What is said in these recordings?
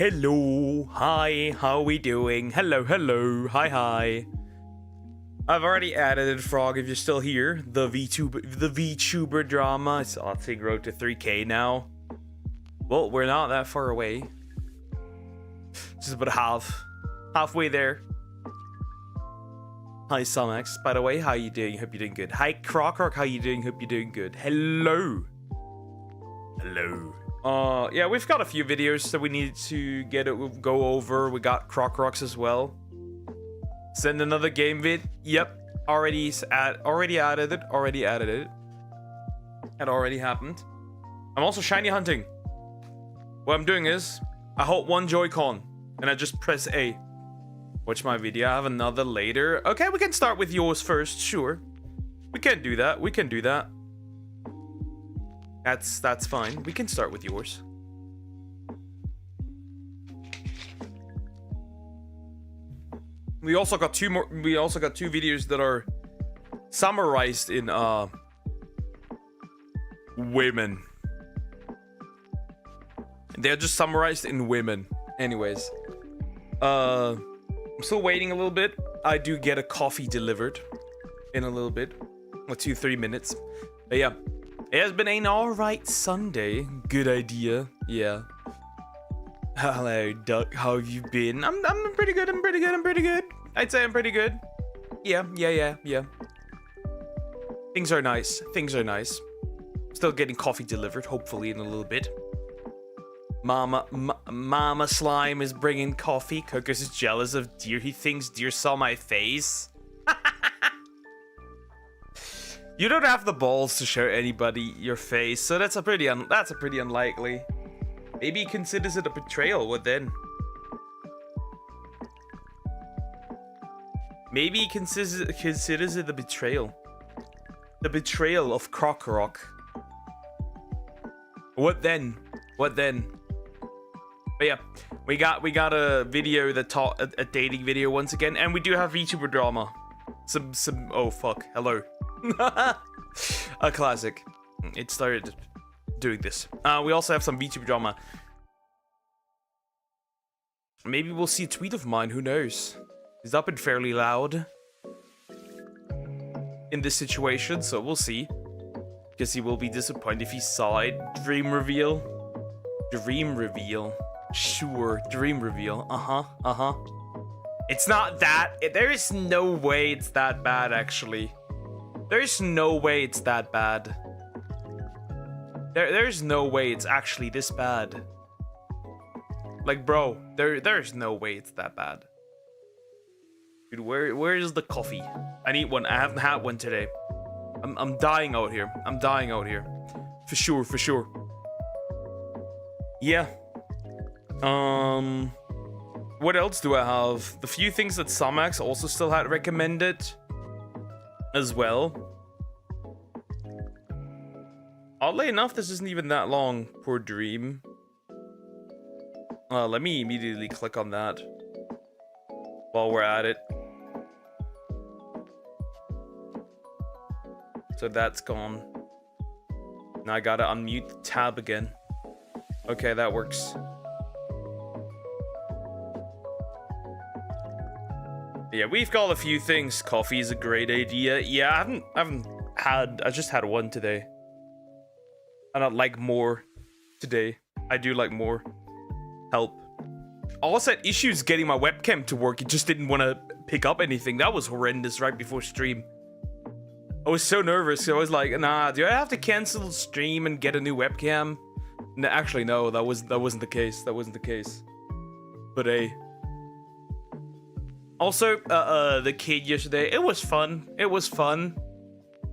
Hello, hi, how we doing? Hello, hello, hi. I've already added Frog if you're still here. The VTuber drama. It's I think road to 3K now. Well, we're not that far away. Just about halfway there. Hi Somax, by the way, how you doing? Hope you're doing good. Hi Croc, how you doing? Hope you're doing good. Hello. Yeah, we've got a few videos that we need to go over. We got Croc as well. Send another game vid. Yep, already added it. It already happened. I'm also shiny hunting. What I'm doing is I hold one Joy-Con and I just press A. Watch my video. I have another later. Okay, we can start with yours first. Sure, we can do that. That's fine. We can start with yours. We also got two videos that are summarized in women. They're just summarized in women. Anyways, I'm still waiting a little bit. I do get a coffee delivered in a little bit, or 2-3 minutes. But yeah. It has been an alright Sunday. Good idea. Yeah. Hello, Duck. How have you been? I'm pretty good. I'm pretty good. I'd say I'm pretty good. Yeah. Things are nice. Still getting coffee delivered, hopefully in a little bit. Mama Slime is bringing coffee. Cookus is jealous of Deer. He thinks Deer saw my face. You don't have the balls to show anybody your face, so that's a pretty unlikely. Maybe he considers it a betrayal. What then? Maybe he considers it a betrayal. The betrayal of Croc. What then? But yeah, we got a video that taught a dating video once again, and we do have VTuber drama. Some oh fuck. Hello. A classic. It started doing this. We also have some VTuber drama. Maybe we'll see a tweet of mine. Who knows? He's up and fairly loud in this situation, so we'll see. Because he will be disappointed if he saw it. Dream reveal. Sure, dream reveal. It's not that. There is no way it's that bad, actually. There's no way it's that bad. There's no way it's actually this bad. Like, bro, there's no way it's that bad. Dude, where is the coffee? I need one. I haven't had one today. I'm dying out here. For sure. Yeah. What else do I have? The few things that Somax also still had recommended as well. Oddly enough, this isn't even that long. Poor Dream. Let me immediately click on that while we're at it. So that's gone. Now I gotta unmute the tab again. Okay, that works. Yeah, we've got a few things. Coffee is a great idea. Yeah, I just had one today. I don't like more today. I do like more. Help. I also had issues getting my webcam to work. It just didn't want to pick up anything. That was horrendous right before stream. I was so nervous. I was like, nah, do I have to cancel the stream and get a new webcam? No, actually, no, that wasn't the case. But hey. Also, the kid yesterday, it was fun.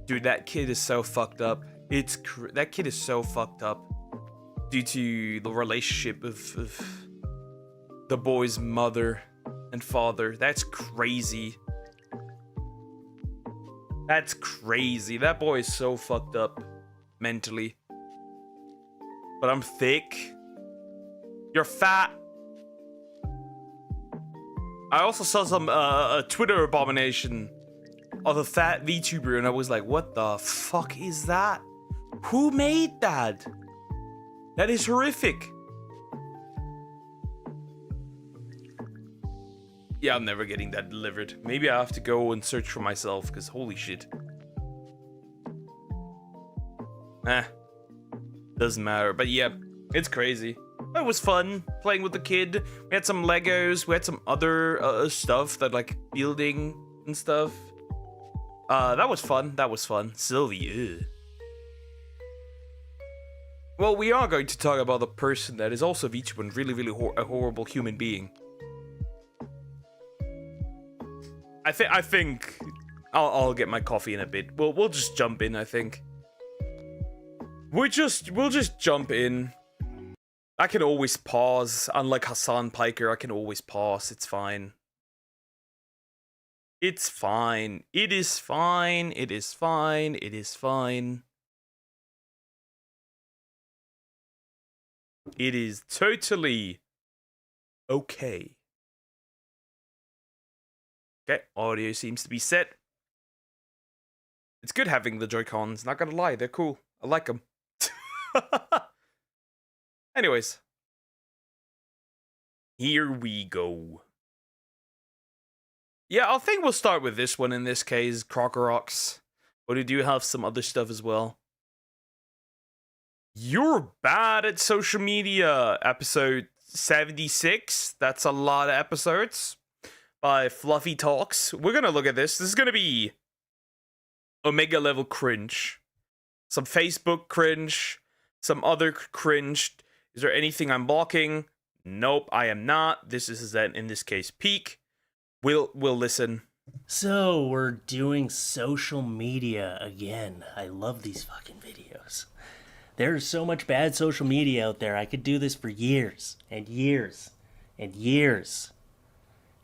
Dude, that kid is so fucked up. That kid is so fucked up due to the relationship of the boy's mother and father. That's crazy. That boy is so fucked up mentally. But I'm thick. You're fat. I also saw some a Twitter abomination of a fat VTuber, and I was like, what the fuck is that? Who made that? That is horrific. Yeah, I'm never getting that delivered. Maybe I have to go and search for myself, because holy shit. Doesn't matter. But yeah, it's crazy. It was fun playing with the kid. We had some Legos. We had some other stuff that like building and stuff. That was fun. That was fun. Sylvie. Ugh. Well, we are going to talk about the person that is also VTuber and really, really a horrible human being. I think I'll get my coffee in a bit. We'll just jump in. I think we'll just jump in. I can always pause. Unlike Hassan Piker, I can always pause. It's fine. It's fine. It is fine. It is fine. It is fine. It is totally okay. Okay, audio seems to be set. It's good having the Joy-Cons, not gonna lie, they're cool. I like them. Anyways. Here we go. Yeah, I think we'll start with this one in this case, Crocorox. But we do have some other stuff as well. You're bad at social media, episode 76. That's a lot of episodes. By Fluffy Talks. We're gonna look at this. This is gonna be Omega level cringe. Some Facebook cringe. Some other cringe. Is there anything I'm blocking? Nope, I am not. This is in this case peak. We'll listen. So we're doing social media again. I love these fucking videos. There's so much bad social media out there. I could do this for years and years and years.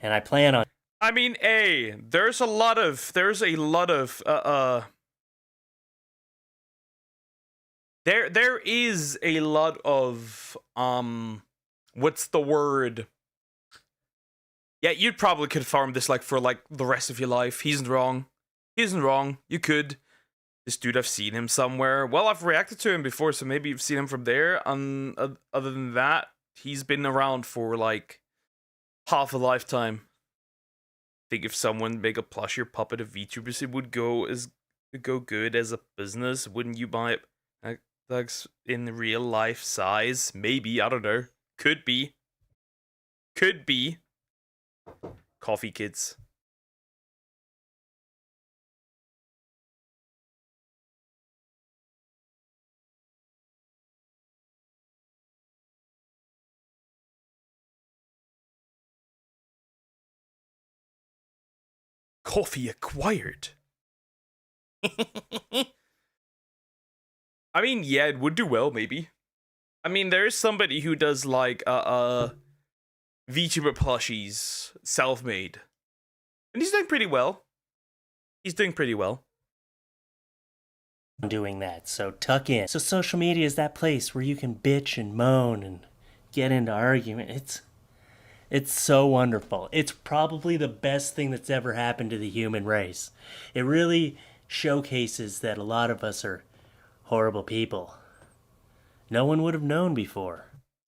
And I plan on. I mean, there's a lot of there is a lot of what's the word? Yeah, you'd probably could farm this like for like the rest of your life. He isn't wrong. He isn't wrong. You could. This dude, I've seen him somewhere. Well, I've reacted to him before, so maybe you've seen him from there. Other than that, he's been around for like half a lifetime. I think if someone make a plushier puppet of VTubers, it would go good as a business. Wouldn't you buy it like in real life size? Maybe, I don't know. Could be. Could be. Coffee kids. Coffee acquired. I mean, yeah, it would do well, maybe. I mean, there is somebody who does like VTuber plushies, self-made, and he's doing pretty well. He's doing pretty well. I'm doing that, so tuck in. So social media is that place where you can bitch and moan and get into argument. It's so wonderful. It's probably the best thing that's ever happened to the human race. It really showcases that a lot of us are horrible people. No one would have known before.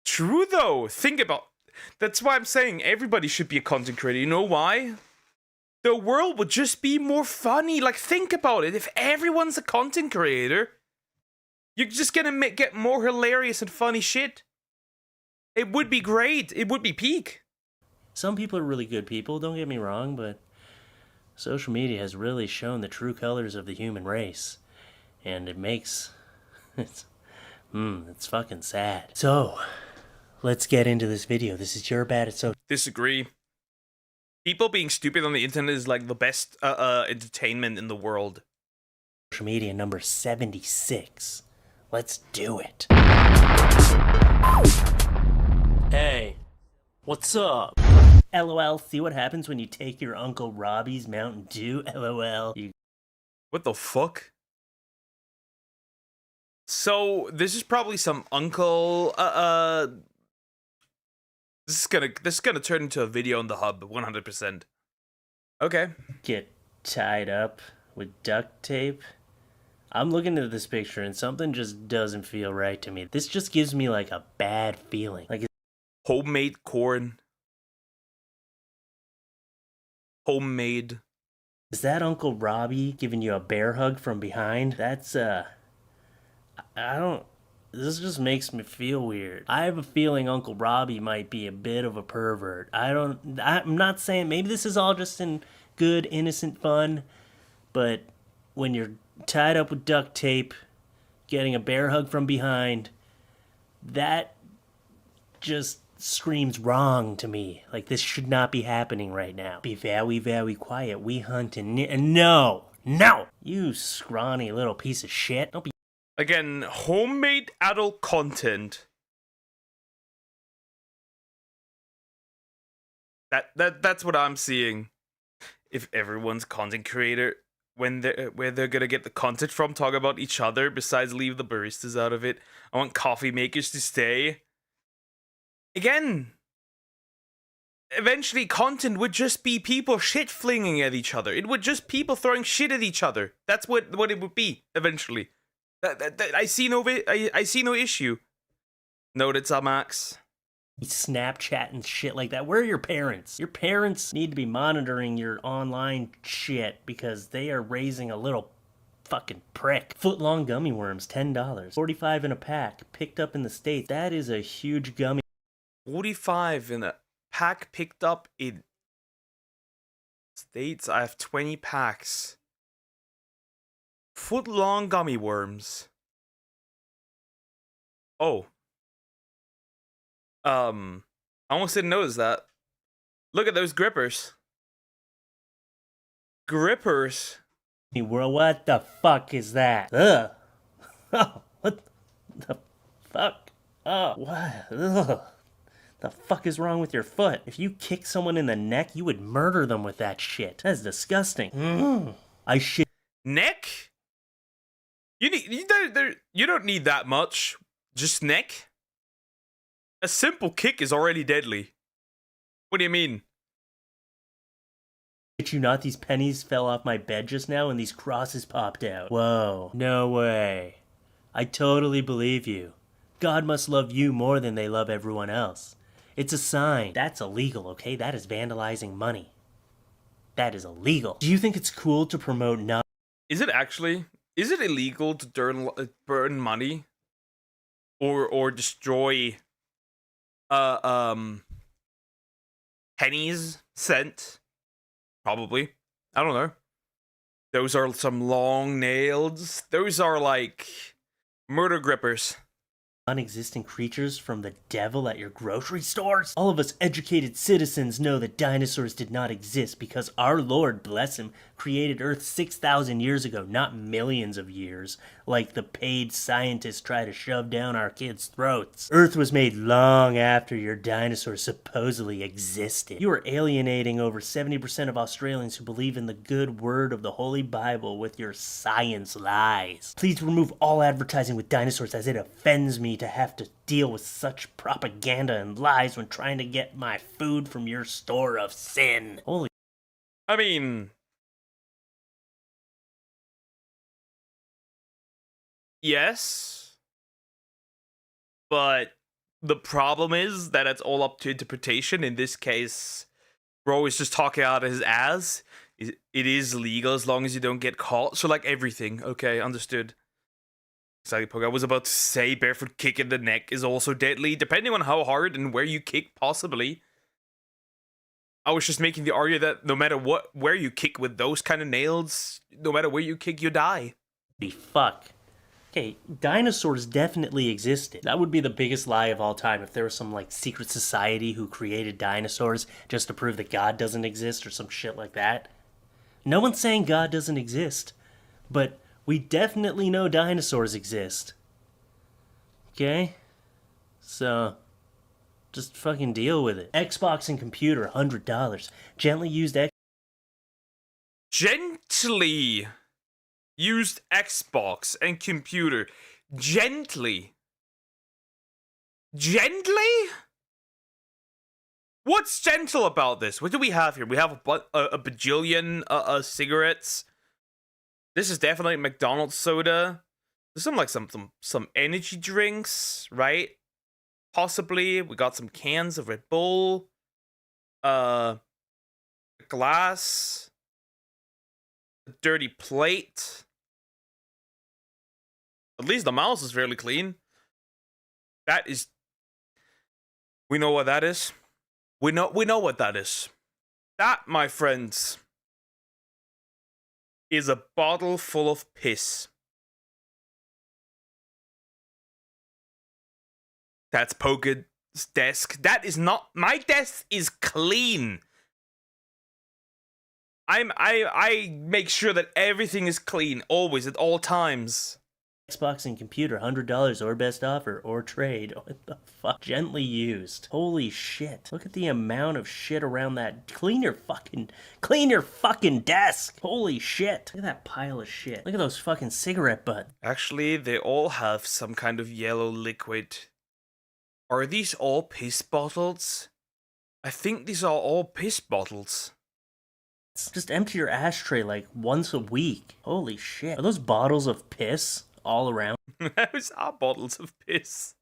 True though. Think about. That's why I'm saying everybody should be a content creator. You know why? The world would just be more funny. Like, think about it. If everyone's a content creator, you're just gonna get more hilarious and funny shit. It would be great. It would be peak. Some people are really good people, don't get me wrong, but social media has really shown the true colors of the human race. And it makes... it's fucking sad. So, let's get into this video. This is You're Bad at Social... Disagree. People being stupid on the internet is like the best entertainment in the world. Social media number 76. Let's do it. Hey, what's up? LOL, see what happens when you take your Uncle Robbie's Mountain Dew? LOL. What the fuck? So, this is probably some uncle, This is gonna turn into a video on the hub, 100%. Okay. Get tied up with duct tape? I'm looking at this picture and something just doesn't feel right to me. This just gives me like a bad feeling. Like homemade corn. homemade. Is that Uncle Robbie giving you a bear hug from behind? That's, I don't. This just makes me feel weird. I have a feeling Uncle Robbie might be a bit of a pervert. I'm not saying, maybe this is all just in good, innocent fun, but when you're tied up with duct tape, getting a bear hug from behind, that just screams wrong to me. Like, this should not be happening right now. Be very, very quiet. We hunt and no! You scrawny little piece of shit. Don't be. Again, homemade adult content. That's what I'm seeing. If everyone's content creator, where they're gonna get the content from, talk about each other, besides leave the baristas out of it. I want coffee makers to stay. Again, eventually content would just be people shit flinging at each other. It would just people throwing shit at each other. That's what it would be eventually. I see no issue. Noted, Max. Snapchat and shit like that. Where are your parents? Your parents need to be monitoring your online shit because they are raising a little fucking prick. Foot-long gummy worms, $10. 45 in a pack, picked up in the States. That is a huge gummy. 45 in a pack picked up in States. I have 20 packs. Foot-long gummy worms. Oh. I almost didn't notice that. Look at those grippers. Grippers. What the fuck is that? Ugh. Oh, what the fuck? Oh, what? Ugh. The fuck is wrong with your foot? If you kick someone in the neck, you would murder them with that shit. That's disgusting. I shit. Neck? You don't need that much. Just neck? A simple kick is already deadly. What do you mean? Shit you not, these pennies fell off my bed just now and these crosses popped out. Whoa, no way. I totally believe you. God must love you more than they love everyone else. It's a sign. That's illegal, okay? That is vandalizing money. That is illegal. Do you think it's cool to promote not? Is it actually? Is it illegal to burn money? Or destroy pennies, cent? Probably. I don't know. Those are some long nails. Those are like murder grippers. Non-existent creatures from the devil at your grocery stores? All of us educated citizens know that dinosaurs did not exist because our Lord, bless him, created Earth 6,000 years ago, not millions of years, like the paid scientists try to shove down our kids' throats. Earth was made long after your dinosaurs supposedly existed. You are alienating over 70% of Australians who believe in the good word of the Holy Bible with your science lies. Please remove all advertising with dinosaurs as it offends me to have to deal with such propaganda and lies when trying to get my food from your store of sin. Holy. I mean, yes, but the problem is that it's all up to interpretation. In this case, bro is just talking out of his ass. It is legal as long as you don't get caught. So like everything, okay, understood. Exactly, I was about to say barefoot kick in the neck is also deadly, depending on how hard and where you kick, possibly. I was just making the argument that no matter where you kick with those kind of nails, no matter where you kick, you die. Fuck. Okay, dinosaurs definitely existed. That would be the biggest lie of all time if there was some, like, secret society who created dinosaurs just to prove that God doesn't exist or some shit like that. No one's saying God doesn't exist, but we definitely know dinosaurs exist. Okay? So, just fucking deal with it. Xbox and computer, $100. Gently used Gently used Xbox and computer. Gently? What's gentle about this? What do we have here? We have a bajillion cigarettes. This is definitely McDonald's soda. There's some energy drinks, right? Possibly. We got some cans of Red Bull. glass, a dirty plate. At least the mouse is fairly clean. That is... We know what that is. We know what that is. That, my friends, is a bottle full of piss. That's Poke's desk. That is not... My desk is clean. I make sure that everything is clean, always, at all times. Xbox and computer, $100 or best offer or trade. What the fuck? Gently used. Holy shit. Look at the amount of shit around that. Clean your fucking desk. Holy shit. Look at that pile of shit. Look at those fucking cigarette butts. Actually, they all have some kind of yellow liquid. Are these all piss bottles? I think these are all piss bottles. Just empty your ashtray like once a week. Holy shit. Are those bottles of piss all around? Those are bottles of piss.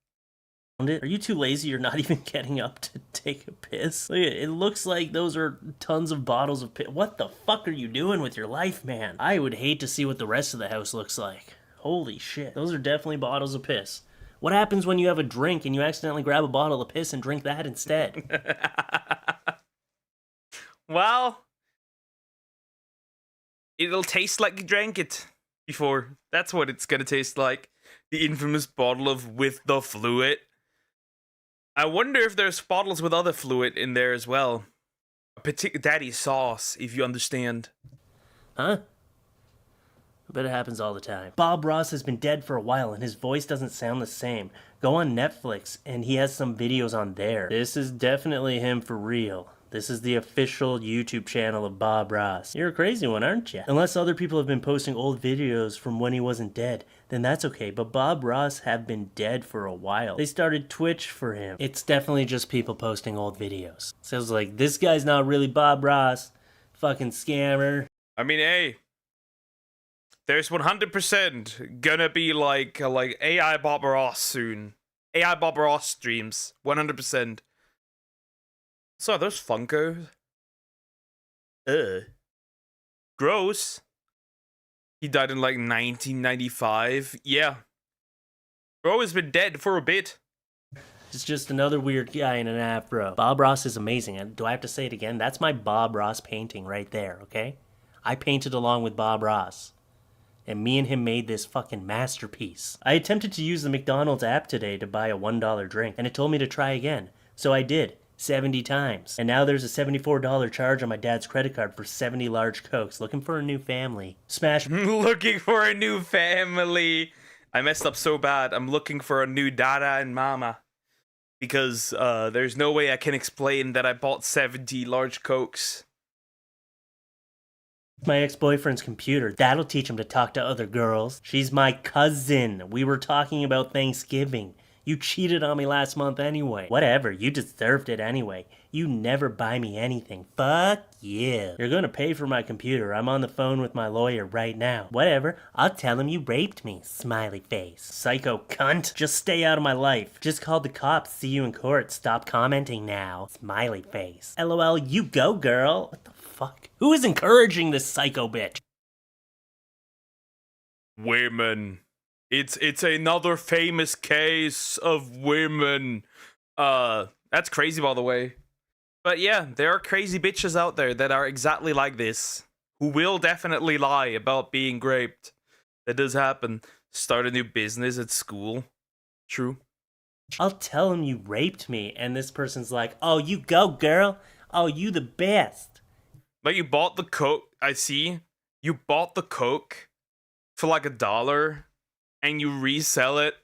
Are you too lazy? You're not even getting up to take a piss? Look, it looks like those are tons of bottles of piss. What the fuck are you doing with your life, man? I would hate to see what the rest of the house looks like. Holy shit. Those are definitely bottles of piss. What happens when you have a drink and you accidentally grab a bottle of piss and drink that instead? Well, it'll taste like you drank it before. That's what it's gonna taste like. The infamous bottle of with the fluid. I wonder if there's bottles with other fluid in there as well. A particular daddy sauce, if you understand. Huh? I bet it happens all the time. Bob Ross has been dead for a while and his voice doesn't sound the same. Go on Netflix and he has some videos on there. This is definitely him for real. This is the official YouTube channel of Bob Ross. You're a crazy one, aren't you? Unless other people have been posting old videos from when he wasn't dead, then that's okay. But Bob Ross have been dead for a while. They started Twitch for him. It's definitely just people posting old videos. So it's like, this guy's not really Bob Ross. Fucking scammer. I mean, hey. There's 100% gonna be like AI Bob Ross soon. AI Bob Ross streams. 100%. So, those Funkos. Gross. He died in like 1995. Yeah. Bro has been dead for a bit. It's just another weird guy in an afro. Bob Ross is amazing. And do I have to say it again? That's my Bob Ross painting right there, okay? I painted along with Bob Ross. And me and him made this fucking masterpiece. I attempted to use the McDonald's app today to buy a $1 drink, and it told me to try again. So I did. 70 times. And now there's a $74 charge on my dad's credit card for 70 large Cokes. Looking for a new family. Smash. Looking for a new family. I messed up so bad. I'm looking for a new dada and mama. Because there's no way I can explain that I bought 70 large Cokes. My ex-boyfriend's computer. That'll teach him to talk to other girls. She's my cousin. We were talking about Thanksgiving. You cheated on me last month anyway. Whatever, you deserved it anyway. You never buy me anything. Fuck you. You're gonna pay for my computer. I'm on the phone with my lawyer right now. Whatever, I'll tell him you raped me. Smiley face. Psycho cunt. Just stay out of my life. Just called the cops. See you in court. Stop commenting now. Smiley face. LOL, you go, girl. What the fuck? Who is encouraging this psycho bitch? Women. It's another famous case of women. That's crazy, by the way. But yeah, there are crazy bitches out there that are exactly like this, who will definitely lie about being raped. That does happen. Start a new business at school. True. I'll tell him you raped me, and this person's like, oh, you go, girl. Oh, you the best. Like, you bought the Coke, I see. You bought the Coke for like $1, and you resell it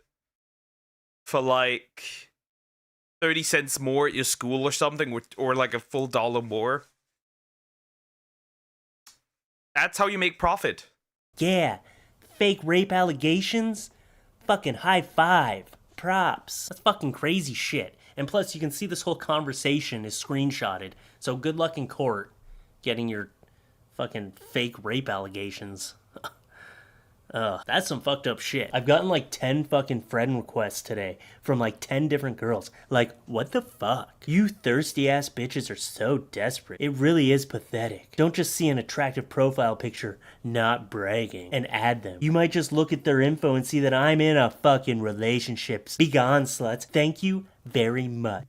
for like 30 cents more at your school or something, or like a full $1 more. That's how you make profit. Yeah, fake rape allegations? Fucking high five. Props. That's fucking crazy shit. And plus, you can see this whole conversation is screenshotted, so good luck in court getting your fucking fake rape allegations. Ugh, that's some fucked up shit. I've gotten like 10 fucking friend requests today from like 10 different girls. Like, what the fuck? You thirsty ass bitches are so desperate. It really is pathetic. Don't just see an attractive profile picture, not bragging, and add them. You might just look at their info and see that I'm in a fucking relationship. Be gone, sluts. Thank you very much.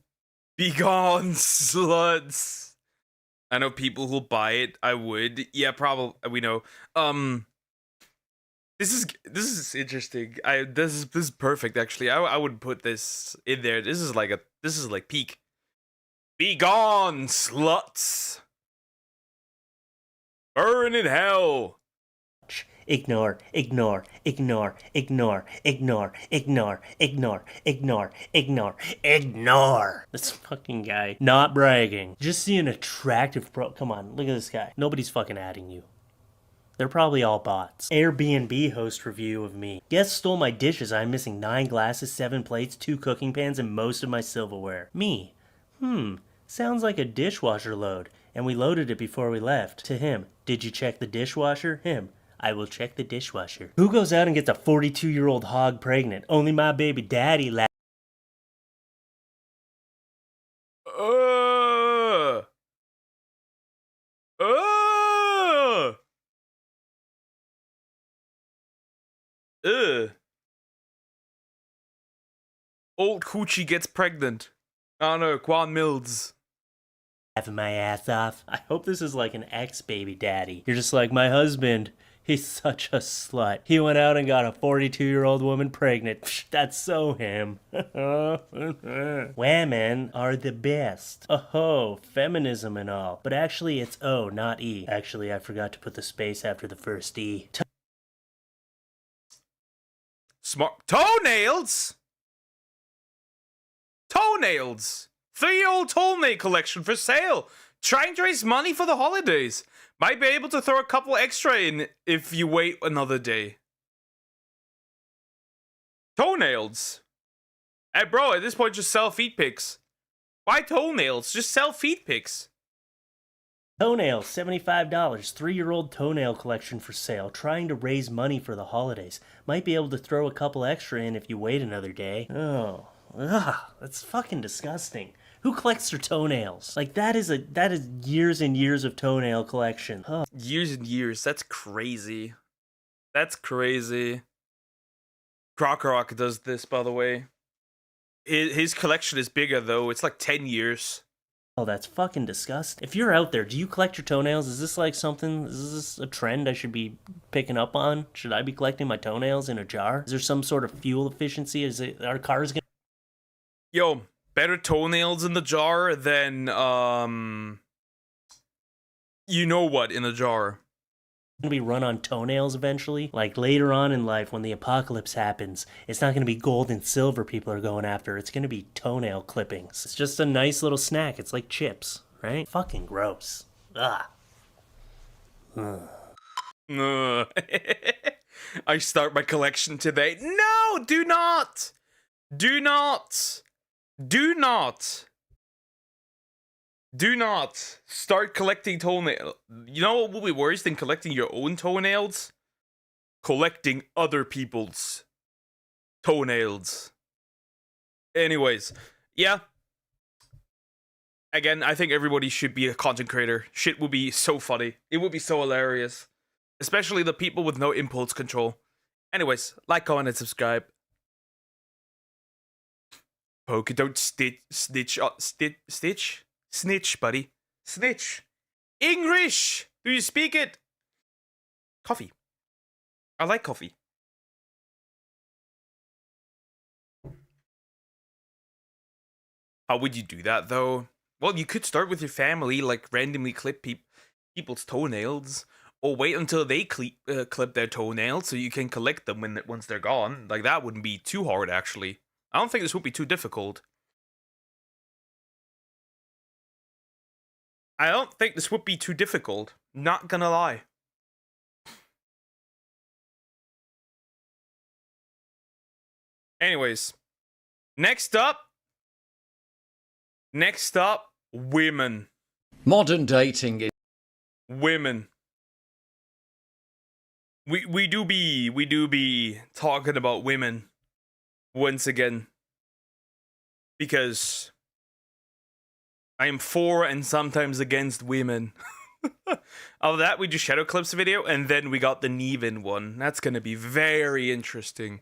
Be gone, sluts. I know people who'll buy it. I would. Yeah, probably. We know. This is interesting. This is perfect actually. I would put this in there. This is like peak. Be gone, sluts. Burn in hell. Ignore, ignore, ignore, ignore, ignore, ignore, ignore, ignore, ignore, ignore. This fucking guy, not bragging. Just see an attractive come on, look at this guy. Nobody's fucking adding you. They're probably all bots. Airbnb host review of me. Guest stole my dishes. I'm missing 9 glasses, 7 plates, 2 cooking pans, and most of my silverware. Me. Sounds like a dishwasher load. And we loaded it before we left. To him. Did you check the dishwasher? Him. I will check the dishwasher. Who goes out and gets a 42-year-old hog pregnant? Only my baby daddy Old coochie gets pregnant. Oh no, Quan Mills. laughing my ass off. I hope this is like an ex-baby daddy. You're just like, my husband, he's such a slut. He went out and got a 42-year-old woman pregnant. Psh, that's so him. Women are the best. Oh, feminism and all. But actually it's O, not E. Actually, I forgot to put the space after the first E. Smart toenails. Toenails. 3-year-old toenail collection for sale. Trying to raise money for the holidays. Might be able to throw a couple extra in if you wait another day. Toenails. Hey bro, at this point just sell feet pics. Why toenails? Just sell feet pics. Toenails, $75. 3-year-old toenail collection for sale. Trying to raise money for the holidays. Might be able to throw a couple extra in if you wait another day. Oh, ugh, that's fucking disgusting. Who collects their toenails? Like, that is years and years of toenail collection. Huh. Years and years. That's crazy. That's crazy. Croc does this, by the way. His collection is bigger, though. It's like 10 years. Oh, that's fucking disgusting. If you're out there, do you collect your toenails? Is this like something, is this a trend I should be picking up on? Should I be collecting my toenails in a jar? Is there some sort of fuel efficiency? Are cars gonna... Yo, better toenails in the jar than, you know what in a jar. Gonna be run on toenails eventually? Like later on in life when the apocalypse happens, it's not gonna be gold and silver people are going after, it's gonna be toenail clippings. It's just a nice little snack, it's like chips, right? Fucking gross. Ugh. I start my collection today. No, do not! Do not! Do not! Do not start collecting toenails. You know what will be worse than collecting your own toenails? Collecting other people's toenails. Anyways, yeah. Again, I think everybody should be a content creator. Shit would be so funny. It would be so hilarious. Especially the people with no impulse control. Anyways, like, comment, and subscribe. Poke, don't snitch, Snitch, buddy. Snitch. English! Do you speak it? Coffee. I like coffee. How would you do that, though? Well, you could start with your family, like randomly clip people's toenails, or wait until they clip their toenails so you can collect them once they're gone. Like, that wouldn't be too hard, actually. I don't think this would be too difficult. I don't think this would be too difficult. Not gonna lie. Anyways. Next up, women. Modern dating is... Women. we do be talking about women once again, because I am for and sometimes against women. Of that, we do Shadow Clips video, and then we got the Neven one. That's gonna be very interesting.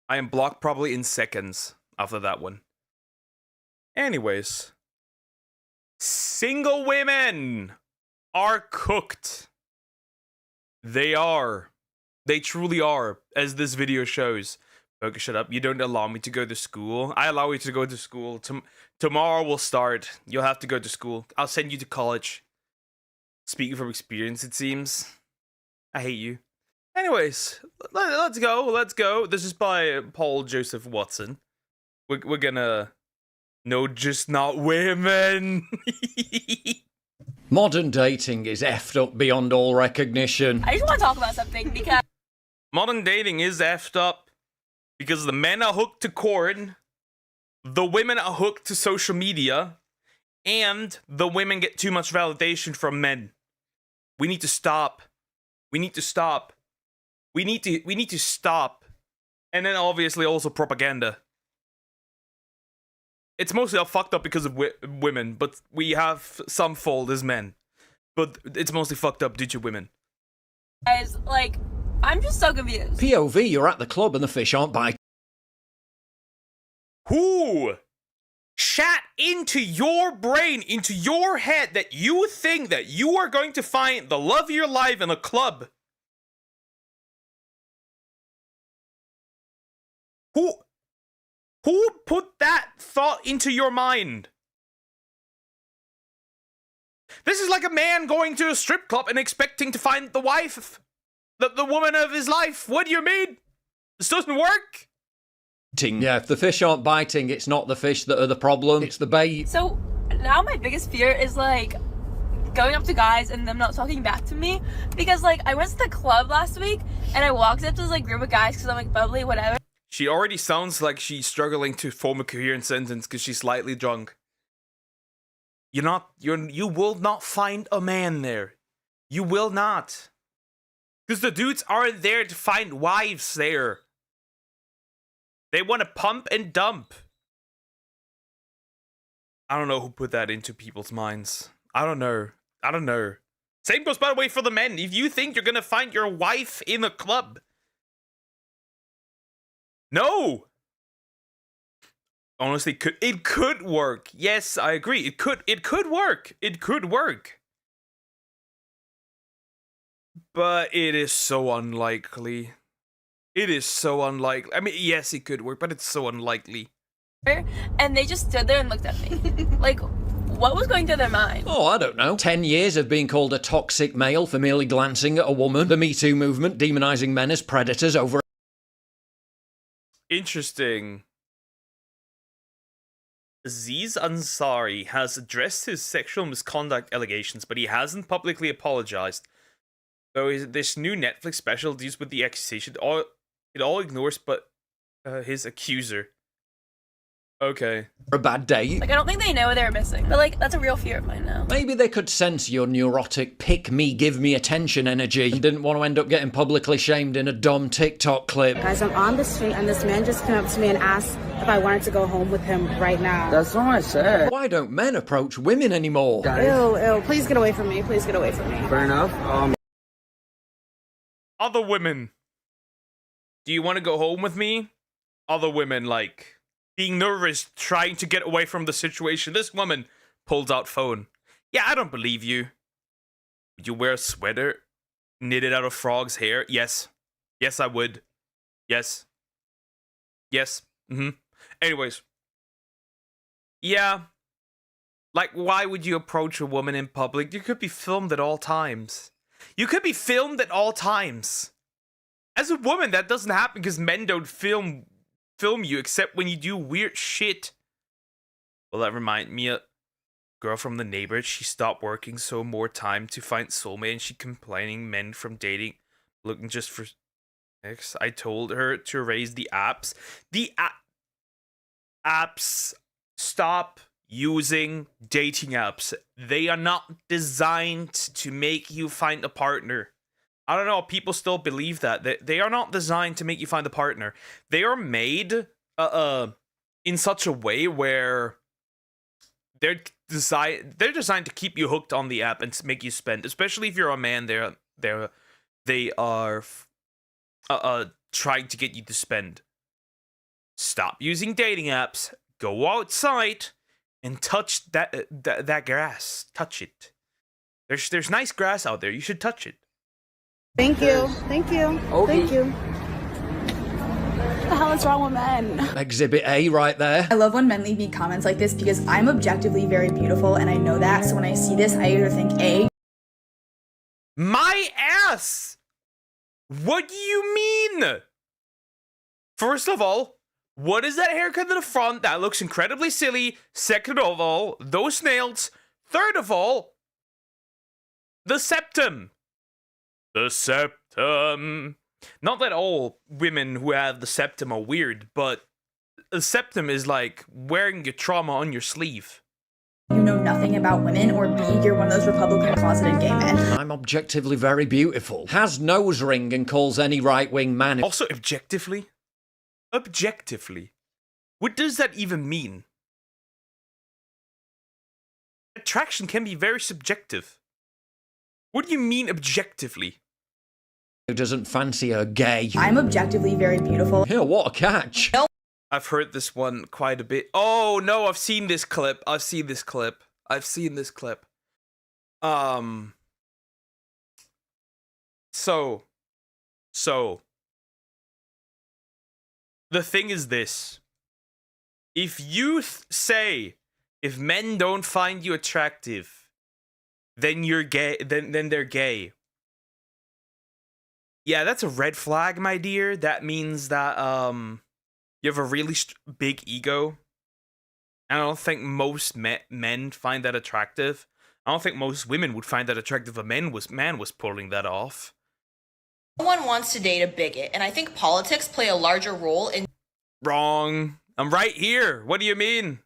I am blocked probably in seconds after that one. Anyways, single women are cooked. They are. They truly are, as this video shows. Okay, shut up. You don't allow me to go to school. I allow you to go to school. Tomorrow will start. You'll have to go to school. I'll send you to college. Speaking from experience, it seems. I hate you. Anyways, let's go. Let's go. This is by Paul Joseph Watson. We're gonna... No, just not women. Modern dating is effed up beyond all recognition. I just want to talk about something because Modern dating is effed up because the men are hooked to corn, the women are hooked to social media, and the women get too much validation from men. We need to stop. We need to stop. We need to stop. And then obviously also propaganda. It's mostly all fucked up because of women, but we have some fault as men. But it's mostly fucked up due to women. guys, like, I'm just so confused. POV, you're at the club and the fish aren't biting. Who shat into your brain, into your head, that you think that you are going to find the love of your life in a club? Who put that thought into your mind? This is like a man going to a strip club and expecting to find the wife, the woman of his life. What do you mean? This doesn't work. Yeah, if the fish aren't biting, it's not the fish that are the problem, it's the bait. So now my biggest fear is like going up to guys and them not talking back to me, because like I went to the club last week and I walked up to this like group of guys because I'm like bubbly, whatever. She already sounds like she's struggling to form a coherent sentence because she's slightly drunk. You will not find a man there. You will not. Because the dudes aren't there to find wives there. They want to pump and dump. I don't know who put that into people's minds. I don't know. Same goes, by the way, for the men. If you think you're going to find your wife in a club, no. Honestly, it could work. Yes, I agree. It could work. It could work. But it is so unlikely. It is so unlikely. I mean, yes, it could work, but it's so unlikely. And they just stood there and looked at me. Like, what was going through their mind? Oh, I don't know. 10 years of being called a toxic male for merely glancing at a woman. The Me Too movement demonizing men as predators over... Interesting. Aziz Ansari has addressed his sexual misconduct allegations, but he hasn't publicly apologized. Though this new Netflix special deals with the accusation, it all ignores but his accuser. Okay. a bad date. Like, I don't think they know what they were missing. But like, that's a real fear of mine now. Maybe they could sense your neurotic pick me, give me attention energy and didn't want to end up getting publicly shamed in a dumb TikTok clip. Guys, I'm on the street and this man just came up to me and asked if I wanted to go home with him right now. That's what I said. Why don't men approach women anymore? Guys. Ew, please get away from me. Please get away from me. Fair enough. Other women. Do you want to go home with me? Other women, like, being nervous, trying to get away from the situation. This woman pulls out phone. Yeah, I don't believe you. Would you wear a sweater knitted out of frog's hair? Yes. Yes, I would. Yes. Yes. Anyways. Yeah. Like, why would you approach a woman in public? You could be filmed at all times. You could be filmed at all times. As a woman, that doesn't happen because men don't film you except when you do weird shit. Well, that reminds me, a girl from the neighborhood, she stopped working so more time to find soulmate, and she complaining men from dating looking just for sex. I told her to erase the apps. The apps, stop using dating apps. They are not designed to make you find a partner. I don't know, people still believe that. They are not designed to make you find a partner. They are made in such a way where they're designed to keep you hooked on the app and make you spend. Especially if you're a man, they are trying to get you to spend. Stop using dating apps. Go outside and touch that grass. Touch it. There's nice grass out there. You should touch it. Thank you. Thank you. Okay. Thank you. What the hell is wrong with men? Exhibit A right there. I love when men leave me comments like this because I'm objectively very beautiful and I know that. So when I see this, I either think A, My ass! What do you mean? First of all, what is that haircut in the front? That looks incredibly silly. Second of all, those nails. Third of all, the septum. The septum. Not that all women who have the septum are weird, but the septum is like wearing your trauma on your sleeve. you know nothing about women, or B, you're one of those Republican closeted gay men. I'm objectively very beautiful. Has nose ring and calls any right-wing man. Also, objectively? Objectively? What does that even mean? Attraction can be very subjective. What do you mean objectively? Who doesn't fancy a gay? I'm objectively very beautiful. Yeah, what a catch. I've heard this one quite a bit. Oh no, I've seen this clip. I've seen this clip. So the thing is this. If you say if men don't find you attractive, then you're gay, then they're gay. Yeah, that's a red flag, my dear. That means that you have a really big ego. And I don't think most men find that attractive. I don't think most women would find that attractive. A man was pulling that off. No one wants to date a bigot, and I think politics play a larger role in Wrong. I'm right here. What do you mean?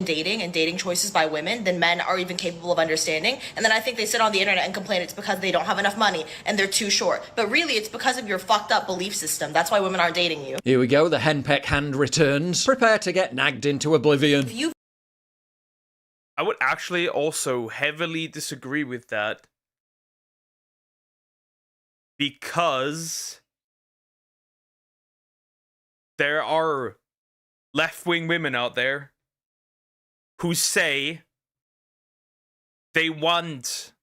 dating and dating choices by women than men are even capable of understanding. And then I think they sit on the internet and complain it's because they don't have enough money and they're too short. But really, it's because of your fucked up belief system. That's why women aren't dating you. Here we go, the henpeck hand returns. Prepare to get nagged into oblivion. If you I would actually also heavily disagree with that. Because there are left-wing women out there who say they want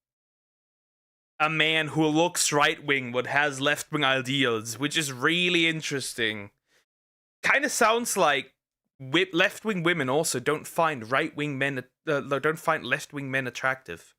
a man who looks right-wing but has left-wing ideals, which is really interesting. Kind of sounds like left-wing women also don't find right-wing men, don't find left-wing men attractive.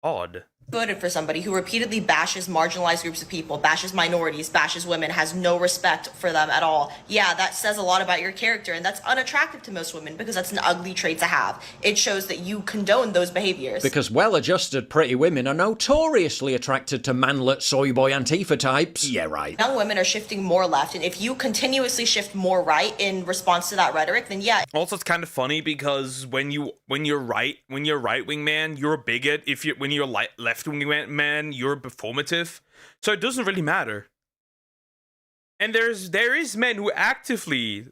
Odd. voted for somebody who repeatedly bashes marginalized groups of people, bashes minorities, bashes women, has no respect for them at all, yeah, that says a lot about your character, and that's unattractive to most women because that's an ugly trait to have. It shows that you condone those behaviors. Because well-adjusted pretty women are notoriously attracted to manlet soy boy Antifa types. Yeah, right. Young women are shifting more left, and if you continuously shift more right in response to that rhetoric, then yeah. Also, it's kind of funny because when you're right-wing man, you're a bigot. When you're left-wing man, you're performative. So it doesn't really matter. And there is men who actively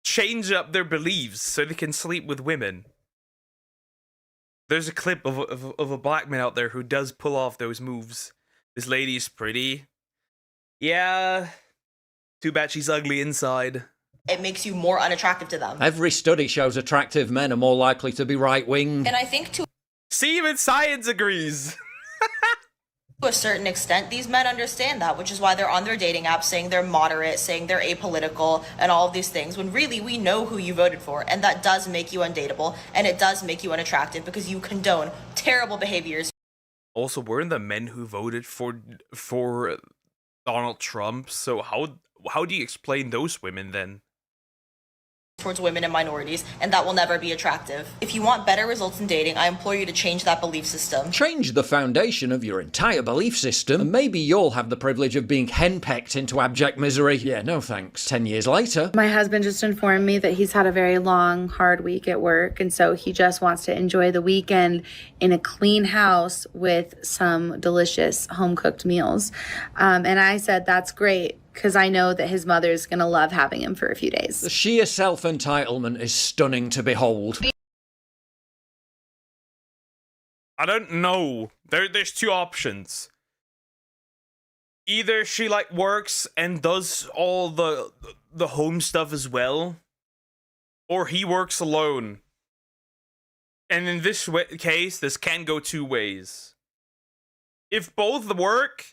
change up their beliefs so they can sleep with women. There's a clip of a black man out there who does pull off those moves. This lady's pretty. Yeah. Too bad she's ugly inside. It makes you more unattractive to them. Every study shows attractive men are more likely to be right-wing. And I think to See, even science agrees. a certain extent, these men understand that, which is why they're on their dating apps saying they're moderate, saying they're apolitical, and all of these things, when really we know who you voted for, and that does make you undateable, and it does make you unattractive because you condone terrible behaviors. Also, weren't the men who voted for Donald Trump? So how do you explain those women then? towards women and minorities, and that will never be attractive. If you want better results in dating, I implore you to change that belief system. Change the foundation of your entire belief system, and maybe you'll have the privilege of being henpecked into abject misery. Yeah, no thanks. 10 years later. My husband just informed me that he's had a very long, hard week at work, and so he just wants to enjoy the weekend in a clean house with some delicious home-cooked meals. And I said, that's great, because I know that his mother's going to love having him for a few days. The sheer self-entitlement is stunning to behold. I don't know. There's two options. Either she like works and does all the home stuff as well, or he works alone. And in this case, this can go two ways. If both work,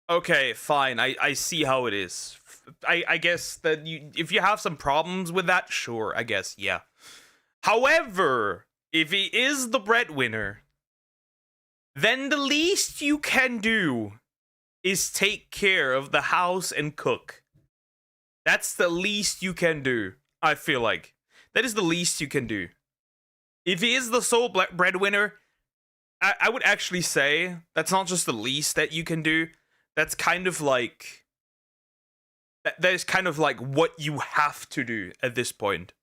okay, fine. I see how it is. I guess that if you have some problems with that, sure, I guess, yeah. However, if he is the breadwinner, then the least you can do is take care of the house and cook. That's the least you can do, I feel like. That is the least you can do. If he is the sole breadwinner, I would actually say that's not just the least that you can do. That's kind of like... That is kind of like what you have to do at this point.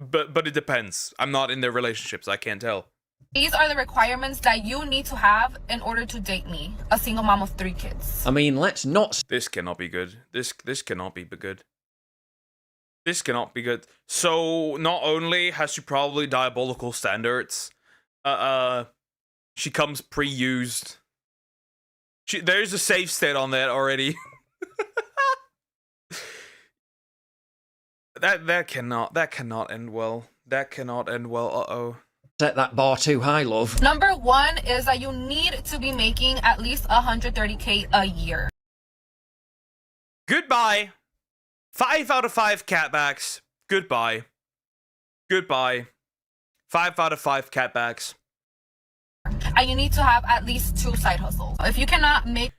But it depends. I'm not in their relationships. I can't tell. These are the requirements that you need to have in order to date me, a single mom of 3 kids. I mean, let's not... This cannot be good. This cannot be good. This cannot be good. So, not only has she probably diabolical standards, she comes pre-used. There's a safe state on that already. That cannot end well. That cannot end well. Uh-oh. Set that bar too high, love. Number 1 is that you need to be making at least $130K a year. Goodbye. 5 out of 5 catbacks. Goodbye. Goodbye. 5 out of 5 catbacks. And you need to have at least 2 side hustles. If you cannot make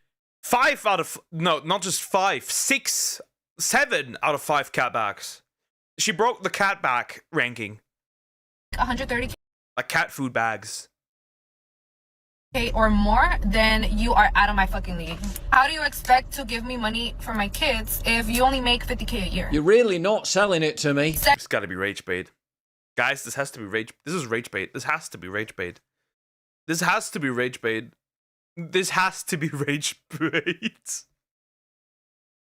5 out of... No, not just 5. 6, 7 out of 5 catbacks. She broke the catback ranking. 130K Like cat food bags. or more, then you are out of my fucking league. How do you expect to give me money for my kids if you only make $50K a year? You're really not selling it to me. It's gotta be rage bait. Guys, this has to be rage... This is rage bait. This has to be rage bait. This has to be rage bait. This has to be rage bait.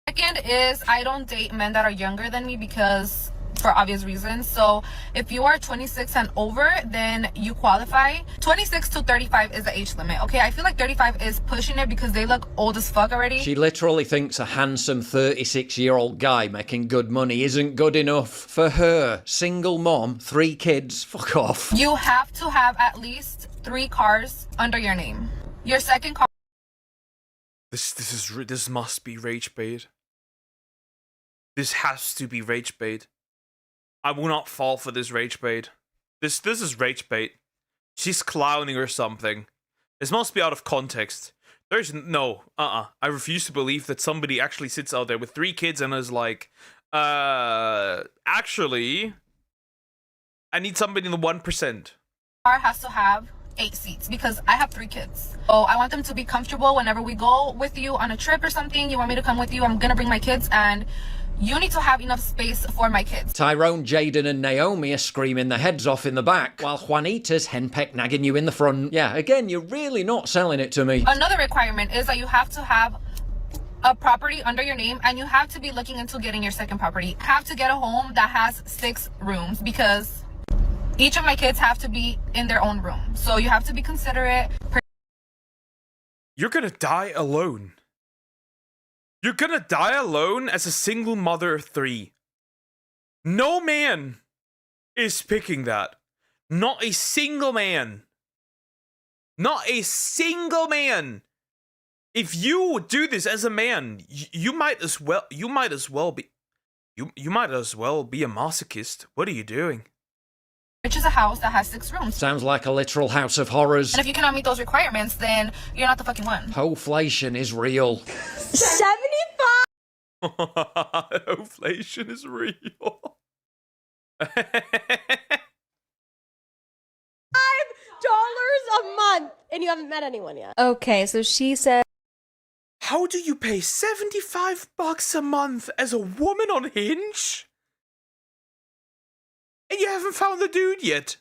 Second is I don't date men that are younger than me because for obvious reasons. So if you are 26 and over, then you qualify. 26 to 35 is the age limit. Okay, I feel like 35 is pushing it because they look old as fuck already. She literally thinks a handsome 36-year-old guy making good money isn't good enough. For her, single mom, 3 kids, fuck off. You have to have at least 3 cars under your name. Your second car. This must be rage bait. This has to be rage bait. I will not fall for this rage bait. This is rage bait. She's clowning or something. This must be out of context. There's no, I refuse to believe that somebody actually sits out there with 3 kids and is like, actually, I need somebody in the 1%. Car has to have 8 seats because I have 3 kids. So I want them to be comfortable whenever we go with you on a trip or something. You want me to come with you? I'm gonna bring my kids and you need to have enough space for my kids. Tyrone, Jaden and Naomi are screaming their heads off in the back, while Juanita's henpeck nagging you in the front. Yeah, again, you're really not selling it to me. Another requirement is that you have to have a property under your name and you have to be looking into getting your second property. You have to get a home that has 6 rooms because each of my kids have to be in their own room. So you have to be considerate. You're gonna die alone. You're gonna die alone as a single mother of 3. No man is picking that. Not a single man. Not a single man. If you do this as a man, you might as well be a masochist. What are you doing? Which is a house that has 6 rooms. Sounds like a literal house of horrors. And if you cannot meet those requirements, then you're not the fucking one. Hoflation is real. 75 Inflation is real. $5 a month, and you haven't met anyone yet. Okay, so she said. How do you pay $75 a month as a woman on Hinge? And you haven't found the dude yet?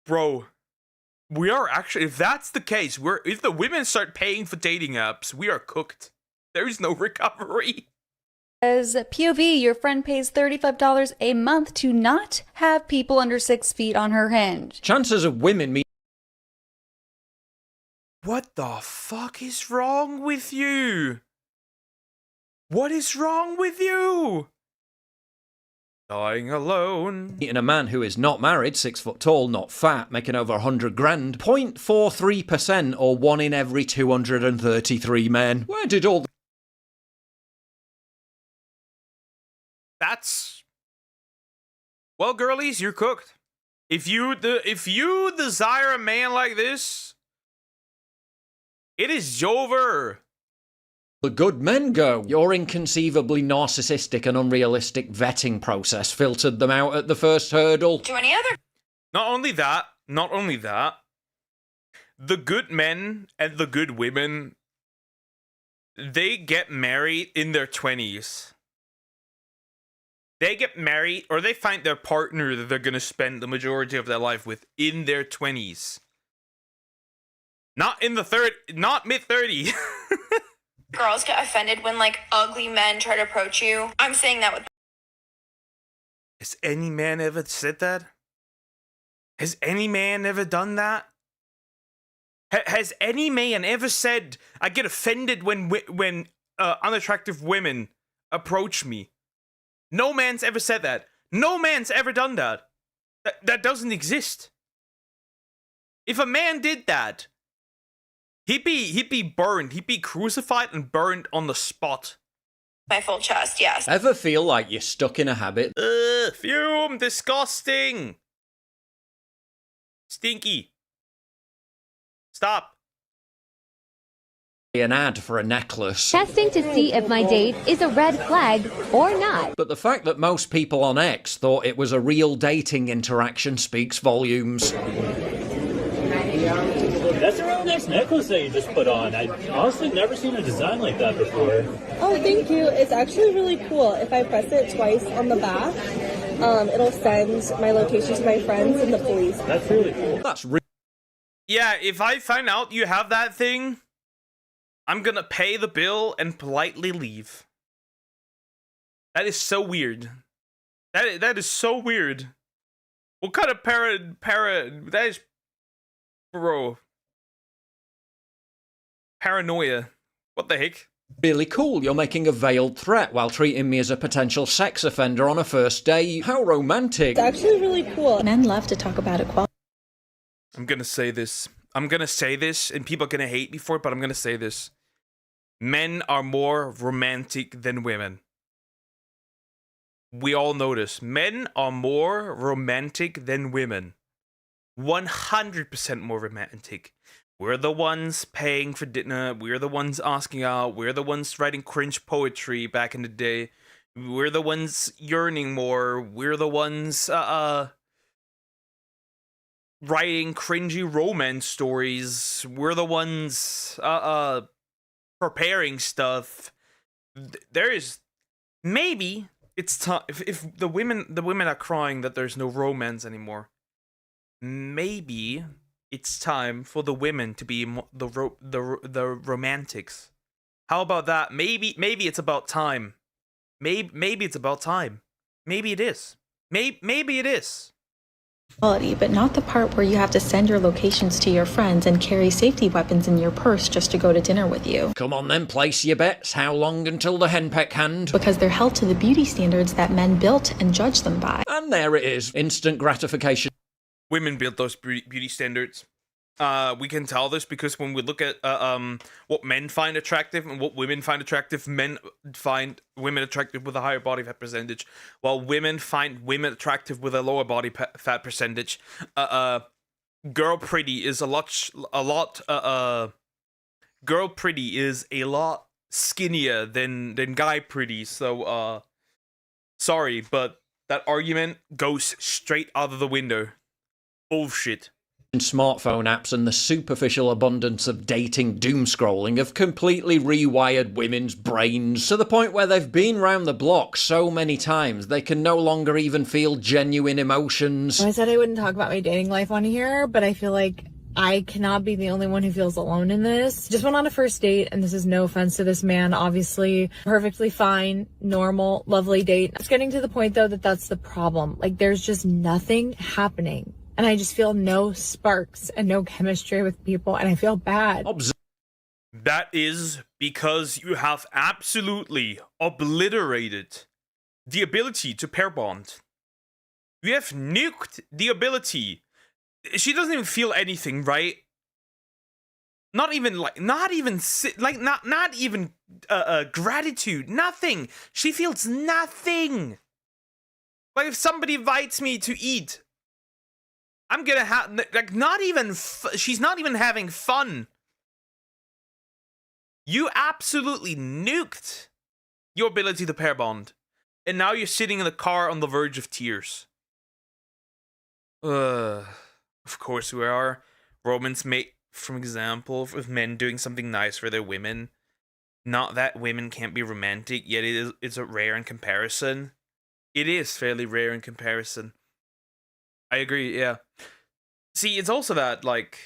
Bro, we are actually, if that's the case, if the women start paying for dating apps, we are cooked. There is no recovery. As POV, your friend pays $35 a month to not have people under 6 feet on her Hinge. Chances of women meet. What the fuck is wrong with you? What is wrong with you? Dying alone. Meeting a man who is not married, 6 foot tall, not fat, making over 100 grand, 0.43% or 1 in every 233 men. Where did all That's... Well, girlies, you're cooked. If you desire a man like this, it is over. the good men go? Your inconceivably narcissistic and unrealistic vetting process filtered them out at the first hurdle. Do any other? Not only that, the good men and the good women, they get married in their 20s. They get married, or they find their partner that they're going to spend the majority of their life with in their 20s. Not in the not mid-30s. Girls get offended when like ugly men try to approach you. I'm saying that with. Has any man ever said that? Has any man ever done that? Has any man ever said, I get offended when unattractive women approach me? No man's ever said that. No man's ever done that. That doesn't exist. If a man did that, he'd be burned. He'd be crucified and burned on the spot. My full chest, yes. Ever feel like you're stuck in a habit? Ugh, fume, disgusting. Stinky. Stop. An ad for a necklace. Testing to see if my date is a red flag or not. But the fact that most people on X thought it was a real dating interaction speaks volumes. That's a really nice necklace that you just put on. I honestly never seen a design like that before. Oh, thank you. It's actually really cool. If I press it twice on the back, it'll send my location to my friends and the police. That's really cool. That's Yeah, if I find out you have that thing, I'm gonna pay the bill and politely leave. That is so weird. That is so weird. What kind of that is, bro. Paranoia. What the heck? really cool. You're making a veiled threat while treating me as a potential sex offender on a first date. How romantic. It's actually really cool. Men love to talk about equality. I'm gonna say this, and people are gonna hate me for it, but I'm gonna say this. Men are more romantic than women. We all know this. Men are more romantic than women. 100% more romantic. We're the ones paying for dinner. We're the ones asking out. We're the ones writing cringe poetry back in the day. We're the ones yearning more. We're the ones writing cringy romance stories. We're the ones preparing stuff. There is maybe it's time if the women are crying that there's no romance anymore. Maybe it's time for the women to be the romantics. How about that? Maybe it's about time. Maybe it's about time. Maybe it is. Maybe it is. But not the part where you have to send your locations to your friends and carry safety weapons in your purse just to go to dinner with you. Come on then, place your bets. How long until the henpeck hand? Because they're held to the beauty standards that men built and judged them by. And there it is. Instant gratification. Women built those beauty standards. We can tell this because when we look at what men find attractive and what women find attractive, men find women attractive with a higher body fat percentage, while women find women attractive with a lower body fat percentage. Girl pretty is a lot girl pretty is a lot skinnier than guy pretty. So sorry, but that argument goes straight out of the window. Bullshit. Smartphone apps and the superficial abundance of dating doom scrolling have completely rewired women's brains to the point where they've been round the block so many times they can no longer even feel genuine emotions. I said I wouldn't talk about my dating life on here, but I feel like I cannot be the only one who feels alone in this. Just went on a first date, and this is no offense to this man, obviously. Perfectly fine, normal, lovely date. It's getting to the point, though, that that's the problem. Like, there's just nothing happening. And I just feel no sparks and no chemistry with people, and I feel bad. That is because you have absolutely obliterated the ability to pair bond. You have nuked the ability. She doesn't even feel anything, right? Not even gratitude, nothing. She feels nothing. Like if somebody invites me to eat, I'm gonna have, like, not even, she's not even having fun. You absolutely nuked your ability to pair bond. And now you're sitting in the car on the verge of tears. Of course we are. Romans make, for example, of men doing something nice for their women. Not that women can't be romantic, yet it's a rare in comparison. It is fairly rare in comparison. I agree, yeah. See, it's also that, like,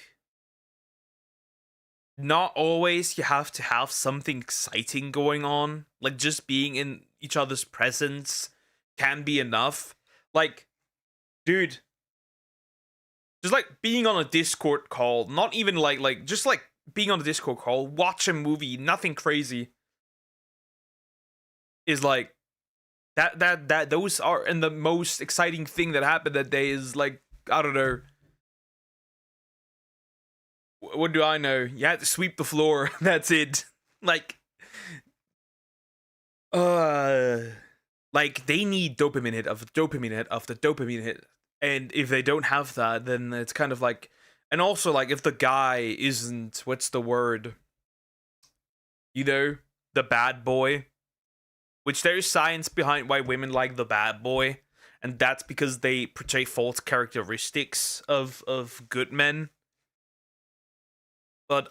not always you have to have something exciting going on. Like, just being in each other's presence can be enough. Like, dude, just like being on a Discord call, not even just like being on a Discord call, watch a movie, nothing crazy, is like, those are, and the most exciting thing that happened that day is, like, I don't know, what do I know? You had to sweep the floor. That's it. Like they need dopamine hit after dopamine hit after dopamine hit. And if they don't have that, then it's kind of like, and also, like, if the guy isn't, what's the word? You know, the bad boy. Which there is science behind why women like the bad boy. And that's because they portray false characteristics of good men. But,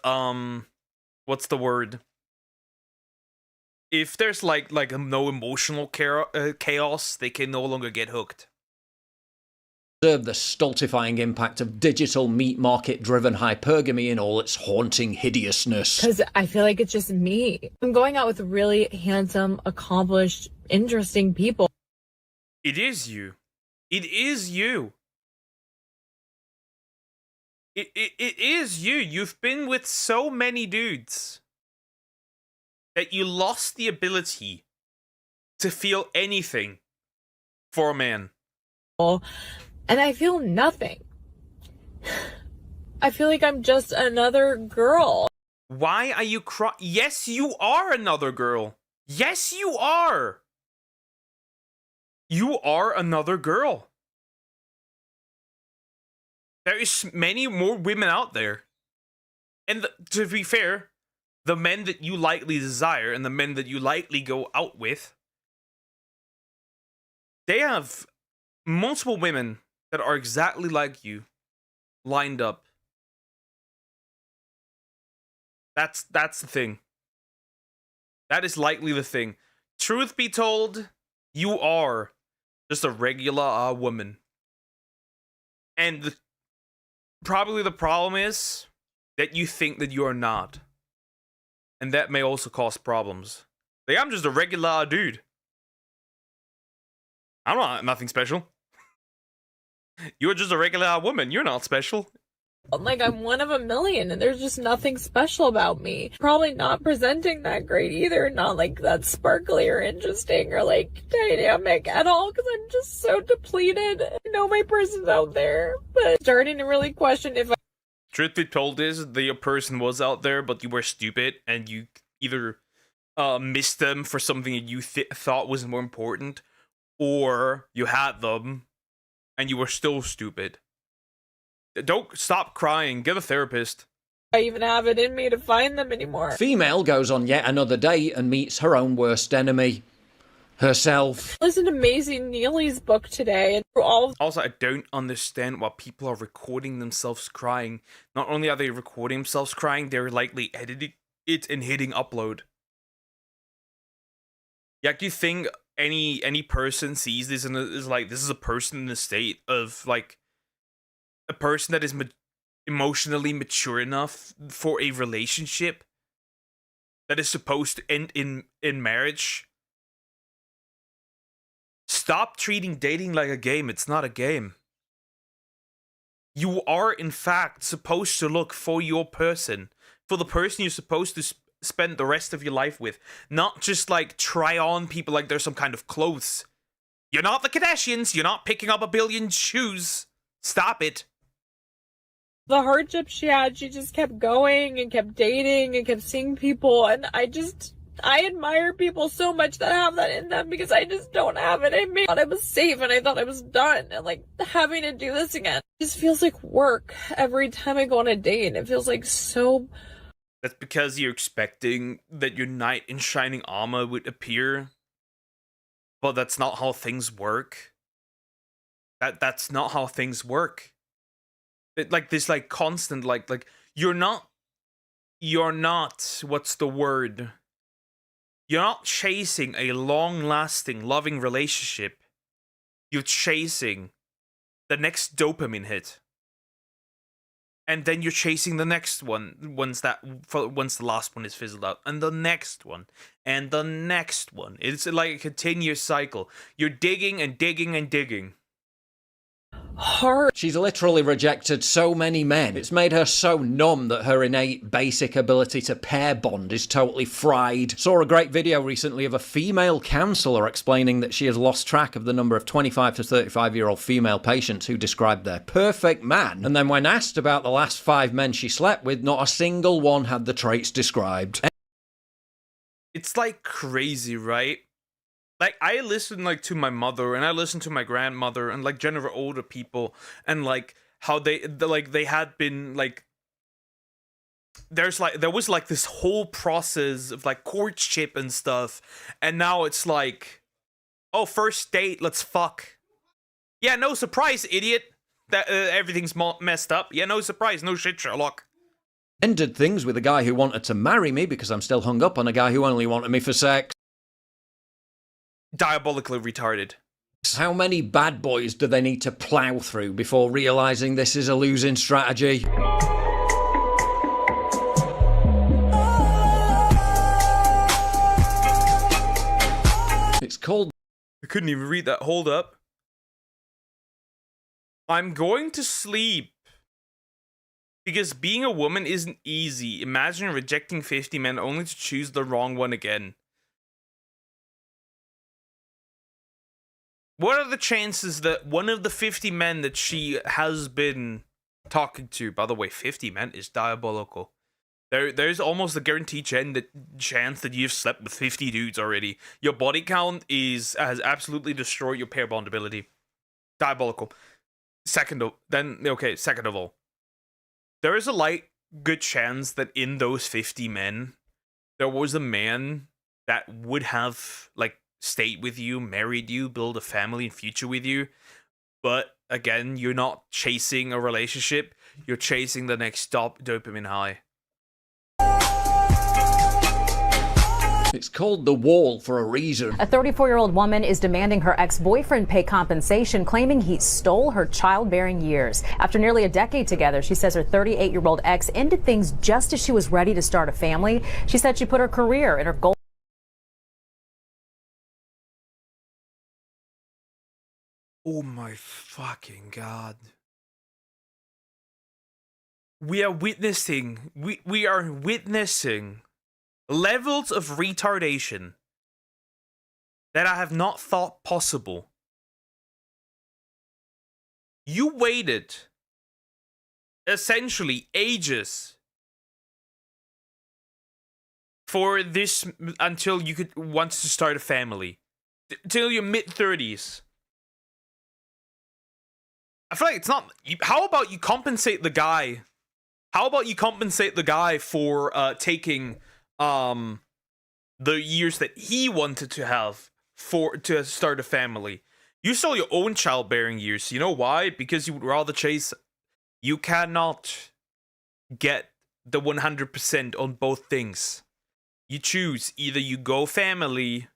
what's the word? If there's, like no emotional chaos, they can no longer get hooked. Observe the stultifying impact of digital meat market-driven hypergamy in all its haunting hideousness. Because I feel like it's just me. I'm going out with really handsome, accomplished, interesting people. It is you. It is you. It is you. You've been with so many dudes that you lost the ability to feel anything for a man. And I feel nothing. I feel like I'm just another girl. Why are you crying? Yes, you are another girl. Yes, you are. You are another girl. There is many more women out there. And to be fair, the men that you likely desire and the men that you likely go out with, they have multiple women that are exactly like you lined up. That's the thing. That is likely the thing. Truth be told, you are just a regular woman. And probably the problem is that you think that you are not. And that may also cause problems. Like, I'm just a regular dude. I'm not nothing special. You're just a regular woman. You're not special. Like, I'm one of a million, and there's just nothing special about me. Probably not presenting that great either. Not like that sparkly or interesting or like dynamic at all, because I'm just so depleted. I know my person's out there, but starting to really question if I. Truth be told is that your person was out there, but you were stupid, and you either missed them for something that you thought was more important, or you had them, and you were still stupid. Don't stop crying. Get a therapist. I even have it in me to find them anymore. Female goes on yet another date and meets her own worst enemy. Herself. I listened to Maisie Neely's book today, and through all of Also, I don't understand why people are recording themselves crying. Not only are they recording themselves crying, they're likely editing it and hitting upload. Yeah, do you think any person sees this and is like, this is a person in a state of, like, a person that is emotionally mature enough for a relationship that is supposed to end in marriage? Stop treating dating like a game. It's not a game. You are, in fact, supposed to look for your person, for the person you're supposed to spend the rest of your life with, not just like try on people like they're some kind of clothes. You're not the Kardashians. You're not picking up a billion shoes. Stop it. the hardship she had, she just kept going and kept dating and kept seeing people, and I admire people so much that have that in them, because I just don't have it in me. I thought I was safe and I thought I was done, and like having to do this again just feels like work every time I go on a date. It feels like so. That's because you're expecting that your knight in shining armor would appear, but that's not how things work. That's not how things work. Like this, like constant, like you're not. What's the word? You're not chasing a long-lasting, loving relationship. You're chasing the next dopamine hit. And then you're chasing the next one once the last one is fizzled out. And the next one. And the next one. It's like a continuous cycle. You're digging and digging and digging. Hard. She's literally rejected so many men. It's made her so numb that her innate basic ability to pair bond is totally fried. Saw a great video recently of a female counsellor explaining that she has lost track of the number of 25 to 35-year-old female patients who described their perfect man. And then when asked about the last 5 men she slept with, not a single one had the traits described. It's like crazy, right? Like, I listen, like, to my mother, and I listen to my grandmother, and, like, general older people, and, like, how they had been, like, there was, like, this whole process of, like, courtship and stuff, and now it's like, oh, first date, let's fuck. Yeah, no surprise, idiot, that everything's messed up. Yeah, no surprise, no shit, Sherlock. Ended things with a guy who wanted to marry me because I'm still hung up on a guy who only wanted me for sex. Diabolically retarded. How many bad boys do they need to plow through before realizing this is a losing strategy? It's called... I couldn't even read that. Hold up. I'm going to sleep. Because being a woman isn't easy. Imagine rejecting 50 men only to choose the wrong one again. What are the chances that one of the 50 men that she has been talking to, by the way, 50 men is diabolical. There's almost a guaranteed chance that you've slept with 50 dudes already. Your body count has absolutely destroyed your pair bond ability. Diabolical. Second of all, there is a good chance that in those 50 men, there was a man that would have, like, stayed with you, married you, build a family and future with you. But again, you're not chasing a relationship, you're chasing the next dopamine high. It's called The Wall for a reason. A 34-year-old woman is demanding her ex-boyfriend pay compensation, claiming he stole her childbearing years. After nearly a decade together, she says her 38-year-old ex ended things just as she was ready to start a family. She said she put her career and her goal. Oh my fucking god. We are witnessing levels of retardation that I have not thought possible. You waited essentially ages for this until you could want to start a family. Till your mid-30s. I feel like it's not... How about you compensate the guy How about you compensate the guy for taking the years that he wanted to have to start a family? You saw your own childbearing years. You know why? Because you would rather chase. You cannot get the 100% on both things. You choose. Either you go family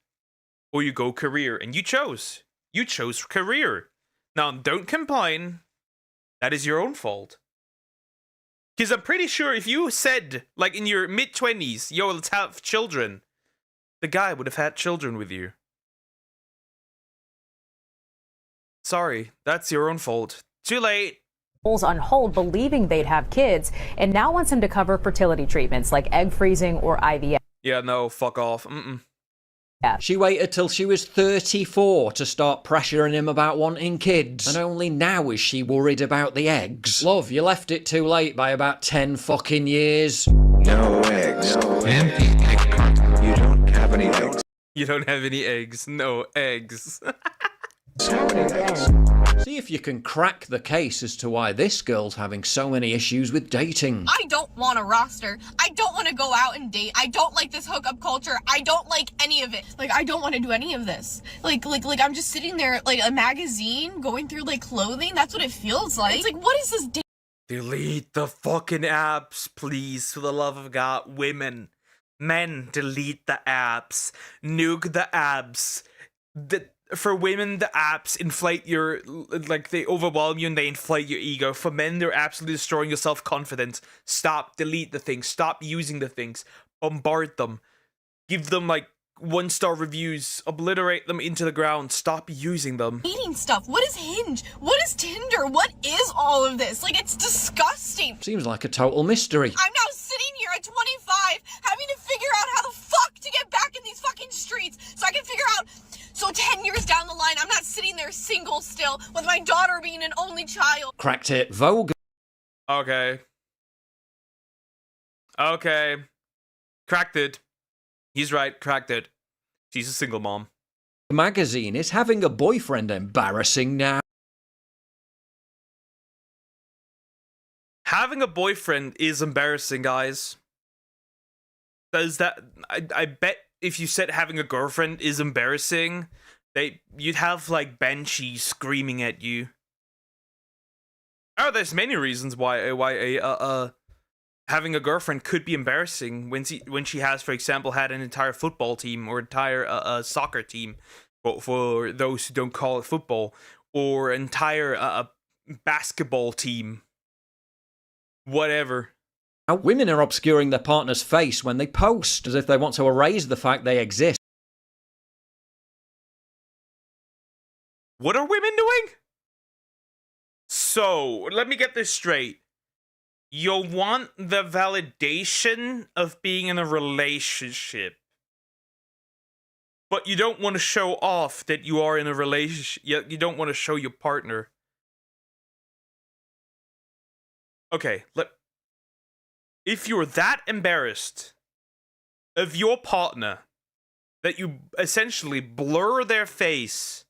or you go career. And you chose. You chose career. Now, don't complain. That is your own fault. Because I'm pretty sure if you said, like in your mid-20s, yo, let's have children, the guy would have had children with you. Sorry, that's your own fault. Too late. On hold, believing they'd have kids, and now wants him to cover fertility treatments like egg freezing or IVF. Yeah, no, fuck off. She waited till she was 34 to start pressuring him about wanting kids, and only now is she worried about the eggs. Love, you left it too late by about 10 fucking years. No eggs. Empty egg carton. You don't have any eggs. You don't have any eggs. No eggs. See if you can crack the case as to why this girl's having so many issues with dating. I don't want a roster. I don't want to go out and date. I don't like this hookup culture. I don't like any of it. Like, I don't want to do any of this. Like I'm just sitting there, like a magazine, going through like clothing. That's what it feels like. It's like, what is this? Delete the fucking apps, please, for the love of God. Women, men, delete the apps. Nuke the apps. For women, the apps inflate your, like, they overwhelm you and they inflate your ego. For men, they're absolutely destroying your self-confidence. Stop, delete the things. Stop using the things. Bombard them. Give them, like, 1-star reviews. Obliterate them into the ground. Stop using them. Dating stuff. What is Hinge? What is Tinder? What is all of this? Like, it's disgusting. Seems like a total mystery. I'm now sitting here at 25, having to figure out how the fuck to get back in these fucking streets so I can figure out. So 10 years down the line, I'm not sitting there single still with my daughter being an only child. Cracked it. Vogue. Okay. Cracked it. He's right, cracked it. She's a single mom. Magazine is having a boyfriend embarrassing now. Having a boyfriend is embarrassing, guys. Does that... I bet if you said having a girlfriend is embarrassing, you'd have, like, banshees screaming at you. Oh, there's many reasons why having a girlfriend could be embarrassing when she has, for example, had an entire football team or entire soccer team, for those who don't call it football, or entire basketball team. Whatever. Women are obscuring their partner's face when they post, as if they want to erase the fact they exist. What are women doing? So, let me get this straight. You want the validation of being in a relationship, but you don't want to show off that you are in a relationship. You don't want to show your partner. Okay, if you're that embarrassed of your partner that you essentially blur their face,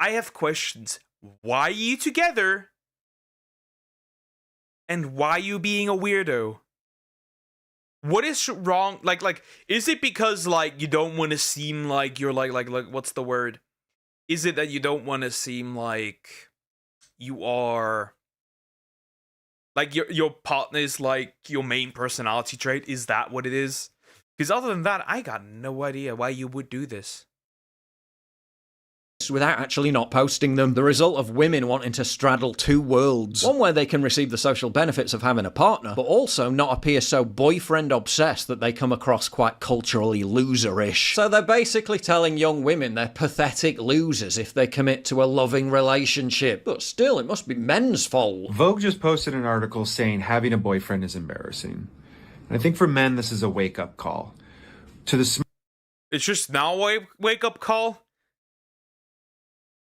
I have questions. Why are you together? And why are you being a weirdo? What is wrong? Like, is it because, like, you don't want to seem like you're like, what's the word? Is it that you don't want to seem like you are... Like, your partner is, like, your main personality trait? Is that what it is? Because other than that, I got no idea why you would do this. Without actually not posting them, the result of women wanting to straddle two worlds. One where they can receive the social benefits of having a partner, but also not appear so boyfriend obsessed that they come across quite culturally loserish. So they're basically telling young women they're pathetic losers if they commit to a loving relationship. But still, it must be men's fault. Vogue just posted an article saying having a boyfriend is embarrassing. And I think for men, this is a wake-up call. It's just now a wake-up call?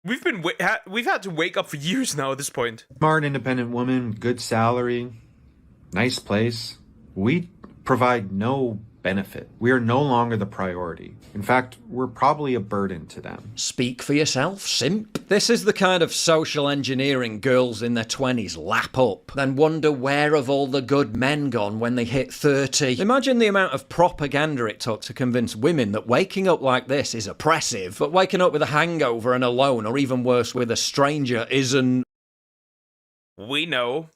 We've had to wake up for years now at this point. Smart, independent woman, good salary, nice place. We provide no benefit. We are no longer the priority. In fact, we're probably a burden to them. Speak for yourself, simp. This is the kind of social engineering girls in their 20s lap up, then wonder where have all the good men gone when they hit 30. Imagine the amount of propaganda it took to convince women that waking up like this is oppressive, but waking up with a hangover and alone, or even worse, with a stranger, isn't. We know.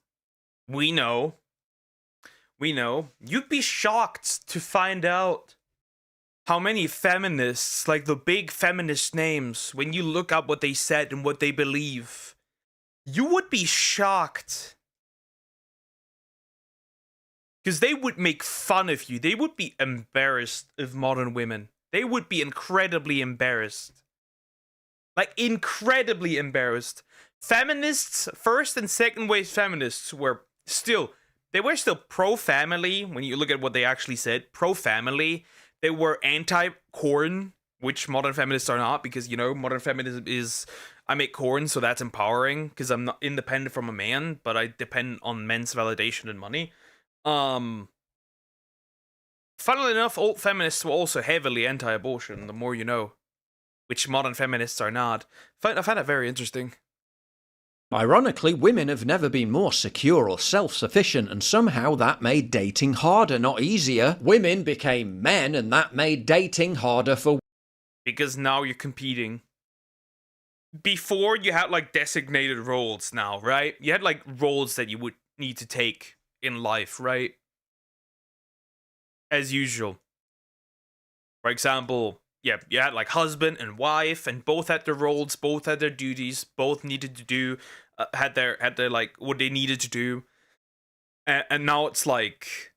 You'd be shocked to find out how many feminists, like the big feminist names, when you look up what they said and what they believe, you would be shocked. Because they would make fun of you. They would be embarrassed of modern women. They would be incredibly embarrassed. Like, incredibly embarrassed. Feminists, first and second wave feminists were still pro-family when you look at what they actually said. Pro-family. They were anti-corn, which modern feminists are not, because, you know, modern feminism is, I make corn, so that's empowering, because I'm not independent from a man, but I depend on men's validation and money. Funnily enough, old feminists were also heavily anti-abortion, the more you know, which modern feminists are not. I find that very interesting. Ironically, women have never been more secure or self-sufficient, and somehow that made dating harder, not easier. Women became men, and that made dating harder for... Because now you're competing. Before, you had, like, designated roles now, right? You had, like, roles that you would need to take in life, right? As usual. For example, yeah, you had like husband and wife, and both had their roles, both had their duties, both needed to do, had their like what they needed to do, and now it's like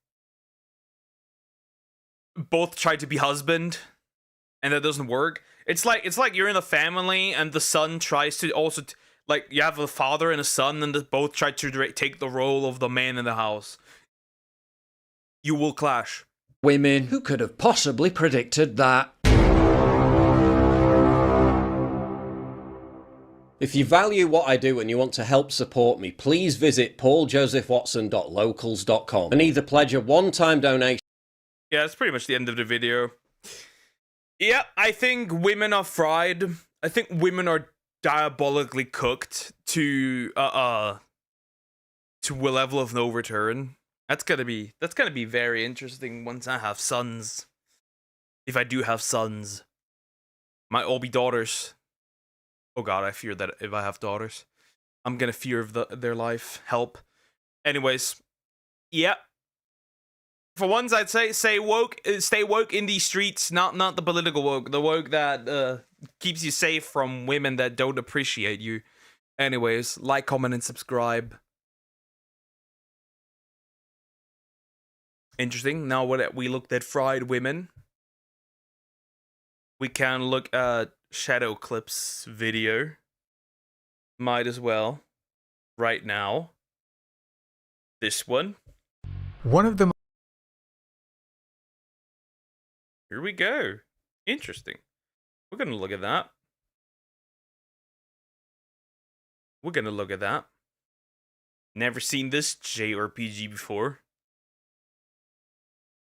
both try to be husband, and that doesn't work. It's like you're in a family, and the son tries to also like you have a father and a son, and they both try to take the role of the man in the house. You will clash. Women, who could have possibly predicted that? If you value what I do and you want to help support me, please visit pauljosephwatson.locals.com and either pledge a one-time donation... Yeah, that's pretty much the end of the video. Yeah, I think women are fried. I think women are diabolically cooked to a level of no return. That's gonna be very interesting once I have sons. If I do have sons. Might all be daughters. Oh god, I fear that if I have daughters, I'm gonna fear of their life. Help. Anyways, yeah. For once, I'd say stay woke in these streets, not the political woke, the woke that keeps you safe from women that don't appreciate you. Anyways, like, comment, and subscribe. Interesting. Now what we looked at fried women, we can look at Shadow Clip's video. Might as well. Right now. This one. One of the... Here we go. Interesting. We're gonna look at that. Never seen this JRPG before.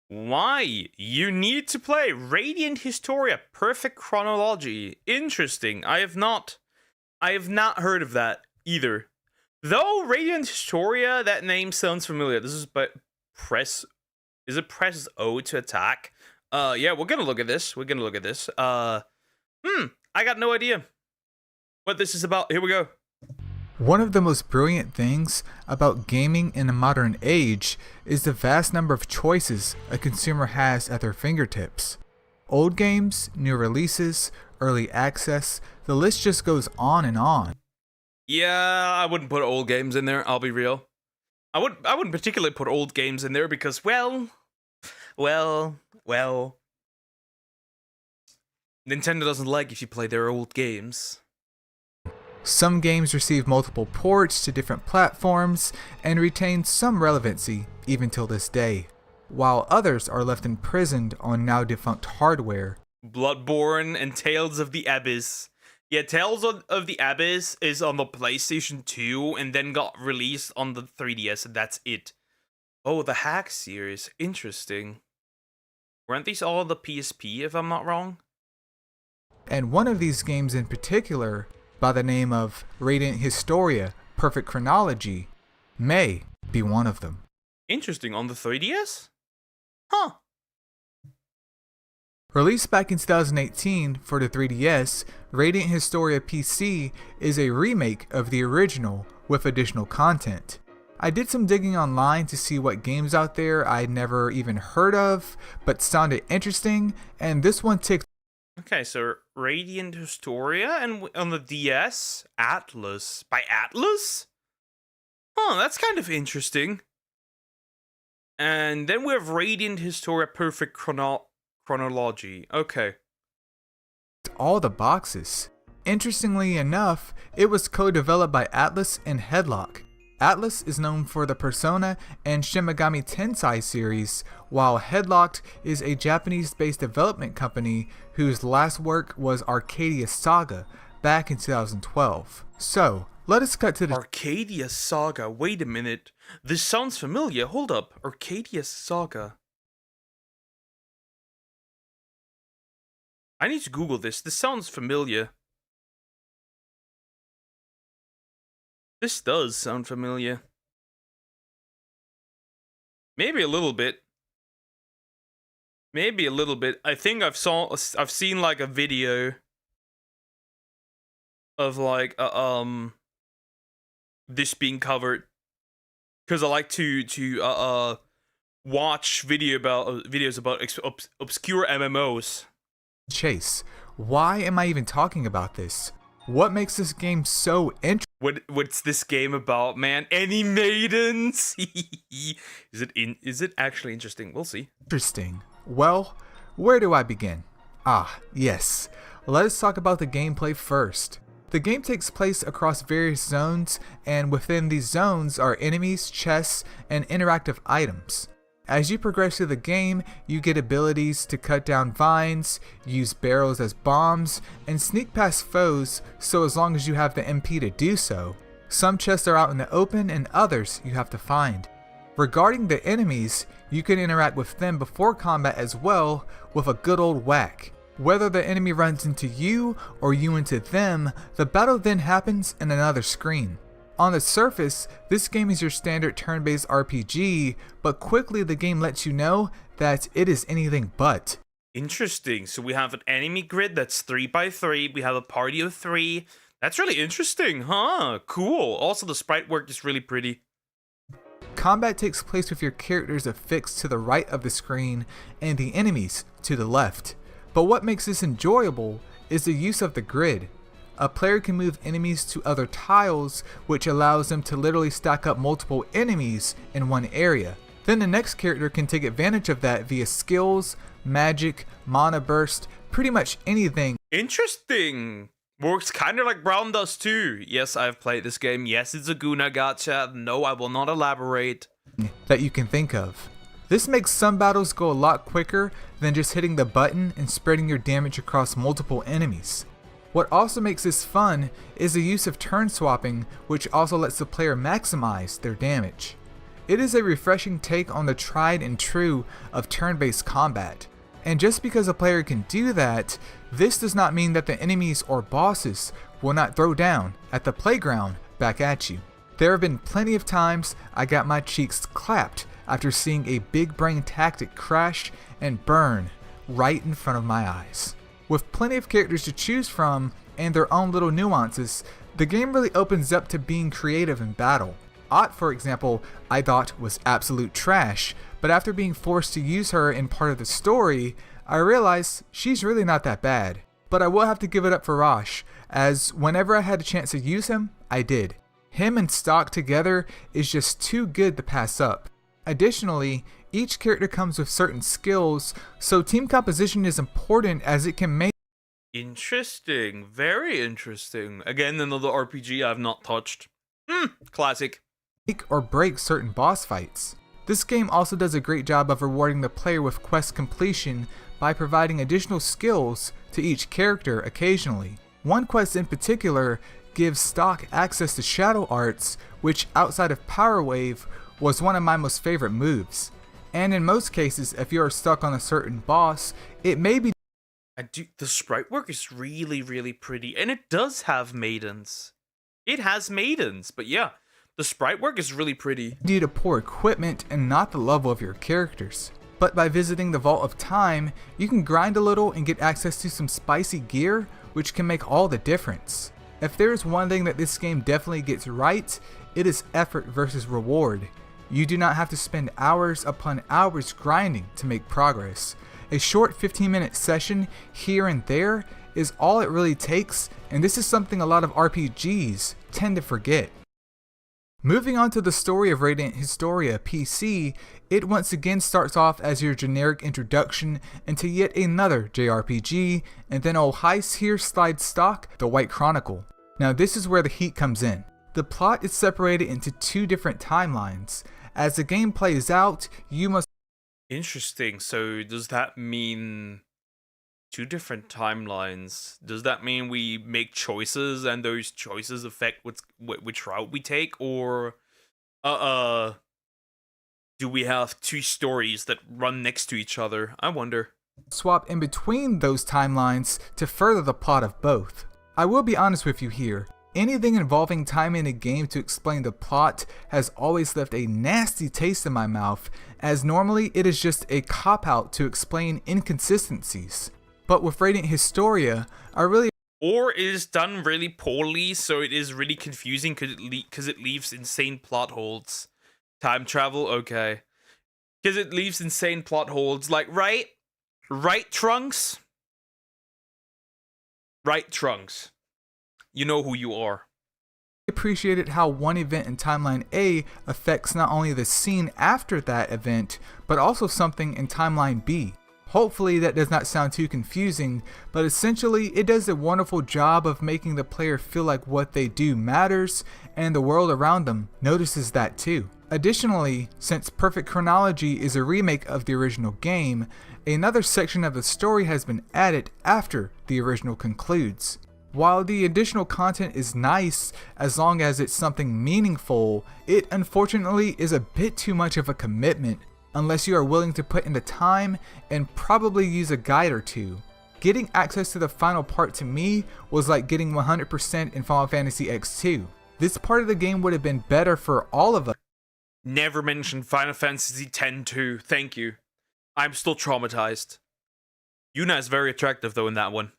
Why? You need to play Radiant Historia Perfect Chronology. Interesting. I have not heard of that either. Though Radiant Historia, that name sounds familiar. This is press O to attack? Yeah, we're gonna look at this. I got no idea what this is about. Here we go. One of the most brilliant things about gaming in a modern age is the vast number of choices a consumer has at their fingertips. Old games, new releases, early access, the list just goes on and on. Yeah, I wouldn't put old games in there, I'll be real. I wouldn't particularly put old games in there because, well, Nintendo doesn't like if you play their old games. Some games receive multiple ports to different platforms and retain some relevancy even till this day, while others are left imprisoned on now defunct hardware. Bloodborne and Tales of the Abyss. Yeah, Tales of the Abyss is on the PlayStation 2 and then got released on the 3DS, and that's it. Oh, the Hack series. Interesting. Weren't these all the PSP, if I'm not wrong? And one of these games in particular by the name of Radiant Historia Perfect Chronology may be one of them. Interesting, on the 3DS? Huh. Released back in 2018 for the 3DS, Radiant Historia PC is a remake of the original with additional content. I did some digging online to see what games out there I'd never even heard of, but sounded interesting, and this one ticked. Okay, so Radiant Historia, and on the DS, Atlas. By Atlas? Huh, that's kind of interesting. And then we have Radiant Historia Perfect Chronology. Okay. All the boxes. Interestingly enough, it was co-developed by Atlas and Headlock. Atlas is known for the Persona and Shin Megami Tensei series, while Headlocked is a Japanese-based development company whose last work was Arcadia Saga back in 2012. So, let us cut to the Arcadia Saga. Wait a minute. This sounds familiar. Hold up. Arcadia Saga. I need to Google this. This sounds familiar. This does sound familiar. Maybe a little bit. Maybe a little bit. I think I've seen like a video of like this being covered, because I like to watch videos about obscure MMOs. Chase, why am I even talking about this? What makes this game so interesting? What's this game about, man? Any maidens? Is it actually interesting? We'll see. Interesting. Well, where do I begin? Ah, yes. Let us talk about the gameplay first. The game takes place across various zones, and within these zones are enemies, chests, and interactive items. As you progress through the game, you get abilities to cut down vines, use barrels as bombs, and sneak past foes, so as long as you have the MP to do so. Some chests are out in the open and others you have to find. Regarding the enemies, you can interact with them before combat as well with a good old whack. Whether the enemy runs into you or you into them, the battle then happens in another screen. On the surface, this game is your standard turn-based RPG, but quickly the game lets you know that it is anything but. Interesting. So we have an enemy grid that's 3x3. We have a party of 3. That's really interesting, huh? Cool. Also, the sprite work is really pretty. Combat takes place with your characters affixed to the right of the screen and the enemies to the left. But what makes this enjoyable is the use of the grid. A player can move enemies to other tiles, which allows them to literally stack up multiple enemies in one area. Then the next character can take advantage of that via skills, magic, mana burst, pretty much anything. Interesting. Works kind of like Brown does too. Yes, I've played this game. Yes, it's a Guna gacha. No, I will not elaborate. That you can think of. This makes some battles go a lot quicker than just hitting the button and spreading your damage across multiple enemies. What also makes this fun is the use of turn swapping, which also lets the player maximize their damage. It is a refreshing take on the tried and true of turn-based combat. And just because a player can do that, this does not mean that the enemies or bosses will not throw down at the playground back at you. There have been plenty of times I got my cheeks clapped after seeing a big brain tactic crash and burn right in front of my eyes. With plenty of characters to choose from and their own little nuances, the game really opens up to being creative in battle. Ott, for example, I thought was absolute trash, but after being forced to use her in part of the story, I realized she's really not that bad. But I will have to give it up for Rosh, as whenever I had a chance to use him, I did. Him and Stock together is just too good to pass up. Additionally, each character comes with certain skills, so team composition is important as it can make. Interesting. Very interesting. Again, another RPG I've not touched. Classic. Make or break certain boss fights. This game also does a great job of rewarding the player with quest completion by providing additional skills to each character occasionally. One quest in particular gives Stock access to shadow arts, which outside of Power Wave was one of my most favorite moves. And in most cases, if you are stuck on a certain boss, it may be The sprite work is really, really pretty, and it does have maidens. It has maidens, but yeah, the sprite work is really pretty. Due to poor equipment and not the level of your characters. But by visiting the Vault of Time, you can grind a little and get access to some spicy gear, which can make all the difference. If there is one thing that this game definitely gets right, it is effort versus reward. You do not have to spend hours upon hours grinding to make progress. A short 15-minute session here and there is all it really takes, and this is something a lot of RPGs tend to forget. Moving on to the story of Radiant Historia PC, it once again starts off as your generic introduction into yet another JRPG, and then oh heist here slides stock, the White Chronicle. Now this is where the heat comes in. The plot is separated into two different timelines. As the game plays out, you must... Interesting, so does that mean two different timelines? Does that mean we make choices and those choices affect which route we take, or do we have two stories that run next to each other? I wonder. Swap in between those timelines to further the plot of both. I will be honest with you here. Anything involving time in a game to explain the plot has always left a nasty taste in my mouth, as normally it is just a cop-out to explain inconsistencies. But with Radiant Historia, Or it is done really poorly, so it is really confusing because it leaves insane plot holes. Time travel, okay. Because it leaves insane plot holes, like, right? Right, Trunks? Right, Trunks. You know who you are. appreciated how one event in Timeline A affects not only the scene after that event, but also something in Timeline B. Hopefully that does not sound too confusing, but essentially it does a wonderful job of making the player feel like what they do matters, and the world around them notices that too. Additionally, since Perfect Chronology is a remake of the original game, another section of the story has been added after the original concludes. While the additional content is nice as long as it's something meaningful, it unfortunately is a bit too much of a commitment unless you are willing to put in the time and probably use a guide or two. Getting access to the final part to me was like getting 100% in Final Fantasy X2. This part of the game would have been better for all of us. Never mentioned Final Fantasy X-2, thank you. I'm still traumatized. Yuna is very attractive though in that one.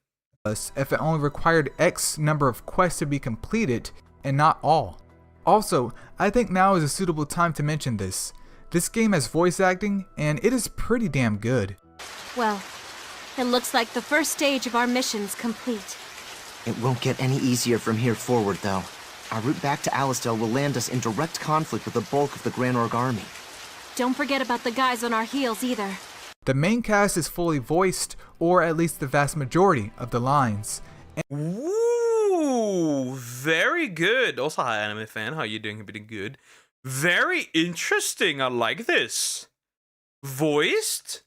If it only required X number of quests to be completed, and not all. Also, I think now is a suitable time to mention this. This game has voice acting, and it is pretty damn good. Well, it looks like the first stage of our mission's complete. It won't get any easier from here forward, though. Our route back to Alisdale will land us in direct conflict with the bulk of the Grand Org army. Don't forget about the guys on our heels either. The main cast is fully voiced, or at least the vast majority of the lines. Ooh, very good. Also, hi, anime fan. How you doing? Pretty good. Very interesting. I like this. Voiced?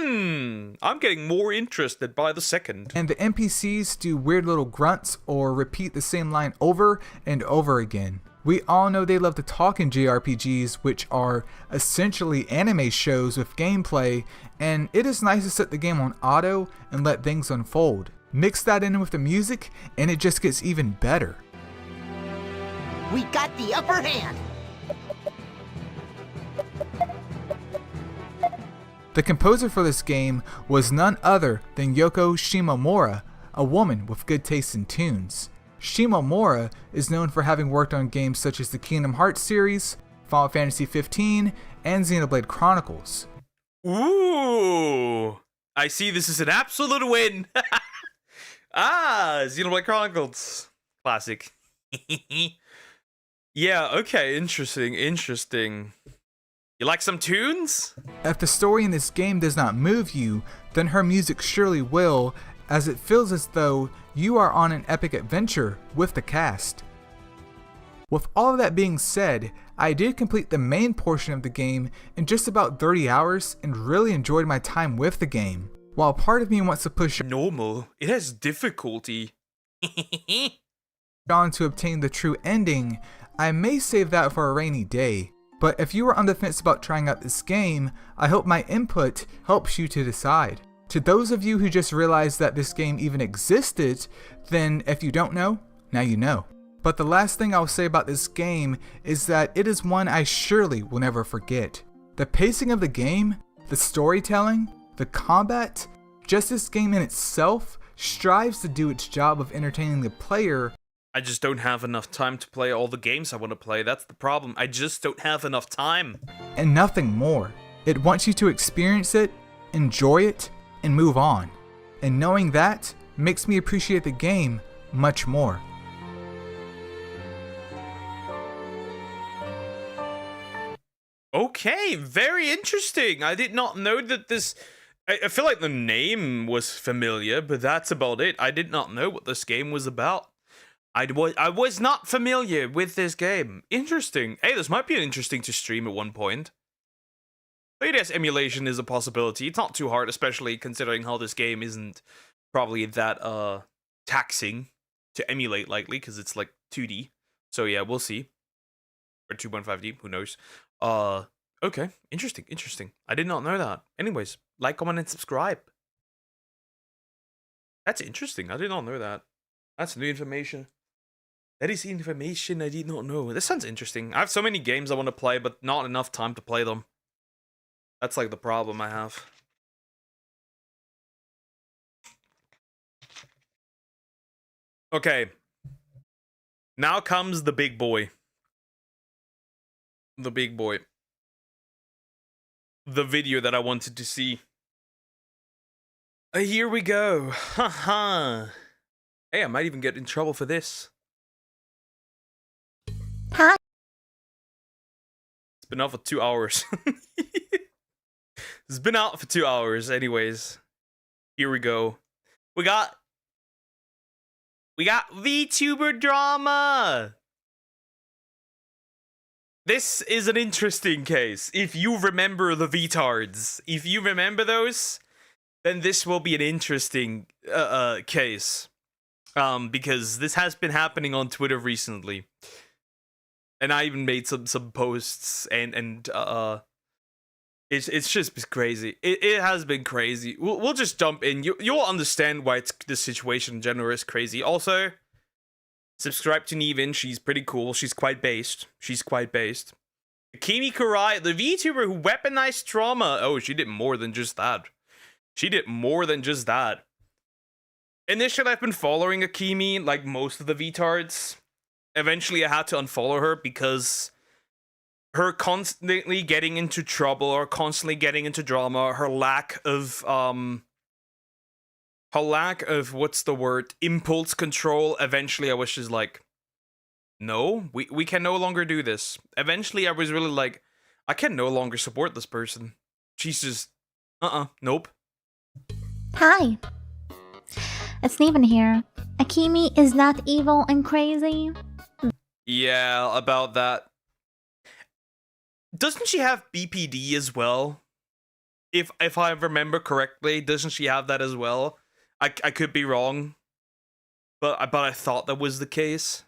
I'm getting more interested by the second. And the NPCs do weird little grunts or repeat the same line over and over again. We all know they love to talk in JRPGs, which are essentially anime shows with gameplay, and it is nice to set the game on auto and let things unfold. Mix that in with the music, and it just gets even better. We got the upper hand! The composer for this game was none other than Yoko Shimomura, a woman with good taste in tunes. Shimomura is known for having worked on games such as the Kingdom Hearts series, Final Fantasy XV, and Xenoblade Chronicles. Ooh, I see this is an absolute win. Xenoblade Chronicles. Classic. Yeah, okay, interesting. You like some tunes? If the story in this game does not move you, then her music surely will, as it feels as though you are on an epic adventure with the cast. With all of that being said, I did complete the main portion of the game in just about 30 hours and really enjoyed my time with the game. While part of me wants to push normal, it has difficulty. on to obtain the true ending, I may save that for a rainy day. But if you are on the fence about trying out this game, I hope my input helps you to decide. To those of you who just realized that this game even existed, then if you don't know, now you know. But the last thing I'll say about this game is that it is one I surely will never forget. The pacing of the game, the storytelling, the combat, just this game in itself strives to do its job of entertaining the player. I just don't have enough time to play all the games I want to play. That's the problem. I just don't have enough time. And nothing more. It wants you to experience it, enjoy it, and move on. And knowing that makes me appreciate the game much more. Okay, very interesting. I did not know that this... I feel like the name was familiar, but that's about it. I did not know what this game was about. I was not familiar with this game. Interesting. Hey, this might be interesting to stream at one point. 3DS emulation is a possibility. It's not too hard, especially considering how this game isn't probably that taxing to emulate likely, because it's like 2D. So yeah, we'll see. Or 2.5D, who knows. Okay, interesting. I did not know that. Anyways, like, comment, and subscribe. That's interesting. I did not know that. That's new information. That is information I did not know. This sounds interesting. I have so many games I want to play, but not enough time to play them. That's like the problem I have. Okay. Now comes the big boy. The big boy. The video that I wanted to see. Here we go. Haha. Hey, I might even get in trouble for this. Hi. It's been out for 2 hours. It's been out for 2 hours, anyways. Here we go. We got VTuber drama. This is an interesting case. If you remember the VTards, if you remember those, then this will be an interesting case. Because this has been happening on Twitter recently. And I even made some posts and it's just crazy. It has been crazy. We'll just jump in. You'll understand why this situation in general is crazy. Also, subscribe to Nevin. She's pretty cool. She's quite based. Kimi Kurai, the VTuber who weaponized trauma. Oh, she did more than just that. Initially, I've been following Akimi, like most of the VTards. Eventually, I had to unfollow her because her constantly getting into trouble or constantly getting into drama, her lack of what's the word, impulse control. Eventually I was just like, no, we can no longer do this. Eventually I was really like, I can no longer support this person. She's just nope. Hi. It's Neven here. Akimi is not evil and crazy. Yeah, about that. Doesn't she have BPD as well? If I remember correctly, doesn't she have that as well? I could be wrong, but I thought that was the case.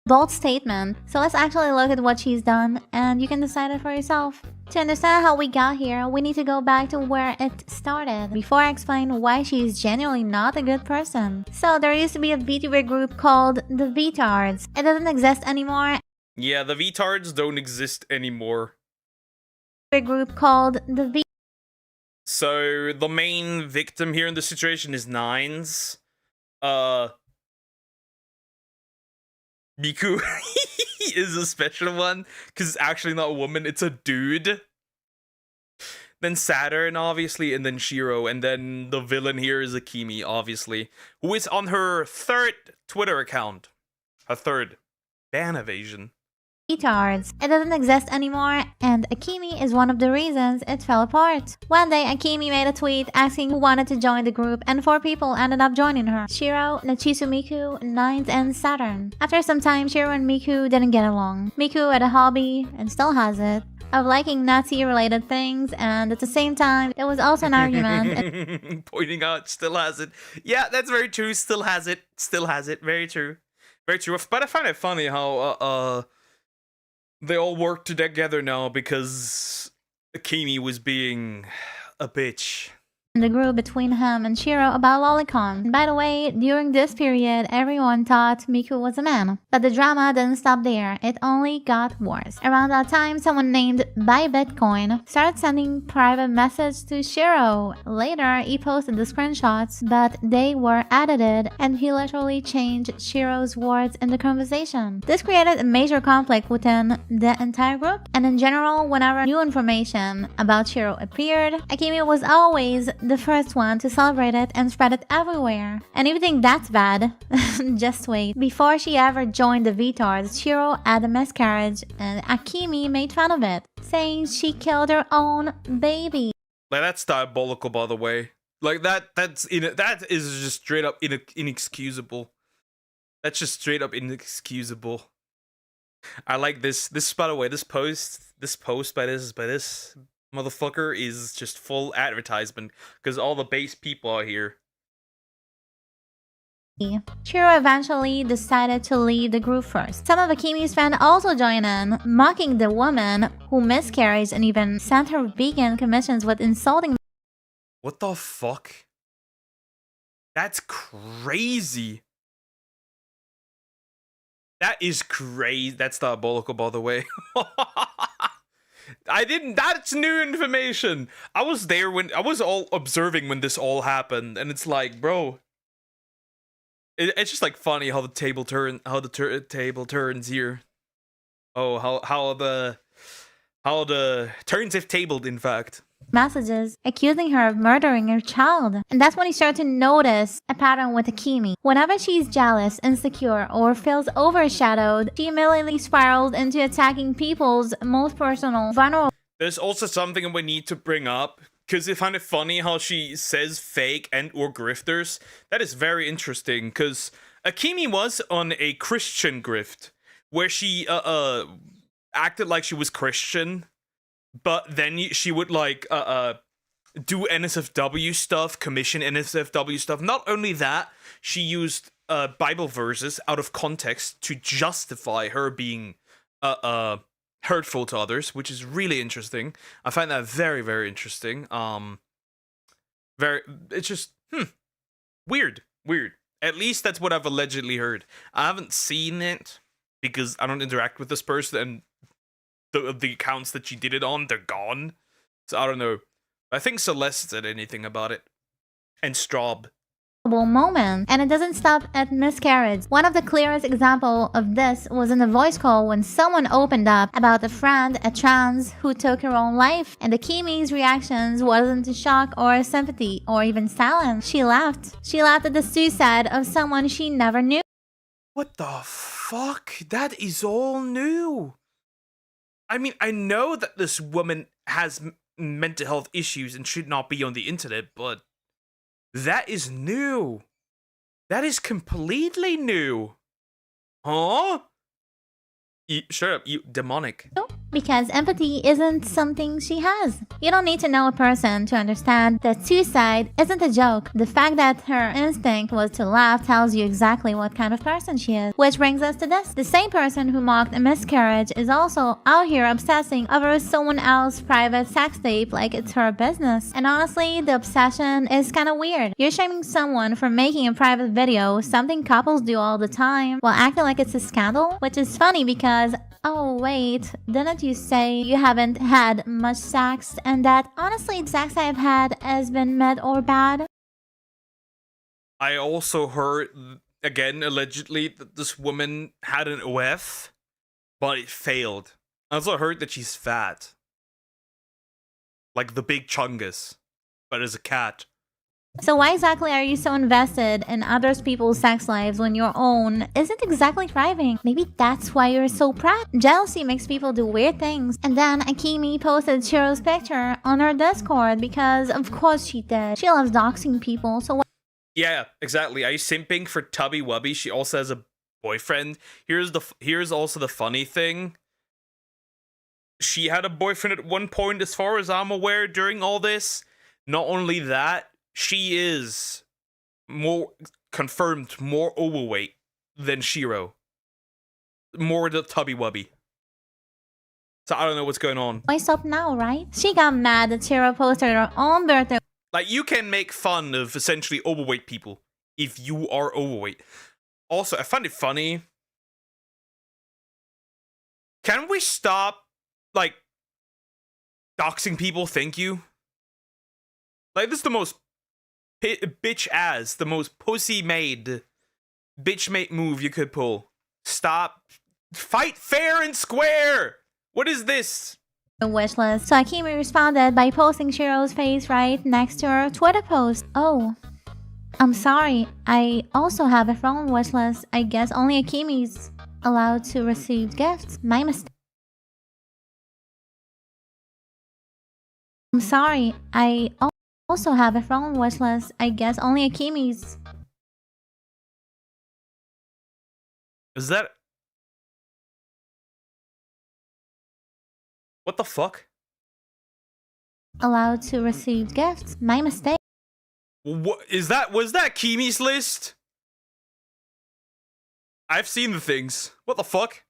Bold statement. So let's actually look at what she's done, and you can decide it for yourself. To understand how we got here, we need to go back to where it started, before I explain why she is genuinely not a good person. So there used to be a VTuber group called the VTards. It doesn't exist anymore. Yeah, the VTards don't exist anymore. A group called the V. So the main victim here in the situation is Nines. Miku is a special one because it's actually not a woman, it's a dude. Then Saturn, obviously, and then Shiro, and then the villain here is Akimi, obviously, who is on her third Twitter account. Her third. Ban evasion. Retards. It doesn't exist anymore, and Akimi is one of the reasons it fell apart. One day, Akimi made a tweet asking who wanted to join the group, and 4 people ended up joining her. Shiro, Nachisu Miku, Nines, and Saturn. After some time, Shiro and Miku didn't get along. Miku had a hobby, and still has it, of liking Nazi-related things, and at the same time, there was also an argument. Pointing out, still has it. Yeah, that's very true. Still has it. Very true. Very true. But I find it funny how, they all work together now because Akimi was being a bitch. the group between him and Shiro about lolicon. And by the way, during this period, everyone thought Miku was a man. But the drama didn't stop there, it only got worse. Around that time, someone named Buy Bitcoin started sending private messages to Shiro. Later, he posted the screenshots, but they were edited, and he literally changed Shiro's words in the conversation. This created a major conflict within the entire group, and in general, whenever new information about Shiro appeared, Akemi was always the first one to celebrate it and spread it everywhere. And if you think that's bad, just wait. Before she ever joined the VTubers, Shiro had a miscarriage and Akemi made fun of it, saying she killed her own baby. Like, that's diabolical, by the way. Like, that is just straight up inexcusable. That's just straight up inexcusable. I like this. This, by the way, this post by this motherfucker is just full advertisement because all the base people are here. Shiro eventually decided to leave the group first. Some of Akemi's fans also joined in, mocking the woman who miscarried and even sent her vegan commissions with insulting. What the fuck? That's crazy. That is crazy. That's diabolical, by the way. That's new information. I was there when, I was all observing when this all happened, and it's like, bro, it's just like funny how the table table turns here. Oh, how the turns have tabled, in fact. Messages accusing her of murdering her child. And that's when he started to notice a pattern with Akemi. Whenever she's jealous, insecure, or feels overshadowed, she immediately spirals into attacking people's most personal, vulnerable. There's also something we need to bring up, because I find it funny how she says fake and or grifters. That is very interesting, because Akemi was on a Christian grift, where she acted like she was Christian, but then she would like do NSFW stuff, commission NSFW stuff. Not only that, she used Bible verses out of context to justify her being hurtful to others, which is really interesting. I find that very, very interesting. It's just weird. At least that's what I've allegedly heard. I haven't seen it because I don't interact with this person, and the accounts that she did it on, they're gone. So I don't know. I think Celeste said anything about it. And Straub. Moment, and it doesn't stop at miscarriage. One of the clearest examples of this was in a voice call when someone opened up about a friend, a trans, who took her own life, and Akemi's reactions wasn't shock or sympathy or even silence. She laughed. She laughed at the suicide of someone she never knew. What the fuck? That is all new. I mean, I know that this woman has mental health issues and should not be on the internet, but that is new. That is completely new. Huh? Shut up, you demonic. Because empathy isn't something she has. You don't need to know a person to understand that suicide isn't a joke. The fact that her instinct was to laugh tells you exactly what kind of person she is. Which brings us to this. The same person who mocked a miscarriage is also out here obsessing over someone else's private sex tape like it's her business. And honestly, the obsession is kind of weird. You're shaming someone for making a private video, something couples do all the time, while acting like it's a scandal, which is funny because, oh wait, didn't you say you haven't had much sex and that honestly the sex I've had has been mid or bad? I also heard, again, allegedly, that this woman had an OF, but it failed. I also heard that she's fat. Like the big chungus, but as a cat. So why exactly are you so invested in other people's sex lives when your own isn't exactly thriving? Maybe that's why you're so proud. Jealousy makes people do weird things. And then Akemi posted Shiro's picture on her Discord because of course she did. She loves doxing people, so yeah, exactly. Are you simping for Tubby Wubby? She also has a boyfriend. Here's also the funny thing. She had a boyfriend at one point, as far as I'm aware, during all this. Not only that, she is more confirmed, more overweight than Shiro. More the Tubby Wubby. So I don't know what's going on. why stop now, right? She got mad that Shiro posted her own birthday. Like, you can make fun of essentially overweight people if you are overweight. Also, I find it funny. Can we stop, like, doxing people? Thank you. Like, this is the most the most pussy-made, bitch-made move you could pull. Stop. Fight fair and square! What is this? A wish list. So Akimi responded by posting Shiro's face right next to her Twitter post. Oh, I'm sorry. I also have a phone wish list. I guess only Akimi's allowed to receive gifts. My mistake. I'm sorry. I also have a phone wish list. I guess only Akimi's Is that... What the fuck? allowed to receive gifts. My mistake. What is that? Was that Kimi's list? I've seen the things. What the fuck?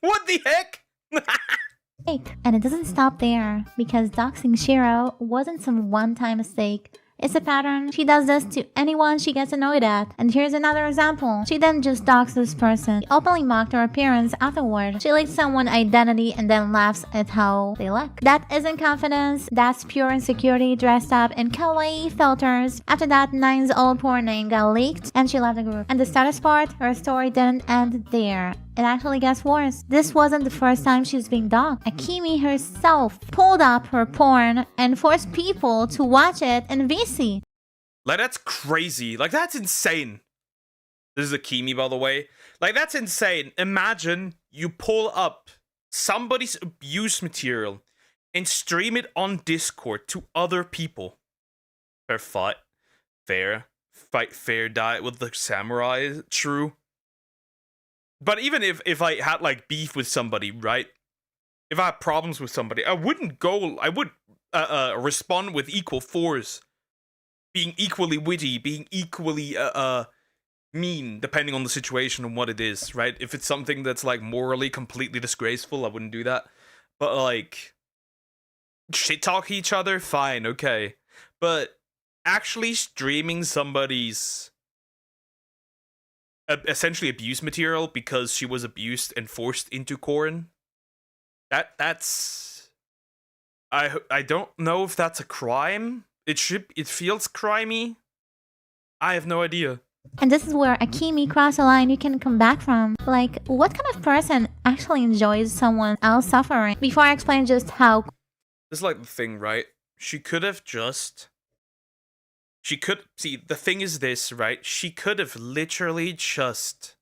What the heck? And it doesn't stop there, because doxing Shiro wasn't some one-time mistake. It's a pattern. She does this to anyone she gets annoyed at. And here's another example. She didn't just dox this person. She openly mocked her appearance afterward. She leaked someone's identity and then laughs at how they look. That isn't confidence. That's pure insecurity dressed up in kawaii filters. After that, Nine's old porn name got leaked and she left the group. And the saddest part, her story didn't end there. It actually gets worse. This wasn't the first time she's being doxxed. Akimi herself pulled up her porn and forced people to watch it in VC. Like, that's crazy. Like, that's insane. This is Akimi, by the way. Like, that's insane. Imagine you pull up somebody's abuse material and stream it on Discord to other people. Fair fight. Fair. Fight fair, die with the samurai. True. But even if I had, like, beef with somebody, right? If I had problems with somebody, I would respond with equal force. Being equally witty, being equally, mean, depending on the situation and what it is, right? If it's something that's, like, morally completely disgraceful, I wouldn't do that. But, like, shit-talk each other? Fine, okay. But actually streaming somebody's essentially abuse material because she was abused and forced into Korin. That's I don't know if that's a crime. It feels crimey. I have no idea. And this is where Akimi crossed a line you can come back from. Like, what kind of person actually enjoys someone else suffering? Before I explain just how... This is like the thing, right? See, the thing is this, right? She could have literally just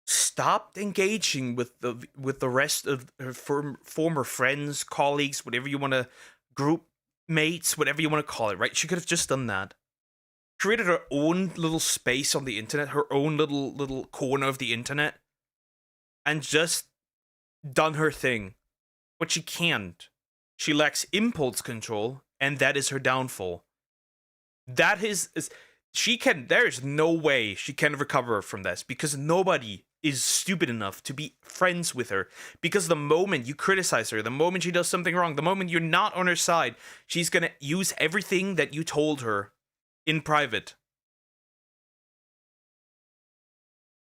stopped engaging with the rest of her former friends, colleagues, whatever you want to, group mates, whatever you want to call it, right? She could have just done that. Created her own little space on the internet, her own little corner of the internet, and just done her thing. But she can't. She lacks impulse control, and that is her downfall. That is there's no way she can recover from this, because nobody is stupid enough to be friends with her. Because the moment you criticize her, the moment she does something wrong, the moment you're not on her side, she's gonna use everything that you told her in private.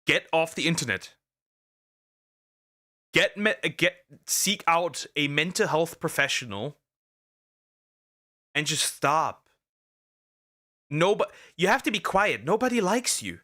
Get off the internet. Seek out a mental health professional and just stop. You have to be quiet. Nobody likes you.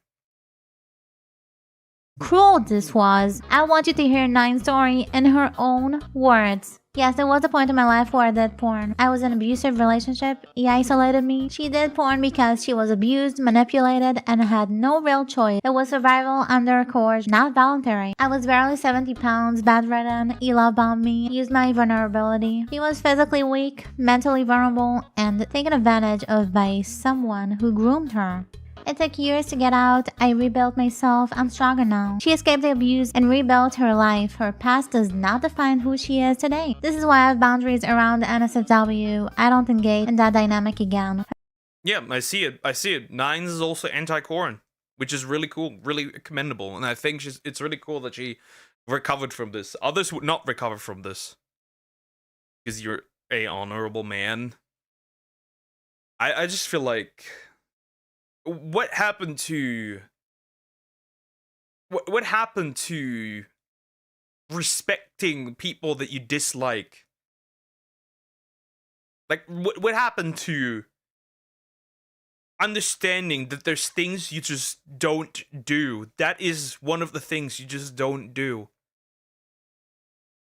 cruel this was. I want you to hear Nine's story in her own words. Yes, there was a point in my life where I did porn. I was in an abusive relationship. He isolated me. She did porn because she was abused, manipulated, and had no real choice. It was survival under coercion, not voluntary. I was barely 70 pounds, bedridden. He love bombed me, used my vulnerability. He was physically weak, mentally vulnerable, and taken advantage of by someone who groomed her. It took years to get out. I rebuilt myself. I'm stronger now. She escaped the abuse and rebuilt her life. Her past does not define who she is today. This is why I have boundaries around the NSFW. I don't engage in that dynamic again. Yeah, I see it. Nines is also anti-Corin, which is really cool, really commendable. And I think it's really cool that she recovered from this. Others would not recover from this. Because you're a honorable man. I just feel like what happened to what happened to respecting people that you dislike? Like what happened to understanding that there's things you just don't do? That is one of the things you just don't do.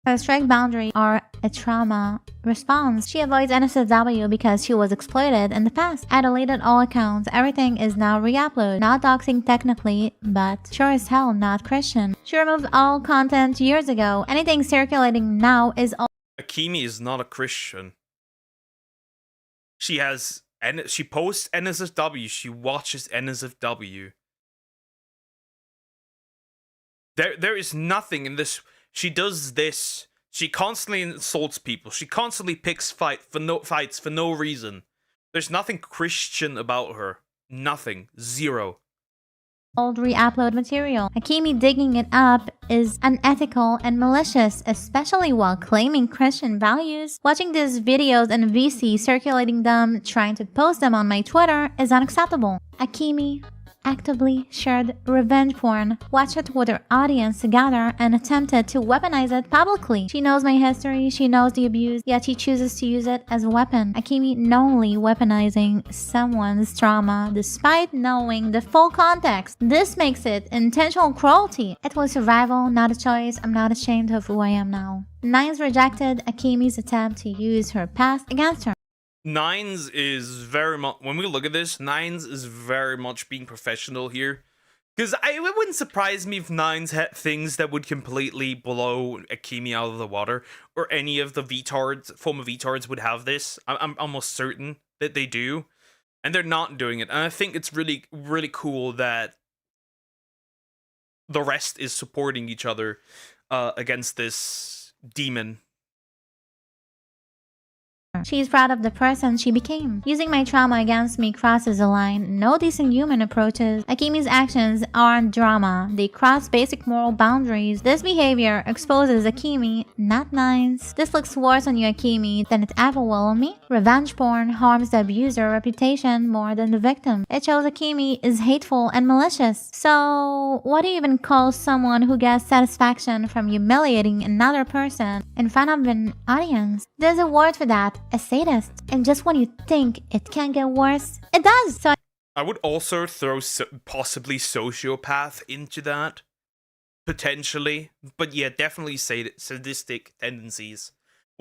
Her strict boundaries are a trauma response. She avoids NSFW because she was exploited in the past. I deleted all accounts. Everything is now re-uploaded. Not doxing technically, but sure as hell not Christian. She removed all content years ago. Anything circulating now is all. Akemi is not a Christian. She posts NSFW. She watches NSFW. There is nothing in this. She does this. She constantly insults people. She constantly picks fights for no reason. There's nothing Christian about her. Nothing. Zero. Old re-upload material. Akemi digging it up is unethical and malicious, especially while claiming Christian values. Watching these videos and VC circulating them, trying to post them on my Twitter is unacceptable. Akemi actively shared revenge porn, watched it with her audience together, and attempted to weaponize it publicly. She knows my history, she knows the abuse, yet she chooses to use it as a weapon. Akemi knowingly weaponizing someone's trauma despite knowing the full context. This makes it intentional cruelty. It was survival, not a choice. I'm not ashamed of who I am now. Nines rejected Akemi's attempt to use her past against her. Nines is very much, when we look at this, Nines is very much being professional here. Because it wouldn't surprise me if Nines had things that would completely blow Akemi out of the water, or any of the former VTuber's would have this. I'm almost certain that they do, and they're not doing it. And I think it's really, really cool that the rest is supporting each other against this demon. She's proud of the person she became. Using my trauma against me crosses a line no decent human approaches. Akemi's actions aren't drama. They cross basic moral boundaries. This behavior exposes Akemi, not Nines. This looks worse on you, Akemi, than it ever will on me. Revenge porn harms the abuser reputation more than the victim. It shows Akemi is hateful and malicious. So, what do you even call someone who gets satisfaction from humiliating another person in front of an audience? There's a word for that. A sadist. And just when you think it can get worse, it does. So I would also throw possibly sociopath into that. Potentially. But yeah, definitely sadistic tendencies.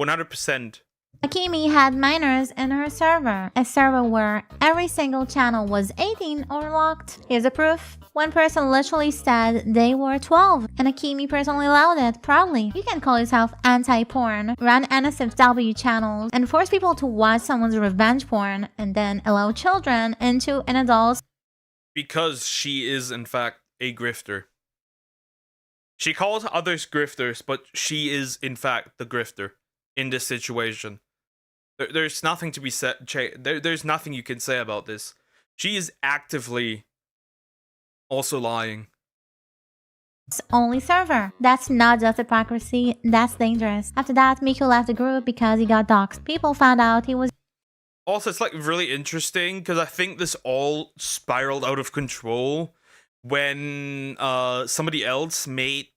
100%. Akemi had minors in her server, a server where every single channel was 18 or locked. Here's a proof. One person literally said they were 12, and Akemi personally allowed it, proudly. You can call yourself anti-porn, run NSFW channels, and force people to watch someone's revenge porn, and then allow children into an adult's. Because she is, in fact, a grifter. She calls others grifters, but she is, in fact, the grifter in this situation. There's nothing to be said. There's nothing you can say about this. She is actively also lying. Only server. That's not just hypocrisy, that's dangerous. After that, Miku left the group because he got doxxed. People found out he was. Also, it's like really interesting because I think this all spiraled out of control when somebody else made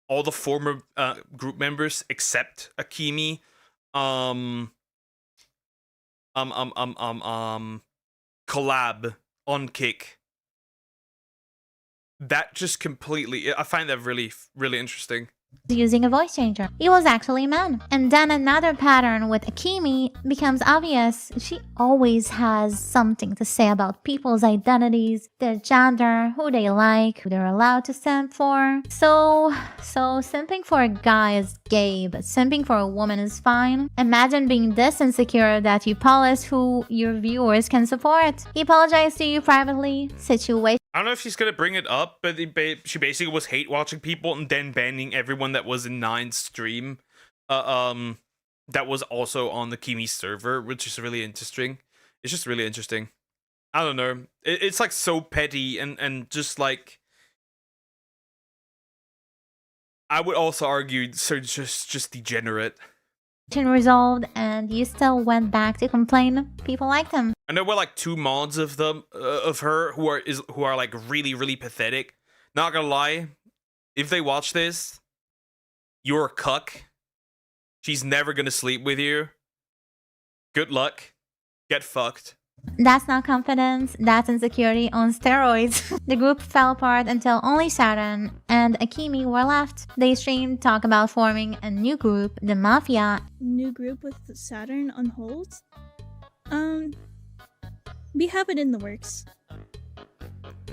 all the former group members except Akemi collab on Kick. That just completely, I find that really, really interesting. Using a voice changer. He was actually a man. And then another pattern with Akemi becomes obvious. She always has something to say about people's identities, their gender, who they like, who they're allowed to simp for. So simping for a guy is gay, but simping for a woman is fine. Imagine being this insecure that you polish who your viewers can support. He apologized to you privately. Situation. I don't know if she's gonna bring it up, but she basically was hate watching people and then banning everyone that was in Nine's stream. That was also on the Kimi server, which is really interesting. It's just really interesting. I don't know. It's like so petty and just like, I would also argue so just degenerate. resolved and you still went back to complain people liked him. And there were like 2 mods of them, of her, who are like really, really pathetic. Not gonna lie, if they watch this, you're a cuck. She's never gonna sleep with you. Good luck. Get fucked. That's not confidence, that's insecurity on steroids. The group fell apart until only Saturn and Akemi were left. They streamed talk about forming a new group, the Mafia. New group with Saturn on hold? We have it in the works.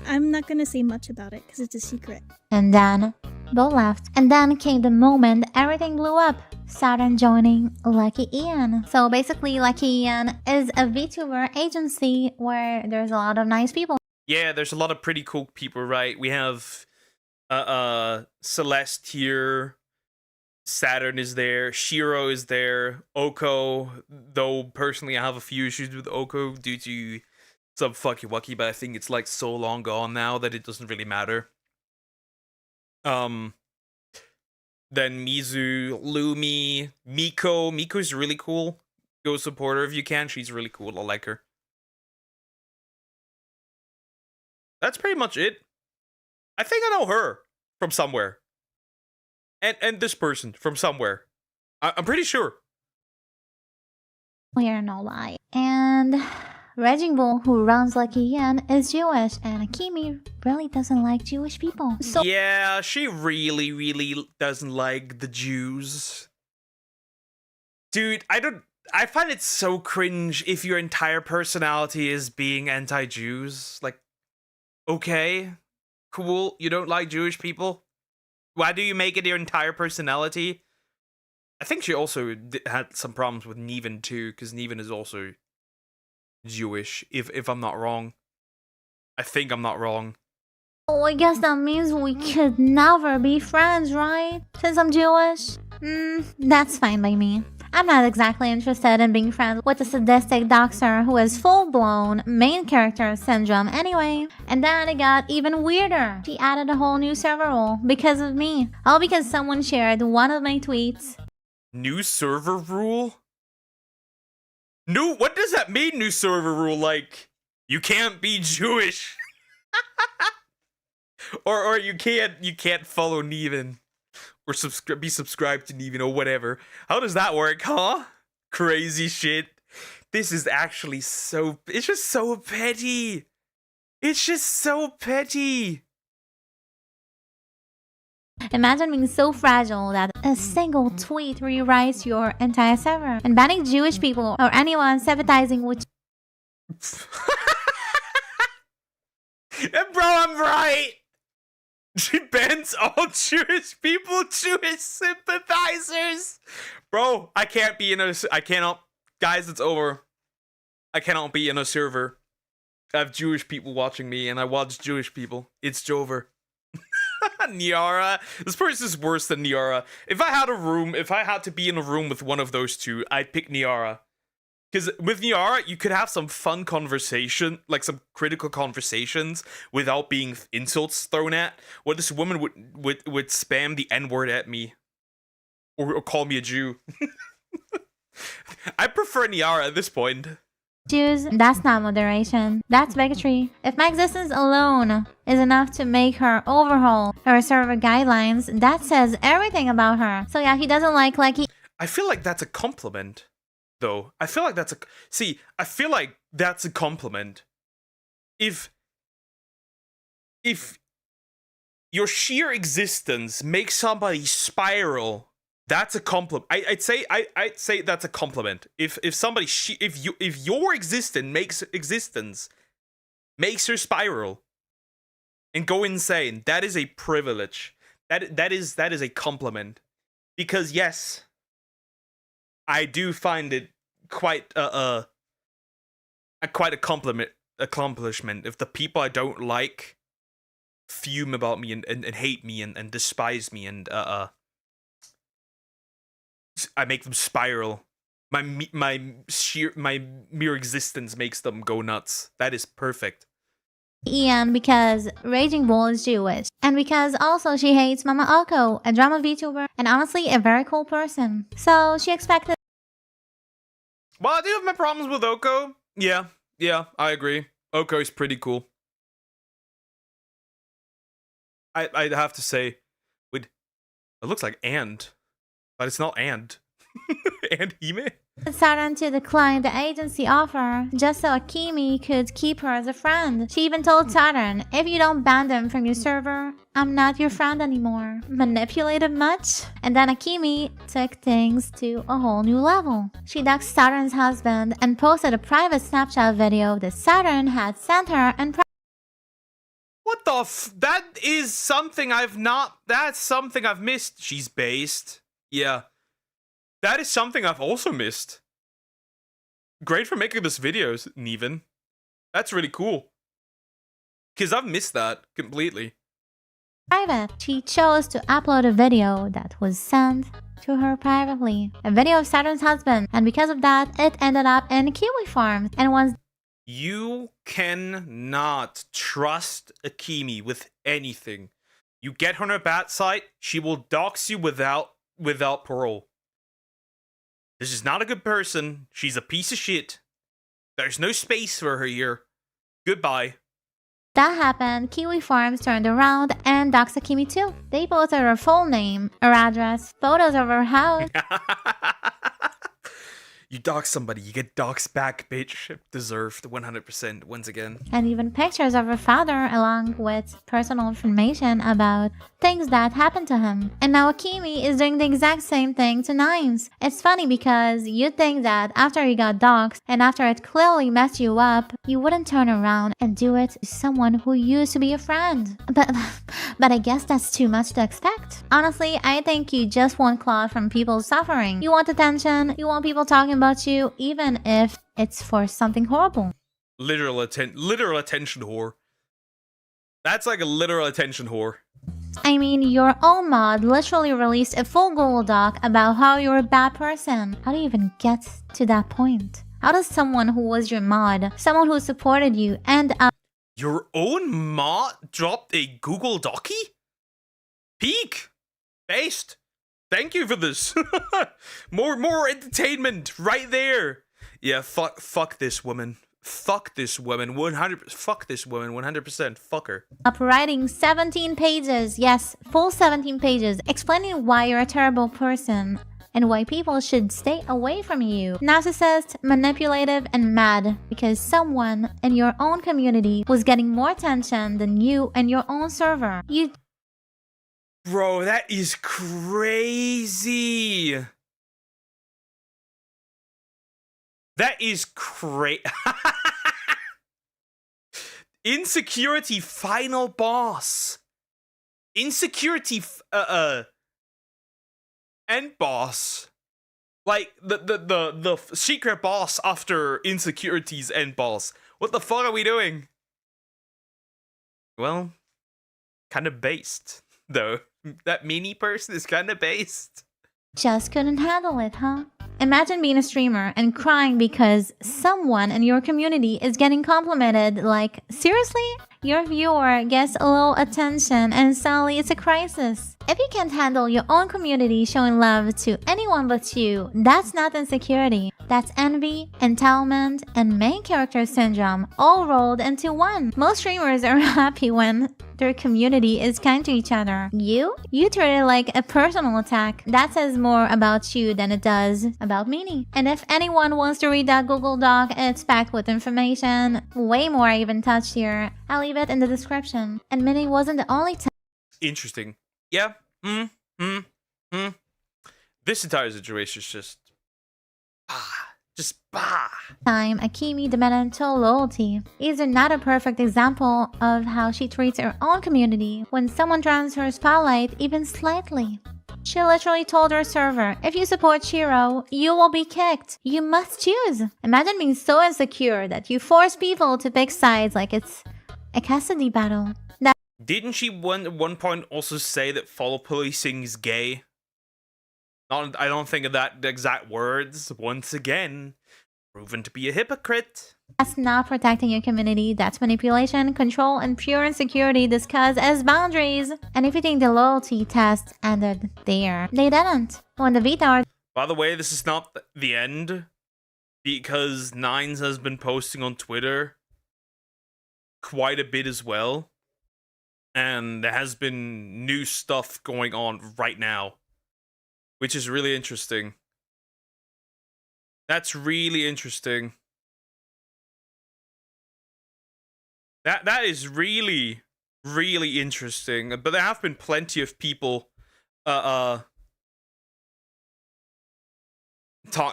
I'm not gonna say much about it because it's a secret. And then both left. And then came the moment everything blew up. Saturn joining Lucky Ian. So basically Lucky Ian is a VTuber agency where there's a lot of nice people. Yeah, there's a lot of pretty cool people, right? We have Celeste here. Saturn is there. Shiro is there. Oko, though personally I have a few issues with Oko due to some fucky wucky, but I think it's like so long gone now that it doesn't really matter. Then Mizu, Lumi, Miko. Miko's really cool. Go support her if you can. She's really cool. I like her. That's pretty much it. I think I know her from somewhere. And this person from somewhere. I'm pretty sure. We're no lie. And Raging Bull, who runs Lucky Ian, is Jewish, and Akemi really doesn't like Jewish people. So yeah, she really, really doesn't like the Jews. Dude, I find it so cringe if your entire personality is being anti-Jews. Like, okay, cool, you don't like Jewish people? Why do you make it your entire personality? I think she also had some problems with Neven too, because Neven is also Jewish, if I'm not wrong. I think I'm not wrong. Oh, I guess that means we could never be friends, right? Since I'm Jewish? That's fine by me. I'm not exactly interested in being friends with a sadistic doctor who has full-blown main character syndrome anyway. And then it got even weirder. She added a whole new server rule because of me. All because someone shared one of my tweets. New server rule? What does that mean, new server rule? Like, you can't be Jewish. or you can't follow Neven. Or be subscribed to Neven or whatever. How does that work, huh? Crazy shit. This is actually so... It's just so petty. It's just so petty. Imagine being so fragile that a single tweet rewrites your entire server. And banning Jewish people or anyone sympathizing with... And bro, I'm right. She bans all Jewish people, Jewish sympathizers. Bro, I cannot, guys, it's over. I cannot be in a server. I have Jewish people watching me and I watch Jewish people. It's over. Niara. This person is worse than Niara. If I had to be in a room with one of those two, I'd pick Niara. Because with Niara, you could have some fun conversation, like some critical conversations, without being insults thrown at. Where this woman would spam the N-word at me, or call me a Jew. I prefer Niara at this point. Jews, that's not moderation. That's bigotry. If my existence alone is enough to make her overhaul her server guidelines, that says everything about her. So yeah, he doesn't like Lucky. I feel like that's a compliment. Though I feel like that's a compliment. If your sheer existence makes somebody spiral, that's a compliment. I'd say that's a compliment. If your existence makes her spiral and go insane, that is a privilege. That is a compliment. Because yes, I do find it quite a accomplishment if the people I don't like fume about me and hate me and despise me and I make them spiral. My mere existence makes them go nuts. That is perfect. Ian because Raging Bull is Jewish, and because also she hates Mama Oko, a drama VTuber, and honestly a very cool person. So she expected Well, I do have my problems with Oko. Yeah, I agree. Oko is pretty cool. I'd have to say, it looks like and, but it's not and. And Hime? Saturn to decline the agency offer just so Akemi could keep her as a friend. She even told Saturn, if you don't ban them from your server, I'm not your friend anymore. Manipulative much? And then Akemi took things to a whole new level. She doxed Saturn's husband and posted a private Snapchat video that Saturn had sent her and What the that is something that's something I've missed. She's based. Yeah. That is something I've also missed. Great for making this videos, Neven. That's really cool. Because I've missed that completely. private. She chose to upload a video that was sent to her privately. A video of Saturn's husband. And because of that, it ended up in Kiwi Farms. And once You cannot trust Akemi with anything. You get her on her bad side, she will dox you without parole. This is not a good person. She's a piece of shit. There's no space for her here. Goodbye. that happened, Kiwi Farms turned around and doxed Akemi too. They posted her full name, her address, photos of her house. You dox somebody, you get doxed back, bitch. Deserved 100% once again. And even pictures of her father along with personal information about things that happened to him. And now Akemi is doing the exact same thing to Nines. It's funny because you'd think that after you got doxed and after it clearly messed you up, you wouldn't turn around and do it to someone who used to be a friend. But I guess that's too much to expect. Honestly, I think you just want clout from people's suffering. You want attention, you want people talking about you, even if it's for something horrible. Literal attention whore. That's like a literal attention whore. I mean, your own mod literally released a full Google Doc about how you're a bad person. How do you even get to that point? How does someone who was your mod, someone who supported you, end up... Your own mod dropped a Google Docie? Peak! Based! Thank you for this. more entertainment right there. Yeah, fuck this woman. Fuck this woman. 100%. Fuck this woman. 100%. Fuck her. Up writing 17 pages, yes, full 17 pages, explaining why you're a terrible person and why people should stay away from you. Narcissist, manipulative, and mad because someone in your own community was getting more attention than you and your own server. You... Bro, that is crazy. That is crazy. Insecurity final boss. Insecurity end boss. Like the secret boss after Insecurity's end boss. What the fuck are we doing? Well, kind of based though. That mini person is kind of based. just couldn't handle it, huh? Imagine being a streamer and crying because someone in your community is getting complimented. Like, seriously? Your viewer gets a little attention and suddenly it's a crisis. If you can't handle your own community showing love to anyone but you, that's not insecurity. That's envy, entitlement, and main character syndrome all rolled into one. Most streamers are happy when their community is kind to each other. You treat it like a personal attack. That says more about you than it does about Minnie. And if anyone wants to read that Google Doc, it's packed with information. Way more I even touched here. I'll leave it in the description. And Minnie wasn't the only time. Interesting. Yeah. This entire situation is just time Akemi demanded total loyalty. Is not a perfect example of how she treats her own community when someone drowns her spotlight even slightly. She literally told her server, if you support Shiro, you will be kicked. You must choose. Imagine being so insecure that you force people to pick sides like it's a custody battle. Didn't she at one point also say that follow policing is gay? I don't think of that the exact words. Once again, proven to be a hypocrite. That's not protecting your community. That's manipulation, control, and pure insecurity discussed as boundaries. And if you think the loyalty test ended there, they didn't. When the VTuber... By the way, this is not the end. because Nines has been posting on Twitter quite a bit as well. And there has been new stuff going on right now, which is really interesting. That's really interesting. That is really, really interesting. But there have been plenty of people talking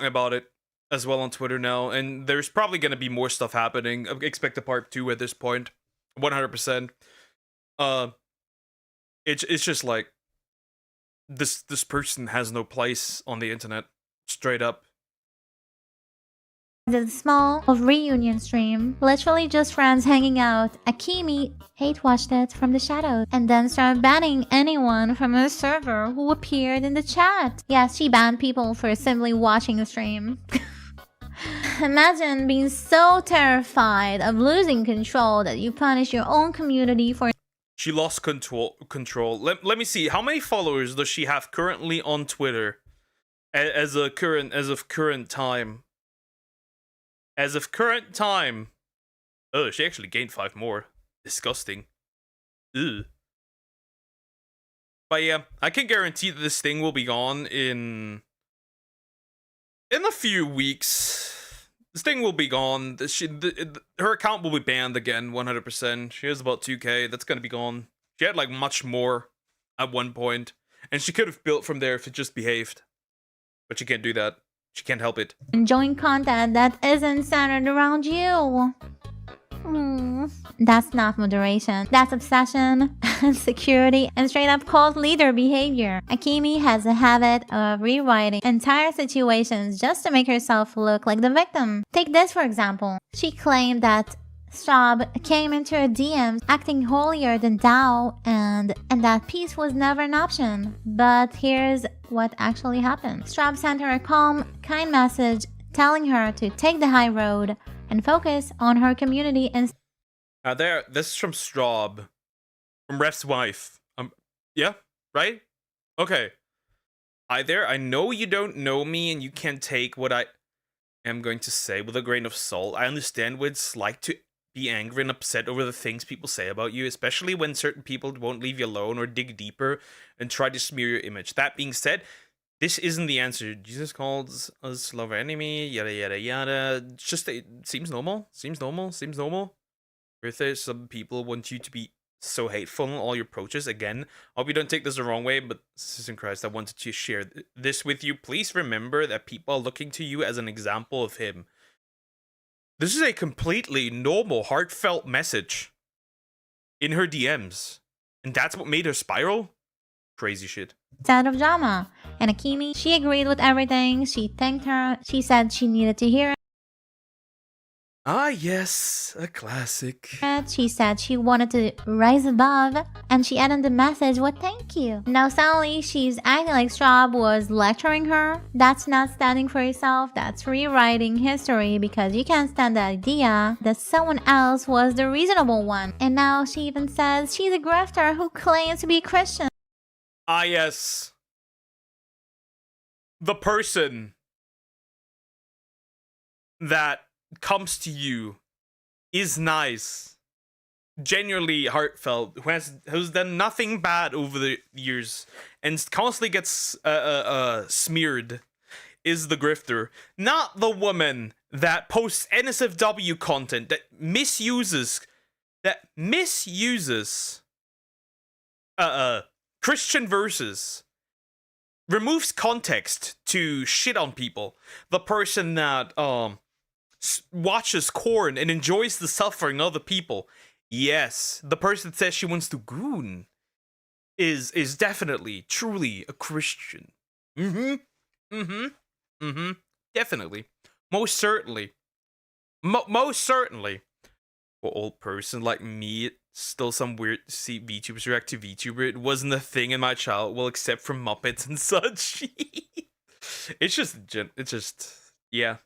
about it as well on Twitter now, and there's probably going to be more stuff happening. I expect a part 2 at this point, 100%. It's just like this person has no place on the internet, straight up. The small of reunion stream, literally just friends hanging out. Akimi hate-watched it from the shadows and then started banning anyone from her server who appeared in the chat. Yes, she banned people for simply watching the stream. Imagine being so terrified of losing control that you punish your own community for. She lost control. Let me see. How many followers does she have currently on Twitter as of current time? As of current time. Oh, she actually gained 5 more. Disgusting. Ew. But yeah, I can guarantee that this thing will be gone in a few weeks. This thing will be gone. Her account will be banned again, 100%. She has about 2K. That's gonna be gone. She had like much more at one point, and she could have built from there if it just behaved. But she can't do that. She can't help it. Enjoying content that isn't centered around you. That's not moderation. That's obsession, insecurity, and straight up cult leader behavior. Akimi has a habit of rewriting entire situations just to make herself look like the victim. Take this for example. She claimed that Straub came into her DMs acting holier than thou and that peace was never an option. But here's what actually happened. Straub sent her a calm, kind message telling her to take the high road and focus on her community and this is from Straub. From Ref's wife. Yeah? Right? Okay. Hi there, I know you don't know me and you can't take what I am going to say with a grain of salt. I understand what it's like to be angry and upset over the things people say about you, especially when certain people won't leave you alone or dig deeper and try to smear your image. That being said, this isn't the answer. Jesus calls us lover enemy, yada yada yada. It's just, it seems normal. Seems normal. Bertha, some people want you to be so hateful in all your approaches. Again, I hope you don't take this the wrong way, but Sister Christ, I wanted to share this with you. Please remember that people are looking to you as an example of him. This is a completely normal, heartfelt message in her DMs. And that's what made her spiral? Crazy shit. instead of drama. And Akimi, she agreed with everything. She thanked her. She said she needed to hear it. Ah, yes, a classic. She said she wanted to rise above, and she ended the message with thank you. Now suddenly she's acting like Straub was lecturing her. That's not standing for yourself, that's rewriting history because you can't stand the idea that someone else was the reasonable one. And now she even says she's a grifter who claims to be Christian. Ah, yes. The person that comes to you is nice, genuinely heartfelt, who's done nothing bad over the years and constantly gets smeared, is the grifter, not the woman that posts NSFW content that misuses Christian verses, removes context to shit on people. The person that watches corn and enjoys the suffering of other people. Yes, the person that says she wants to goon is definitely, truly a Christian. Definitely. Most certainly. Most certainly. For an old person like me, it's still some weird to see VTubers react to VTuber. It wasn't a thing in my childhood, well, except for Muppets and such. It's just, yeah.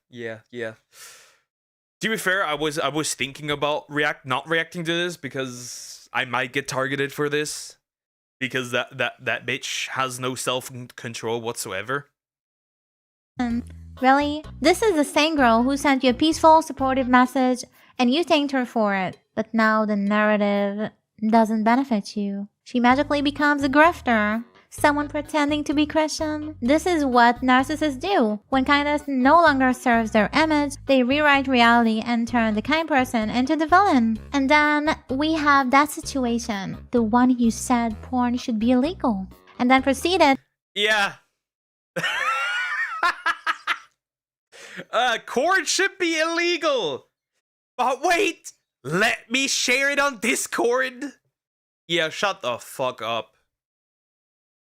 To be fair, I was thinking about not reacting to this because I might get targeted for this because that bitch has no self-control whatsoever. Really? This is the same girl who sent you a peaceful, supportive message and you thanked her for it. But now the narrative doesn't benefit you. She magically becomes a grifter. Someone pretending to be Christian. This is what narcissists do. When kindness no longer serves their image, they rewrite reality and turn the kind person into the villain. And then we have that situation. The one who said porn should be illegal. And then proceeded. Yeah. Corn should be illegal. But wait, let me share it on Discord. Yeah, shut the fuck up.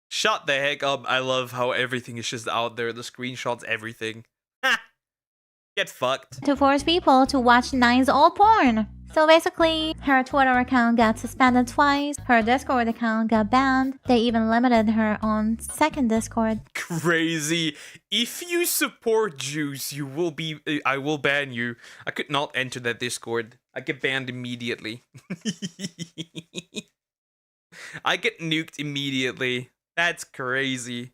Shut the heck up. I love how everything is just out there. The screenshots, everything. Ha! Get fucked. To force people to watch Nine's old porn. So basically, her Twitter account got suspended twice, her Discord account got banned, they even limited her on second Discord. Crazy. If you support Jews, you will be... I will ban you. I could not enter that Discord. I get banned immediately. I get nuked immediately. That's crazy.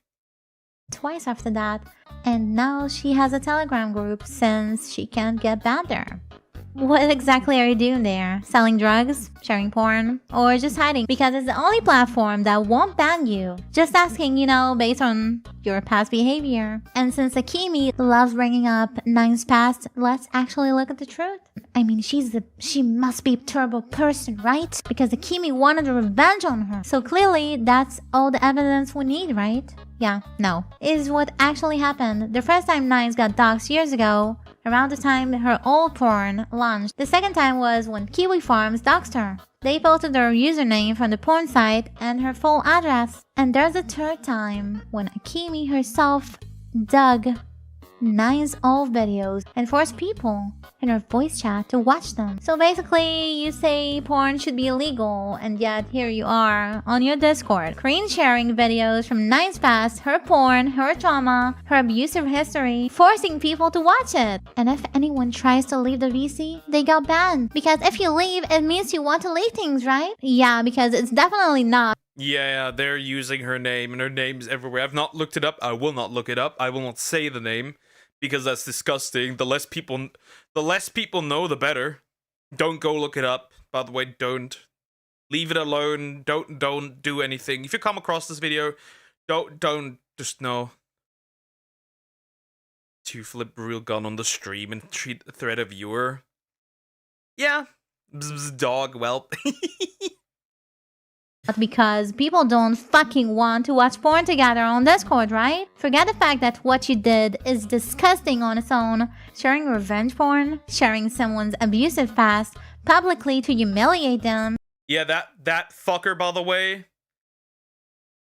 Twice after that, and now she has a Telegram group since she can't get banned there. What exactly are you doing there? Selling drugs? Sharing porn? Or just hiding because it's the only platform that won't ban you? Just asking, you know, based on your past behavior. And since Akemi loves bringing up Nine's past, let's actually look at the truth. I mean, she must be a terrible person, right? Because Akemi wanted revenge on her. So clearly, that's all the evidence we need, right? Yeah, no. Is what actually happened. The first time Nines got doxxed years ago, around the time her old porn launched. The second time was when Kiwi Farms doxed her. They posted their username from the porn site and her full address. And there's a third time when Akemi herself dug Nine's old videos and forced people in her voice chat to watch them. So basically, you say porn should be illegal, and yet here you are on your Discord, screen sharing videos from Nine's past, her porn, her trauma, her abusive history, forcing people to watch it. And if anyone tries to leave the VC, they got banned. Because if you leave, it means you want to leave things, right? Yeah, because it's definitely not. Yeah, they're using her name, and her name's everywhere. I've not looked it up. I will not look it up. I will not say the name. Because that's disgusting. The less people know, the better. Don't go look it up. By the way, don't. Leave it alone. Don't do anything. If you come across this video, don't just know to flip real gun on the stream and threat a viewer. Yeah. Bzz, dog, well. Because people don't fucking want to watch porn together on Discord, right? Forget the fact that what you did is disgusting on its own. Sharing revenge porn, sharing someone's abusive past publicly to humiliate them. Yeah, that fucker, by the way.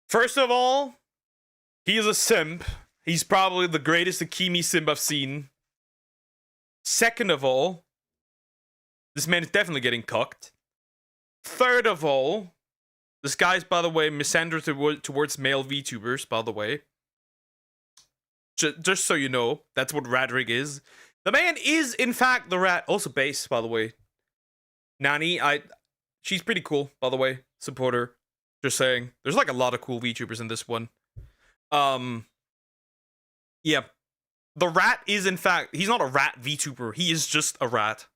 First of all, he is a simp. He's probably the greatest Akemi simp I've seen. Second of all, this man is definitely getting cucked. Third of all, this guy's, by the way, misanders towards male VTubers, by the way. Just so you know, that's what Radrig is. The man is, in fact, the rat. Also base, by the way. Nani, she's pretty cool, by the way. Support her. Just saying. There's like a lot of cool VTubers in this one. Yeah. The rat is, in fact, he's not a rat VTuber. He is just a rat.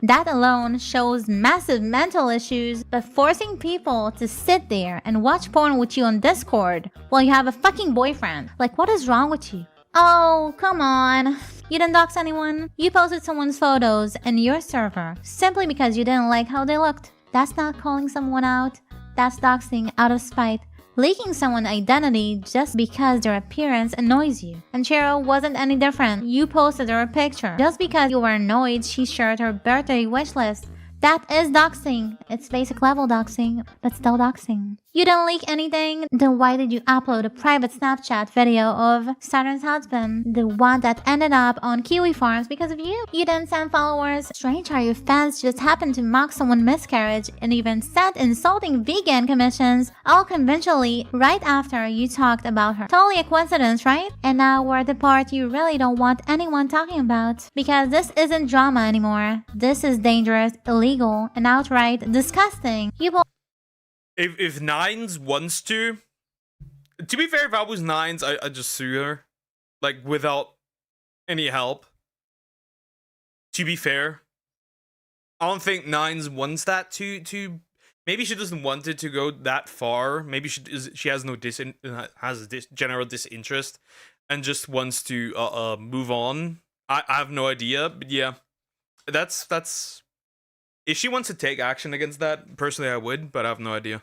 That alone shows massive mental issues, but forcing people to sit there and watch porn with you on Discord while you have a fucking boyfriend. Like, what is wrong with you? Oh, come on. You didn't dox anyone? You posted someone's photos in your server simply because you didn't like how they looked. That's not calling someone out. That's doxing out of spite. Leaking someone's identity just because their appearance annoys you. And Cheryl wasn't any different. You posted her a picture just because you were annoyed she shared her birthday wishlist. That is doxing. It's basic level doxing, but still doxing. You didn't leak anything? Then why did you upload a private Snapchat video of Saturn's husband? The one that ended up on Kiwi Farms because of you? You didn't send followers? Strange how your fans just happened to mock someone's miscarriage and even sent insulting vegan commissions all conventionally right after you talked about her. Totally a coincidence, right? And now we're at the part you really don't want anyone talking about. Because this isn't drama anymore. This is dangerous, illegal, and outright disgusting. If Nines wants to be fair, if I was Nines, I'd just sue her. Like, without any help. To be fair, I don't think Nines wants that to. Maybe she doesn't want it to go that far. Maybe she has no general disinterest, and just wants to move on. I have no idea, but yeah, that's. If she wants to take action against that, personally I would, but I have no idea.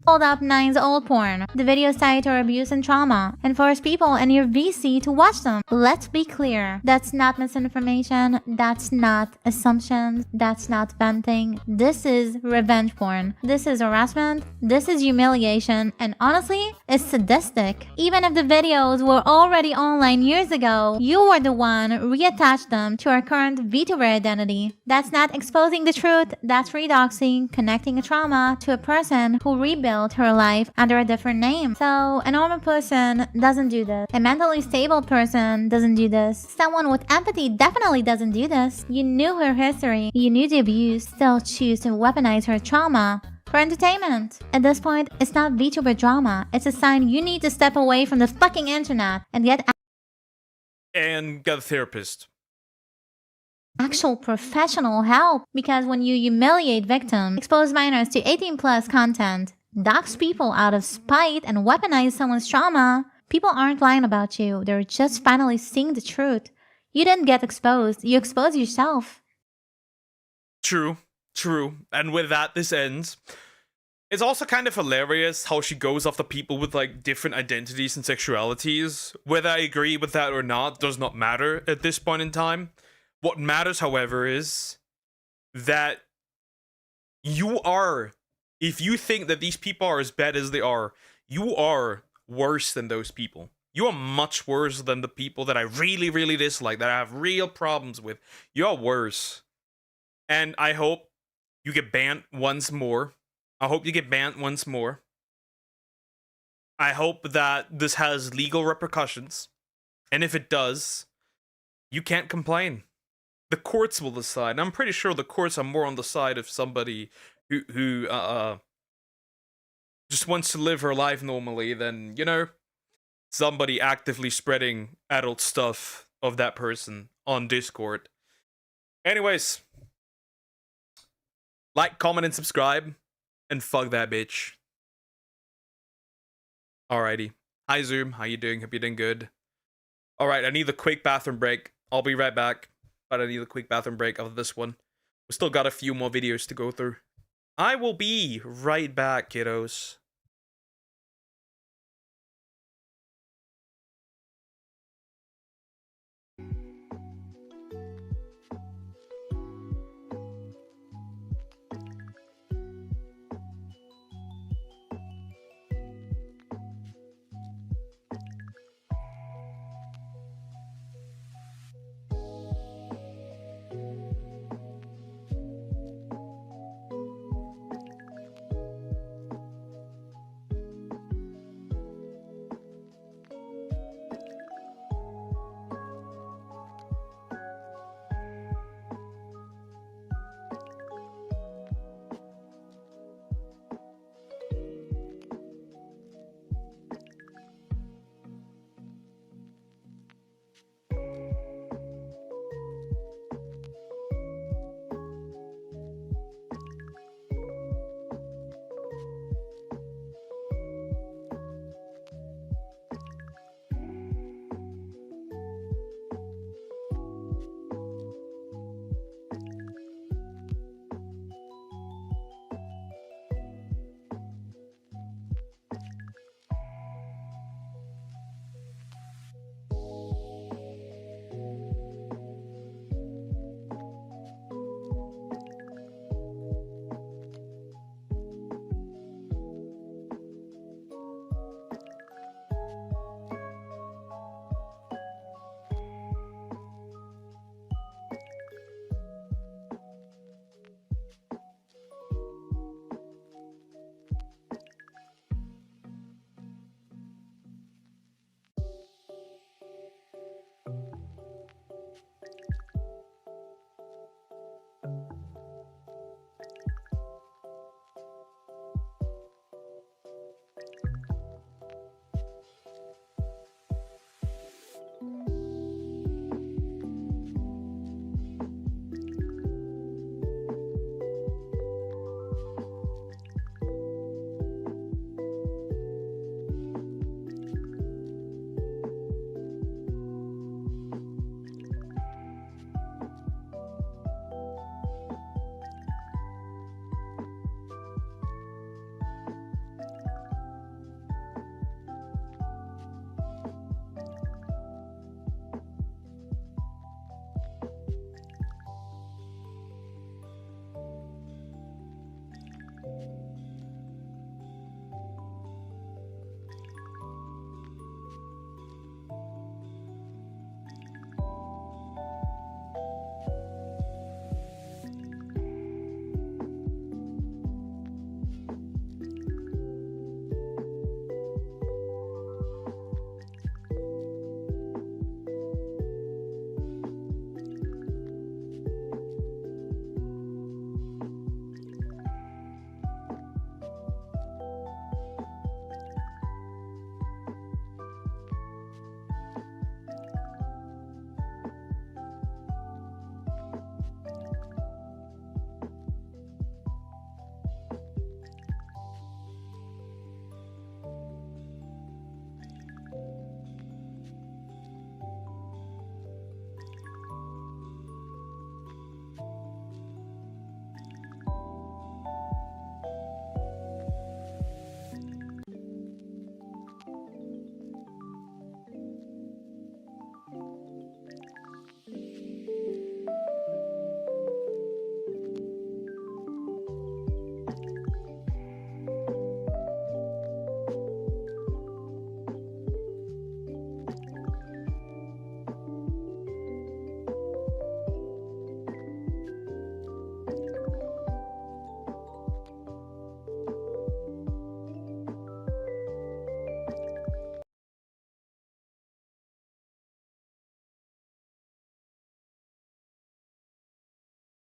Pulled up Nine's old porn. The videos cite her abuse and trauma and force people in your VC to watch them. Let's be clear. That's not misinformation. That's not assumptions. That's not venting. This is revenge porn. This is harassment. This is humiliation. And honestly, it's sadistic. Even if the videos were already online years ago, you were the one reattached them to our current VTuber identity. That's not exposing the truth. That's redoxing, connecting a trauma to a person who rebuilt her life under a different name. So a normal person doesn't do this. A mentally stable person doesn't do this. Someone with empathy definitely doesn't do this. You knew her history. You knew the abuse. Still choose to weaponize her trauma for entertainment. At this point, it's not VTuber drama. It's a sign you need to step away from the fucking internet and get a therapist. Actual professional help. Because when you humiliate victims, expose minors to 18+ content, dox people out of spite, and weaponize someone's trauma, people aren't lying about you. They're just finally seeing the truth. You didn't get exposed. You exposed yourself. True. And with that, this ends. It's also kind of hilarious how she goes after people with, like, different identities and sexualities. Whether I agree with that or not does not matter at this point in time. What matters, however, is that you are, if you think that these people are as bad as they are, you are worse than those people. You are much worse than the people that I really, really dislike, that I have real problems with. You are worse. And I hope you get banned once more. I hope you get banned once more. I hope that this has legal repercussions. And if it does, you can't complain. The courts will decide. I'm pretty sure the courts are more on the side of somebody who just wants to live her life normally than, you know, somebody actively spreading adult stuff of that person on Discord. Anyways, like, comment, and subscribe, and fuck that bitch. Alrighty. Hi Zoom, how you doing? Hope you're doing good. Alright, I need a quick bathroom break. I'll be right back. But I need a quick bathroom break after this one. We still got a few more videos to go through. I will be right back, kiddos.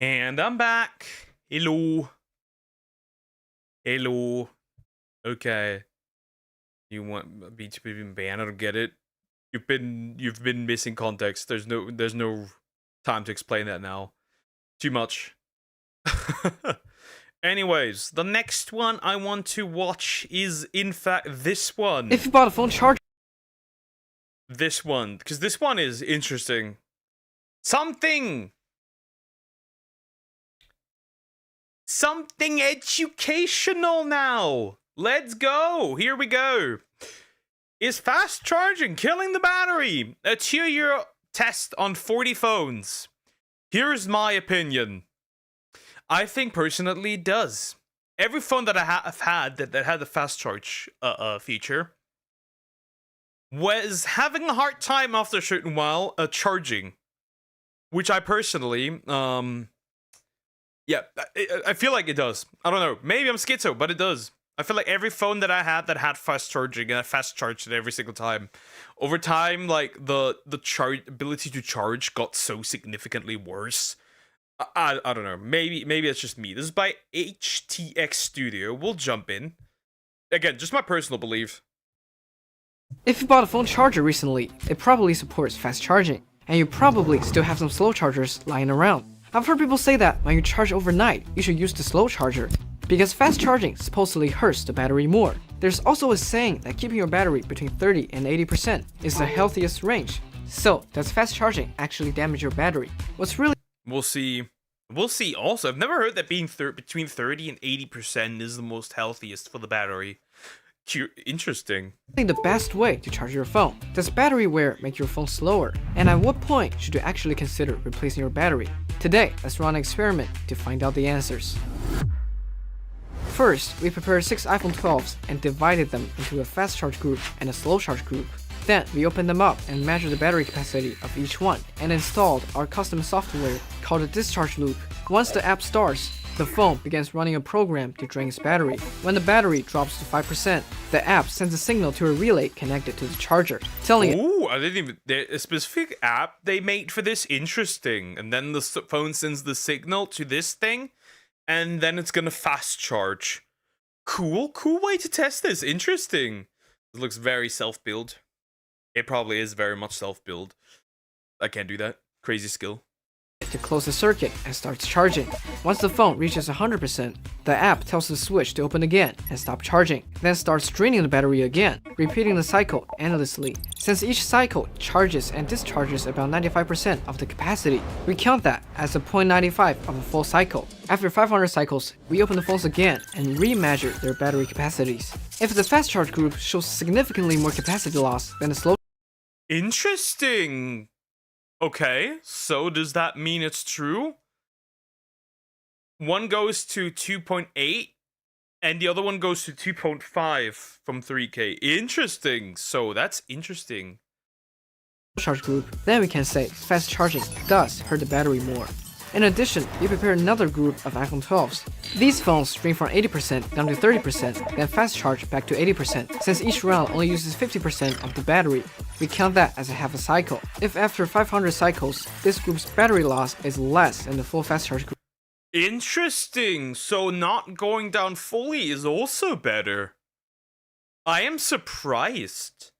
And I'm back. Hello. Hello. Okay. You want VTuber been banned? I don't get it. You've been missing context. There's no time to explain that now. Too much. Anyways, the next one I want to watch is in fact this one. If you bought a phone charger. This one, because this one is interesting. Something educational now. Let's go. Here we go. Is fast charging killing the battery? A 2-year test on 40 phones. Here's my opinion. I think personally it does. Every phone that I have had that had the fast charge feature was having a hard time after a certain while charging. Which I personally, yeah, I feel like it does. I don't know. Maybe I'm schizo, but it does. I feel like every phone that I had that had fast charging, and I fast charged it every single time. Over time, like the ability to charge got so significantly worse. I don't know. Maybe it's just me. This is by HTX Studio. We'll jump in. Again, just my personal belief. If you bought a phone charger recently, it probably supports fast charging. And you probably still have some slow chargers lying around. I've heard people say that when you charge overnight, you should use the slow charger, because fast charging supposedly hurts the battery more. There's also a saying that keeping your battery between 30 and 80% is the healthiest range. So, does fast charging actually damage your battery? What's really— We'll see. We'll see also. I've never heard that being between 30 and 80% is the most healthiest for the battery. Interesting. The best way to charge your phone? Does battery wear make your phone slower? And at what point should you actually consider replacing your battery? Today, let's run an experiment to find out the answers. First, we prepared 6 iPhone 12s and divided them into a fast charge group and a slow charge group. Then, we opened them up and measured the battery capacity of each one and installed our custom software called a discharge loop. Once the app starts, the phone begins running a program to drain its battery. When the battery drops to 5%, the app sends a signal to a relay connected to the charger, telling it— Ooh, I didn't even— there's a specific app they made for this. Interesting. And then the phone sends the signal to this thing, and then it's gonna fast charge. Cool way to test this. Interesting. It looks very self-build. It probably is very much self-build. I can't do that. Crazy skill. To close the circuit and starts charging. Once the phone reaches 100%, the app tells the switch to open again and stop charging, then starts draining the battery again, repeating the cycle endlessly. Since each cycle charges and discharges about 95% of the capacity, we count that as a 0.95 of a full cycle. After 500 cycles, we open the phones again and re-measure their battery capacities. If the fast charge group shows significantly more capacity loss than the slow— Interesting. Okay, so does that mean it's true? One goes to 2.8 and the other one goes to 2.5 from 3K. Interesting. So that's interesting. charge group, then we can say fast charging does hurt the battery more. In addition, we prepared another group of iPhone 12s. These phones drain from 80% down to 30%, then fast charge back to 80%. Since each round only uses 50% of the battery, we count that as a half a cycle. If after 500 cycles, this group's battery loss is less than the full fast charge group. Interesting. So not going down fully is also better. I am surprised.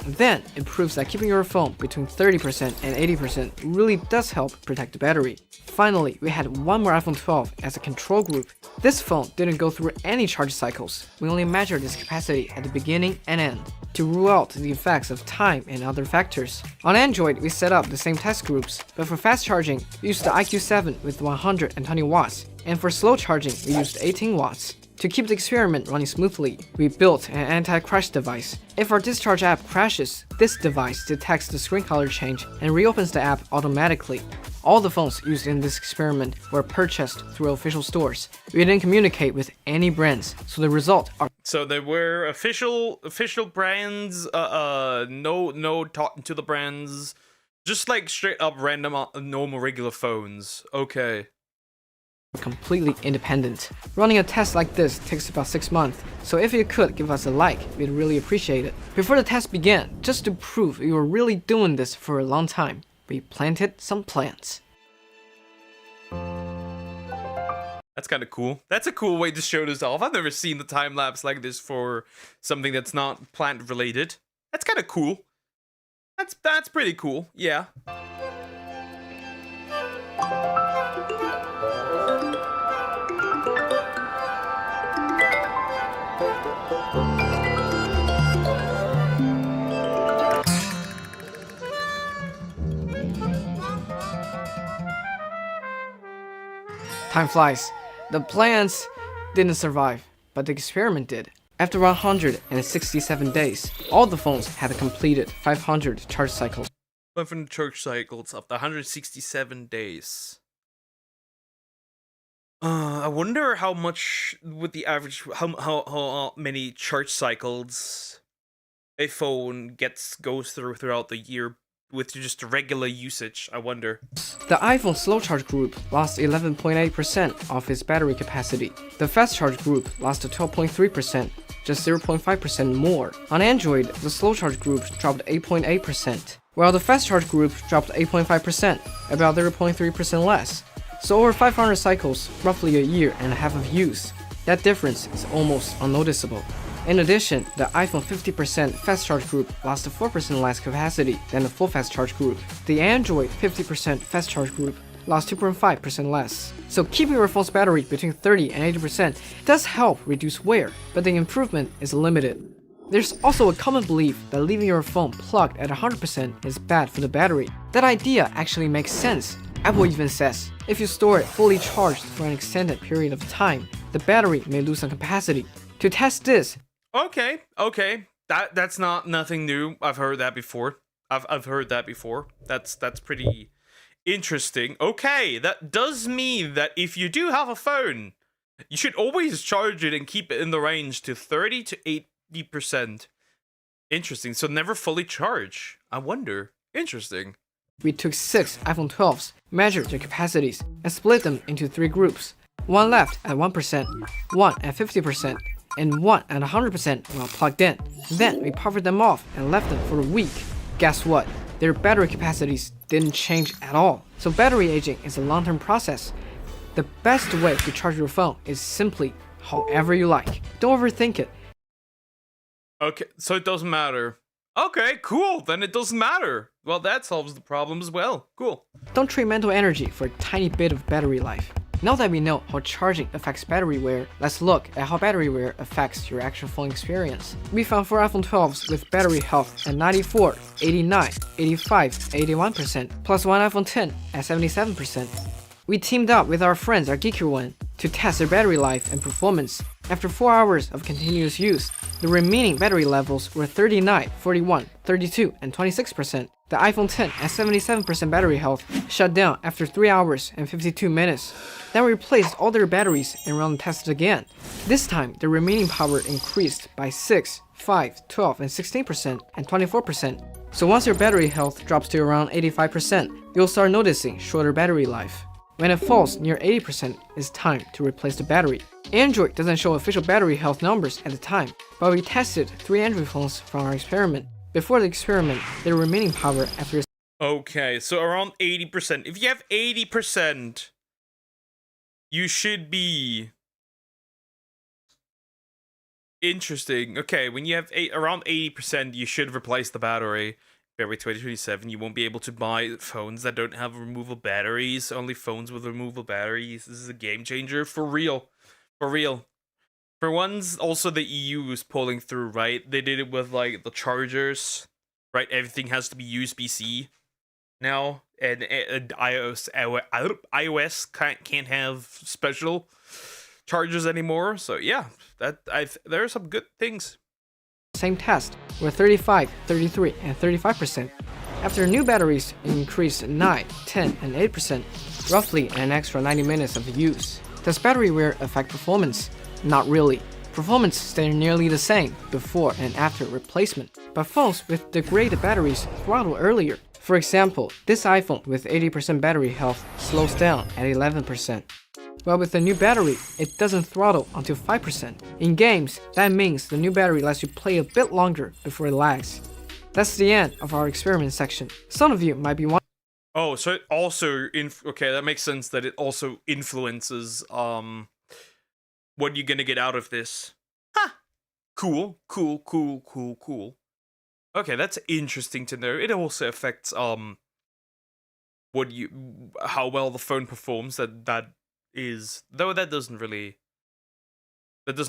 Then, it proves that keeping your phone between 30% and 80% really does help protect the battery. Finally, we had one more iPhone 12 as a control group. This phone didn't go through any charge cycles. We only measured its capacity at the beginning and end to rule out the effects of time and other factors. On Android, we set up the same test groups, but for fast charging, we used the IQ7 with 120 watts, and for slow charging, we used 18 watts. To keep the experiment running smoothly, we built an anti-crash device. If our discharge app crashes, this device detects the screen color change and reopens the app automatically. All the phones used in this experiment were purchased through official stores. We didn't communicate with any brands, so the result are— So there were official brands, no talking to the brands, just like straight up random normal regular phones. Okay. completely independent. Running a test like this takes about 6 months, so if you could give us a like, we'd really appreciate it. Before the test began, just to prove we were really doing this for a long time, we planted some plants. That's kind of cool. That's a cool way to show this off. I've never seen the time lapse like this for something that's not plant related. That's kind of cool. That's pretty cool. Yeah. Time flies. The plans didn't survive, but the experiment did. After 167 days, all the phones had completed 500 charge cycles. Went from the charge cycles of the 167 days. I wonder how much with the average how many charge cycles a phone goes throughout the year with just regular usage. I wonder. The iPhone slow charge group lost 11.8% of its battery capacity. The fast charge group lost 12.3%, just 0.5% more. On Android, the slow charge group dropped 8.8%, while the fast charge group dropped 8.5%, about 0.3% less. So over 500 cycles, roughly a year and a half of use. That difference is almost unnoticeable. In addition, the iPhone 50% fast charge group lost 4% less capacity than the full fast charge group. The Android 50% fast charge group lost 2.5% less. So keeping your phone's battery between 30 and 80% does help reduce wear, but the improvement is limited. There's also a common belief that leaving your phone plugged at 100% is bad for the battery. That idea actually makes sense. Apple even says, if you store it fully charged for an extended period of time, the battery may lose some capacity. To test this, Okay. That's nothing new. I've heard that before. I've heard that before. That's pretty interesting. Okay, that does mean that if you do have a phone, you should always charge it and keep it in the range to 30 to 80%. Interesting. So never fully charge. I wonder. Interesting. we took 6 iPhone 12s, measured their capacities, and split them into 3 groups. One left at 1%, one at 50%, and one at 100% while plugged in. Then we powered them off and left them for a week. Guess what? Their battery capacities didn't change at all. So battery aging is a long-term process. The best way to charge your phone is simply however you like. Don't overthink it. Okay, so it doesn't matter. Okay, cool, then it doesn't matter. Well, that solves the problem as well. Cool. Don't trade mental energy for a tiny bit of battery life. Now that we know how charging affects battery wear, let's look at how battery wear affects your actual phone experience. We found 4 iPhone 12s with battery health at 94, 89, 85, 81%, plus 1 iPhone 10 at 77%. We teamed up with our friends at GeekyOne to test their battery life and performance. After 4 hours of continuous use, the remaining battery levels were 39, 41, 32, and 26%. The iPhone 10 at 77% battery health shut down after 3 hours and 52 minutes. Then we replaced all their batteries and ran the test again. This time, the remaining power increased by 6, 5, 12, and 16%, and 24%. So once your battery health drops to around 85%, you'll start noticing shorter battery life. When it falls near 80%, it's time to replace the battery. Android doesn't show official battery health numbers at the time, but we tested 3 Android phones from our experiment. Before the experiment, their remaining power after... Okay, so around 80%. If you have 80%, you should be... Interesting. Okay, when you have around 80%, you should replace the battery. February 2027, you won't be able to buy phones that don't have removable batteries. Only phones with removable batteries. This is a game changer for real. For real. For once, also the EU is pulling through, right? They did it with like the chargers, right? Everything has to be USB-C now, and iOS can't have special chargers anymore. So yeah, there are some good things. Same test were 35, 33, and 35%. After new batteries increased 9, 10, and 8%, roughly an extra 90 minutes of use. Does battery wear affect performance? Not really. Performance stayed nearly the same before and after replacement, but phones with degraded batteries throttle earlier. For example, this iPhone with 80% battery health slows down at 11%. While with the new battery, it doesn't throttle until 5%. In games, that means the new battery lets you play a bit longer before it lags. That's the end of our experiment section. Some of you might be wondering Oh, so it also okay, that makes sense that it also influences what you're gonna get out of this. Ha! Cool. Okay, that's interesting to know. It also affects how well the phone performs. That is, though that doesn't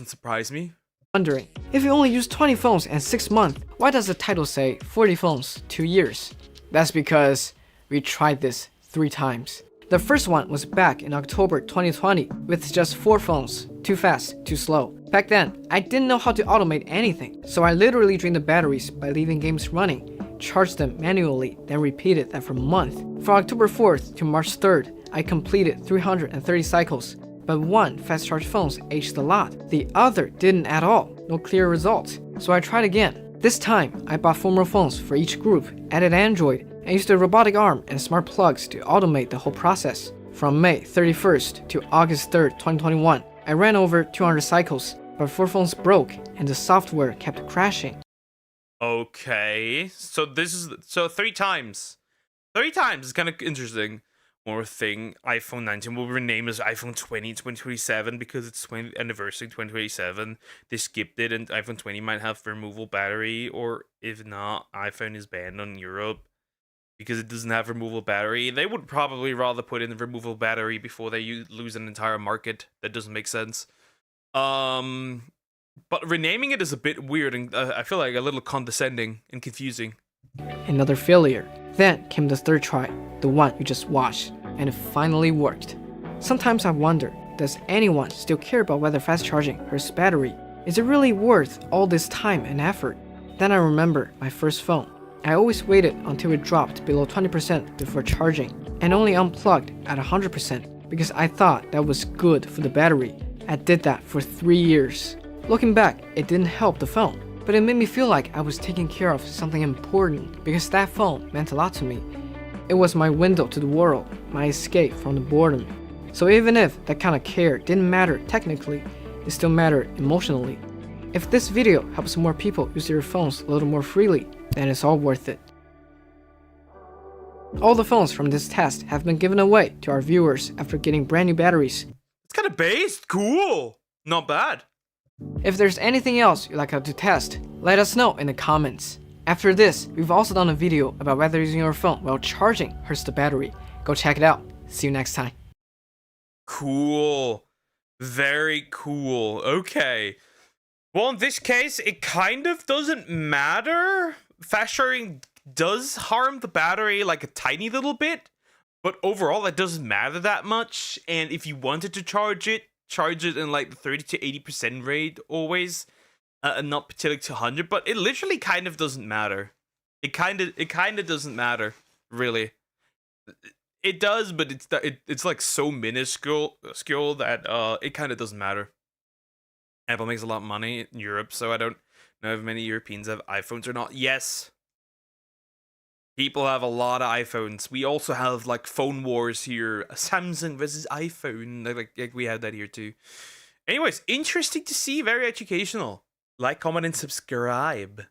surprise me. Wondering, if you only use 20 phones in 6 months, why does the title say 40 phones, 2 years? That's because we tried this 3 times. The first one was back in October 2020 with just 4 phones. Too fast, too slow. Back then, I didn't know how to automate anything, so I literally drained the batteries by leaving games running, charged them manually, then repeated that for a month. From October 4th to March 3rd, I completed 330 cycles, but one fast charge phones aged a lot. The other didn't at all. No clear results. So I tried again. This time, I bought 4 more phones for each group, added Android, and used a robotic arm and smart plugs to automate the whole process. From May 31st to August 3rd, 2021, I ran over 200 cycles, but 4 phones broke and the software kept crashing. Okay, so 3 times. 3 times is kind of interesting. More thing, iPhone 19 will rename as iPhone 20 in 2027 because it's 20th anniversary 2027. They skipped it, and iPhone 20 might have removable battery, or if not, iPhone is banned on Europe because it doesn't have removable battery. They would probably rather put in the removable battery before they lose an entire market. That doesn't make sense. But renaming it is a bit weird, and I feel like a little condescending and confusing. Another failure. Then came the third try, the one you just watched, and it finally worked. Sometimes I wonder, does anyone still care about whether fast charging hurts battery? Is it really worth all this time and effort? Then I remember my first phone. I always waited until it dropped below 20% before charging, and only unplugged at 100% because I thought that was good for the battery. I did that for 3 years. Looking back, it didn't help the phone, but it made me feel like I was taking care of something important because that phone meant a lot to me. It was my window to the world, my escape from the boredom. So even if that kind of care didn't matter technically, it still mattered emotionally. If this video helps more people use their phones a little more freely, then it's all worth it. All the phones from this test have been given away to our viewers after getting brand new batteries. It's kind of based. Cool. Not bad. If there's anything else you'd like us to test, let us know in the comments. After this, we've also done a video about whether using your phone while charging hurts the battery. Go check it out. See you next time. Cool. Very cool. Okay. Well, in this case, it kind of doesn't matter. Fast charging does harm the battery like a tiny little bit, but overall it doesn't matter that much. And if you wanted to charge it in like the 30 to 80% rate always, and not particularly to 100, but it literally kind of doesn't matter. It kind of doesn't matter, really. It does, but it's like so minuscule that it kind of doesn't matter. Apple makes a lot of money in Europe, so I don't know if many Europeans have iPhones or not. Yes, people have a lot of iPhones. We also have like phone wars here, Samsung versus iPhone. Like we have that here too. Anyways, interesting to see. Very educational. Like, comment, and subscribe.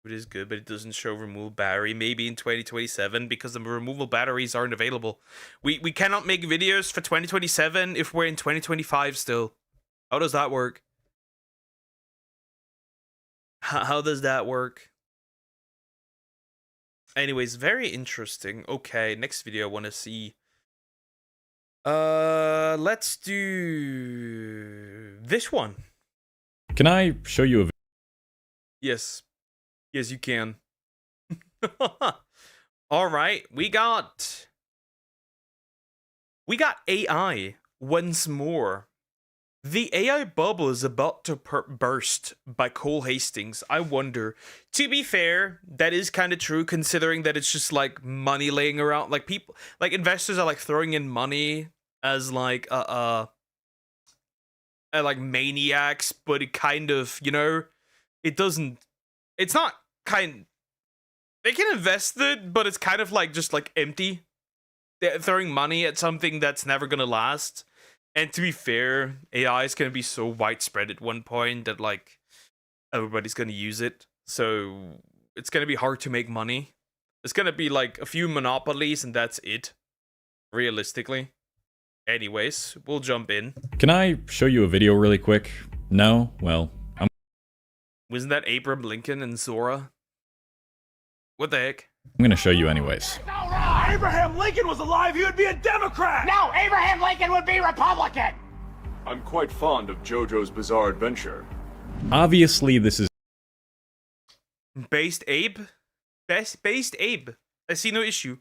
It is good, but it doesn't show removable battery. Maybe in 2027 because the removable batteries aren't available. We cannot make videos for 2027 if we're in 2025 still. How does that work? How does that work? Anyways, very interesting. Okay, next video I want to see. Let's do this one. Can I show you a video? Yes. Yes, you can. All right, we got AI once more. The AI bubble is about to burst by Cole Hastings. I wonder. To be fair, that is kind of true considering that it's just like money laying around. Like people, like investors are like throwing in money as like like maniacs, but it kind of, you know, it's not they can invest it, but it's kind of like just like empty. They're throwing money at something that's never gonna last. And to be fair, AI is gonna be so widespread at one point that like everybody's gonna use it. So it's gonna be hard to make money It's gonna be like a few monopolies and that's it. Realistically. Anyways, we'll jump in. Can I show you a video really quick? No? Well, Wasn't that Abraham Lincoln and Zora? What the heck? I'm gonna show you anyways. Abraham Lincoln was alive, he would be a Democrat! No, Abraham Lincoln would be Republican! I'm quite fond of JoJo's Bizarre Adventure. Obviously, this is Based Abe? Based Abe. I see no issue.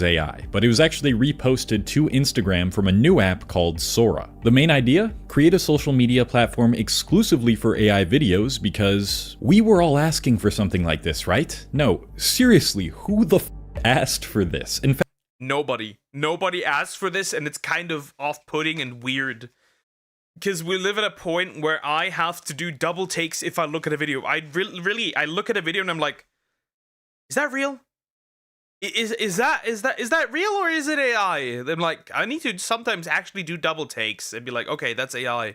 AI, but it was actually reposted to Instagram from a new app called Sora. The main idea? Create a social media platform exclusively for AI videos because we were all asking for something like this, right? No, seriously, who the f asked for this? In fact, Nobody. Nobody asked for this, and it's kind of off-putting and weird. Because we live at a point where I have to do double takes if I look at a video. I look at a video and I'm like, is that real? Is that real or is it AI? I'm like, I need to sometimes actually do double takes and be like, okay, that's AI.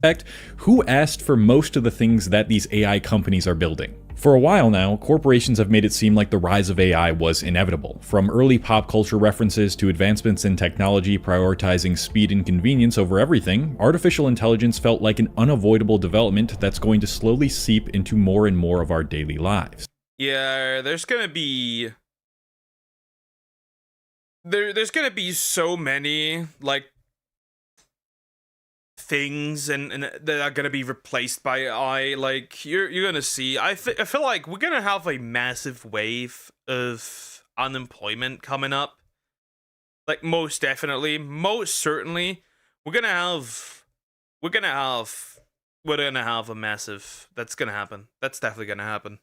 in fact, who asked for most of the things that these AI companies are building? For a while now, corporations have made it seem like the rise of AI was inevitable. From early pop culture references to advancements in technology prioritizing speed and convenience over everything, artificial intelligence felt like an unavoidable development that's going to slowly seep into more and more of our daily lives. Yeah, there's gonna be there's gonna be so many like things and that are gonna be replaced by AI. Like you're gonna see. I feel like we're gonna have a massive wave of unemployment coming up. Like most definitely, most certainly, we're gonna have a massive. That's gonna happen. That's definitely gonna happen.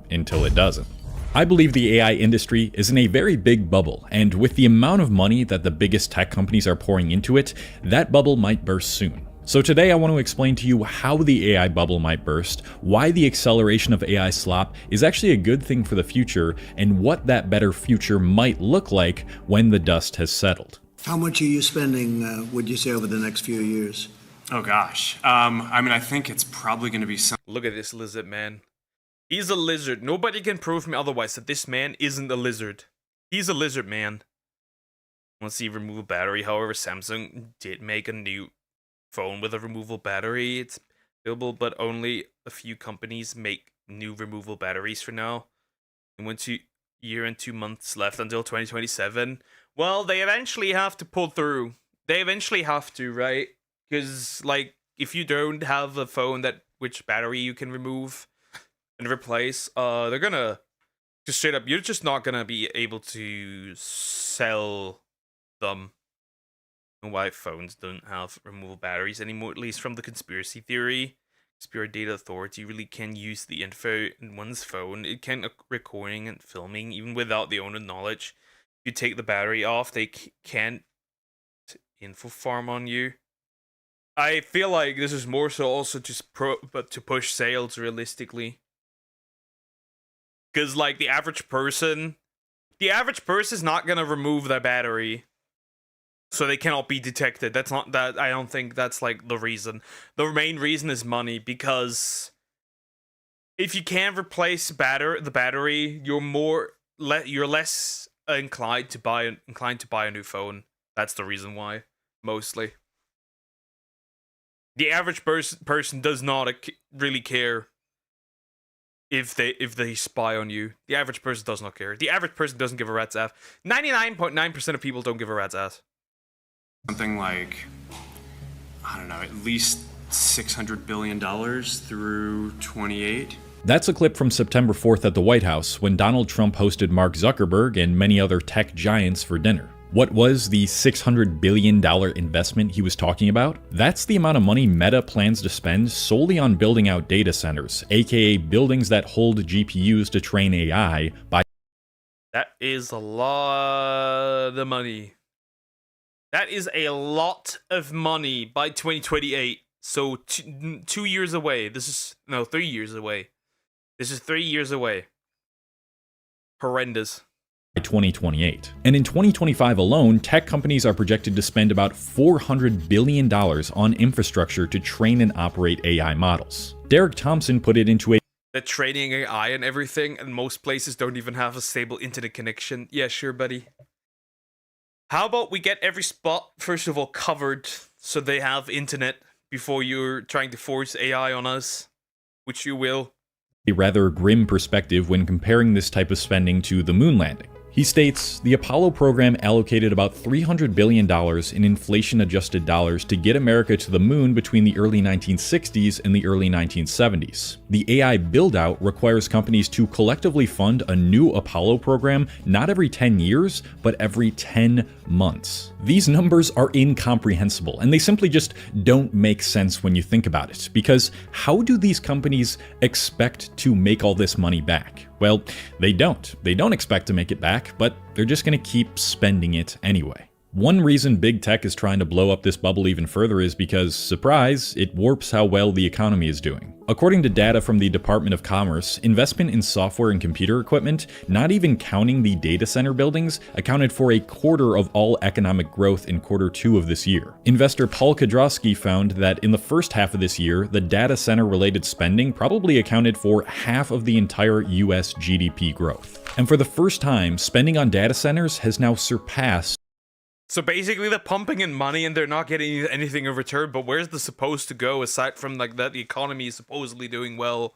Until it doesn't. I believe the AI industry is in a very big bubble, and with the amount of money that the biggest tech companies are pouring into it, that bubble might burst soon. So today I want to explain to you how the AI bubble might burst, why the acceleration of AI slop is actually a good thing for the future, and what that better future might look like when the dust has settled. How much are you spending, would you say, over the next few years? Oh gosh, I mean, I think it's probably going to be some. Look at this lizard man. He's a lizard. Nobody can prove me otherwise that this man isn't a lizard. He's a lizard man. Let's see, removable battery. However, Samsung did make a new phone with a removable battery. It's available, but only a few companies make new removable batteries for now. And 1 year and 2 months left until 2027. Well, they eventually have to pull through. They eventually have to, right? Because, like, if you don't have a phone that which battery you can remove and replace, they're gonna just straight up, you're just not gonna be able to sell them. And why phones don't have removable batteries anymore, at least from the conspiracy theory. Conspiracy Data Authority really can use the info in one's phone. It can recording and filming even without the owner knowledge. If you take the battery off, they can't info farm on you. I feel like this is more so also just but to push sales realistically. Because, like, the average person is not gonna remove their battery, so they cannot be detected. That's not that. I don't think that's like the reason. The main reason is money, because if you can't replace the battery, you're less inclined to buy a new phone. That's the reason why, mostly. The average person does not really care if they spy on you. The average person does not care. The average person doesn't give a rat's ass. 99.9% of people don't give a rat's ass. Something like, I don't know, at least $600 billion through 28. That's a clip from September 4th at the White House when Donald Trump hosted Mark Zuckerberg and many other tech giants for dinner. What was the $600 billion investment he was talking about? That's the amount of money Meta plans to spend solely on building out data centers, aka buildings that hold GPUs to train AI by... That is a lot of money. That is a lot of money by 2028. So 2 years away. 3 years away. This is 3 years away. Horrendous. 2028. And in 2025 alone, tech companies are projected to spend about $400 billion on infrastructure to train and operate AI models. Derek Thompson put it into a... They're training AI and everything, and most places don't even have a stable internet connection. Yeah, sure, buddy. How about we get every spot, first of all, covered so they have internet before you're trying to force AI on us, which you will. A rather grim perspective when comparing this type of spending to the moon landing. He states, the Apollo program allocated about $300 billion in inflation-adjusted dollars to get America to the moon between the early 1960s and the early 1970s. The AI build-out requires companies to collectively fund a new Apollo program not every 10 years, but every 10 months. These numbers are incomprehensible, and they simply just don't make sense when you think about it, because how do these companies expect to make all this money back? Well, they don't. They don't expect to make it back, but they're just going to keep spending it anyway. One reason big tech is trying to blow up this bubble even further is because, surprise, it warps how well the economy is doing. According to data from the Department of Commerce, investment in software and computer equipment, not even counting the data center buildings, accounted for a quarter of all economic growth in Q2 of this year. Investor Paul Kodrowski found that in the first half of this year, the data center related spending probably accounted for half of the entire US GDP growth. And for the first time, spending on data centers has now surpassed. So basically they're pumping in money and they're not getting anything in return, but where's the supposed to go aside from like that the economy is supposedly doing well?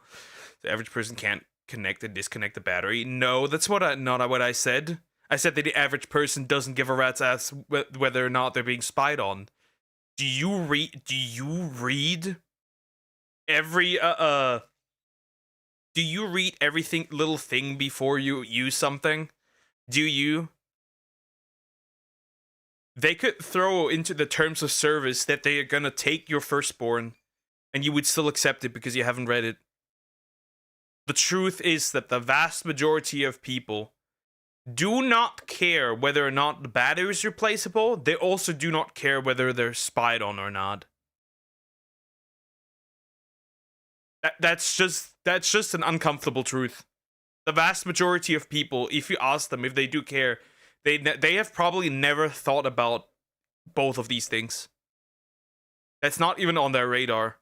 The average person can't connect and disconnect the battery. No, that's not what I said. I said that the average person doesn't give a rat's ass whether or not they're being spied on. Do you read every do you read everything little thing before you use something? Do you? They could throw into the terms of service that they are gonna take your firstborn, and you would still accept it because you haven't read it. The truth is that the vast majority of people do not care whether or not the battery is replaceable. They also do not care whether they're spied on or not. That's just an uncomfortable truth. The vast majority of people, if you ask them if they do care, they have probably never thought about both of these things. That's not even on their radar.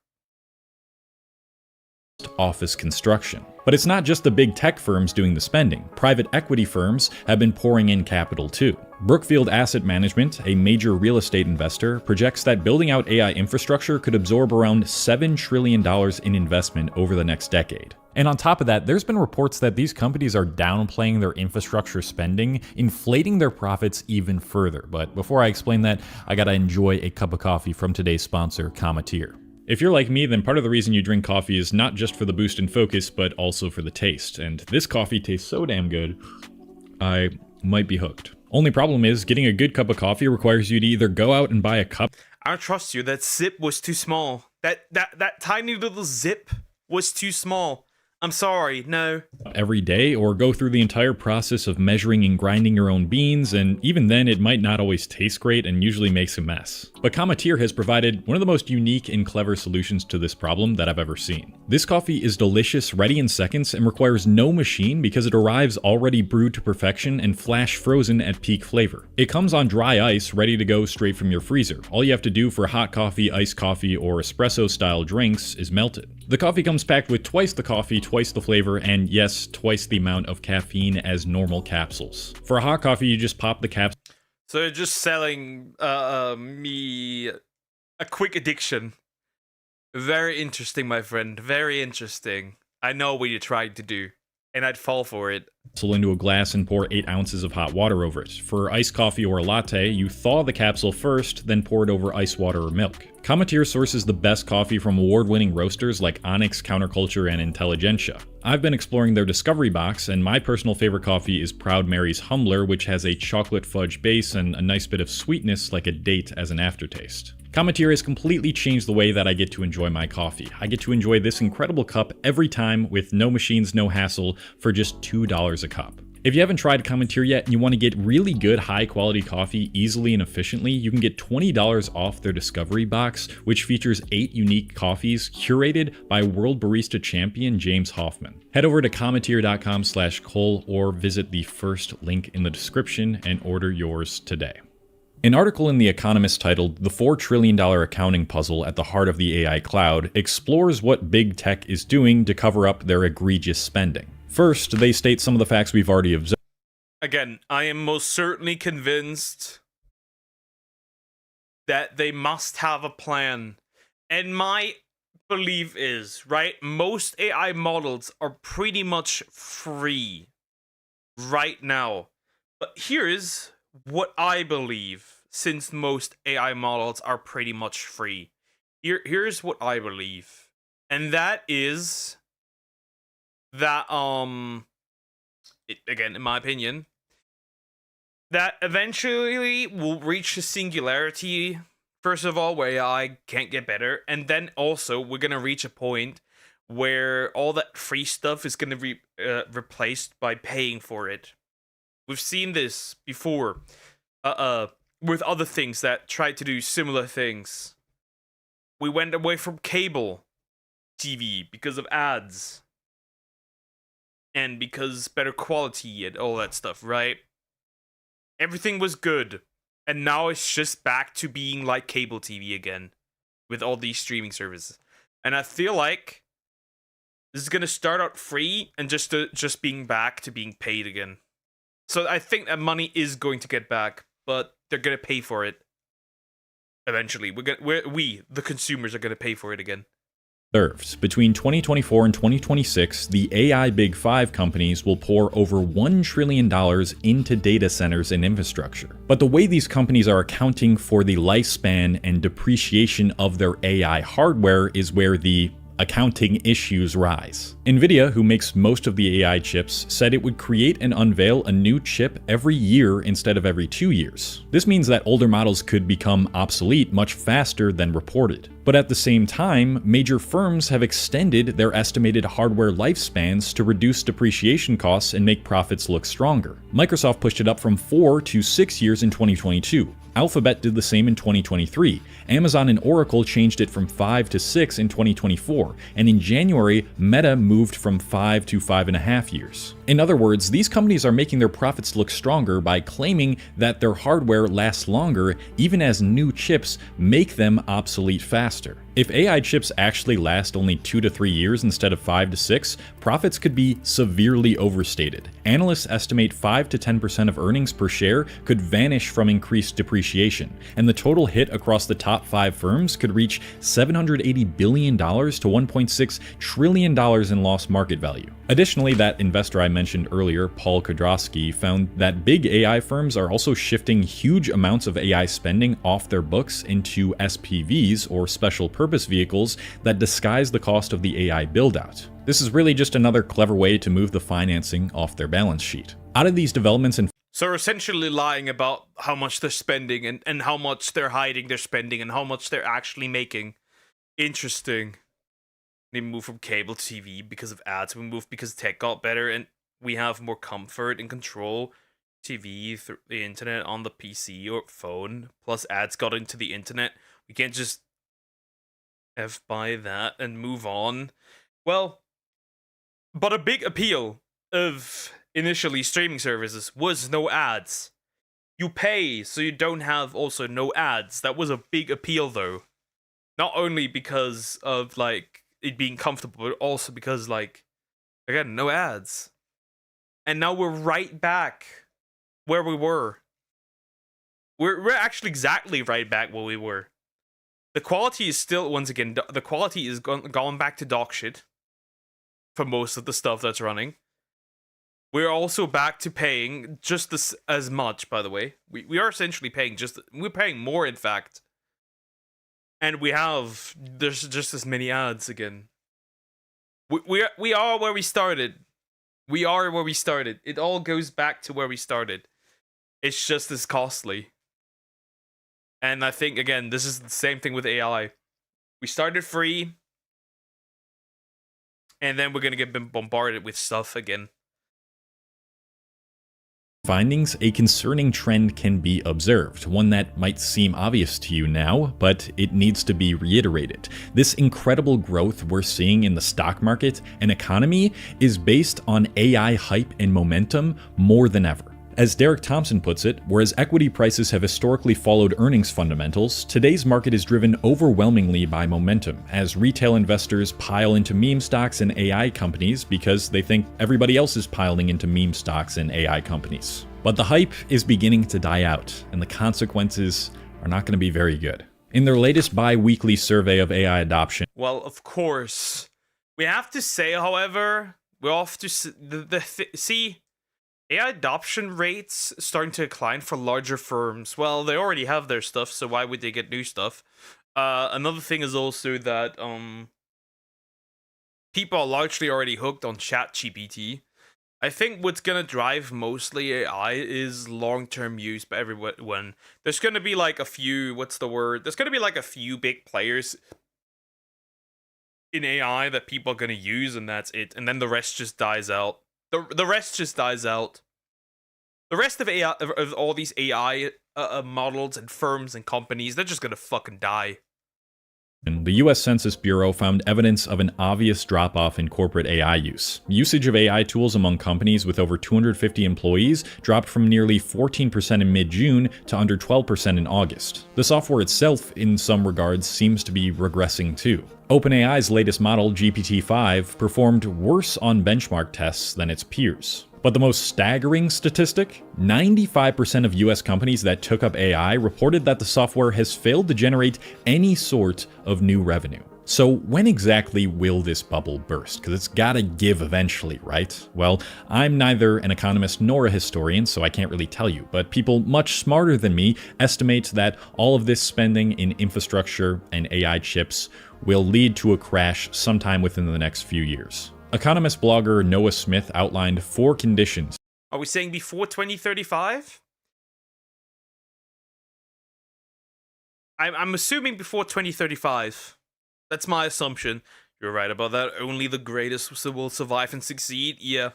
Office construction. But it's not just the big tech firms doing the spending. Private equity firms have been pouring in capital too. Brookfield Asset Management, a major real estate investor, projects that building out AI infrastructure could absorb around $7 trillion in investment over the next decade. And on top of that, there's been reports that these companies are downplaying their infrastructure spending, inflating their profits even further. But before I explain that, I gotta enjoy a cup of coffee from today's sponsor, Cometeer. If you're like me, then part of the reason you drink coffee is not just for the boost in focus, but also for the taste. And this coffee tastes so damn good, I might be hooked. Only problem is, getting a good cup of coffee requires you to either go out and buy a cup. I don't trust you. That zip was too small. That tiny little zip was too small. I'm sorry, no. Every day, or go through the entire process of measuring and grinding your own beans, and even then it might not always taste great and usually makes a mess. But Cometeer has provided one of the most unique and clever solutions to this problem that I've ever seen. This coffee is delicious, ready in seconds, and requires no machine because it arrives already brewed to perfection and flash frozen at peak flavor. It comes on dry ice, ready to go straight from your freezer. All you have to do for hot coffee, iced coffee, or espresso style drinks is melt it. The coffee comes packed with twice the coffee, twice the flavor, and yes, twice the amount of caffeine as normal capsules. For a hot coffee, you just pop the capsule. So you're just selling me a quick addiction. Very interesting, my friend. Very interesting. I know what you're trying to do, and I'd fall for it. Into a glass and pour 8 ounces of hot water over it. For iced coffee or a latte, you thaw the capsule first, then pour it over ice water or milk. Cometeer sources the best coffee from award-winning roasters like Onyx, Counterculture, and Intelligentsia. I've been exploring their Discovery box, and my personal favorite coffee is Proud Mary's Humbler, which has a chocolate fudge base and a nice bit of sweetness like a date as an aftertaste. Cometeer has completely changed the way that I get to enjoy my coffee. I get to enjoy this incredible cup every time with no machines, no hassle, for just $2 a cup. If you haven't tried Cometeer yet and you want to get really good high quality coffee easily and efficiently, you can get $20 off their Discovery box, which features 8 unique coffees curated by world barista champion James Hoffman. Head over to cometeer.com/Cole or visit the first link in the description and order yours today. An article in The Economist titled "The $4 Trillion Accounting Puzzle at the Heart of the AI Cloud" explores what big tech is doing to cover up their egregious spending. First, they state some of the facts we've already observed. Again, I am most certainly convinced that they must have a plan. And my belief is, right, most AI models are pretty much free right now. But here's what I believe, since most AI models are pretty much free. Here's what I believe. And that is that, again, in my opinion, that eventually we'll reach a singularity, first of all, where AI can't get better, and then also we're going to reach a point where all that free stuff is going to be replaced by paying for it. We've seen this before with other things that tried to do similar things. We went away from cable TV because of ads and because better quality and all that stuff, right? Everything was good, and now it's just back to being like cable TV again with all these streaming services. And I feel like this is going to start out free and just being back to being paid again. So I think that money is going to get back, but they're going to pay for it eventually. We, the consumers, are going to pay for it again. Between 2024 and 2026, the AI Big Five companies will pour over $1 trillion into data centers and infrastructure. But the way these companies are accounting for the lifespan and depreciation of their AI hardware is where the accounting issues rise. NVIDIA, who makes most of the AI chips, said it would create and unveil a new chip every year instead of every 2 years. This means that older models could become obsolete much faster than reported. But at the same time, major firms have extended their estimated hardware lifespans to reduce depreciation costs and make profits look stronger. Microsoft pushed it up from 4 to 6 years in 2022. Alphabet did the same in 2023. Amazon and Oracle changed it from 5 to 6 in 2024. And in January, Meta moved from 5 to 5.5 years. In other words, these companies are making their profits look stronger by claiming that their hardware lasts longer, even as new chips make them obsolete faster. If AI chips actually last only 2 to 3 years instead of 5 to 6, profits could be severely overstated. Analysts estimate 5 to 10% of earnings per share could vanish from increased depreciation, and the total hit across the top 5 firms could reach $780 billion to $1.6 trillion in lost market value. Additionally, that investor I mentioned earlier, Paul Kodrowski, found that big AI firms are also shifting huge amounts of AI spending off their books into SPVs, or special purpose vehicles, that disguise the cost of the AI build-out. This is really just another clever way to move the financing off their balance sheet. Out of these developments and So they're essentially lying about how much they're spending and how much they're hiding their spending and how much they're actually making. Interesting. They moved from cable TV because of ads. We moved because tech got better and we have more comfort and control. TV through the internet on the PC or phone. Plus ads got into the internet. We can't just by that and move on. Well, but a big appeal of initially streaming services was no ads. You pay so you don't have also no ads. That was a big appeal though. Not only because of like it being comfortable, but also because like, again, no ads. And now we're right back where we were. We're actually exactly right back where we were. The quality is still, once again, the quality is gone back to dog shit for most of the stuff that's running. We're also back to paying just as much, by the way. We are essentially paying we're paying more, in fact. And there's just as many ads again. We are where we started. We are where we started. It all goes back to where we started. It's just as costly. And I think, again, this is the same thing with AI. We started free. And then we're going to get bombarded with stuff again. Findings, a concerning trend can be observed, one that might seem obvious to you now, but it needs to be reiterated. This incredible growth we're seeing in the stock market and economy is based on AI hype and momentum more than ever. As Derek Thompson puts it, whereas equity prices have historically followed earnings fundamentals, today's market is driven overwhelmingly by momentum, as retail investors pile into meme stocks and AI companies because they think everybody else is piling into meme stocks and AI companies. But the hype is beginning to die out, and the consequences are not going to be very good. In their latest bi-weekly survey of AI adoption, well, of course, we have to say, however, we have to see AI adoption rates starting to decline for larger firms. Well, they already have their stuff, so why would they get new stuff? Another thing is also that people are largely already hooked on ChatGPT. I think what's gonna drive mostly AI is long-term use by everyone. There's gonna be like a few, There's gonna be like a few big players in AI that people are gonna use, and that's it. And then the rest just dies out. The rest just dies out. The rest of AI, of all these AI models and firms and companies, they're just gonna fucking die. the US Census Bureau found evidence of an obvious drop-off in corporate AI use. Usage of AI tools among companies with over 250 employees dropped from nearly 14% in mid-June to under 12% in August. The software itself, in some regards, seems to be regressing too. OpenAI's latest model, GPT-5, performed worse on benchmark tests than its peers. But the most staggering statistic? 95% of US companies that took up AI reported that the software has failed to generate any sort of new revenue. So when exactly will this bubble burst? Because it's gotta give eventually, right? Well, I'm neither an economist nor a historian, so I can't really tell you, but people much smarter than me estimate that all of this spending in infrastructure and AI chips will lead to a crash sometime within the next few years. Economist blogger Noah Smith outlined 4 conditions. Are we saying before 2035? I'm assuming before 2035. That's my assumption. You're right about that. Only the greatest will survive and succeed. Yeah.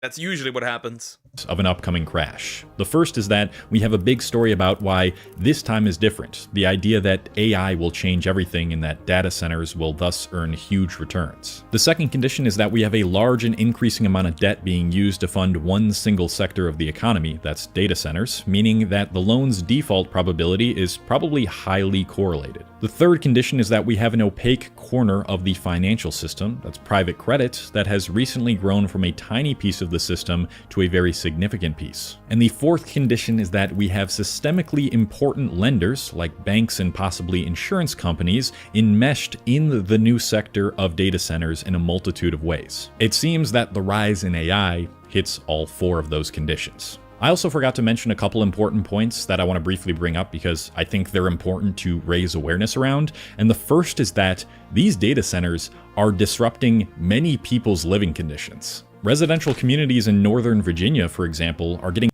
That's usually what happens. Of an upcoming crash. The first is that we have a big story about why this time is different. The idea that AI will change everything and that data centers will thus earn huge returns. The second condition is that we have a large and increasing amount of debt being used to fund one single sector of the economy, that's data centers, meaning that the loan's default probability is probably highly correlated. The third condition is that we have an opaque corner of the financial system, that's private credit, that has recently grown from a tiny piece of the system to a very significant piece. And the fourth condition is that we have systemically important lenders, like banks and possibly insurance companies, enmeshed in the new sector of data centers in a multitude of ways. It seems that the rise in AI hits all 4 of those conditions. I also forgot to mention a couple important points that I want to briefly bring up because I think they're important to raise awareness around. And the first is that these data centers are disrupting many people's living conditions. Residential communities in Northern Virginia, for example, are getting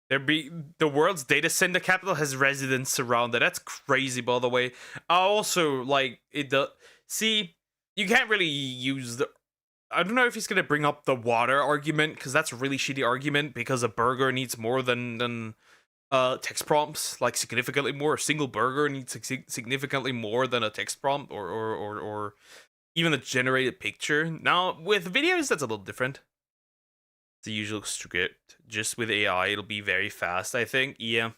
The world's data center capital has residents around it. That's crazy, by the way. Also, like, see, you can't really use the... I don't know if he's going to bring up the water argument, because that's a really shitty argument, because a burger needs more than text prompts, like significantly more. A single burger needs significantly more than a text prompt or even a generated picture. Now, with videos, that's a little different. It's the usual script. Just with AI, it'll be very fast, I think. Yeah.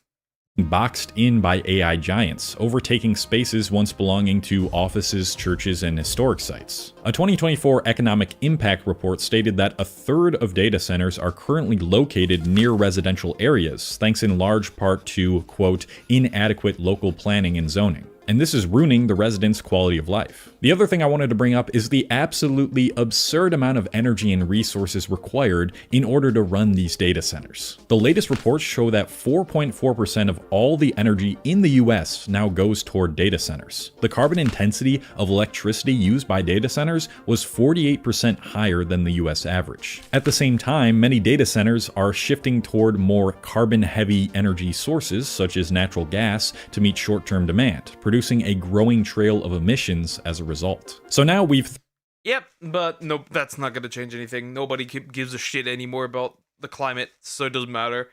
Boxed in by AI giants, overtaking spaces once belonging to offices, churches, and historic sites. A 2024 economic impact report stated that a third of data centers are currently located near residential areas, thanks in large part to, quote, inadequate local planning and zoning. And this is ruining the residents' quality of life. The other thing I wanted to bring up is the absolutely absurd amount of energy and resources required in order to run these data centers. The latest reports show that 4.4% of all the energy in the US now goes toward data centers. The carbon intensity of electricity used by data centers was 48% higher than the US average. At the same time, many data centers are shifting toward more carbon-heavy energy sources, such as natural gas, to meet short-term demand, producing a growing trail of emissions as a result. So now we've... Yep, but no, that's not going to change anything. Nobody gives a shit anymore about the climate, so it doesn't matter.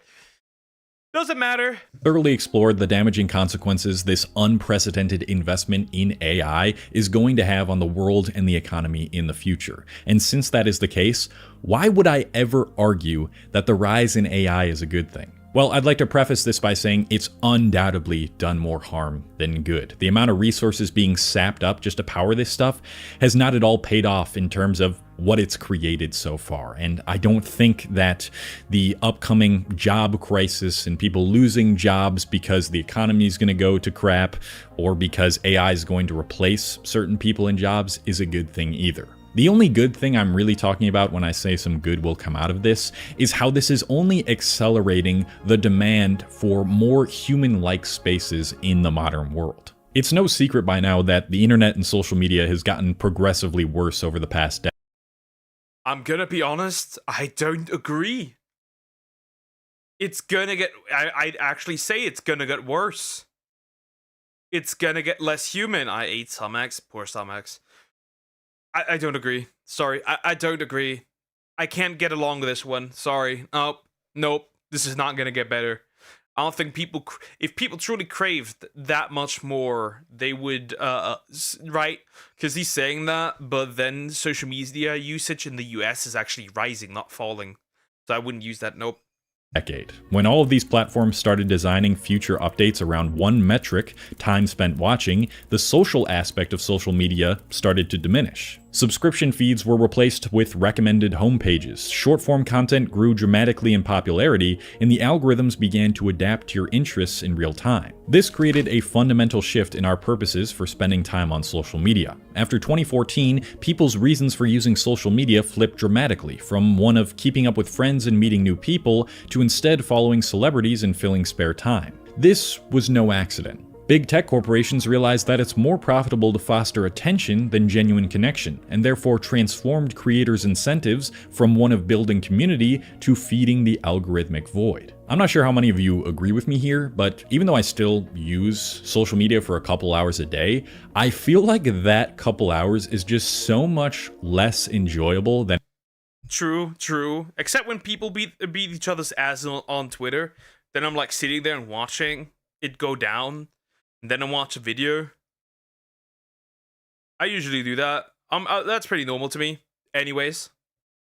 Doesn't matter. Thoroughly explored the damaging consequences this unprecedented investment in AI is going to have on the world and the economy in the future. And since that is the case, why would I ever argue that the rise in AI is a good thing? Well, I'd like to preface this by saying it's undoubtedly done more harm than good. The amount of resources being sapped up just to power this stuff has not at all paid off in terms of what it's created so far. And I don't think that the upcoming job crisis and people losing jobs because the economy is going to go to crap or because AI is going to replace certain people in jobs is a good thing either. The only good thing I'm really talking about when I say some good will come out of this is how this is only accelerating the demand for more human-like spaces in the modern world. It's no secret by now that the internet and social media has gotten progressively worse over the past decade. I'm gonna be honest, I don't agree. It's gonna get, I'd actually say it's gonna get worse. It's gonna get less human. I ate Sumex, poor Sumex. I don't agree. Sorry, I don't agree. I can't get along with this one. Sorry. Nope. This is not gonna get better. I don't think people, if people truly craved that much more, they would, right? Because he's saying that, but then social media usage in the US is actually rising, not falling. So I wouldn't use that. Nope. Decade. When all of these platforms started designing future updates around one metric, time spent watching, the social aspect of social media started to diminish. Subscription feeds were replaced with recommended homepages, short-form content grew dramatically in popularity, and the algorithms began to adapt to your interests in real time. This created a fundamental shift in our purposes for spending time on social media. After 2014, people's reasons for using social media flipped dramatically, from one of keeping up with friends and meeting new people, to instead following celebrities and filling spare time. This was no accident. Big tech corporations realized that it's more profitable to foster attention than genuine connection, and therefore transformed creators' incentives from one of building community to feeding the algorithmic void. I'm not sure how many of you agree with me here, but even though I still use social media for a couple hours a day, I feel like that couple hours is just so much less enjoyable than... True. Except when people beat each other's ass on Twitter, then I'm like sitting there and watching it go down. And then I watch a video. I usually do that. That's pretty normal to me. Anyways.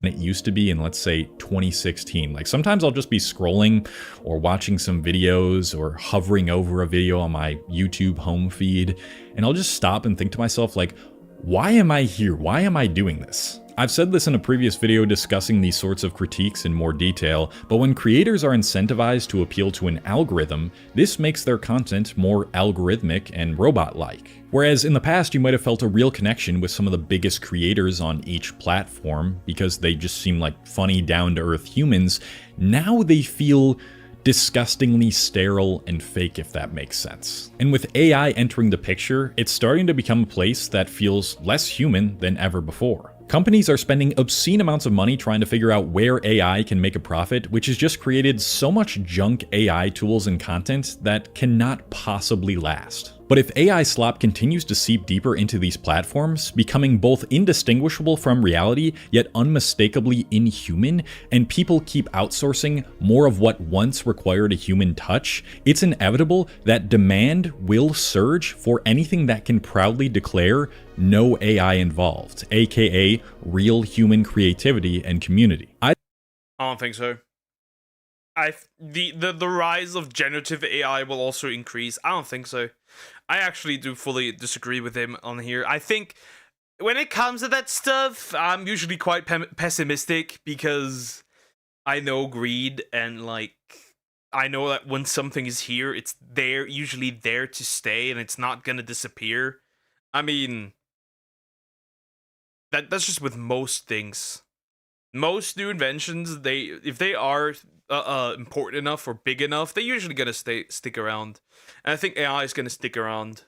It used to be in, let's say, 2016. Like, sometimes I'll just be scrolling or watching some videos or hovering over a video on my YouTube home feed, and I'll just stop and think to myself, like, why am I here? Why am I doing this? I've said this in a previous video discussing these sorts of critiques in more detail, but when creators are incentivized to appeal to an algorithm, this makes their content more algorithmic and robot-like. Whereas in the past you might have felt a real connection with some of the biggest creators on each platform because they just seem like funny, down-to-earth humans, now they feel disgustingly sterile and fake, if that makes sense. And with AI entering the picture, it's starting to become a place that feels less human than ever before. Companies are spending obscene amounts of money trying to figure out where AI can make a profit, which has just created so much junk AI tools and content that cannot possibly last. But if AI slop continues to seep deeper into these platforms, becoming both indistinguishable from reality, yet unmistakably inhuman, and people keep outsourcing more of what once required a human touch, it's inevitable that demand will surge for anything that can proudly declare no AI involved, aka real human creativity and community. I don't think so. The rise of generative AI will also increase. I don't think so. I actually do fully disagree with him on here. I think when it comes to that stuff, I'm usually quite pessimistic because I know greed and like I know that when something is here, it's usually there to stay and it's not gonna disappear. I mean, that's just with most things. Most new inventions, if they are important enough or big enough, they're usually gonna stick around. And I think AI is gonna stick around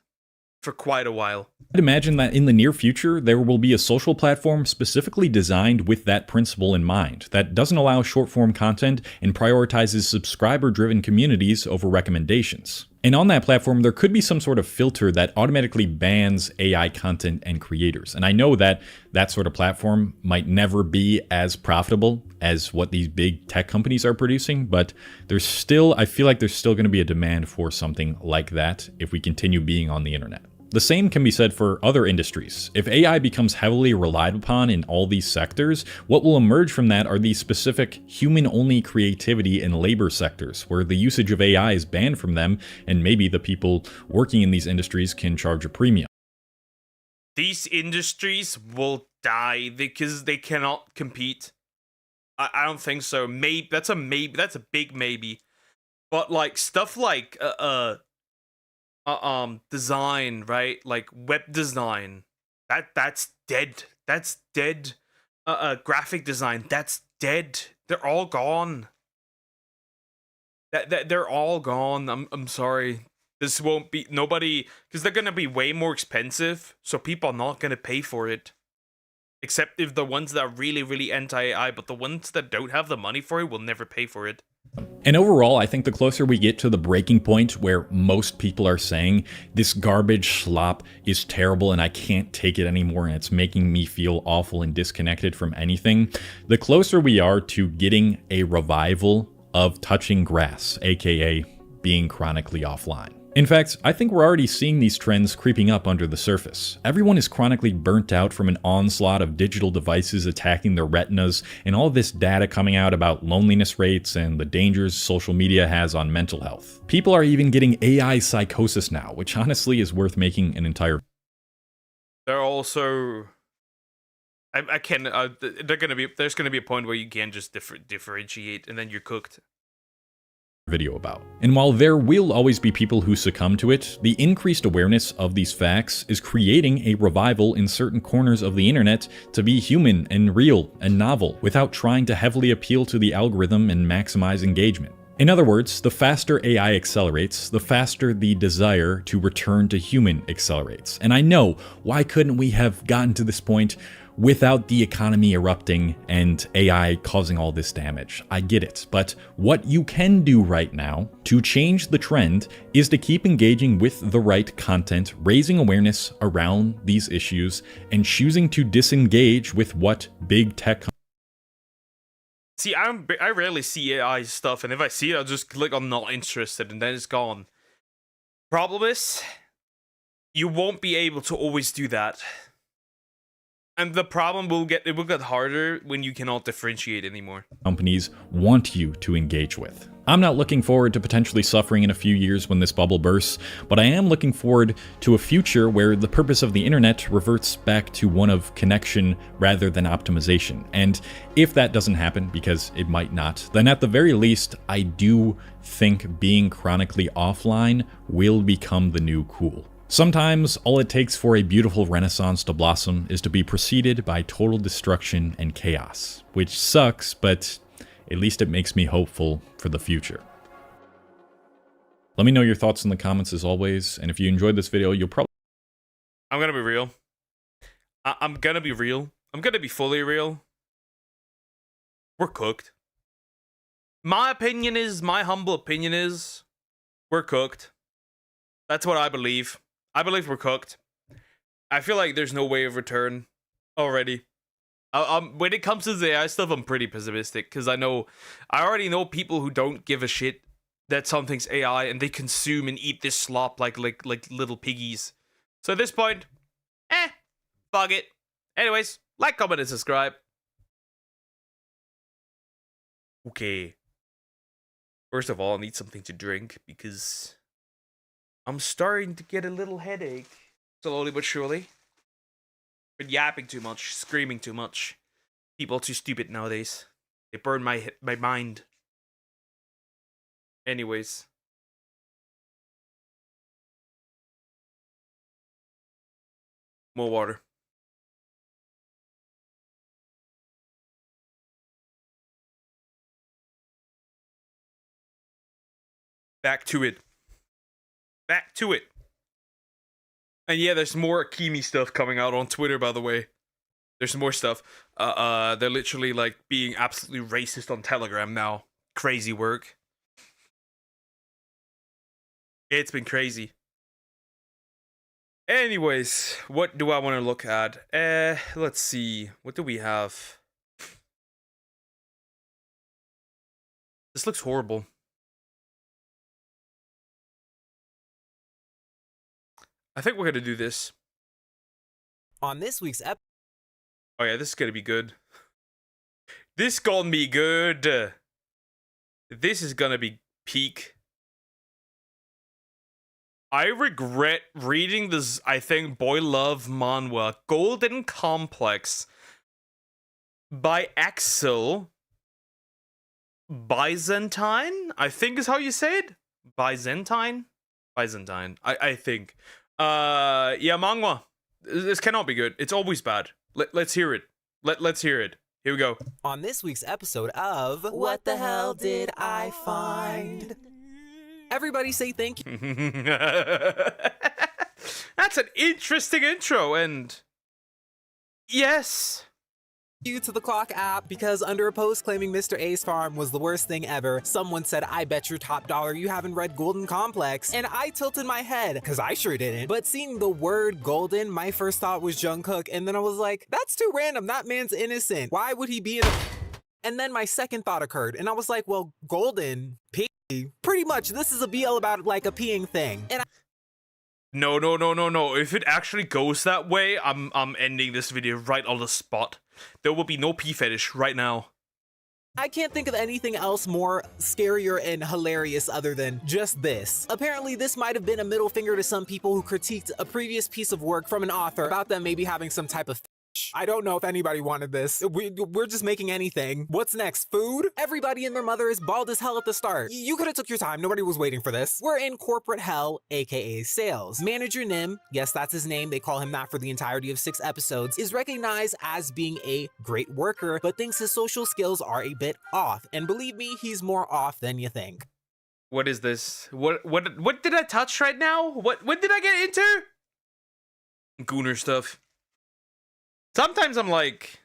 for quite a while. I'd imagine that in the near future, there will be a social platform specifically designed with that principle in mind, that doesn't allow short-form content and prioritizes subscriber-driven communities over recommendations. And on that platform, there could be some sort of filter that automatically bans AI content and creators. And I know that that sort of platform might never be as profitable as what these big tech companies are producing, but I feel like there's still going to be a demand for something like that if we continue being on the internet. The same can be said for other industries. If AI becomes heavily relied upon in all these sectors, what will emerge from that are these specific human-only creativity and labor sectors, where the usage of AI is banned from them, and maybe the people working in these industries can charge a premium. These industries will die because they cannot compete. I don't think so. Maybe that's a maybe. That's a big maybe. But like stuff like design, right? Like web design, that's dead. That's dead. Graphic design, that's dead. They're all gone. They're all gone. I'm sorry. This won't be nobody, because they're gonna be way more expensive, so people are not gonna pay for it. Except if the ones that are really, really anti-AI, but the ones that don't have the money for it will never pay for it. And overall, I think the closer we get to the breaking point where most people are saying this garbage slop is terrible and I can't take it anymore and it's making me feel awful and disconnected from anything, the closer we are to getting a revival of touching grass, aka being chronically offline. In fact, I think we're already seeing these trends creeping up under the surface. Everyone is chronically burnt out from an onslaught of digital devices attacking their retinas, and all this data coming out about loneliness rates and the dangers social media has on mental health. People are even getting AI psychosis now, which honestly is worth making an entire... They're also... I can... there's gonna be a point where you can just differentiate, and then you're cooked. Video about. And while there will always be people who succumb to it, the increased awareness of these facts is creating a revival in certain corners of the internet to be human and real and novel without trying to heavily appeal to the algorithm and maximize engagement. In other words, the faster AI accelerates, the faster the desire to return to human accelerates. And I know, why couldn't we have gotten to this point without the economy erupting and AI causing all this damage? I get it, but what you can do right now to change the trend is to keep engaging with the right content, raising awareness around these issues, and choosing to disengage with what big tech... See, I rarely see AI stuff, and if I see it, I'll just click on not interested, and then it's gone. Problem is, you won't be able to always do that. And the problem will get harder when you cannot differentiate anymore. Companies want you to engage with. I'm not looking forward to potentially suffering in a few years when this bubble bursts, but I am looking forward to a future where the purpose of the internet reverts back to one of connection rather than optimization. And if that doesn't happen, because it might not, then at the very least, I do think being chronically offline will become the new cool. Sometimes, all it takes for a beautiful renaissance to blossom is to be preceded by total destruction and chaos, which sucks, but at least it makes me hopeful for the future. Let me know your thoughts in the comments as always, and if you enjoyed this video, you'll probably... I'm gonna be real. I'm gonna be real. I'm gonna be fully real. We're cooked. My humble opinion is, we're cooked. That's what I believe. I believe we're cooked. I feel like there's no way of return already. When it comes to the AI stuff, I'm pretty pessimistic because I already know people who don't give a shit that something's AI and they consume and eat this slop like little piggies. So at this point, fuck it. Anyways, like, comment, and subscribe. Okay. First of all, I need something to drink because I'm starting to get a little headache. Slowly but surely. Been yapping too much, screaming too much. People are too stupid nowadays. They burn my mind. Anyways. More water. Back to it. Back to it. And yeah, there's more Akimi stuff coming out on Twitter, by the way. There's some more stuff. They're literally like being absolutely racist on Telegram now. Crazy work. It's been crazy. Anyways, what do I want to look at? Let's see. What do we have? This looks horrible. I think we're gonna do this. On this week's episode. Oh yeah, this is gonna be good. This gonna be good. This is gonna be peak. I regret reading this, I think, boy love manhwa, Golden Complex, by Axel Byzantine, I think is how you say it. Byzantine? Byzantine, I think. Yeah, manhwa. This cannot be good. It's always bad. Let's hear it. Let's hear it. Here we go. On this week's episode of What the Hell Did I Find? Everybody say thank you. That's an interesting intro, and yes. You to the Clock app, because under a post claiming Mr. A's farm was the worst thing ever, someone said, I bet your top dollar you haven't read Golden Complex, and I tilted my head, because I sure didn't. But seeing the word golden, my first thought was Jungkook, and then I was like, that's too random, that man's innocent. Why would he be in a... And then my second thought occurred, and I was like, well, golden, pee, pretty much, this is a BL about, like, a peeing thing. And No. If it actually goes that way, I'm ending this video right on the spot. There will be no pee fetish right now. I can't think of anything else more scarier and hilarious other than just this. Apparently, this might have been a middle finger to some people who critiqued a previous piece of work from an author about them maybe having some type of I don't know if anybody wanted this. We're just making anything. What's next? Food? Everybody and their mother is bald as hell at the start. You could have took your time. Nobody was waiting for this. We're in corporate hell, aka sales. Manager Nim, yes, that's his name. They call him that for the entirety of 6 episodes, is recognized as being a great worker, but thinks his social skills are a bit off. And believe me, he's more off than you think. What is this? What did I touch right now? What did I get into? Gooner stuff. Sometimes I'm like,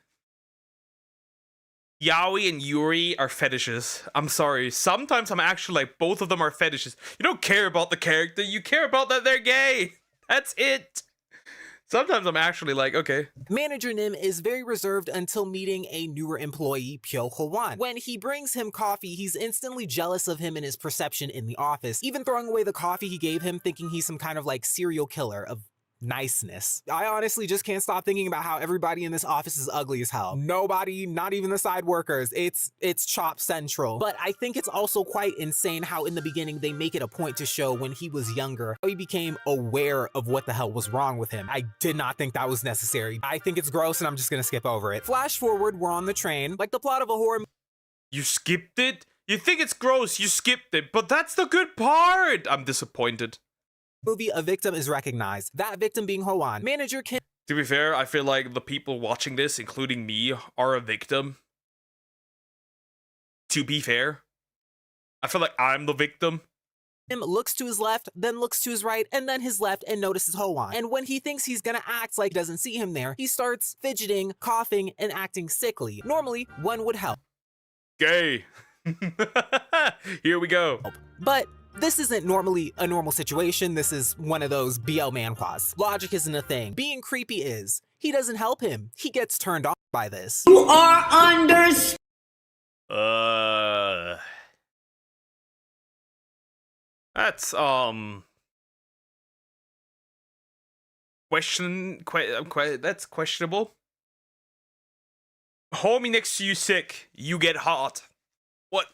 Yaoi and Yuri are fetishes. I'm sorry. Sometimes I'm actually like, both of them are fetishes. You don't care about the character. You care about that they're gay. That's it. Sometimes I'm actually like, okay. Manager Nim is very reserved until meeting a newer employee, Pyo Hwan. When he brings him coffee, he's instantly jealous of him and his perception in the office, even throwing away the coffee he gave him, thinking he's some kind of like serial killer of niceness. I honestly just can't stop thinking about how everybody in this office is ugly as hell. Nobody, not even the side workers. It's chop central. But I think it's also quite insane how in the beginning they make it a point to show when he was younger, he became aware of what the hell was wrong with him. I did not think that was necessary. I think it's gross and I'm just gonna skip over it. Flash forward, we're on the train. Like the plot of a horror. You skipped it? You think it's gross, you skipped it, but that's the good part! I'm disappointed. Movie, a victim is recognized. That victim being Hwan. Manager Kim. To be fair, I feel like the people watching this, including me, are a victim. To be fair. I feel like I'm the victim. Kim looks to his left, then looks to his right, and then his left and notices Hwan. And when he thinks he's gonna act like he doesn't see him there, he starts fidgeting, coughing, and acting sickly. Normally, one would help. Gay. Here we go. But this isn't normally a normal situation. This is one of those BL manhwas. Logic isn't a thing. Being creepy is. He doesn't help him. He gets turned off by this. You are under... That's, that's questionable. Homie next to you sick. You get hot. What?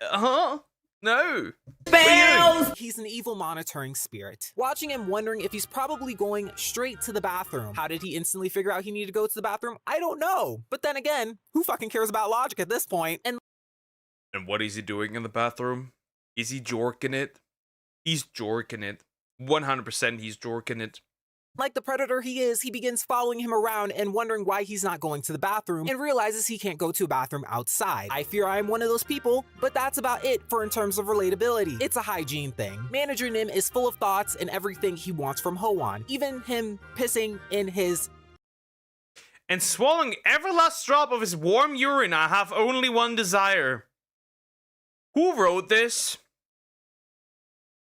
Huh? No. He's an evil monitoring spirit. Watching him, wondering if he's probably going straight to the bathroom. How did he instantly figure out he needed to go to the bathroom? I don't know. But then again, who fucking cares about logic at this point? And what is he doing in the bathroom? Is he jorking it? He's jorking it. 100% he's jorking it. Like the predator he is, he begins following him around and wondering why he's not going to the bathroom and realizes he can't go to a bathroom outside. I fear I am one of those people, but that's about it for in terms of relatability. It's a hygiene thing. Manager Nim is full of thoughts and everything he wants from Hwan, even him pissing in his... And swallowing every last drop of his warm urine, I have only one desire. Who wrote this?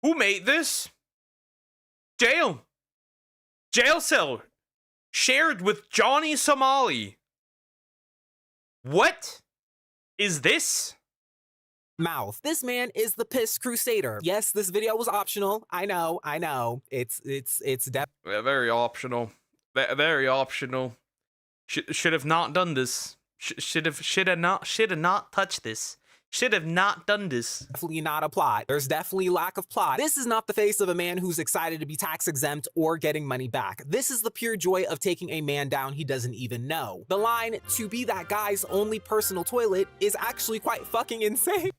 Who made this? Jail cell shared with Johnny Somali. What is this? Mouth. This man is the piss crusader. Yes, this video was optional. I know. It's Very optional. Very optional. Should have not done this. Should have not touched this. Should have not done this. Definitely not a plot. There's definitely lack of plot. This is not the face of a man who's excited to be tax exempt or getting money back. This is the pure joy of taking a man down he doesn't even know. The line, to be that guy's only personal toilet, is actually quite fucking insane.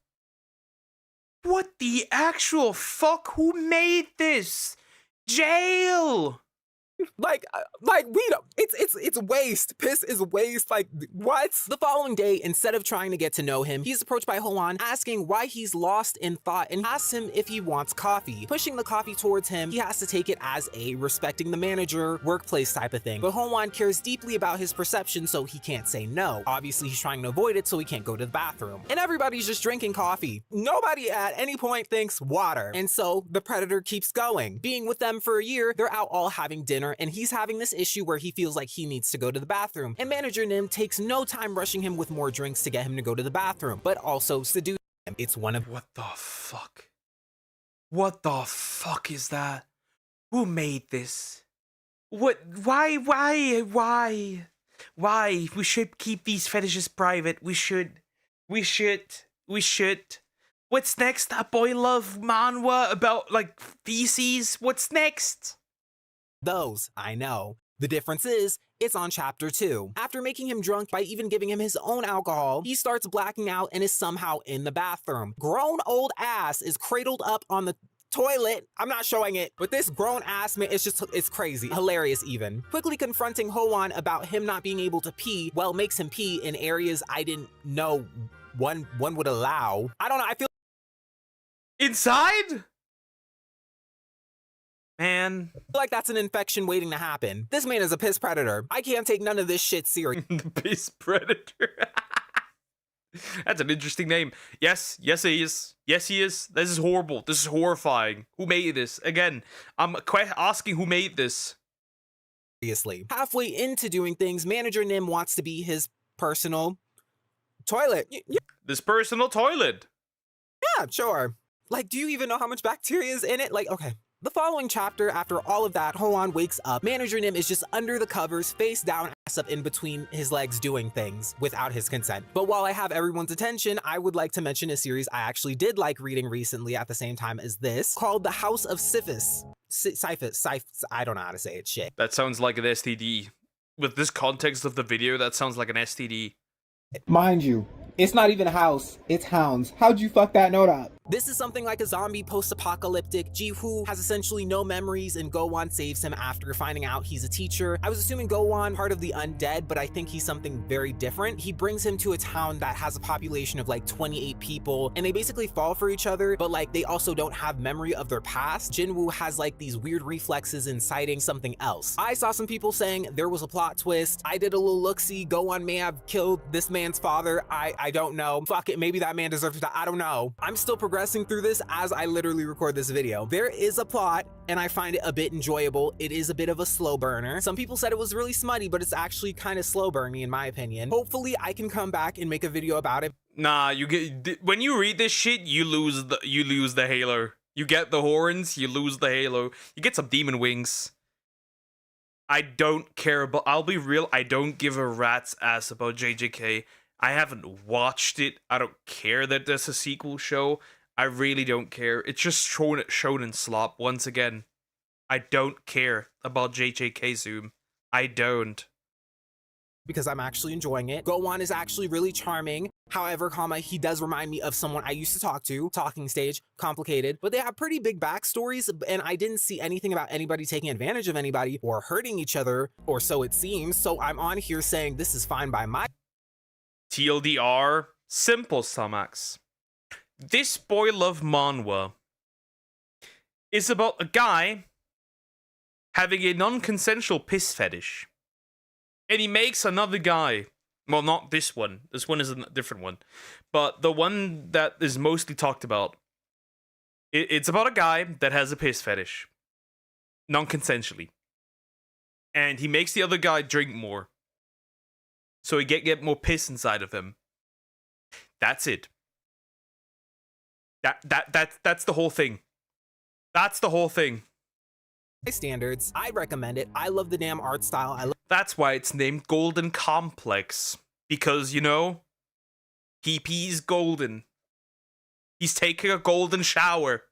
What the actual fuck? Who made this? Jail! Like we don't, it's waste. Piss is waste. Like, what? The following day, instead of trying to get to know him, he's approached by Hoan asking why he's lost in thought and asks him if he wants coffee. Pushing the coffee towards him, he has to take it as a respecting the manager, workplace type of thing. But Hoan cares deeply about his perception, so he can't say no. Obviously, he's trying to avoid it so he can't go to the bathroom. And everybody's just drinking coffee. Nobody at any point thinks water. And so the predator keeps going. Being with them for a year, they're out all having dinner, and he's having this issue where he feels like he needs to go to the bathroom. And manager Nim takes no time rushing him with more drinks to get him to go to the bathroom, but also seduce him. It's one of— What the fuck? What the fuck is that? Who made this? What? Why? We should keep these fetishes private. We should. What's next? A boy love manhwa about, like, feces? What's next? Those, I know. The difference is, it's on chapter 2. After making him drunk by even giving him his own alcohol, he starts blacking out and is somehow in the bathroom. Grown old ass is cradled up on the toilet. I'm not showing it, but this grown ass man, it's crazy. Hilarious even. Quickly confronting Hoan about him not being able to pee, well, makes him pee in areas I didn't know one would allow. I don't know, I feel— Inside? Man. like that's an infection waiting to happen. This man is a piss predator. I can't take none of this shit serious. The piss predator. That's an interesting name. Yes, he is. Yes, he is. This is horrible. This is horrifying. Who made this? Again, I'm asking who made this. Seriously. Halfway into doing things, manager Nim wants to be his personal toilet. This personal toilet. Yeah, sure. Like, do you even know how much bacteria is in it? Like, okay. The following chapter, after all of that, Hoan wakes up. Manager Nim is just under the covers, face down, ass up in between his legs doing things without his consent. But while I have everyone's attention, I would like to mention a series I actually did like reading recently at the same time as this, called The House of Sisyphus. I don't know how to say it, shit. That sounds like an STD. With this context of the video, that sounds like an STD. Mind you, it's not even a house, it's hounds. How'd you fuck that note up? This is something like a zombie post-apocalyptic. Ji-Hoo has essentially no memories and Go-Won saves him after finding out he's a teacher. I was assuming Go-Won part of the undead, but I think he's something very different. He brings him to a town that has a population of like 28 people, and they basically fall for each other, but like they also don't have memory of their past. Jinwoo has like these weird reflexes inciting something else. I saw some people saying there was a plot twist. I did a little look-see. Go-Won may have killed this man's father. I don't know. Fuck it, maybe that man deserves to die. I don't know. I'm still progressing through this as I literally record this video. There is a plot, and I find it a bit enjoyable. It is a bit of a slow burner. Some people said it was really smutty, but it's actually kind of slow burny in my opinion. Hopefully I can come back and make a video about it. Nah, you get, when you read this shit, you lose the halo. You get the horns, you lose the halo. You get some demon wings. I don't care about, I'll be real, I don't give a rat's ass about JJK. I haven't watched it. I don't care that there's a sequel show. I really don't care. It's just shonen slop once again. I don't care about JJK Zoom. I don't. Because I'm actually enjoying it. Go-Won is actually really charming. However, he does remind me of someone I used to talk to. Talking stage, complicated, but they have pretty big backstories, and I didn't see anything about anybody taking advantage of anybody or hurting each other, or so it seems. So I'm on here saying this is fine by my TLDR, simple stomachs. This boy love manhwa is about a guy having a non-consensual piss fetish. And he makes another guy, well, not this one. This one is a different one. But the one that is mostly talked about It's about a guy that has a piss fetish, non-consensually, and he makes the other guy drink more, so he get more piss inside of him. That's it. That's the whole thing. That's the whole thing. Standards, I recommend it. I love the damn art style. That's why it's named Golden Complex. Because, you know, he pees golden. He's taking a golden shower.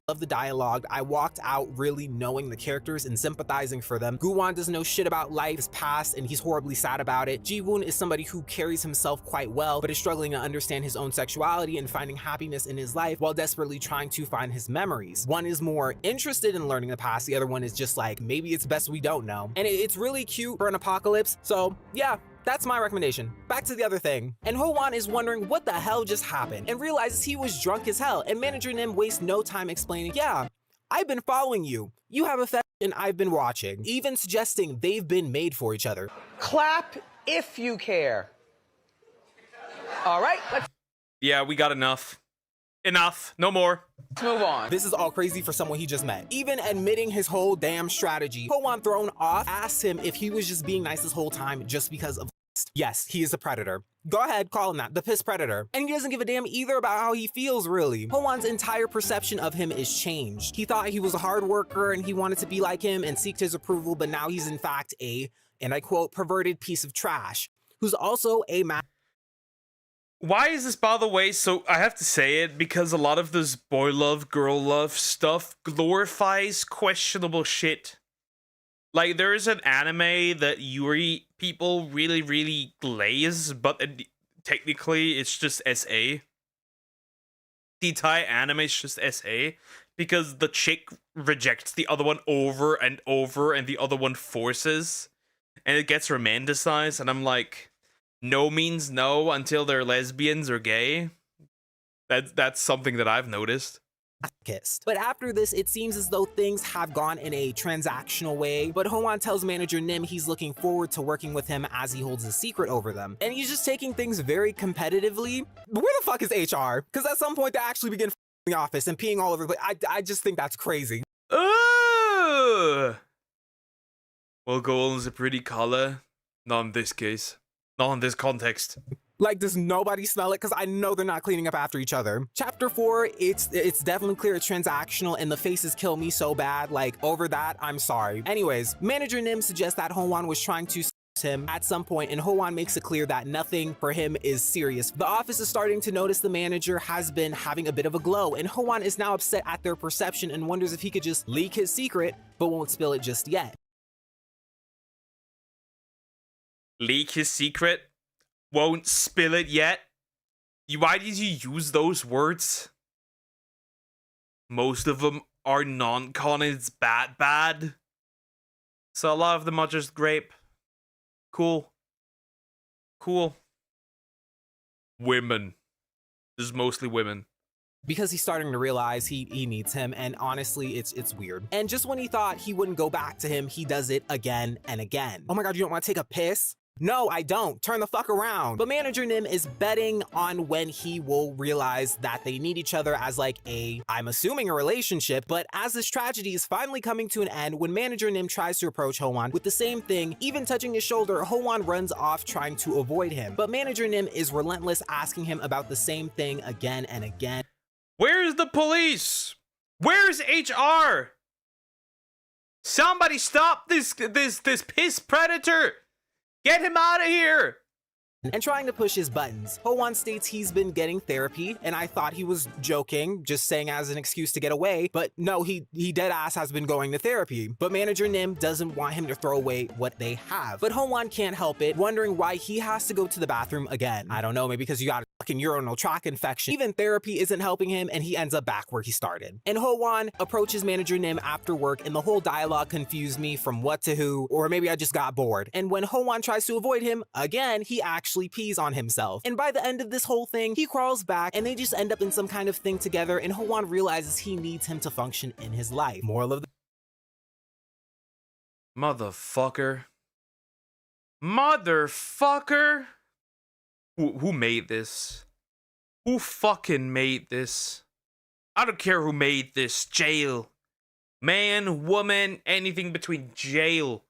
Love the dialogue. I walked out really knowing the characters and sympathizing for them. Guwon doesn't know shit about life, his past, and he's horribly sad about it. Jiwoon is somebody who carries himself quite well, but is struggling to understand his own sexuality and finding happiness in his life while desperately trying to find his memories. One is more interested in learning the past, the other one is just like, maybe it's best we don't know. And it's really cute for an apocalypse, so yeah. That's my recommendation. Back to the other thing. And Hwan is wondering what the hell just happened and realizes he was drunk as hell, and Manager Nim wastes no time explaining, yeah, I've been following you. You have a fetish and I've been watching, even suggesting they've been made for each other. Clap if you care. All right, let's Yeah, we got enough. Enough. No more. Move on. This is all crazy for someone he just met. Even admitting his whole damn strategy, Hwan, thrown off, asked him if he was just being nice this whole time just because of yes, he is a predator. Go ahead, call him that, the piss predator. And he doesn't give a damn either about how he feels, really. Hwan's entire perception of him is changed. He thought he was a hard worker and he wanted to be like him and seek his approval, but now he's in fact a, and I quote, perverted piece of trash, who's also a Why is this, by the way, so I have to say it because a lot of this boy love, girl love stuff glorifies questionable shit. Like, there is an anime that Yuri people really, really glaze, but technically it's just SA. The entire anime is just SA because the chick rejects the other one over and over and the other one forces. And it gets romanticized, and I'm like, no means no until they're lesbians or gay. That's something that I've noticed. Kissed. But after this, it seems as though things have gone in a transactional way, but Hwan tells Manager Nim he's looking forward to working with him as he holds a secret over them. And he's just taking things very competitively. But where the fuck is HR? Because at some point they actually begin the office and peeing all over the place. I just think that's crazy. Well, gold is a pretty color. Not in this case. Not in this context. Like, does nobody smell it? Because I know they're not cleaning up after each other. Chapter 4, it's definitely clear it's transactional, and the faces kill me so bad. Like, over that, I'm sorry. Anyways, Manager Nim suggests that Hwan was trying to him at some point, and Hwan makes it clear that nothing for him is serious. The office is starting to notice the manager has been having a bit of a glow, and Hwan is now upset at their perception and wonders if he could just leak his secret, but won't spill it just yet. Leak his secret? Won't spill it yet? Why did you use those words? Most of them are non-con and it's bad. So a lot of them are just grape. Cool. Women. This is mostly women. Because he's starting to realize he needs him, and honestly, it's weird. And just when he thought he wouldn't go back to him, he does it again and again. Oh my god, you don't want to take a piss? No, I don't. Turn the fuck around. But Manager Nim is betting on when he will realize that they need each other as like I'm assuming a relationship, but as this tragedy is finally coming to an end, when Manager Nim tries to approach Hwan with the same thing, even touching his shoulder, Hwan runs off trying to avoid him. But Manager Nim is relentless, asking him about the same thing again and again. Where's the police? Where's HR? Somebody stop this piss predator! Get him out of here! And trying to push his buttons. Hwan states he's been getting therapy, and I thought he was joking, just saying as an excuse to get away, but no, he dead ass has been going to therapy. But Manager Nim doesn't want him to throw away what they have. But Hwan can't help it, wondering why he has to go to the bathroom again. I don't know, maybe because you got a fucking urinal tract infection. Even therapy isn't helping him, and he ends up back where he started. And Hwan approaches Manager Nim after work, and the whole dialogue confused me from what to who, or maybe I just got bored. And when Hwan tries to avoid him, again, he actually pees on himself. And by the end of this whole thing, he crawls back and they just end up in some kind of thing together, and Hwan realizes he needs him to function in his life. Moral of the Motherfucker. Who made this? Who fucking made this? I don't care who made this. Jail. Man, woman, anything between jail.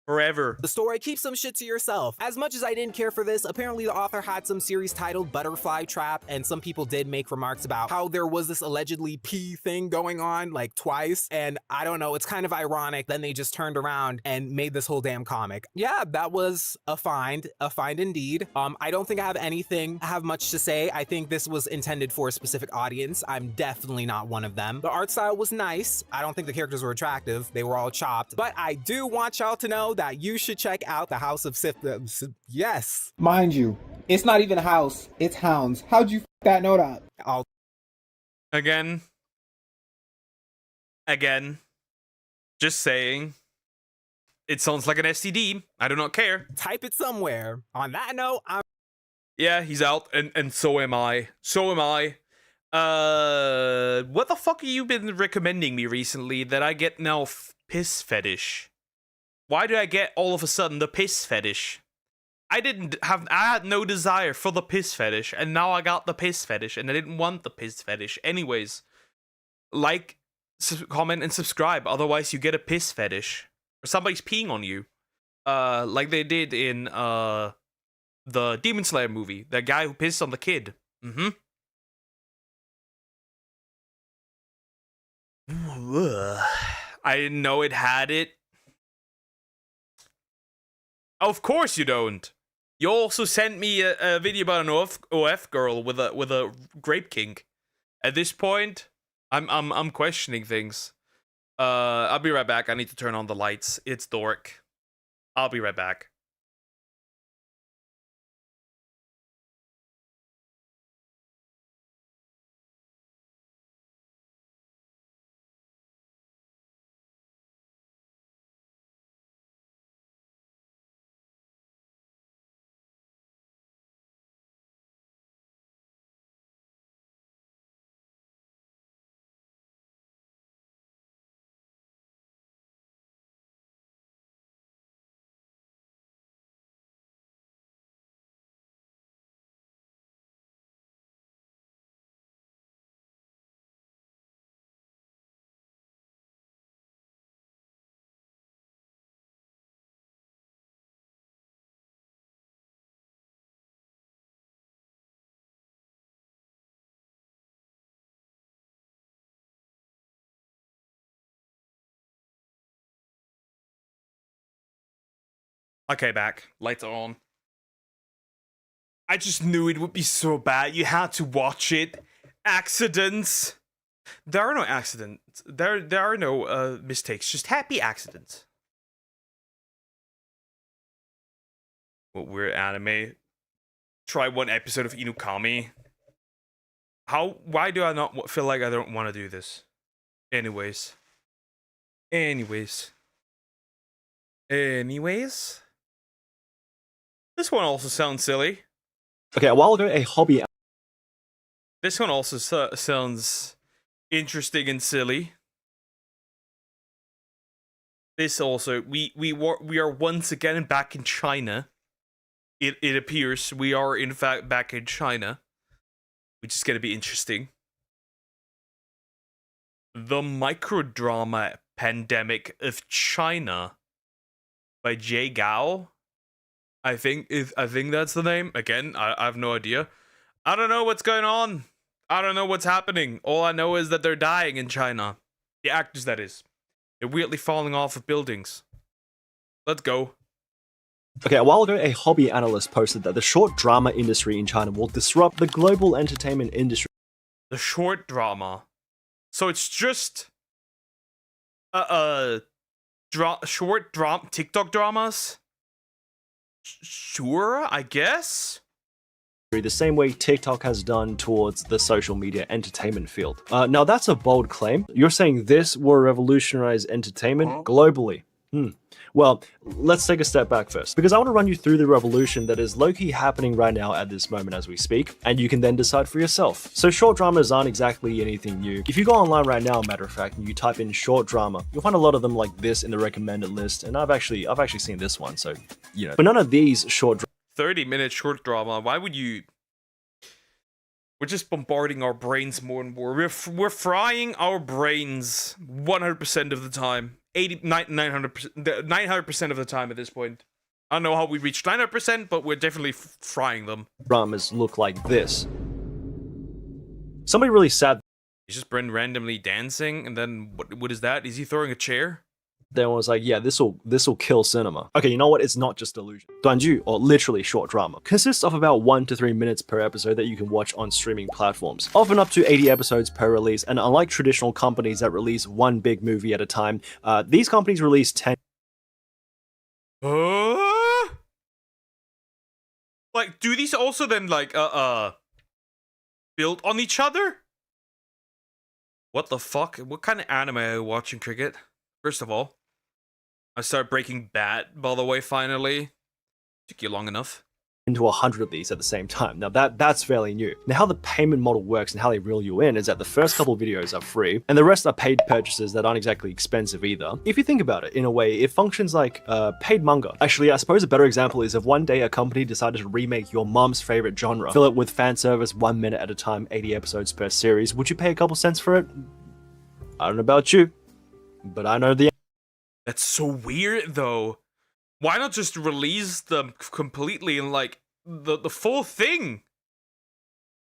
Forever. The story, keep some shit to yourself. As much as I didn't care for this, apparently the author had some series titled Butterfly Trap, and some people did make remarks about how there was this allegedly pee thing going on like twice, and I don't know, it's kind of ironic. Then they just turned around and made this whole damn comic. Yeah, that was a find indeed. I don't think I have much to say. I think this was intended for a specific audience. I'm definitely not one of them. The art style was nice. I don't think the characters were attractive. They were all chopped, but I do want y'all to know that you should check out the House of Sith. Yes. Mind you, it's not even a house, it's hounds. How'd you f that note up? Again. Just saying. It sounds like an STD. I do not care. Type it somewhere. On that note, Yeah, he's out, and so am I. What the fuck have you been recommending me recently that I get now piss fetish? Why do I get all of a sudden the piss fetish? I had no desire for the piss fetish, and now I got the piss fetish, and I didn't want the piss fetish. Anyways, like, comment, and subscribe, otherwise you get a piss fetish. Or somebody's peeing on you. Like they did in, the Demon Slayer movie. That guy who pissed on the kid. I didn't know it had it. Of course you don't. You also sent me a video about an OF girl with a grape kink. At this point, I'm questioning things. I'll be right back. I need to turn on the lights. It's dark. I'll be right back. Okay, back. Lights are on. I just knew it would be so bad. You had to watch it. Accidents. There are no accidents. There are no mistakes. Just happy accidents. What weird anime. Try one episode of Inukami. Why do I not feel like I don't want to do this? Anyways. This one also sounds silly. Okay, a while ago, a hobby. This one also sounds interesting and silly. This also, we are once again back in China. It appears we are in fact back in China, which is going to be interesting. The Microdrama Pandemic of China by Jay Gao. I think that's the name. Again, I have no idea. I don't know what's going on. I don't know what's happening. All I know is that they're dying in China. The actors, that is. They're weirdly falling off of buildings. Let's go. Okay, a while ago, a hobby analyst posted that the short drama industry in China will disrupt the global entertainment industry. The short drama. So it's just short TikTok dramas? Sure, I guess. The same way TikTok has done towards the social media entertainment field. Now that's a bold claim. You're saying this will revolutionize entertainment globally. Well, let's take a step back first, because I want to run you through the revolution that is low-key happening right now at this moment as we speak, and you can then decide for yourself. So short dramas aren't exactly anything new. If you go online right now, matter of fact, and you type in short drama, you'll find a lot of them like this in the recommended list, and I've actually seen this one, so, you know. But none of these short 30-minute short drama, why would We're just bombarding our brains more and more. We're frying our brains 100% of the time. 900% of the time at this point. I don't know how we reached 900%, but we're definitely frying them. Dramas look like this. Somebody really sad. He's just been randomly dancing, and then what is that? Is he throwing a chair? Then was like, yeah, this'll kill cinema. Okay, you know what? It's not just illusion. 短剧, or literally short drama, consists of about 1 to 3 minutes per episode that you can watch on streaming platforms. Often up to 80 episodes per release, and unlike traditional companies that release one big movie at a time, these companies release 10. Like, do these also then, like, build on each other? What the fuck? What kind of anime are you watching, Cricket? First of all, I started Breaking Bad, by the way, finally. Took you long enough. Into 100 of these at the same time. Now that's fairly new. Now how the payment model works and how they reel you in is that the first couple videos are free, and the rest are paid purchases that aren't exactly expensive either. If you think about it, in a way, it functions like paid manga. Actually, I suppose a better example is if one day a company decided to remake your mom's favorite genre, fill it with fan service 1 minute at a time, 80 episodes per series, would you pay a couple cents for it? I don't know about you, but I know the... That's so weird, though. Why not just release them completely in, like, the full thing?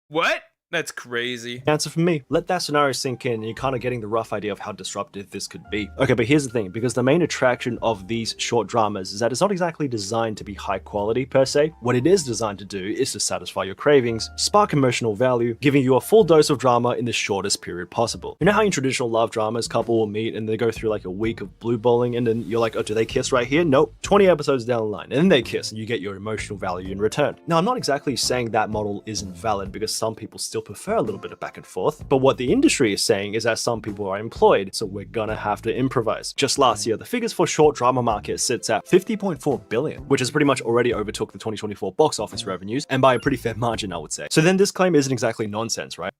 What? That's crazy. Answer from me. Let that scenario sink in and you're kind of getting the rough idea of how disruptive this could be. Okay, but here's the thing, because the main attraction of these short dramas is that it's not exactly designed to be high quality per se. What it is designed to do is to satisfy your cravings, spark emotional value, giving you a full dose of drama in the shortest period possible. You know how in traditional love dramas, couple will meet and they go through like a week of blue balling and then you're like, oh, do they kiss right here? Nope. 20 episodes down the line, and then they kiss and you get your emotional value in return. Now, I'm not exactly saying that model isn't valid because some people still prefer a little bit of back and forth, but what the industry is saying is that some people are employed, so we're gonna have to improvise. Just last year, the figures for short drama market sits at 50.4 billion, which has pretty much already overtook the 2024 box office revenues, and by a pretty fair margin, I would say. So then this claim isn't exactly nonsense, right?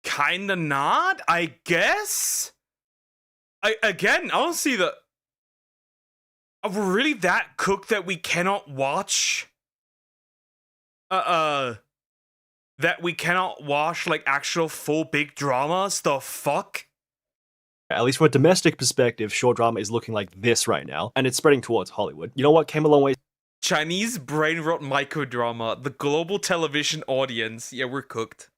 Kinda not, I guess? I don't see the... Are we really that cooked that we cannot watch? That we cannot watch, like, actual full big dramas? The fuck? At least from a domestic perspective, short drama is looking like this right now, and it's spreading towards Hollywood. You know what came a long way? Chinese brain rot microdrama, the global television audience. Yeah, we're cooked.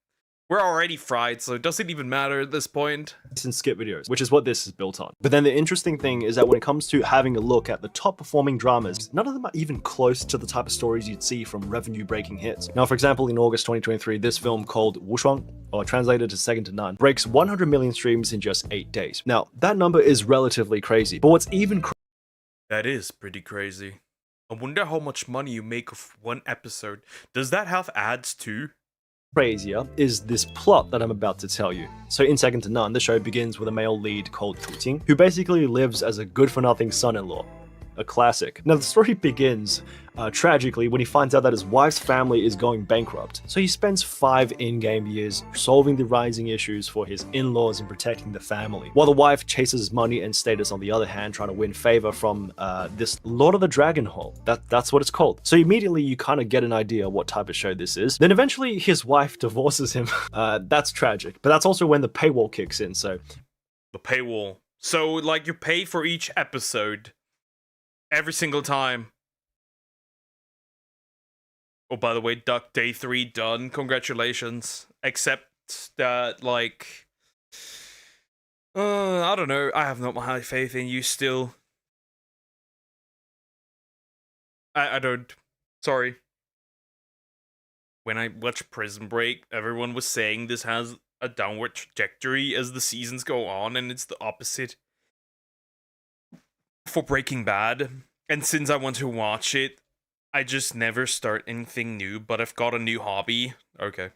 We're already fried, so it doesn't even matter at this point. And skip videos, which is what this is built on. But then the interesting thing is that when it comes to having a look at the top performing dramas, none of them are even close to the type of stories you'd see from revenue breaking hits. Now, for example, in August 2023, this film called Wu Shuang, or translated to Second to None, breaks 100 million streams in just 8 days. Now, that number is relatively crazy, but what's even That is pretty crazy. I wonder how much money you make of one episode. Does that have ads too? crazier is this plot that I'm about to tell you. So in Second to None, the show begins with a male lead called Tu Ting, who basically lives as a good-for-nothing son-in-law. A classic. Now the story begins tragically when he finds out that his wife's family is going bankrupt. So he spends 5 in-game years solving the rising issues for his in-laws and protecting the family, while the wife chases money and status on the other hand, trying to win favor from this Lord of the Dragon Hole. That's what it's called. So immediately you kind of get an idea what type of show this is. Then eventually his wife divorces him. That's tragic, but that's also when the paywall kicks in. So the paywall. So like you pay for each episode every single time. Oh, by the way, Duck Day 3 done. Congratulations. Except that, like... I don't know. I have not my high faith in you still. I don't. Sorry. When I watched Prison Break, everyone was saying this has a downward trajectory as the seasons go on, and it's the opposite for Breaking Bad. And since I want to watch it, I just never start anything new, but I've got a new hobby. Okay.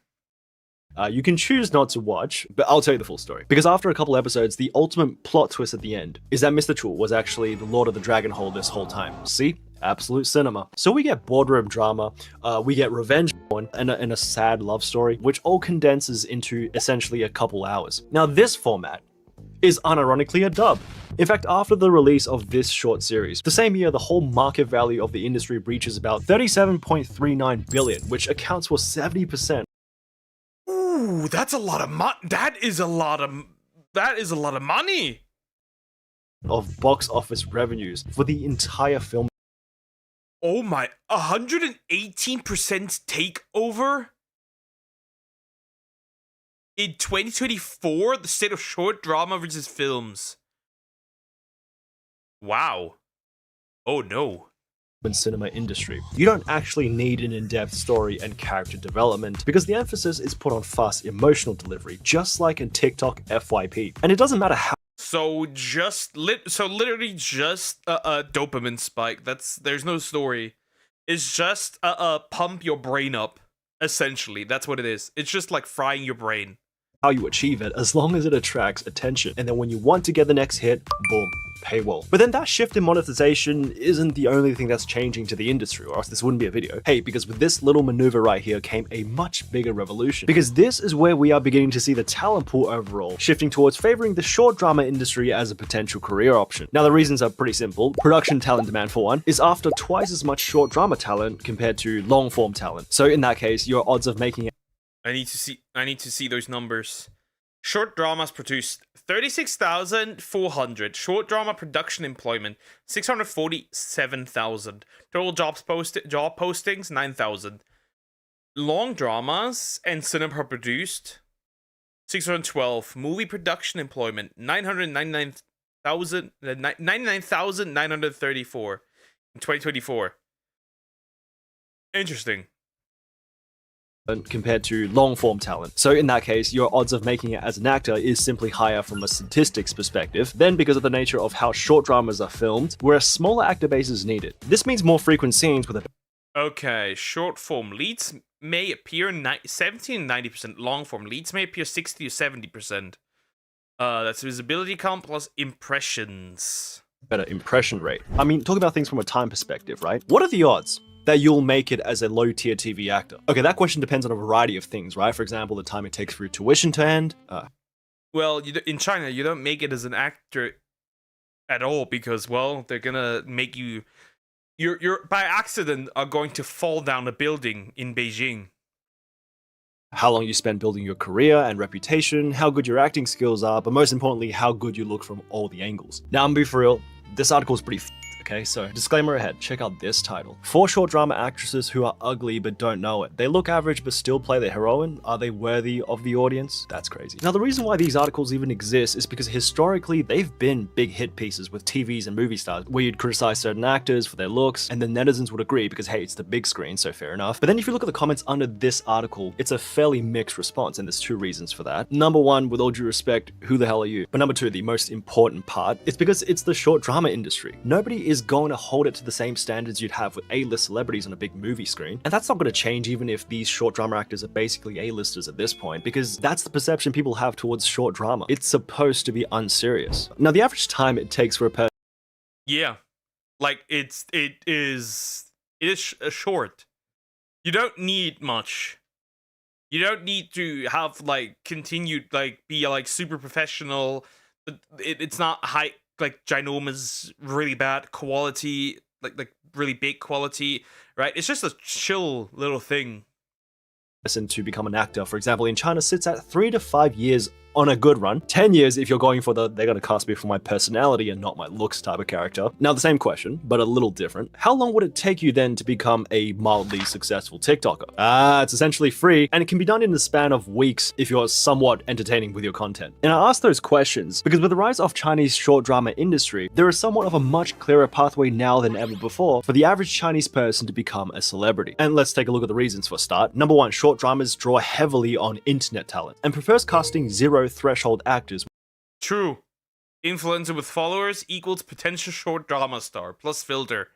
You can choose not to watch, but I'll tell you the full story. Because after a couple episodes, the ultimate plot twist at the end is that Mr. Chu was actually the Lord of the Dragon Hole this whole time. See? Absolute cinema. So we get boardroom drama, we get revenge porn, and a sad love story, which all condenses into essentially a couple hours. Now this format is unironically a dub. In fact, after the release of this short series, the same year the whole market value of the industry reaches about 37.39 billion, which accounts for 70%. Ooh, that's a lot of money. That is a lot of money. Of box office revenues for the entire film. Oh my, 118% takeover? In 2024, the state of short drama versus films. Wow. Oh no. In cinema industry, you don't actually need an in-depth story and character development because the emphasis is put on fast emotional delivery, just like in TikTok FYP. And it doesn't matter how. So literally just a dopamine spike. There's no story. It's just pump your brain up. Essentially, that's what it is. It's just like frying your brain. How you achieve it, as long as it attracts attention. And then when you want to get the next hit, boom, paywall. But then that shift in monetization isn't the only thing that's changing to the industry, or else this wouldn't be a video. Hey, because with this little maneuver right here came a much bigger revolution. Because this is where we are beginning to see the talent pool overall shifting towards favoring the short drama industry as a potential career option. Now the reasons are pretty simple. Production talent demand, for one, is after twice as much short drama talent compared to long form talent. So in that case, your odds of making it. I need to see those numbers. Short dramas produced 36,400. Short drama production employment 647,000. Total job postings 9,000. Long dramas and cinema produced 612. Movie production employment 99,934 in 2024. Interesting. Compared to long-form talent. So in that case, your odds of making it as an actor is simply higher from a statistics perspective than because of the nature of how short dramas are filmed, where a smaller actor base is needed. This means more frequent scenes with a... Okay, short form leads may appear 70 and 90%. Long form leads may appear 60 or 70%. That's visibility count plus impressions. Better impression rate. I mean, talk about things from a time perspective, right? What are the odds that you'll make it as a low-tier TV actor? Okay, that question depends on a variety of things, right? For example, the time it takes for your tuition to end. Well, in China, you don't make it as an actor at all because, well, they're gonna make you... You're by accident are going to fall down a building in Beijing. How long you spend building your career and reputation, how good your acting skills are, but most importantly, how good you look from all the angles. Now, I'm gonna be for real, this article is pretty okay, so disclaimer ahead, check out this title. 4 short drama actresses who are ugly but don't know it. They look average but still play the heroine. Are they worthy of the audience? That's crazy. Now the reason why these articles even exist is because historically they've been big hit pieces with TVs and movie stars where you'd criticize certain actors for their looks and the netizens would agree because hey, it's the big screen, so fair enough. But then if you look at the comments under this article, it's a fairly mixed response and there's 2 reasons for that. Number 1, with all due respect, who the hell are you? But number 2, the most important part, it's because it's the short drama industry. Nobody is going to hold it to the same standards you'd have with A-list celebrities on a big movie screen. And that's not going to change even if these short drama actors are basically A-listers at this point, because that's the perception people have towards short drama. It's supposed to be unserious. Now, the average time it takes for a person... Yeah. Like, it is short. You don't need much. You don't need to have, like, continued, like, be, like, super professional. It's not high... like ginormous, really bad quality, like really big quality, right? It's just a chill little thing. To become an actor, for example, in China sits at 3 to 5 years on a good run. 10 years if you're going for the, they're gonna cast me for my personality and not my looks type of character. Now the same question, but a little different. How long would it take you then to become a mildly successful TikToker? It's essentially free, and it can be done in the span of weeks if you're somewhat entertaining with your content. And I ask those questions because with the rise of Chinese short drama industry, there is somewhat of a much clearer pathway now than ever before for the average Chinese person to become a celebrity. And let's take a look at the reasons for a start. Number 1, short dramas draw heavily on internet talent and prefers casting zero threshold actors. True. Influencer with followers equals potential short drama star plus filter.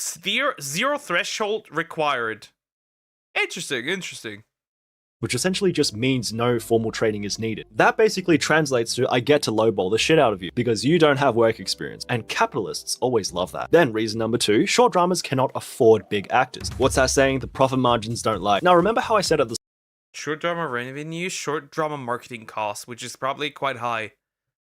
Zero threshold required. Interesting. Which essentially just means no formal training is needed. That basically translates to I get to lowball the shit out of you because you don't have work experience, and capitalists always love that. Then reason number 2, short dramas cannot afford big actors. What's that saying? The profit margins don't lie. Now remember how I said at the short drama revenue, short drama marketing costs, which is probably quite high.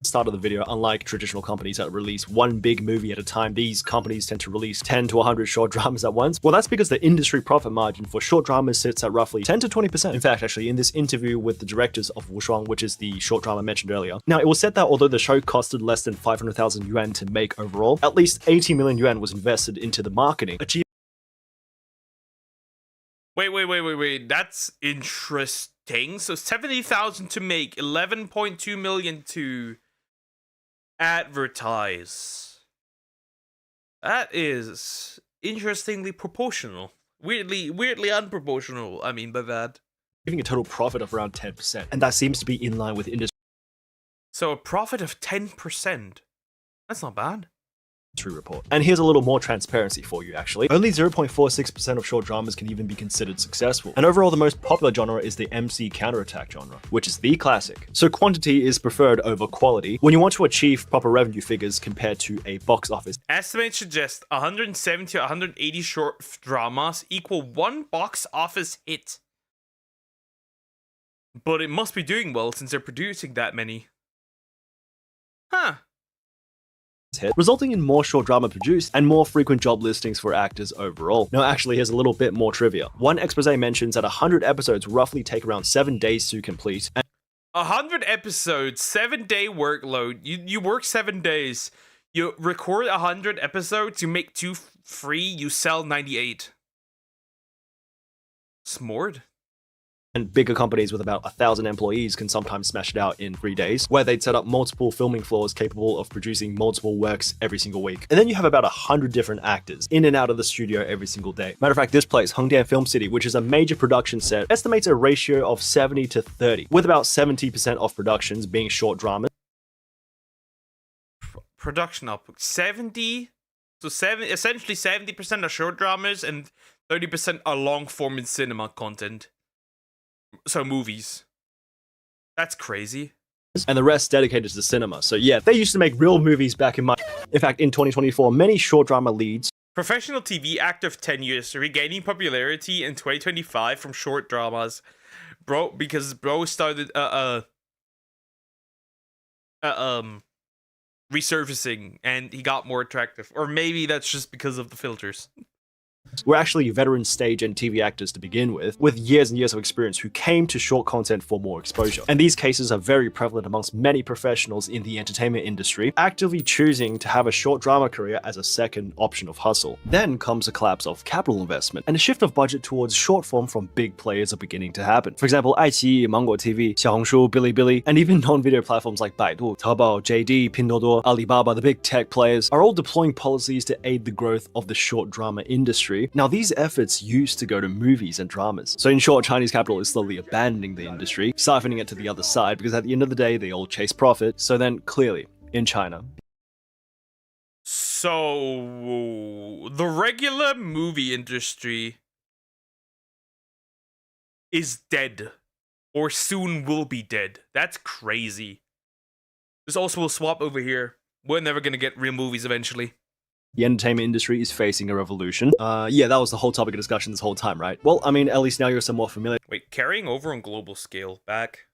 start of the video, unlike traditional companies that release one big movie at a time, these companies tend to release 10 to 100 short dramas at once. Well, that's because the industry profit margin for short dramas sits at roughly 10 to 20%. In fact, actually, in this interview with the directors of Wushuang, which is the short drama mentioned earlier, now it was said that although the show costed less than 500,000 yuan to make overall, at least 80 million yuan was invested into the marketing, achieving Wait. That's interesting. So 70,000 to make, 11.2 million to advertise. That is interestingly proportional. Weirdly unproportional, I mean by that. a total profit of around 10%. And that seems to be in line with industry So a profit of 10%. That's not bad. report. And here's a little more transparency for you, actually. Only 0.46% of short dramas can even be considered successful. And overall, the most popular genre is the MC counterattack genre, which is the classic. So quantity is preferred over quality when you want to achieve proper revenue figures compared to a box office. Estimates suggest 170 to 180 short dramas equal one box office hit. But it must be doing well since they're producing that many. Huh. Hit, resulting in more short drama produced and more frequent job listings for actors overall. Now, actually, here's a little bit more trivia. One expose mentions that 100 episodes roughly take around 7 days to complete. 100 episodes, 7-day workload. You work 7 days. You record 100 episodes. You make 2 free. You sell 98. Smart. And bigger companies with about 1,000 employees can sometimes smash it out in 3 days, where they'd set up multiple filming floors capable of producing multiple works every single week. And then you have about 100 different actors in and out of the studio every single day. Matter of fact, this place, Hongdian Film City, which is a major production set, estimates a ratio of 70 to 30, with about 70% of productions being short dramas. Production output 70. So essentially 70% are short dramas and 30% are long form in cinema content. So movies. That's crazy. And the rest dedicated to cinema. So yeah, they used to make real movies back in In fact, in 2024, many short drama leads. Professional TV actor of 10 years regaining popularity in 2025 from short dramas. Because bro started resurfacing and he got more attractive. Or maybe that's just because of the filters. Were actually veteran stage and TV actors to begin with years and years of experience who came to short content for more exposure. And these cases are very prevalent amongst many professionals in the entertainment industry, actively choosing to have a short drama career as a second option of hustle. Then comes a collapse of capital investment, and a shift of budget towards short form from big players are beginning to happen. For example, iQIYI, Mango TV, Xiaohongshu, Bilibili, and even non-video platforms like Baidu, Taobao, JD, Pinduoduo, Alibaba, the big tech players, are all deploying policies to aid the growth of the short drama industry. Now, these efforts used to go to movies and dramas. So in short, Chinese capital is slowly abandoning the industry, siphoning it to the other side, because at the end of the day, they all chase profit. So then, clearly, in China. So, the regular movie industry is dead. Or soon will be dead. That's crazy. This also will swap over here. We're never gonna get real movies eventually. The entertainment industry is facing a revolution. Yeah, that was the whole topic of discussion this whole time, right? Well, I mean, at least now you're somewhat familiar. Wait, carrying over on global scale, back.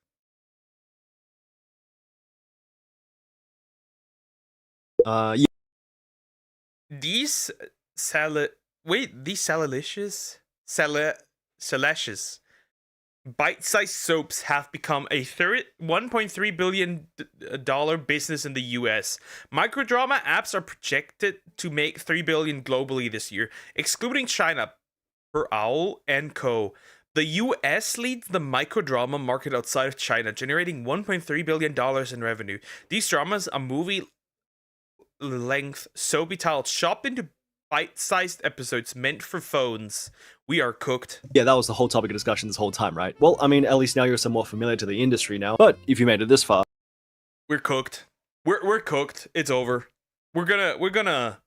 Yeah. These salacious bite-sized soaps have become a $1.3 billion business in the US. Microdrama apps are projected to make $3 billion globally this year, excluding China, per Owl and Co. The US leads the microdrama market outside of China, generating $1.3 billion in revenue. These dramas are movie-length soapy titles chopped into bite-sized episodes meant for phones. We are cooked. Yeah, that was the whole topic of discussion this whole time, right? Well, I mean, at least now you're somewhat familiar to the industry now. But if you made it this far, we're cooked. We're cooked. It's over. We're gonna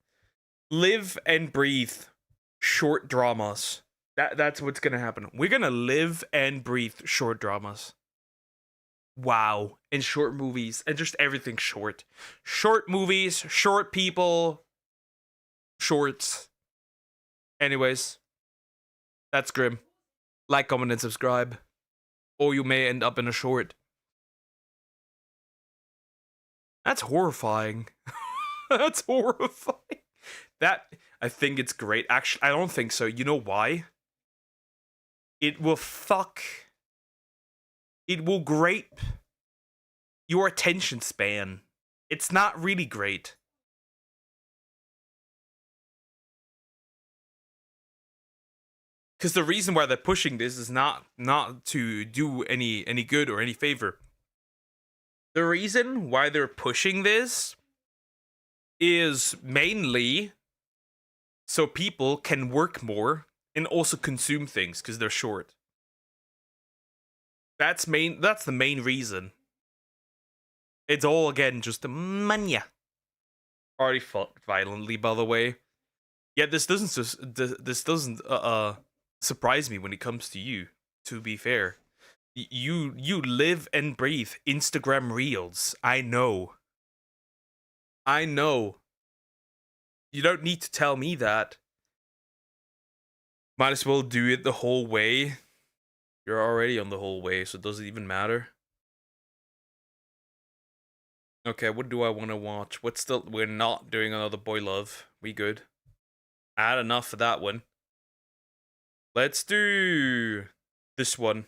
live and breathe short dramas. That's what's gonna happen. We're gonna live and breathe short dramas. Wow. And short movies and just everything short. Short movies, short people, shorts. Anyways, that's grim. Like, comment, and subscribe. Or you may end up in a short. That's horrifying. That's horrifying. That, I think it's great. Actually, I don't think so. You know why? It will grape your attention span. It's not really great. Because the reason why they're pushing this is not to do any good or any favor. The reason why they're pushing this is mainly so people can work more and also consume things because they're short. That's the main reason. It's all, again, just the money. Already fought violently, by the way. Yeah, this doesn't surprise me when it comes to you, to be fair. You live and breathe Instagram Reels. I know. You don't need to tell me that. Might as well do it the whole way. You're already on the whole way, so does it even matter? Okay, what do I want to watch? We're not doing another Boy Love. We good. I had enough for that one. Let's do this one.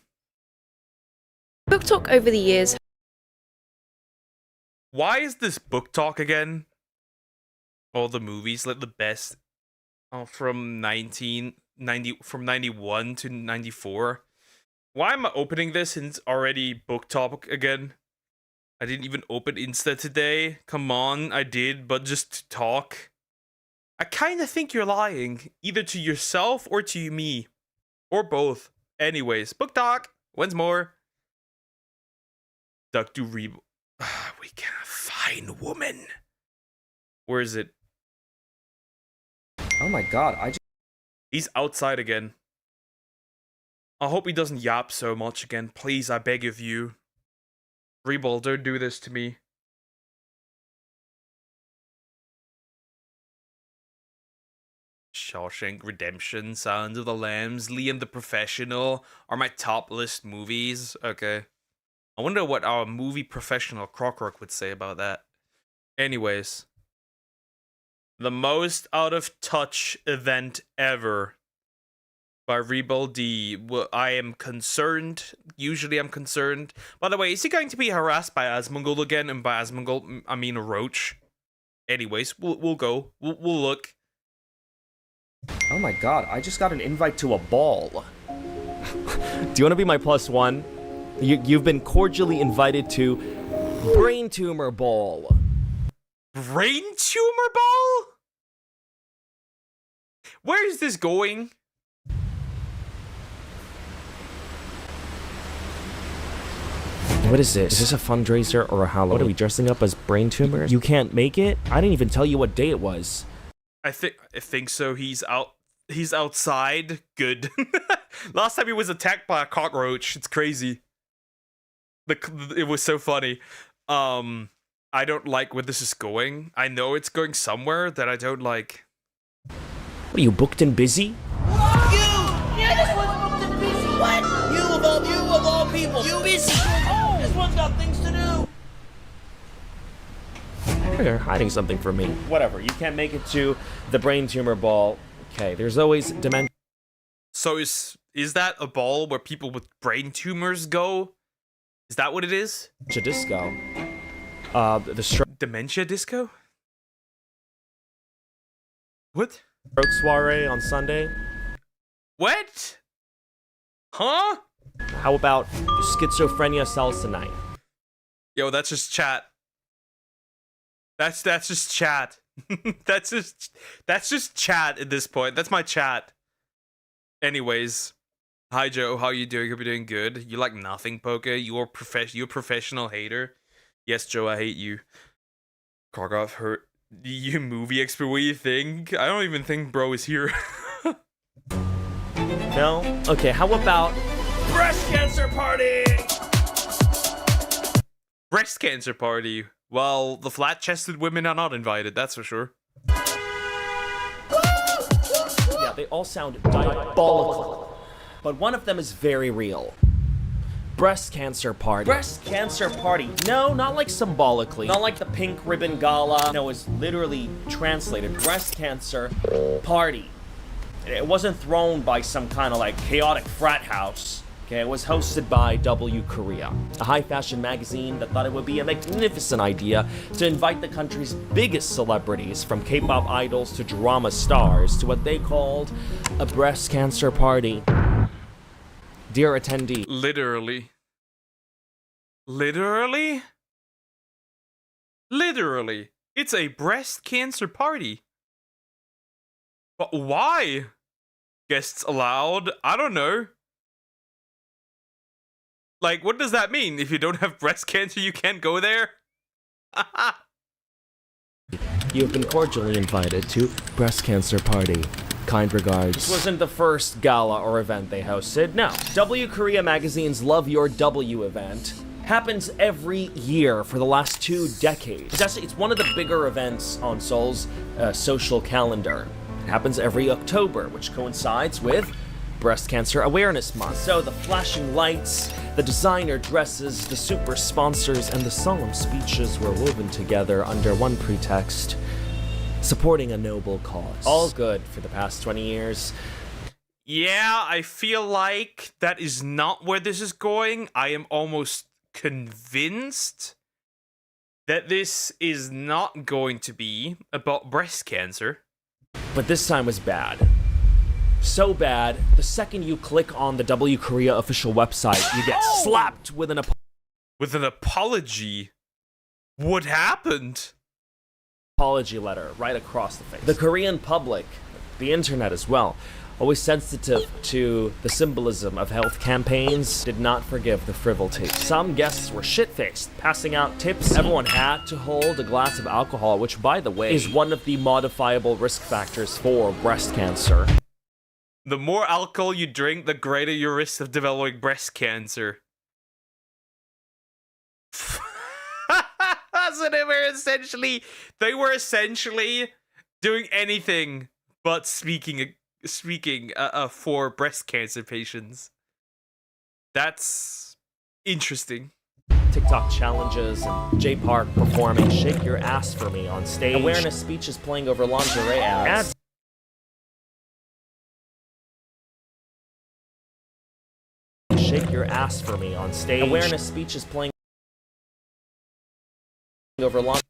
Book talk over the years. Why is this book talk again? All the movies, like the best from 91 to 94. Why am I opening this and it's already book talk again? I didn't even open Insta today. Come on, I did, but just to talk. I kind of think you're lying, either to yourself or to me, or both. Anyways, book talk. When's more? Duck do re. We can't find woman. Where is it? Oh my god, He's outside again. I hope he doesn't yap so much again. Please, I beg of you. Rebel, don't do this to me. Shawshank Redemption, Silence of the Lambs, Liam the Professional are my top list movies. Okay. I wonder what our movie professional Crockrock would say about that. Anyways. The most out of touch event ever by Rebel D. Well, I am concerned. Usually I'm concerned. By the way, is he going to be harassed by Asmongold again? And by Asmongold, I mean Roach. Anyways, we'll go. We'll look. Oh my god, I just got an invite to a ball. Do you want to be my +1? You've been cordially invited to Brain Tumor Ball. Brain Tumor Ball? Where is this going? What is this? Is this a fundraiser or a Halloween? What are we dressing up as brain tumors? You can't make it? I didn't even tell you what day it was. I think so. He's outside. Good. Last time he was attacked by a cockroach. It's crazy. It was so funny. I don't like where this is going. I know it's going somewhere that I don't like. What are you, booked and busy? Yeah, this one's booked and busy. What? You of all people. You busy. Oh, this one's got things to do. You're hiding something from me. Whatever, you can't make it to the brain tumor ball. Okay, there's always dimension. So is that a ball where people with brain tumors go? Is that what it is? Disco. Dementia disco? What? Stroke soiree on Sunday. What? Huh? How about schizophrenia sells tonight? Yo, that's just chat. That's just chat. that's just chat at this point. That's my chat. Anyways, hi Joe, how you doing? Hope you're doing good. You like nothing, Poke. You're a professional hater. Yes, Joe, I hate you. Kargoff hurt. You movie expert, what do you think? I don't even think bro is here. No? Okay, how about breast cancer party? Breast cancer party. Well, the flat-chested women are not invited, that's for sure. Yeah, they all sound diabolical. But one of them is very real. breast cancer party. Breast cancer party. No, not like symbolically. Not like the pink ribbon gala. No, it's literally translated breast cancer party. It wasn't thrown by some kind of like chaotic frat house. Okay, it was hosted by W Korea, a high fashion magazine that thought it would be a magnificent idea to invite the country's biggest celebrities, from K-pop idols to drama stars, to what they called a breast cancer party. Dear attendee. Literally. Literally? Literally. It's a breast cancer party. But why? Guests allowed? I don't know. Like, what does that mean? If you don't have breast cancer, you can't go there? You have been cordially invited to breast cancer party. Kind regards. This wasn't the first gala or event they hosted. No. W Korea Magazine's Love Your W event happens every year for the last 2 decades. It's one of the bigger events on Seoul's social calendar. It happens every October, which coincides with Breast Cancer Awareness Month. So the flashing lights, the designer dresses, the super sponsors, and the solemn speeches were woven together under one pretext: supporting a noble cause. All good for the past 20 years. Yeah, I feel like that is not where this is going. I am almost convinced that this is not going to be about breast cancer. But this time was bad. So bad, the second you click on the W Korea official website, you get slapped with an apology. What happened? Apology letter right across the face. The Korean public, the internet as well, always sensitive to the symbolism of health campaigns, did not forgive the frivolity. Some guests were shit-faced, passing out tips. Everyone had to hold a glass of alcohol, which, by the way, is one of the modifiable risk factors for breast cancer. The more alcohol you drink, the greater your risk of developing breast cancer. So they were essentially doing anything but speaking for breast cancer patients. That's interesting. TikTok challenges and J Park performing "Shake Your Ass for Me" on stage. Awareness speeches playing over lingerie ads. Shake Your Ass for Me on stage. Awareness speeches playing over lingerie.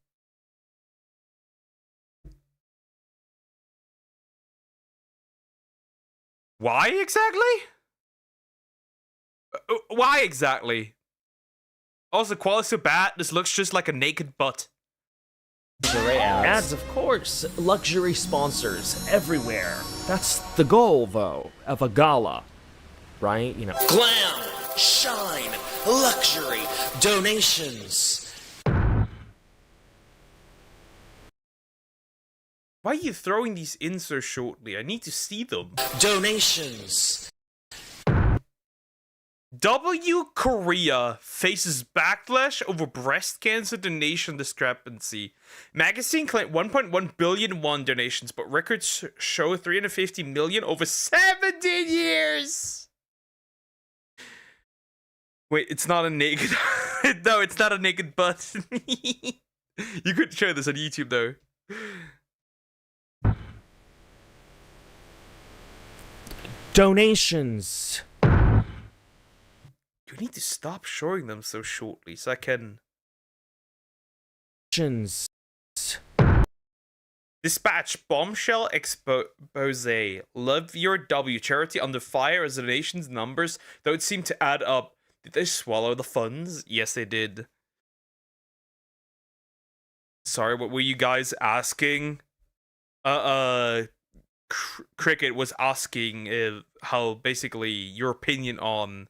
Why exactly? Why exactly? Also, quality's so bad, this looks just like a naked butt. Ads, of course. Luxury sponsors everywhere. That's the goal, though, of a gala. Right? You know. Glam, shine, luxury, donations. Why are you throwing these in so shortly? I need to see them. Donations. W Korea faces backlash over breast cancer donation discrepancy. Magazine claimed 1.1 billion won donations, but records show 350 million over 17 years. Wait, it's not a naked... No, it's not a naked butt. You could show this on YouTube, though. Donations. You need to stop showing them so shortly so I can... Dispatch bombshell expose. Love Your W charity under fire as donations numbers don't seem to add up. Did they swallow the funds? Yes, they did. Sorry, what were you guys asking? Cricket was asking how basically your opinion on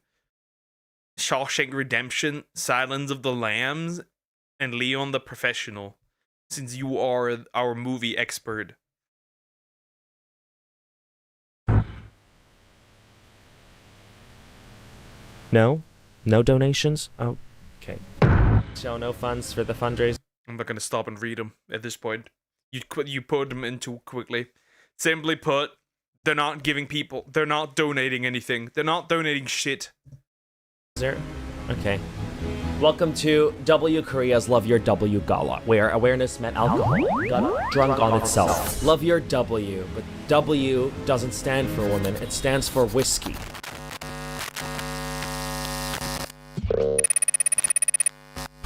Shawshank Redemption, Silence of the Lambs, and Leon the Professional, since you are our movie expert. No? No donations? Oh, okay. So no funds for the fundraiser? I'm not gonna stop and read them at this point. You put them in too quickly. Simply put, they're not giving people, they're not donating anything. They're not donating shit. Is there? Okay. Welcome to W Korea's Love Your W Gala, where awareness met alcohol got drunk on itself. Love Your W, but W doesn't stand for women, it stands for whiskey.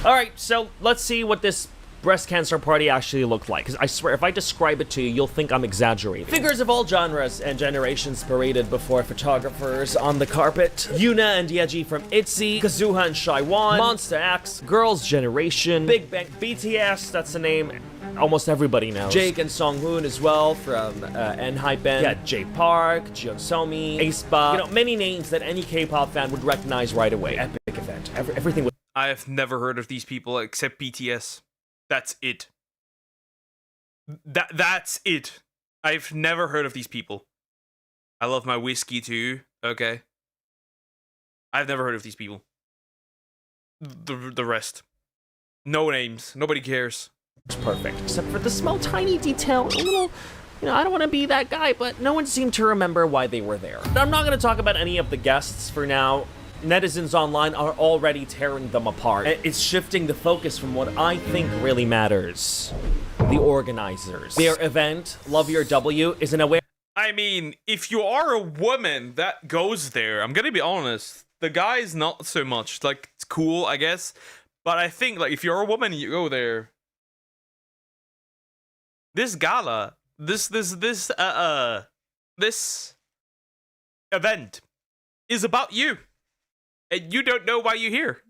Alright, so let's see what this breast cancer party actually looked like, because I swear if I describe it to you, you'll think I'm exaggerating. Figures of all genres and generations paraded before photographers on the carpet. Yuna and Yeji from ITZY, Kazuha and Shaiwan, Monster X, Girls' Generation, Big Bang, BTS, that's the name almost everybody knows. Jake and Songhoon as well from ENHYPEN. Yeah, J Park, Jeonsomi, aespa. You know, many names that any K-pop fan would recognize right away. Epic event. Everything was... I have never heard of these people except BTS. That's it. That's it. I've never heard of these people. I love my whiskey too, okay? I've never heard of these people. The rest. No names. Nobody cares. It's perfect. Except for the small tiny detail, a little... You know, I don't want to be that guy, but no one seemed to remember why they were there. I'm not going to talk about any of the guests for now. Netizens online are already tearing them apart. It's shifting the focus from what I think really matters. The organizers. Their event, Love Your W, is an aware... I mean, if you are a woman that goes there, I'm gonna be honest, the guys not so much. Like, it's cool, I guess. But I think, like, if you're a woman and you go there, this gala, this event is about you. And you don't know why you're here.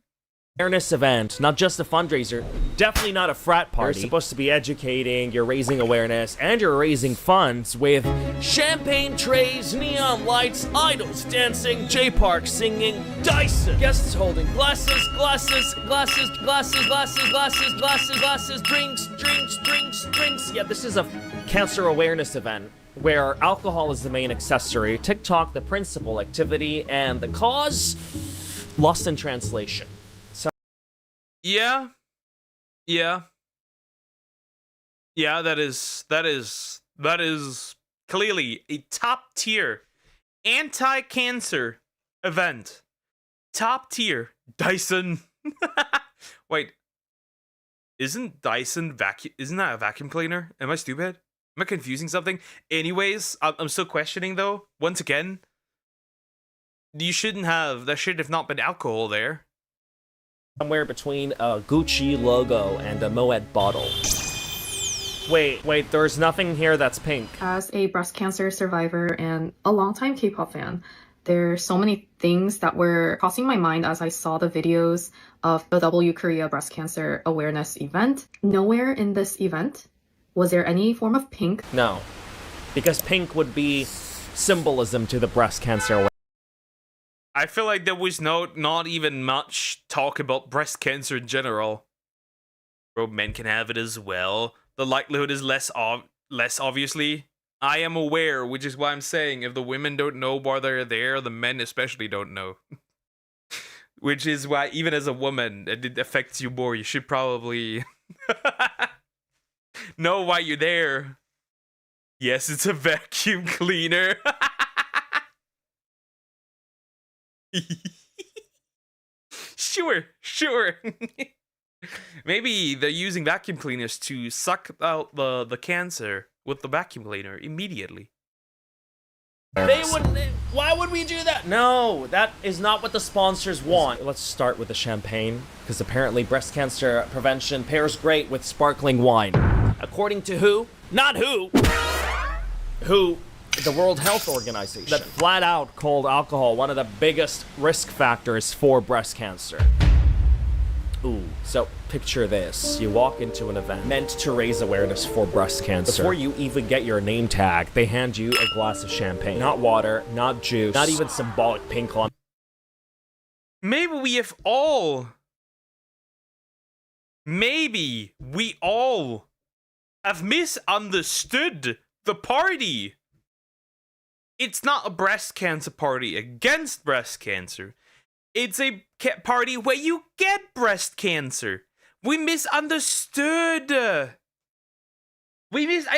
Awareness event, not just a fundraiser, definitely not a frat party. You're supposed to be educating, you're raising awareness, and you're raising funds with champagne trays, neon lights, idols dancing, J Park singing, Dyson, guests holding glasses, drinks. Yeah, this is a cancer awareness event where alcohol is the main accessory, TikTok the principal activity, and the cause, lost in translation. Yeah, that is clearly a top tier anti-cancer event. Top tier Dyson. Wait, isn't Dyson isn't that a vacuum cleaner? Am I stupid? Am I confusing something? Anyways, I'm still questioning though. Once again, there should have not been alcohol there. Somewhere between a Gucci logo and a Moet bottle. Wait, there's nothing here that's pink. As a breast cancer survivor and a longtime K-pop fan, there's so many things that were crossing my mind as I saw the videos of the W Korea breast cancer awareness event. Nowhere in this event was there any form of pink. No, because pink would be symbolism to the breast cancer awareness. I feel like there was not even much talk about breast cancer in general. Bro, men can have it as well. The likelihood is less obviously. I am aware, which is why I'm saying if the women don't know why they're there, the men especially don't know. Which is why even as a woman, it affects you more. You should probably know why you're there. Yes, it's a vacuum cleaner. Sure. Maybe they're using vacuum cleaners to suck out the cancer with the vacuum cleaner immediately. They wouldn't. Why would we do that? No, that is not what the sponsors want. Let's start with the champagne, because apparently breast cancer prevention pairs great with sparkling wine. According to who? Not who. Who? The World Health Organization, that flat out called alcohol one of the biggest risk factors for breast cancer. Ooh, so picture this. You walk into an event meant to raise awareness for breast cancer. Before you even get your name tag, they hand you a glass of champagne. Not water, not juice, not even symbolic pink on. Maybe we all have misunderstood the party. It's not a breast cancer party against breast cancer. It's a party where you get breast cancer. We misunderstood. I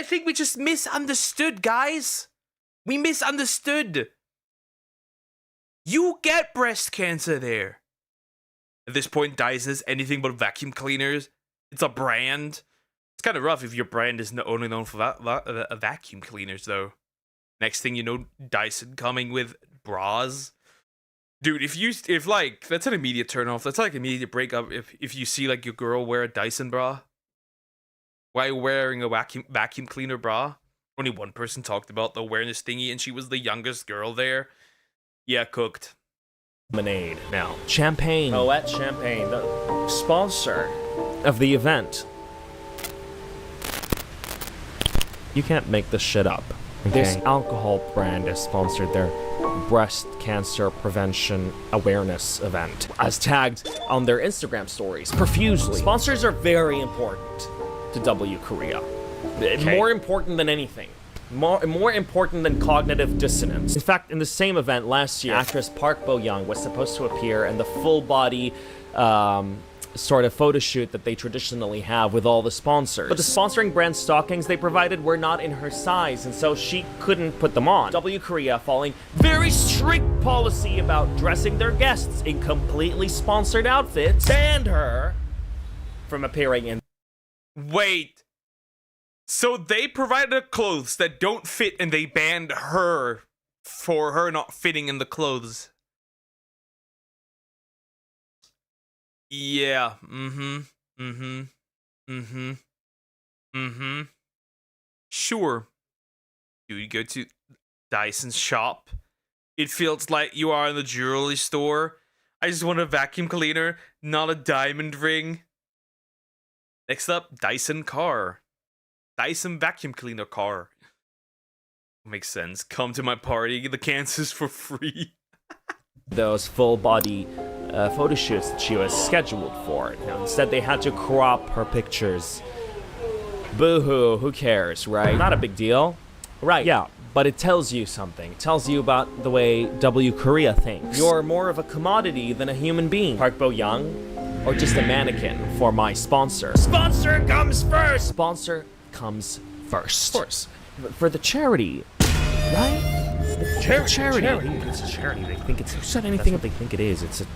think we just misunderstood, guys. We misunderstood. You get breast cancer there. At this point, Dyson is anything but vacuum cleaners. It's a brand. It's kind of rough if your brand is only known for vacuum cleaners, though. Next thing you know, Dyson coming with bras. Dude, if like, that's an immediate turn off. That's like immediate breakup if you see like your girl wear a Dyson bra. While wearing a vacuum cleaner bra. Only one person talked about the awareness thingy, and she was the youngest girl there. Yeah, cooked. Lemonade now. Champagne. Moet Champagne, the sponsor of the event. You can't make this shit up. Okay? This alcohol brand has sponsored their breast cancer prevention awareness event, as tagged on their Instagram stories profusely. Sponsors are very important to W Korea. Okay. More important than anything. More important than cognitive dissonance. In fact, in the same event last year, actress Park Bo-young was supposed to appear in the full-body sort of photo shoot that they traditionally have with all the sponsors. But the sponsoring brand stockings they provided were not in her size, and so she couldn't put them on. W Korea, following very strict policy about dressing their guests in completely sponsored outfits, banned her from appearing in... Wait. So they provided her clothes that don't fit, and they banned her for her not fitting in the clothes. Yeah. Sure. You go to Dyson's shop. It feels like you are in the jewelry store. I just want a vacuum cleaner, not a diamond ring. Next up, Dyson car. Dyson vacuum cleaner car. Makes sense. Come to my party, get the cancers for free. Those full-body photo shoots that she was scheduled for. Now, instead, they had to crop her pictures. Boo-hoo, who cares, right? Not a big deal. Right, yeah, but it tells you something. It tells you about the way W Korea thinks. You're more of a commodity than a human being. Park Bo-young, or just a mannequin for my sponsor. Sponsor comes first! Sponsor comes first. Of course. For the charity, right? Charity. It's a charity. They think it's... Who said anything if they think it is? It's a...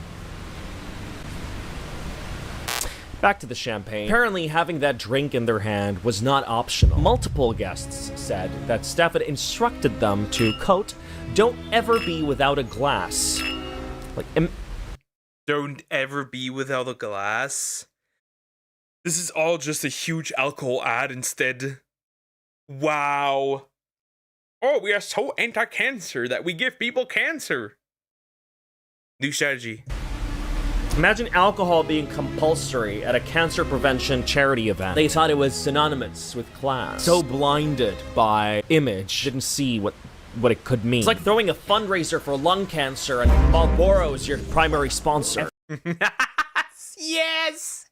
Back to the champagne. Apparently, having that drink in their hand was not optional. Multiple guests said that Steph had instructed them to, quote, don't ever be without a glass. Like, don't ever be without a glass? This is all just a huge alcohol ad instead. Wow. Oh, we are so anti-cancer that we give people cancer. New strategy. Imagine alcohol being compulsory at a cancer prevention charity event. They thought it was synonymous with class. So blinded by image, didn't see what it could mean. It's like throwing a fundraiser for lung cancer and Marlboro is your primary sponsor. Yes!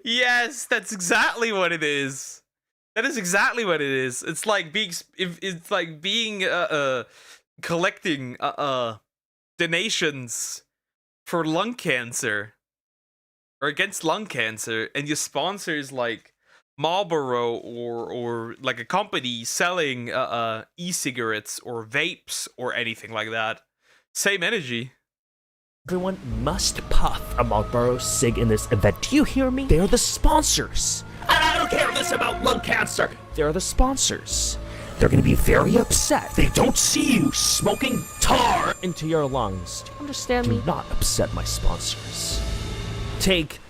Yes, that's exactly what it is. That is exactly what it is. It's like being collecting donations for lung cancer or against lung cancer, and your sponsor is like Marlboro or like a company selling e-cigarettes or vapes or anything like that. Same energy. Everyone must puff a Marlboro cig in this event. Do you hear me? They're the sponsors. I don't care this about lung cancer. They're the sponsors. They're gonna be very upset. They don't see you smoking tar into your lungs. Do you understand me? Do not upset my sponsors. Take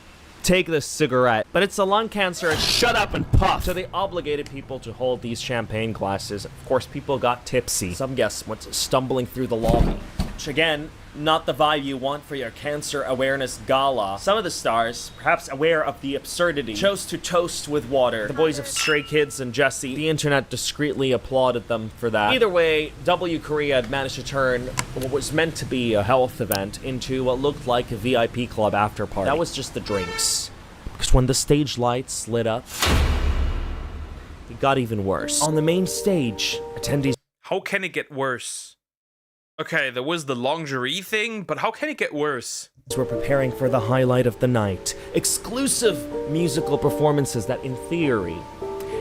this cigarette, but it's a lung cancer and shut up and puff. So they obligated people to hold these champagne glasses. Of course, people got tipsy. Some guests went stumbling through the lobby, which again, not the vibe you want for your cancer awareness gala. Some of the stars, perhaps aware of the absurdity, chose to toast with water. The boys of Stray Kids and Jessie, the internet discreetly applauded them for that. Either way, W Korea had managed to turn what was meant to be a health event into what looked like a VIP club after party. That was just the drinks. Because when the stage lights lit up, it got even worse. On the main stage, attendees... How can it get worse? Okay, there was the lingerie thing, but how can it get worse? We're preparing for the highlight of the night. Exclusive musical performances that, in theory,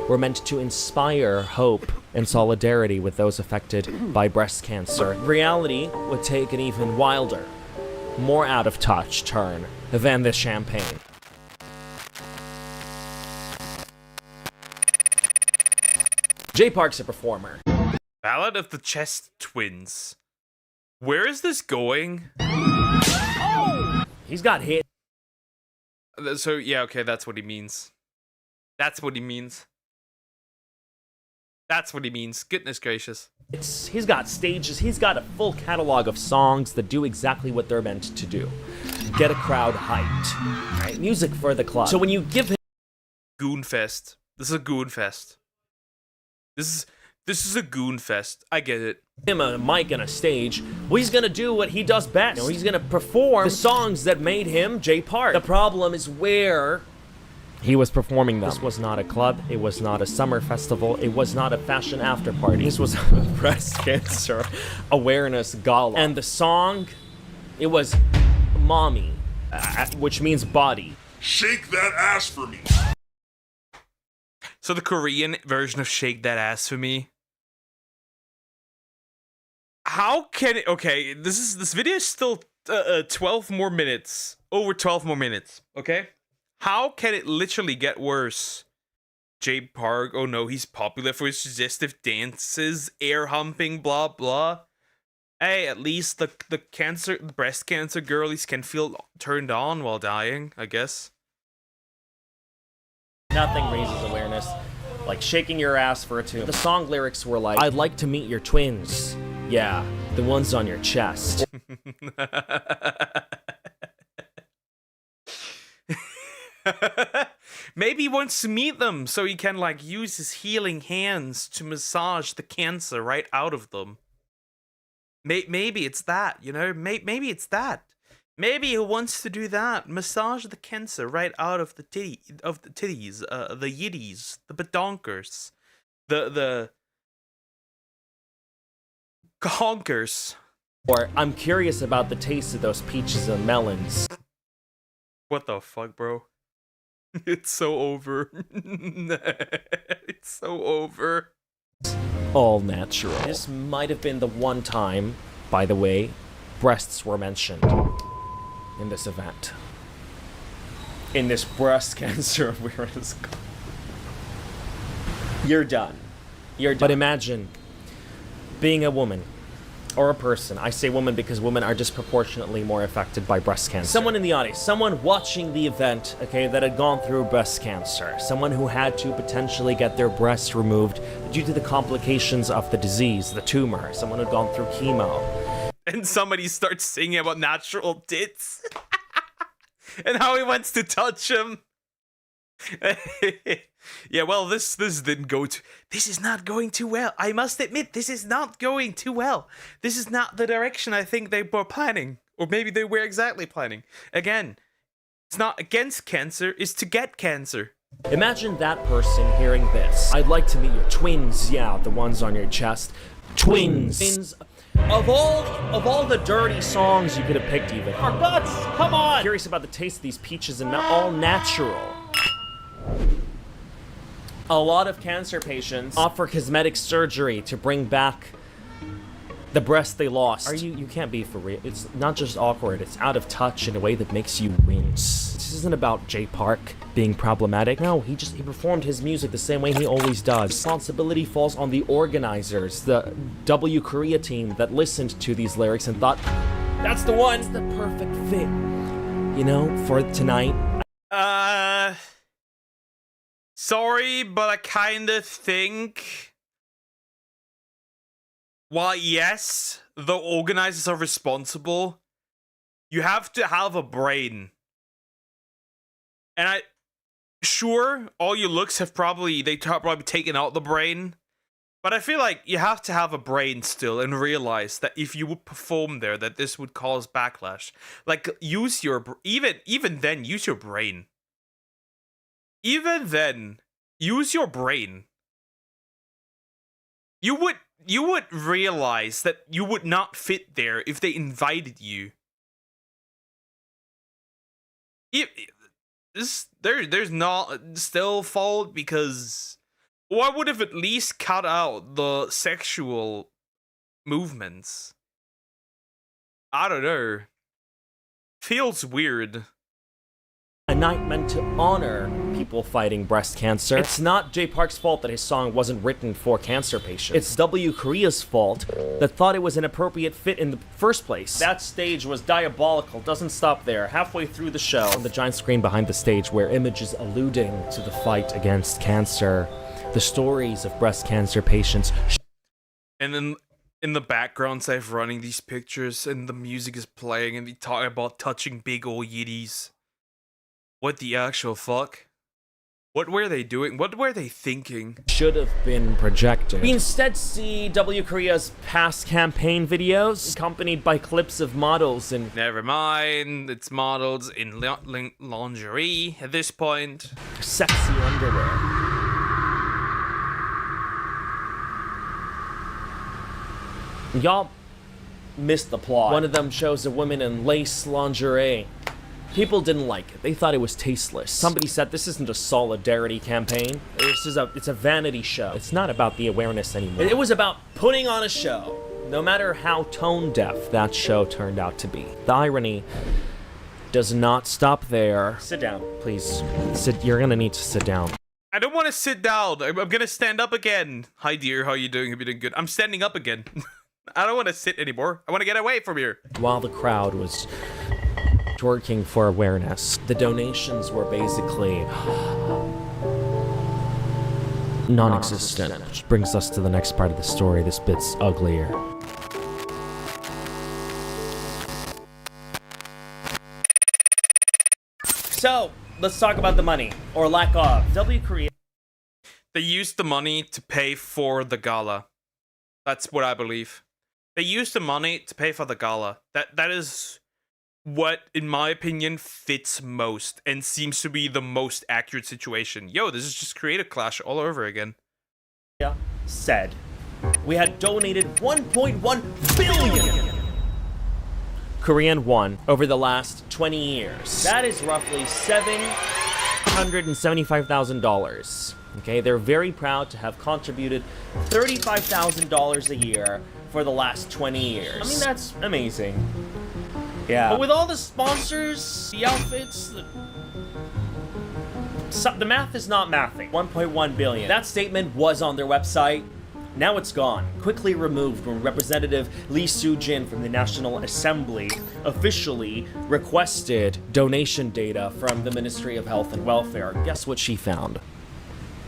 were meant to inspire hope and solidarity with those affected by breast cancer. Reality would take an even wilder more out of touch turn than the champagne. Jay Park's a performer. Ballad of the Chest Twins. Where is this going? Oh! He's got hit. So, yeah, okay, that's what he means. That's what he means. That's what he means. Goodness gracious. He's got stages. He's got a full catalog of songs that do exactly what they're meant to do. Get a crowd hyped. Right? Music for the club. So when you give him... Goonfest. This is a goonfest. This is a goon fest. I get it. Him a mic and a stage, well, he's gonna do what he does best. You know, he's gonna perform the songs that made him Jay Park. The problem is where he was performing them. This was not a club. It was not a summer festival. It was not a fashion after party. This was a breast cancer awareness gala. And the song, it was Mommy, which means body. Shake that ass for me. So the Korean version of Shake That Ass For Me. How can it... Okay, this video is still 12 more minutes. Over 12 more minutes, okay? How can it literally get worse? Jay Park, oh no, he's popular for his suggestive dances, air humping, blah blah. Hey, at least the breast cancer girlies can feel turned on while dying, I guess. Nothing raises awareness like shaking your ass for a tune. The song lyrics were like, I'd like to meet your twins. Yeah, the ones on your chest. Maybe he wants to meet them so he can like use his healing hands to massage the cancer right out of them. Maybe it's that, you know? Maybe it's that. Maybe he wants to do that. Massage the cancer right out of the titties, the yiddies, the badonkers, the conkers. Or I'm curious about the taste of those peaches and melons. What the fuck, bro? It's so over. It's so over. All natural. This might have been the one time, by the way, breasts were mentioned in this event. In this breast cancer awareness. You're done. You're done. But imagine being a woman or a person. I say woman because women are disproportionately more affected by breast cancer. Someone in the audience, someone watching the event, okay, that had gone through breast cancer. Someone who had to potentially get their breast removed due to the complications of the disease, the tumor. Someone who'd gone through chemo. And somebody starts singing about natural tits. And how he wants to touch him. Yeah, well, this didn't go to... This is not going too well. I must admit, this is not going too well. This is not the direction I think they were planning. Or maybe they were exactly planning. Again, it's not against cancer, it's to get cancer. Imagine that person hearing this. I'd like to meet your twins. Yeah, the ones on your chest. Twins. Of all the dirty songs you could have picked even. For guts, come on! Curious about the taste of these peaches and all natural. A lot of cancer patients offer cosmetic surgery to bring back the breast they lost. You can't be for real. It's not just awkward, it's out of touch in a way that makes you wince. This isn't about Jay Park being problematic. No, he performed his music the same way he always does. Responsibility falls on the organizers, the W Korea team that listened to these lyrics and thought, that's the one, it's the perfect fit, you know, for tonight. Sorry, but I kind of think... While yes, the organizers are responsible, you have to have a brain. And sure, all your looks have probably taken out the brain. But I feel like you have to have a brain still and realize that if you would perform there, that this would cause backlash. Like, use your... Even then, use your brain. Even then, use your brain. You would realize that you would not fit there if they invited you. There's not still fault because... Or I would have at least cut out the sexual movements. I don't know. feels weird. A night meant to honor people fighting breast cancer. It's not Jay Park's fault that his song wasn't written for cancer patients. It's W Korea's fault that thought it was an appropriate fit in the first place. That stage was diabolical. Doesn't stop there. Halfway through the show, on the giant screen behind the stage were images alluding to the fight against cancer, the stories of breast cancer patients. And then in the background, they're running these pictures, and the music is playing, and they talk about touching big old yiddies. What the actual fuck? What were they doing? What were they thinking? Should have been projected. We instead see W Korea's past campaign videos, accompanied by clips of models in... Never mind, it's models in lingerie at this point. Sexy underwear. Y'all missed the plot. One of them shows a woman in lace lingerie. People didn't like it. They thought it was tasteless. Somebody said this isn't a solidarity campaign. It's a vanity show. It's not about the awareness anymore. It was about putting on a show, no matter how tone deaf that show turned out to be. The irony does not stop there. Sit down, please. You're gonna need to sit down. I don't want to sit down. I'm gonna stand up again. Hi dear, how you doing? Hope you're doing good. I'm standing up again. I don't want to sit anymore. I want to get away from here. While the crowd was working for awareness, the donations were basically non-existent. Which brings us to the next part of the story. This bit's uglier. So, let's talk about the money, or lack of. W Korea. They used the money to pay for the gala. That's what I believe. They used the money to pay for the gala. That is what, in my opinion, fits most and seems to be the most accurate situation. Yo, this is just creative clash all over again. Yeah, said we had donated 1.1 billion Korean won over the last 20 years. That is roughly $775,000. Okay, they're very proud to have contributed $35,000 a year for the last 20 years. I mean, that's amazing. Yeah. But with all the sponsors, the outfits, the math is not mathing. 1.1 billion. That statement was on their website. Now it's gone. Quickly removed when Representative Lee Soo-jin from the National Assembly officially requested donation data from the Ministry of Health and Welfare. Guess what she found?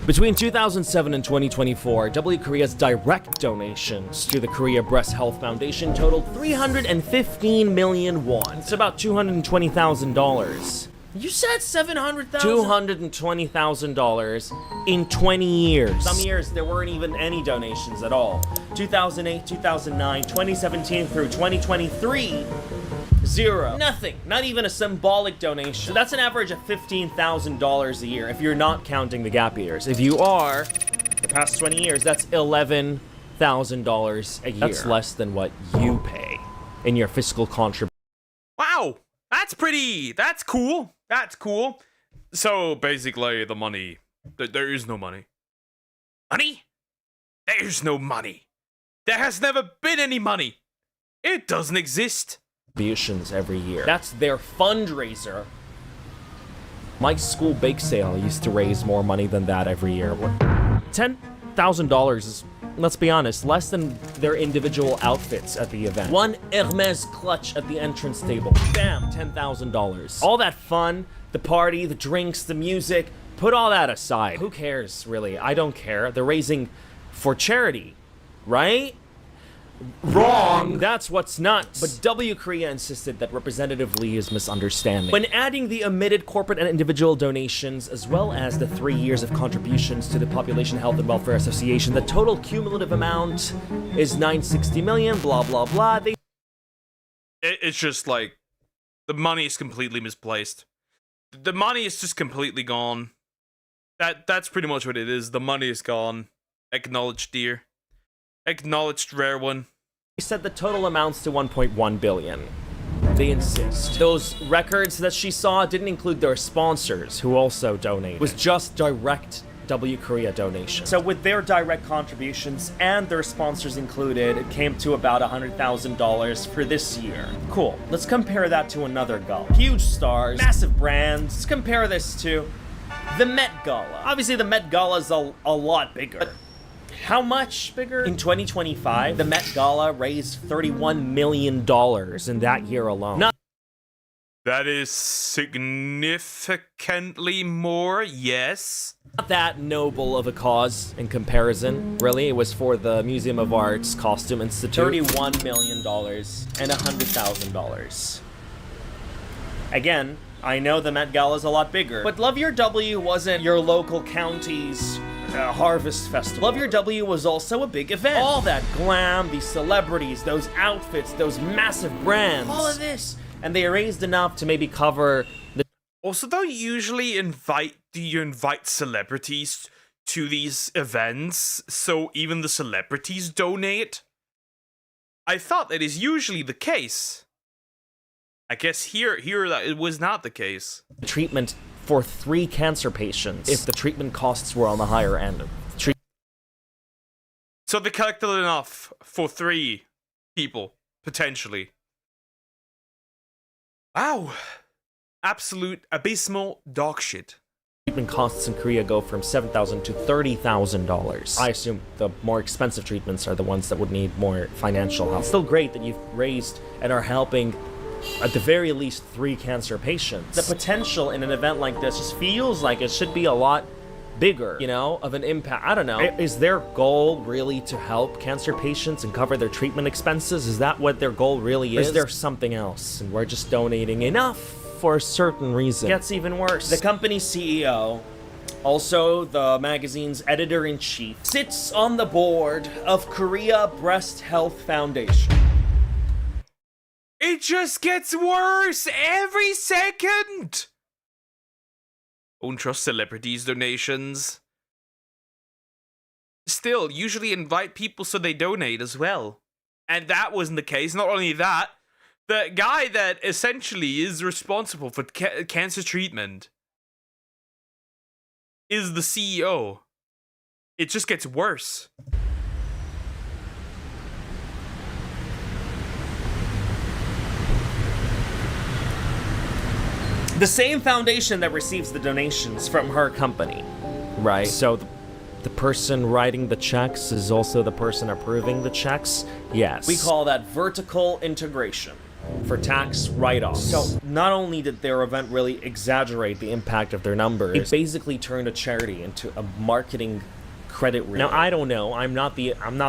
Between 2007 and 2024, W Korea's direct donations to the Korea Breast Health Foundation totaled 315 million won. It's about $220,000. You said $700,000? $220,000 in 20 years. Some years there weren't even any donations at all. 2008, 2009, 2017 through 2023, zero. Nothing. Not even a symbolic donation. So that's an average of $15,000 a year if you're not counting the gap years. If you are, the past 20 years, that's $11,000 a year. That's less than what you pay in your fiscal contribution. Wow, that's cool. That's cool. So basically the money, there is no money. Money? There's no money. There has never been any money. It doesn't exist. Contributions every year. That's their fundraiser. My school bake sale used to raise more money than that every year. $10,000 is, let's be honest, less than their individual outfits at the event. One Hermes clutch at the entrance table. Bam, $10,000. All that fun, the party, the drinks, the music, put all that aside. Who cares, really? I don't care. They're raising for charity, right? Wrong! That's what's nuts. But W Korea insisted that Representative Lee is misunderstanding. When adding the omitted corporate and individual donations, as well as the 3 years of contributions to the Population Health and Welfare Association, the total cumulative amount is $960 million, blah, blah, blah. It's just like, the money is completely misplaced. The money is just completely gone. That's pretty much what it is. The money is gone. Acknowledged, dear. Acknowledged, rare one. They said the total amounts to 1.1 billion. They insist. Those records that she saw didn't include their sponsors, who also donate. It was just direct W Korea donation. So with their direct contributions and their sponsors included, it came to about $100,000 for this year. Cool. Let's compare that to another gala. Huge stars, massive brands. Let's compare this to the Met Gala. Obviously, the Met Gala is a lot bigger. How much bigger? In 2025, the Met Gala raised $31 million in that year alone. That is significantly more, yes. Not that noble of a cause in comparison, really. It was for the Museum of Art's Costume Institute. $31 million and $100,000. Again, I know the Met Gala is a lot bigger, but Love Your W wasn't your local county's harvest festival. Love Your W was also a big event. All that glam, these celebrities, those outfits, those massive brands. All of this. And they raised enough to maybe cover the... Also, don't you usually invite celebrities to these events, so even the celebrities donate? I thought that is usually the case. I guess here that it was not the case. Treatment for 3 cancer patients if the treatment costs were on the higher end. So they collected enough for 3 people, potentially. Wow. Absolute abysmal dog shit. Treatment costs in Korea go from $7,000 to $30,000. I assume the more expensive treatments are the ones that would need more financial help. It's still great that you've raised and are helping at the very least 3 cancer patients. The potential in an event like this just feels like it should be a lot bigger, you know, of an impact. I don't know. Is their goal really to help cancer patients and cover their treatment expenses? Is that what their goal really is? Or is there something else and we're just donating enough for a certain reason? It gets even worse. The company's CEO, also the magazine's editor-in-chief, sits on the board of Korea Breast Health Foundation. It just gets worse every second! Don't trust celebrities' donations. Still, usually invite people so they donate as well. And that wasn't the case. Not only that, the guy that essentially is responsible for cancer treatment is the CEO. It just gets worse. The same foundation that receives the donations from her company, right? So the person writing the checks is also the person approving the checks? Yes. We call that vertical integration for tax write-offs. So not only did their event really exaggerate the impact of their numbers, it basically turned a charity into a marketing credit reel. Now, I don't know, I'm not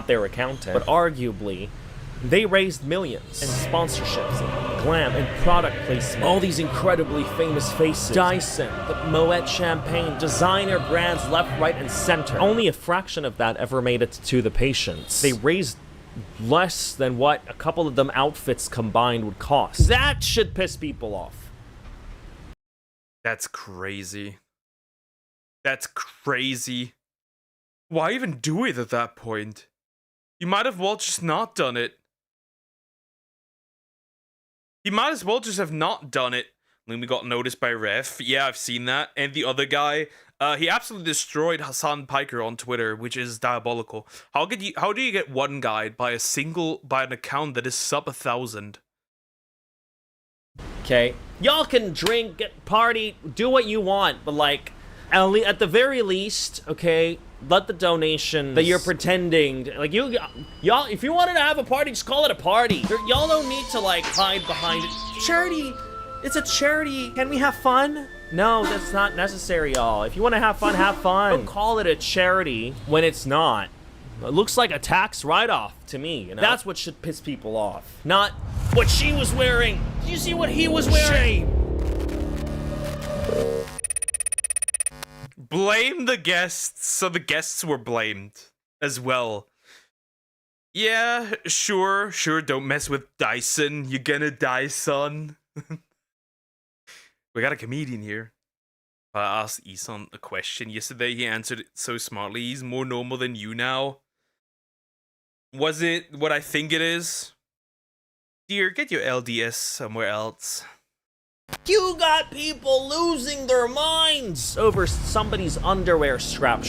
their accountant, but arguably, they raised millions in sponsorships, and glam, and product placement. All these incredibly famous faces. Dyson, the Moet champagne, designer brands left, right, and center. Only a fraction of that ever made it to the patients. They raised less than what a couple of them outfits combined would cost. That should piss people off. That's crazy. That's crazy. Why even do it at that point? You might have well just not done it. He might as well just have not done it. When we got noticed by Ref. Yeah, I've seen that. And the other guy, he absolutely destroyed Hassan Piker on Twitter, which is diabolical. How do you get one guy by an account that is sub 1,000? Okay, y'all can drink, get party, do what you want, but like, at the very least, okay, let the donations that you're pretending, like y'all, if you wanted to have a party, just call it a party. Y'all don't need to like hide behind it. Charity, it's a charity. Can we have fun? No, that's not necessary, y'all. If you want to have fun, have fun. Don't call it a charity when it's not. It looks like a tax write-off to me, you know? That's what should piss people off. Not what she was wearing. Did you see what he was wearing? Shame. Blame the guests, so the guests were blamed as well. Yeah, sure, don't mess with Dyson. You're gonna die, son. We got a comedian here. I asked Isan a question yesterday. He answered it so smartly. He's more normal than you now. Was it what I think it is? Dear, get your LDS somewhere else. You got people losing their minds over somebody's underwear strap.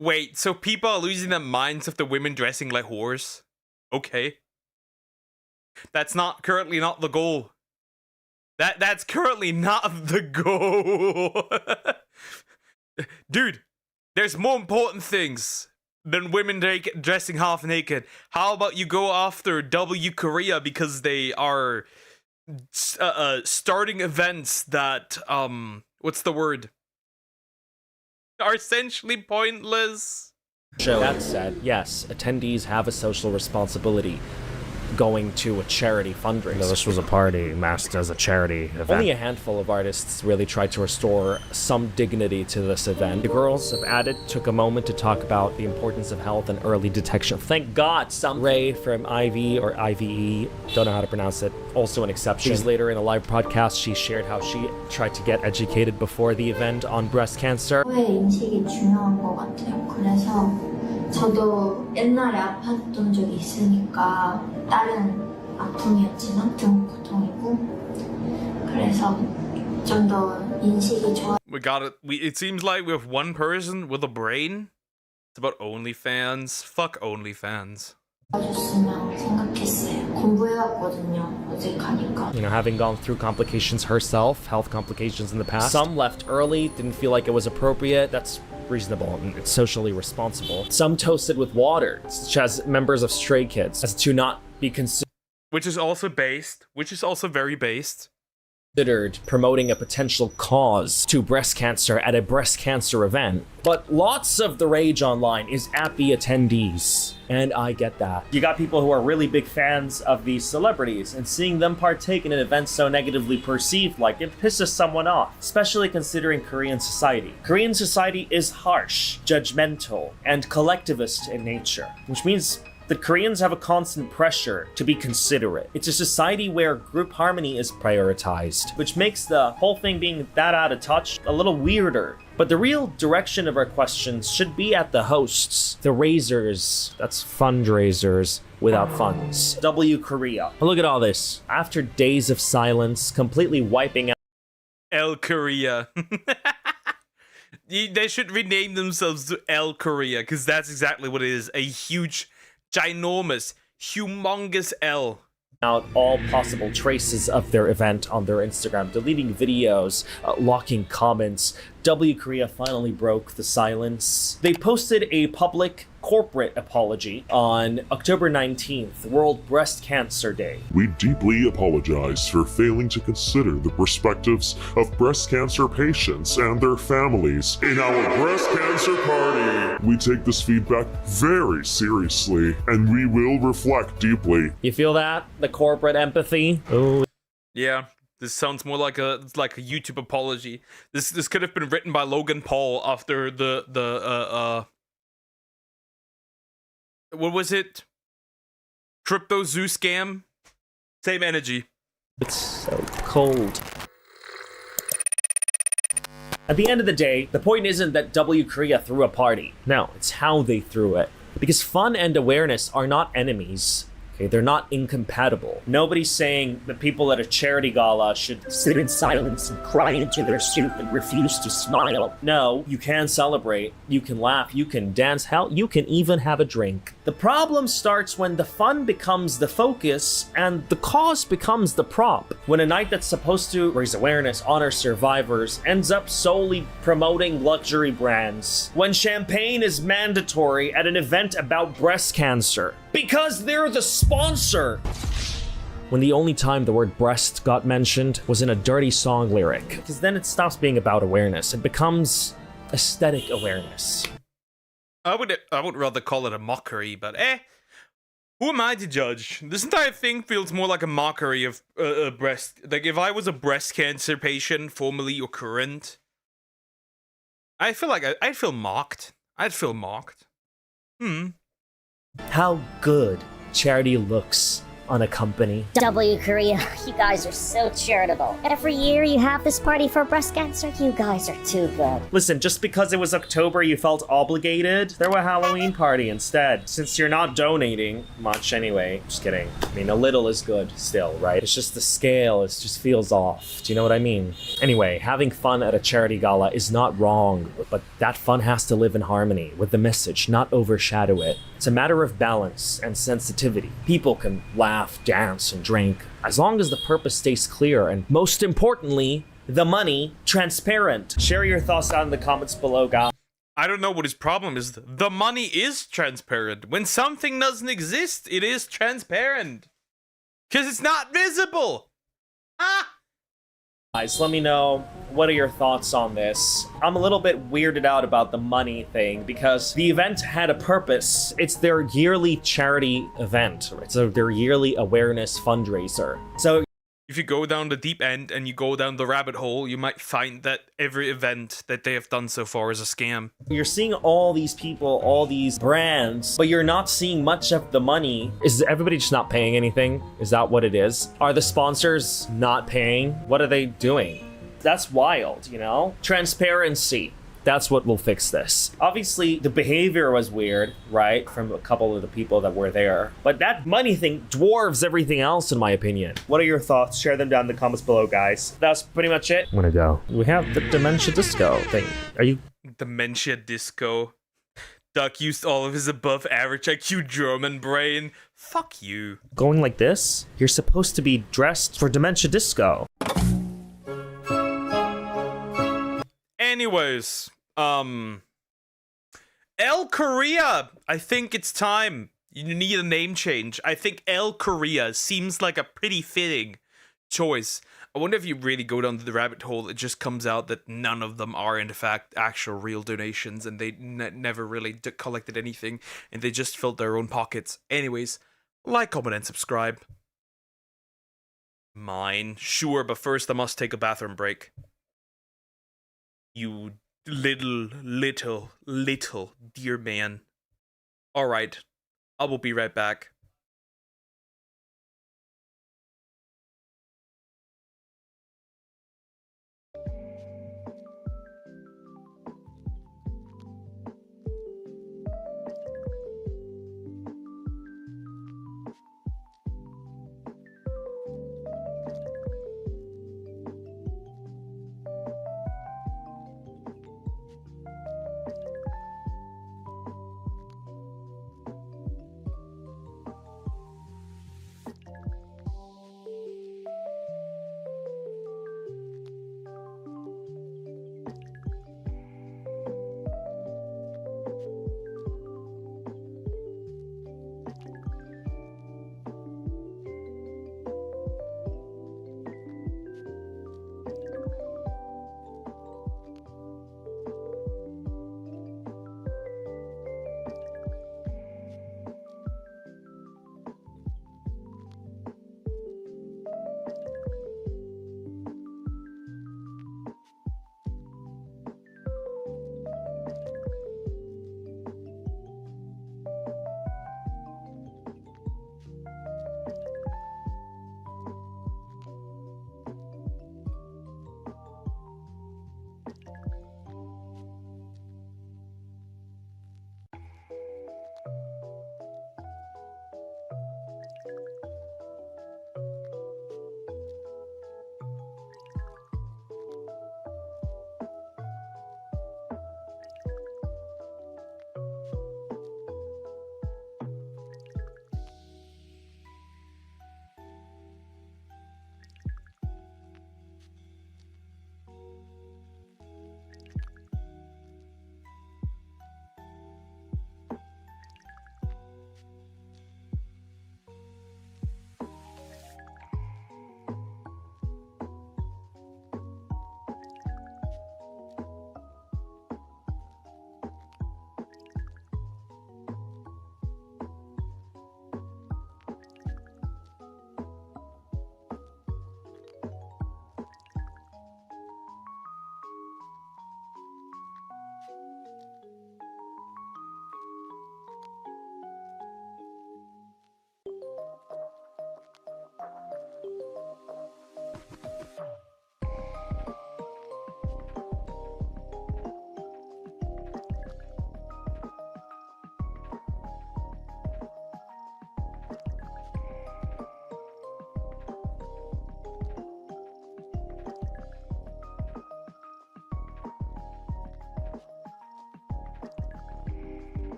Wait, so people are losing their minds of the women dressing like whores? Okay. That's currently not the goal. That's currently not the goal. Dude, there's more important things than women dressing half naked. How about you go after W Korea because they are starting events that what's the word? Are essentially pointless. That said, yes, attendees have a social responsibility going to a charity fundraiser. No, this was a party masked as a charity event. Only a handful of artists really tried to restore some dignity to this event. The girls of Addit took a moment to talk about the importance of health and early detection. Thank God some Ray from IV or IVE, don't know how to pronounce it, also an exception. Later in a live broadcast, she shared how she tried to get educated before the event on breast cancer. 인식이 중요한 것 같아요. 그래서 저도 옛날에 아팠던 적이 있으니까 다른 아픔이었지만 등 고통이고 그래서 좀 더 인식이 좋아. We got it. It seems like we have one person with a brain. It's about OnlyFans. Fuck OnlyFans. 줬으면 생각했어요. 공부해왔거든요. 어색하니까. You know, having gone through complications herself, health complications in the past. Some left early, didn't feel like it was appropriate. That's reasonable and it's socially responsible. Some toasted with water, such as members of Stray Kids, as to not be considered. Which is also very based. Considered promoting a potential cause to breast cancer at a breast cancer event. But lots of the rage online is at the attendees. And I get that. You got people who are really big fans of these celebrities, and seeing them partake in an event so negatively perceived like it pisses someone off, especially considering Korean society. Korean society is harsh, judgmental, and collectivist in nature, which means the Koreans have a constant pressure to be considerate. It's a society where group harmony is prioritized, which makes the whole thing being that out of touch a little weirder. But the real direction of our questions should be at the hosts, the raisers, that's fundraisers without funds. W Korea. Look at all this. After days of silence, completely wiping out L Korea. They should rename themselves to L Korea, because that's exactly what it is. A huge, ginormous, humongous L. Out all possible traces of their event on their Instagram, deleting videos, locking comments. W Korea finally broke the silence. They posted a public corporate apology on October 19th, World Breast Cancer Day. We deeply apologize for failing to consider the perspectives of breast cancer patients and their families in our breast cancer party. We take this feedback very seriously, and we will reflect deeply. You feel that? The corporate empathy? Ooh. Yeah. This sounds more like a YouTube apology. This could have been written by Logan Paul after the what was it? Crypto Zoo scam? Same energy. It's so cold. At the end of the day, the point isn't that W Korea threw a party. No, it's how they threw it. Because fun and awareness are not enemies. Okay, they're not incompatible. Nobody's saying that people at a charity gala should sit in silence and cry into their soup and refuse to smile. No, you can celebrate, you can laugh, you can dance, hell, you can even have a drink. The problem starts when the fun becomes the focus and the cause becomes the prop. When a night that's supposed to raise awareness, honor survivors, ends up solely promoting luxury brands. When champagne is mandatory at an event about breast cancer. Because they're the sponsor! When the only time the word breast got mentioned was in a dirty song lyric. Because then it stops being about awareness. It becomes aesthetic awareness. I would rather call it a mockery, but who am I to judge? This entire thing feels more like a mockery of breast. Like, if I was a breast cancer patient, formerly or current, I feel like I'd feel mocked. I'd feel mocked. How good charity looks on a company. W Korea, you guys are so charitable. Every year you have this party for breast cancer. You guys are too good. Listen, just because it was October you felt obligated, throw a Halloween party instead. Since you're not donating much anyway. Just kidding. I mean, a little is good still, right? It's just the scale, it just feels off. Do you know what I mean? Anyway, having fun at a charity gala is not wrong, but that fun has to live in harmony with the message, not overshadow it. It's a matter of balance and sensitivity. People can laugh, dance, and drink, as long as the purpose stays clear, and most importantly, the money transparent. Share your thoughts down in the comments below, guys. I don't know what his problem is. The money is transparent. When something doesn't exist, it is transparent. Because it's not visible. Guys, let me know, what are your thoughts on this? I'm a little bit weirded out about the money thing because the event had a purpose. It's their yearly charity event. It's their yearly awareness fundraiser. So if you go down the deep end and you go down the rabbit hole, you might find that every event that they have done so far is a scam. You're seeing all these people, all these brands, but you're not seeing much of the money. Is everybody just not paying anything? Is that what it is? Are the sponsors not paying? What are they doing? That's wild, you know? Transparency. That's what will fix this. Obviously, the behavior was weird, right? From a couple of the people that were there. But that money thing dwarves everything else, in my opinion. What are your thoughts? Share them down in the comments below, guys. That's pretty much it. I'm gonna go. We have the Dementia Disco thing. Are you... Dementia Disco. Duck used all of his above average IQ German brain. Fuck you. Going like this? You're supposed to be dressed for Dementia Disco. Anyways, El Korea, I think it's time. You need a name change. I think El Korea seems like a pretty fitting choice. I wonder if you really go down to the rabbit hole, it just comes out that none of them are in fact actual real donations and they never really collected anything and they just filled their own pockets. Anyways, like, comment, and subscribe. Mine. Sure, but first I must take a bathroom break. You little dear man. Alright, I will be right back.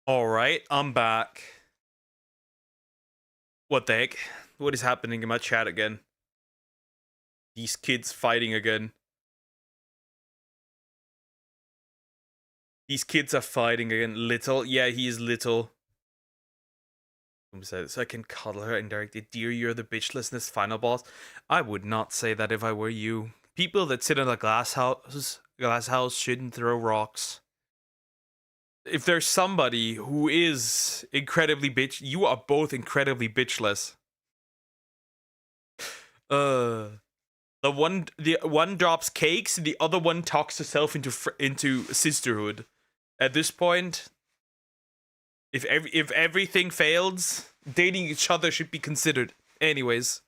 Alright, I'm back. What the heck? What is happening in my chat again? These kids fighting again. These kids are fighting again. Little? Yeah, he is little. So I can cuddle her indirectly. Dear, you're the bitchlessness final boss. I would not say that if I were you. People that sit in a glass house shouldn't throw rocks. If there's somebody who is incredibly bitch, you are both incredibly bitchless. The one drops cakes, and the other one talks herself into sisterhood. At this point, if everything fails, dating each other should be considered. Anyways,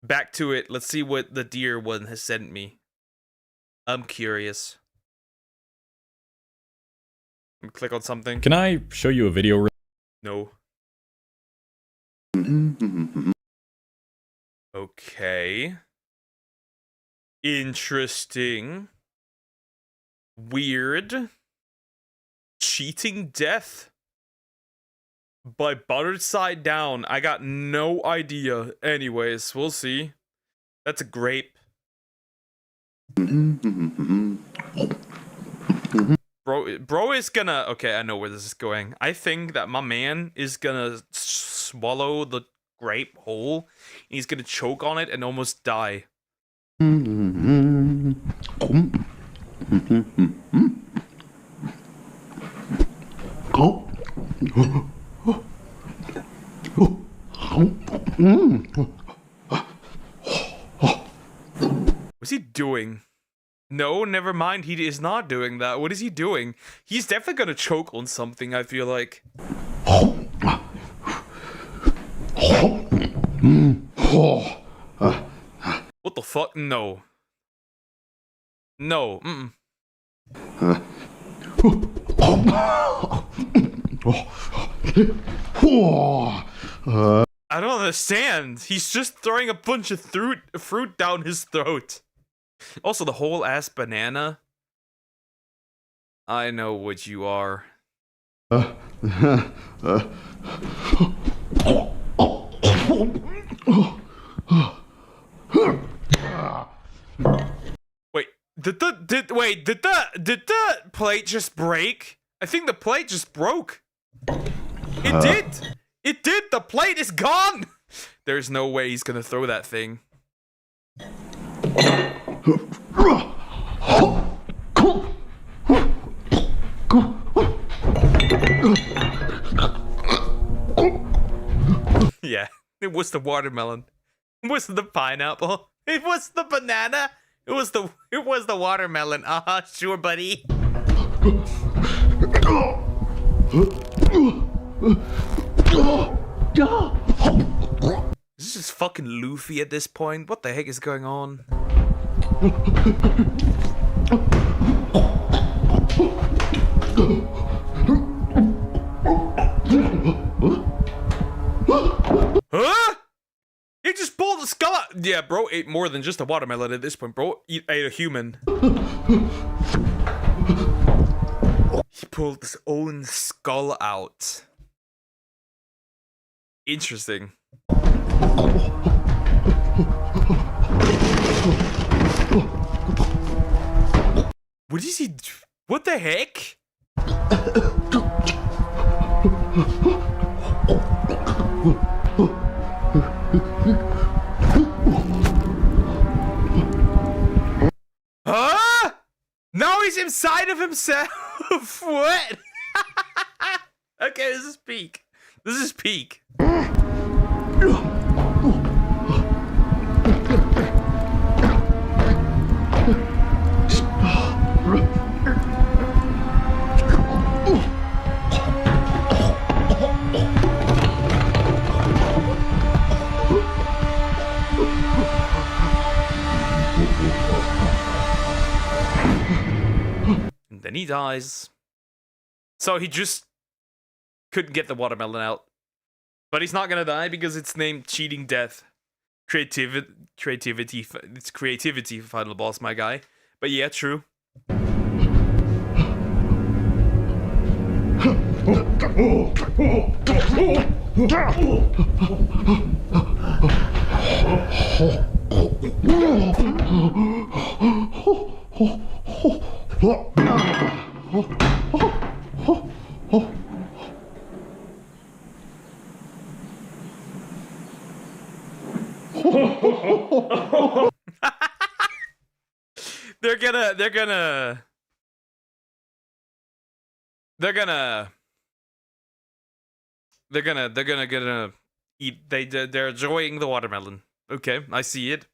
back to it. Let's see what the dear one has sent me. I'm curious. Click on something. Can I show you a video? No. Okay. Interesting. Weird. Cheating Death by Buttered Side Down. I got no idea. Anyways, we'll see. That's a grape. Bro is gonna... Okay, I know where this is going. I think that my man is gonna swallow the grape whole. He's gonna choke on it and almost die. What's he doing? No, never mind. He is not doing that. What is he doing? He's definitely gonna choke on something, I feel like. What the fuck? No. No. I don't understand. He's just throwing a bunch of fruit down his throat. Also, the whole ass banana. I know what you are. Wait, did the plate just break? I think the plate just broke. It did. It did. The plate is gone. There's no way he's gonna throw that thing. Yeah, it was the watermelon. It was the pineapple. It was the banana. It was the watermelon. Sure, buddy. Is this just fucking Luffy at this point? What the heck is going on? Huh? He just pulled the skull out. Yeah, bro ate more than just a watermelon at this point. Bro ate a human. He pulled his own skull out. Interesting. What is he? What the heck? Huh? Now he's inside of himself. What? Okay, this is peak. This is peak. And then he dies. So he just couldn't get the watermelon out. But he's not gonna die because it's named Cheating Death. Creativity, it's creativity final boss, my guy. But yeah, true. They're gonna eat. They're enjoying the watermelon. Okay, I see it.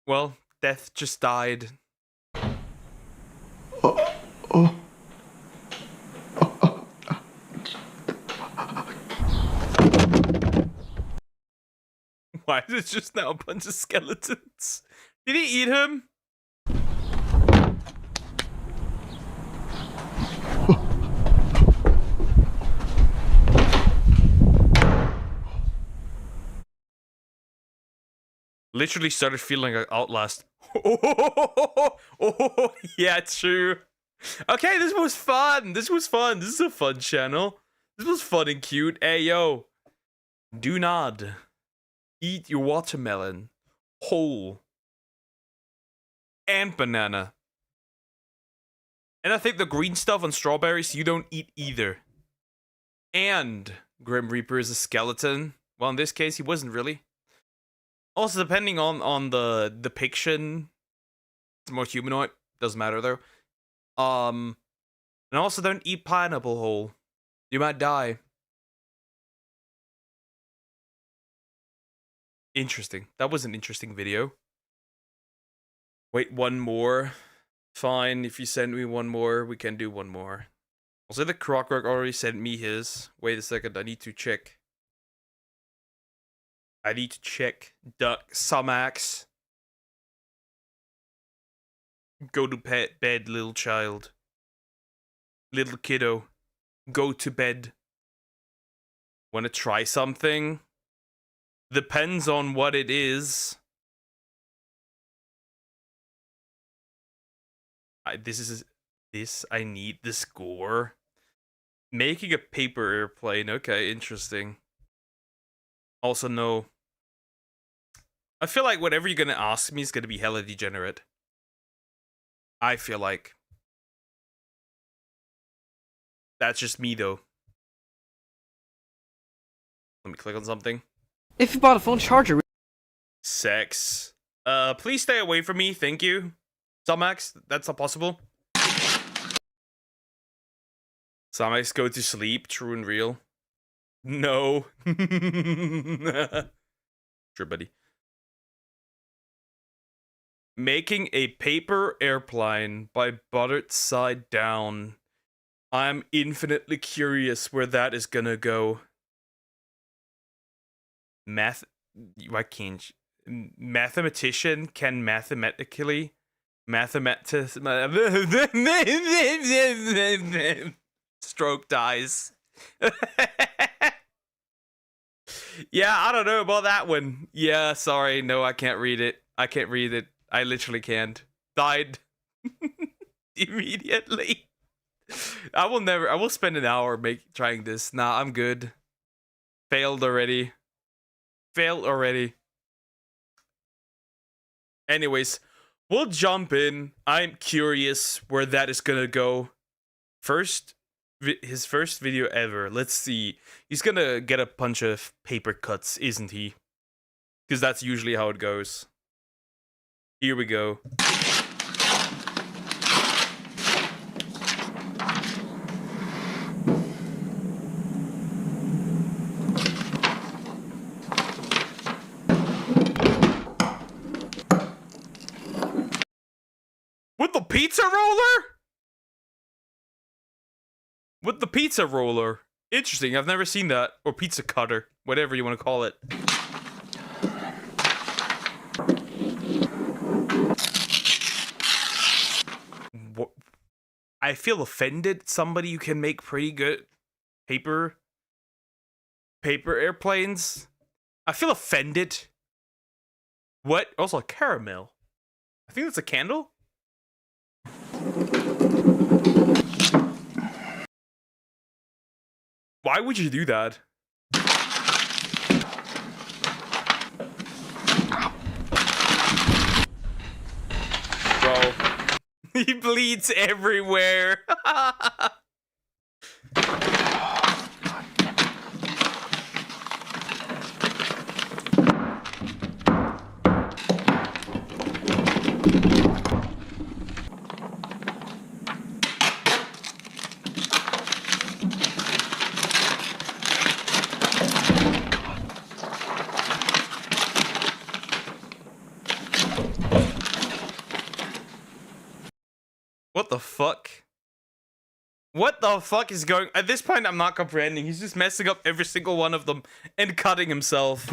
Well, Death just died. Why is it just now a bunch of skeletons? Did he eat him? Literally started feeling like Outlast. Oh, yeah, true. Okay, this was fun. This was fun. This is a fun channel. This was fun and cute. Hey, yo. Do not eat your watermelon whole and banana. And I think the green stuff on strawberries you don't eat either. And Grim Reaper is a skeleton. Well, in this case, he wasn't really. Also, depending on the depiction, it's more humanoid. Doesn't matter though. And also don't eat pineapple whole. You might die. Interesting. That was an interesting video. Wait, one more. Fine, if you send me one more, we can do one more. Also, the Crockrock already sent me his. Wait a second, I need to check. Duck Sumax. Go to bed, little child. Little kiddo. Go to bed. Wanna try something? Depends on what it is. I need the score. Making a paper airplane. Okay, interesting. Also, no. I feel like whatever you're gonna ask me is gonna be hella degenerate. I feel like. That's just me, though. Let me click on something. If you bought a phone charger... Sex. Please stay away from me, thank you. Sumax, that's not possible. Sumax, go to sleep, true and real. No. Sure, buddy. Making a paper airplane by buttered side down. I'm infinitely curious where that is gonna go. Mathematician can mathematically stroke dies. Yeah, I don't know about that one. Yeah, sorry, no, I can't read it. I literally can't. Died immediately. I will spend an hour trying this. Nah, I'm good. Failed already. Anyways, we'll jump in. I'm curious where that is gonna go. His first video ever. Let's see. He's gonna get a bunch of paper cuts, isn't he? Because that's usually how it goes. Here we go. With the pizza roller? With the pizza roller. Interesting, I've never seen that. Or pizza cutter, whatever you want to call it. What? I feel offended. Somebody who can make pretty good paper airplanes. I feel offended. What? Also caramel. I think that's a candle. Why would you do that? Bro. He bleeds everywhere. What the fuck? What the fuck is going... At this point, I'm not comprehending. He's just messing up every single one of them and cutting himself.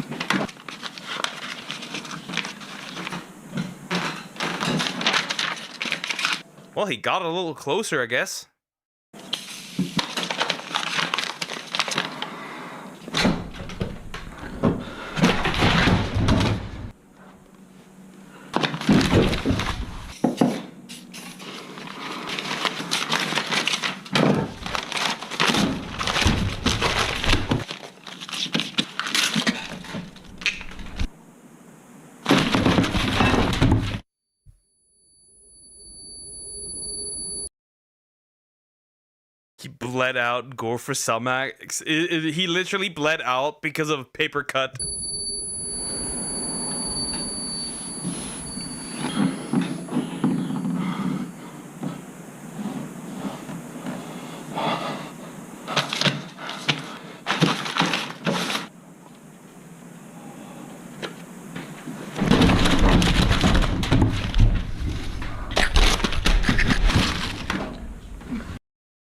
Well, he got a little closer, I guess. He bled out gore for some acts. He literally bled out because of paper cut.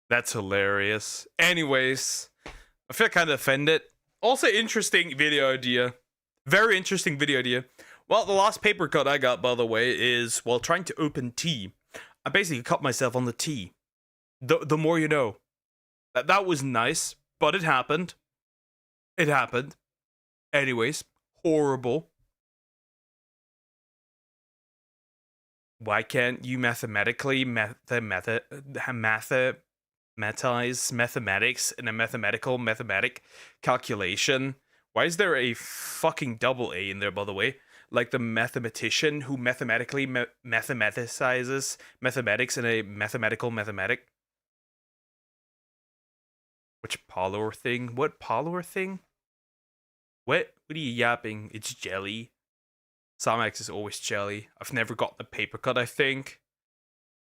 That's hilarious. Anyways, I feel kind of offended. Also, interesting video idea. Very interesting video idea. Well, the last paper cut I got, by the way, is while trying to open tea. I basically cut myself on the tea. The more you know. That was nice, but it happened. It happened. Anyways, horrible. Why can't you mathematically mathematize mathematics in a mathematic calculation? Why is there a fucking double A in there, by the way? Like the mathematician who mathematically mathematicizes mathematics in a mathematic. Which parlor thing? What parlor thing? What are you yapping? It's jelly. Samax is always jelly. I've never got the paper cut, I think.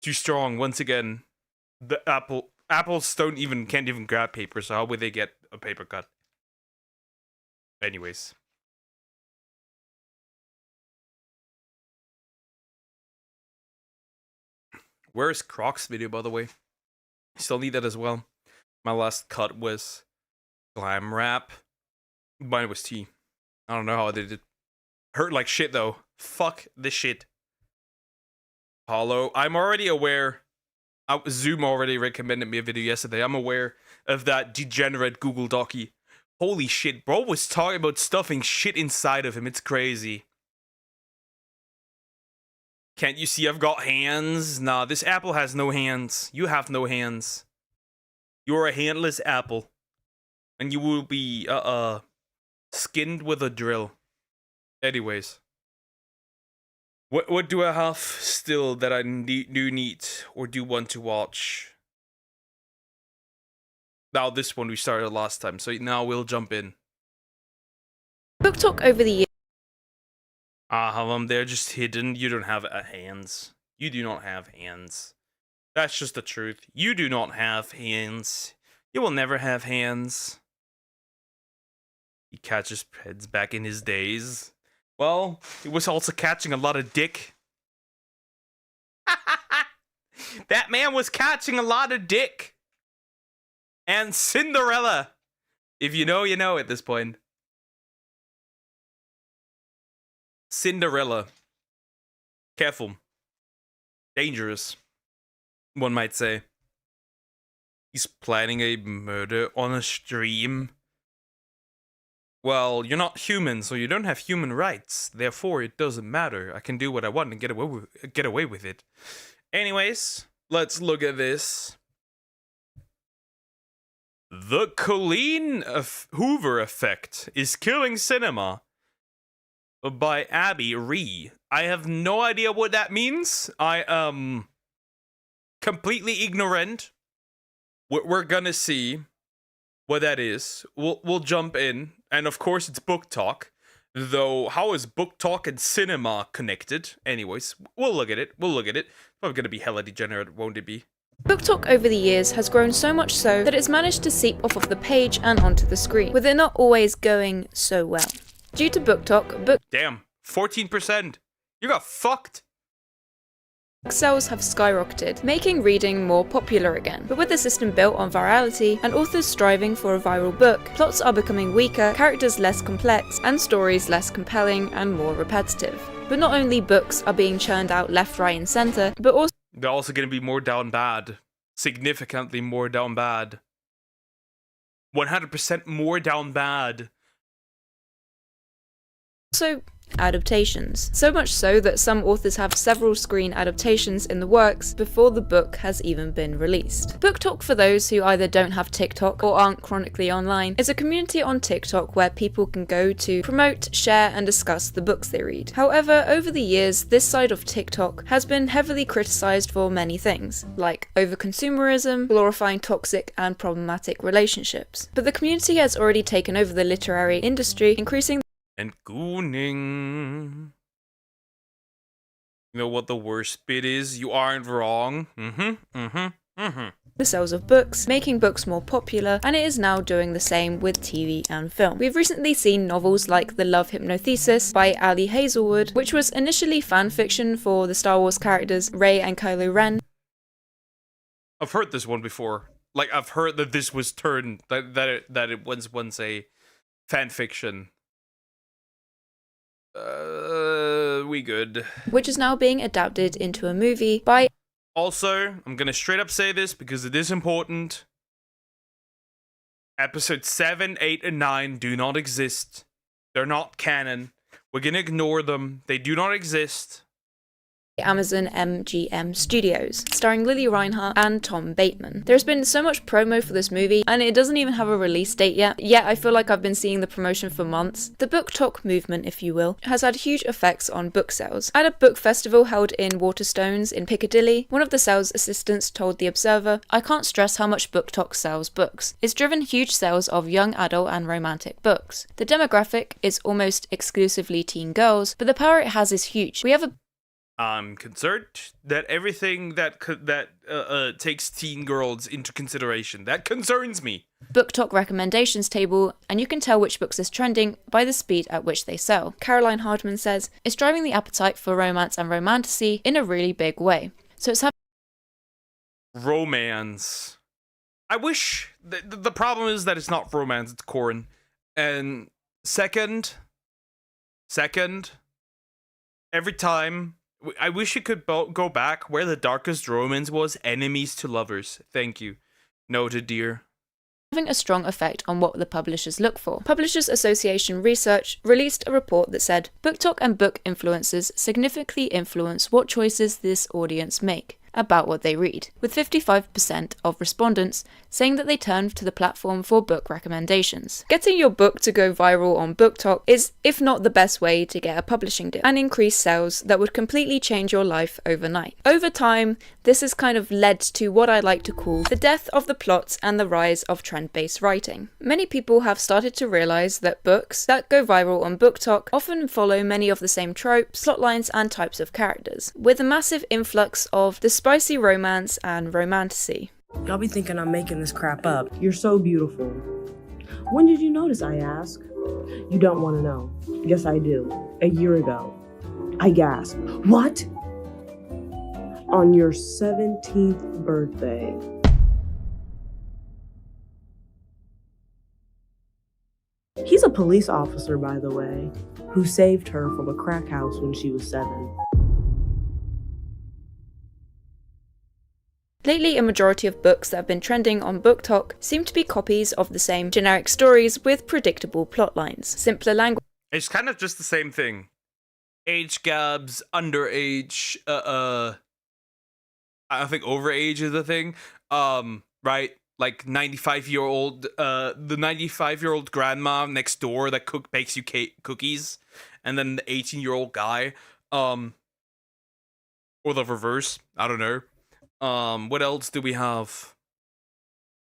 Too strong, once again. The apples can't even grab paper, so how would they get a paper cut? Anyways. Where's Croc's video, by the way? Still need that as well. My last cut was glam wrap. Mine was tea. I don't know how I did it. Hurt like shit, though. Fuck this shit. Hollow. I'm already aware. Zoom already recommended me a video yesterday. I'm aware of that degenerate Google Docky. Holy shit, bro was talking about stuffing shit inside of him. It's crazy. Can't you see I've got hands? Nah, this apple has no hands. You have no hands. You're a handless apple. And you will be, skinned with a drill. Anyways. What do I have still that I do need or do want to watch? Now this one we started last time, so now we'll jump in. Book talk over the years. Have them there just hidden. You don't have hands. You do not have hands. That's just the truth. You do not have hands. You will never have hands. He catches heads back in his days. Well, he was also catching a lot of dick. That man was catching a lot of dick. And Cinderella. If you know, you know at this point. Cinderella. Careful. Dangerous. One might say. He's planning a murder on a stream. Well, you're not human, so you don't have human rights. Therefore, it doesn't matter. I can do what I want and get away with it. Anyways, let's look at this. The Colleen Hoover Effect is Killing Cinema by Abby Ree. I have no idea what that means. I am completely ignorant. We're gonna see what that is. We'll jump in, and of course it's book talk. Though, how is book talk and cinema connected? Anyways, we'll look at it. Probably gonna be hella degenerate, won't it be? Book talk over the years has grown so much so that it's managed to seep off of the page and onto the screen, with it not always going so well. Due to book talk, Damn, 14%. You got fucked. book sales have skyrocketed, making reading more popular again. But with a system built on virality and authors striving for a viral book, plots are becoming weaker, characters less complex, and stories less compelling and more repetitive. But not only books are being churned out left, right, and center, but also They're also going to be more down bad. Significantly more down bad. 100% more down bad. adaptations. So much so that some authors have several screen adaptations in the works before the book has even been released. Book Talk, for those who either don't have TikTok or aren't chronically online, is a community on TikTok where people can go to promote, share, and discuss the books they read. However, over the years, this side of TikTok has been heavily criticized for many things, like overconsumerism, glorifying toxic and problematic relationships. But the community has already taken over the literary industry, increasing and gooning. You know what the worst bit is? You aren't wrong. the sales of books, making books more popular, and it is now doing the same with TV and film. We've recently seen novels like The Love Hypnothesis by Ali Hazelwood, which was initially fanfiction for the Star Wars characters Rey and Kylo Ren. I've heard this one before. Like, I've heard that this was turned, that it was once a fanfiction. We good. Which is now being adapted into a movie by... Also, I'm gonna straight up say this because it is important. Episodes 7, 8, and 9 do not exist. They're not canon. We're gonna ignore them. They do not exist. Amazon MGM Studios, starring Lily Reinhart and Tom Bateman. There's been so much promo for this movie, and it doesn't even have a release date yet. Yet I feel like I've been seeing the promotion for months. The book talk movement, if you will, has had huge effects on book sales. At a book festival held in Waterstones in Piccadilly, one of the sales assistants told The Observer, "I can't stress how much book talk sells books. It's driven huge sales of young adult and romantic books. The demographic is almost exclusively teen girls, but the power it has is huge. We have a I'm concerned that everything that takes teen girls into consideration, that concerns me. book talk recommendations table, and you can tell which books is trending by the speed at which they sell." Caroline Hardman says, "It's driving the appetite for romance and romantasy in a really big way. So it's romance. I wish... The problem is that it's not romance, it's corn. And second, every time... I wish you could go back where the darkest romance was enemies to lovers. Thank you. Noted, dear. Having a strong effect on what the publishers look for. Publishers Association Research released a report that said, book talk and book influencers significantly influence what choices this audience make about what they read, with 55% of respondents saying that they turn to the platform for book recommendations. Getting your book to go viral on Book Talk is, if not the best way to get a publishing deal, and increase sales that would completely change your life overnight. Over time, this has kind of led to what I like to call the death of the plots and the rise of trend-based writing. Many people have started to realize that books that go viral on Book Talk often follow many of the same tropes, plotlines, and types of characters, with a massive influx of the spicy romance and romantasy. Y'all be thinking I'm making this crap up. You're so beautiful. When did you notice, I ask? You don't want to know. Yes, I do. A year ago. I gasp. What? On your 17th birthday. He's a police officer, by the way, who saved her from a crack house when she was 7. Lately, a majority of books that have been trending on BookTok seem to be copies of the same generic stories with predictable plotlines, simpler language. It's kind of just the same thing. Age gaps, underage, I think overage is the thing. Right? Like 95-year-old, the 95-year-old grandma next door that bakes you cookies, and then the 18-year-old guy, or the reverse. I don't know. What else do we have?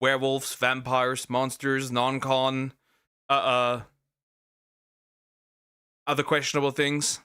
Werewolves, vampires, monsters, non-con, other questionable things.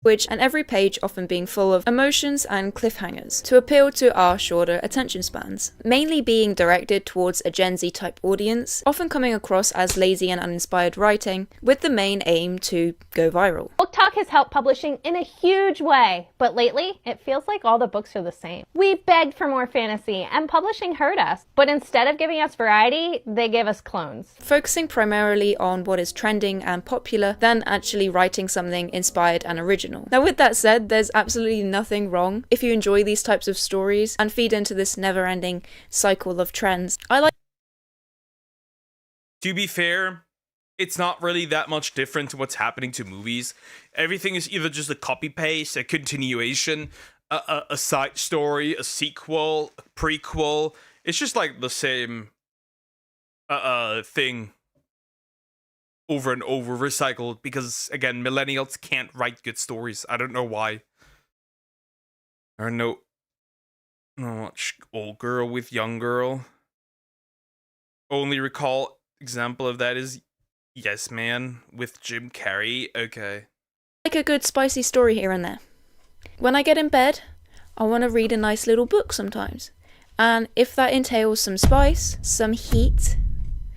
And every page often being full of emotions and cliffhangers to appeal to our shorter attention spans, mainly being directed towards a Gen Z type audience, often coming across as lazy and uninspired writing, with the main aim to go viral. BookTok has helped publishing in a huge way, but lately it feels like all the books are the same. We begged for more fantasy, and publishing heard us, but instead of giving us variety, they give us clones. Focusing primarily on what is trending and popular than actually writing something inspired and original. Now, with that said, there's absolutely nothing wrong if you enjoy these types of stories and feed into this never-ending cycle of trends. To be fair, it's not really that much different to what's happening to movies. Everything is either just a copy-paste, a continuation, a side story, a sequel, a prequel. It's just like the same thing over and over, recycled, because again, millennials can't write good stories. I don't know why. Or no much old girl with young girl. Only recall example of that is Yes Man with Jim Carrey. Okay. Like a good spicy story here and there. When I get in bed, I want to read a nice little book sometimes. And if that entails some spice, some heat,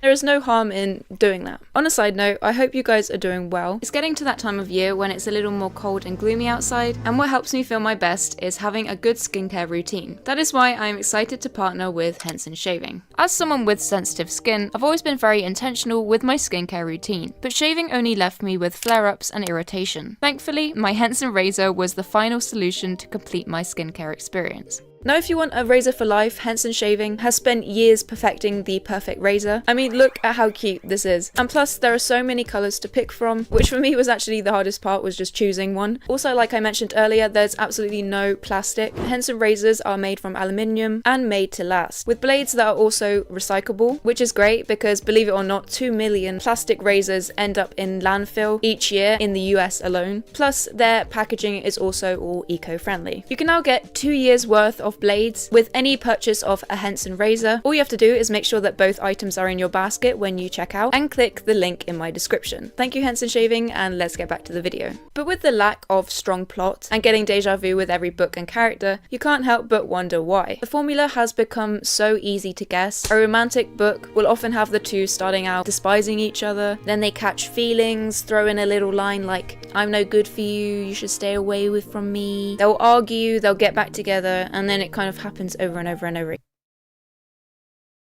there is no harm in doing that. On a side note, I hope you guys are doing well. It's getting to that time of year when it's a little more cold and gloomy outside, and what helps me feel my best is having a good skincare routine. That is why I'm excited to partner with Henson Shaving. As someone with sensitive skin, I've always been very intentional with my skincare routine, but shaving only left me with flare-ups and irritation. Thankfully, my Henson razor was the final solution to complete my skincare experience. Now, if you want a razor for life, Henson Shaving has spent years perfecting the perfect razor. I mean, look at how cute this is. And plus, there are so many colors to pick from, which for me was actually the hardest part, was just choosing one. Also, like I mentioned earlier, there's absolutely no plastic. Henson razors are made from aluminium and made to last, with blades that are also recyclable, which is great because, believe it or not, 2 million plastic razors end up in landfill each year in the US alone. Plus, their packaging is also all eco-friendly. You can now get 2 years worth of blades with any purchase of a Henson razor. All you have to do is make sure that both items are in your basket when you check out and click the link in my description. Thank you, Henson Shaving, and let's get back to the video. But with the lack of strong plot and getting deja vu with every book and character, you can't help but wonder why. The formula has become so easy to guess. A romantic book will often have the two starting out despising each other, then they catch feelings, throw in a little line like, "I'm no good for you, you should stay away from me." They'll argue, they'll get back together, and then it kind of happens over and over and over.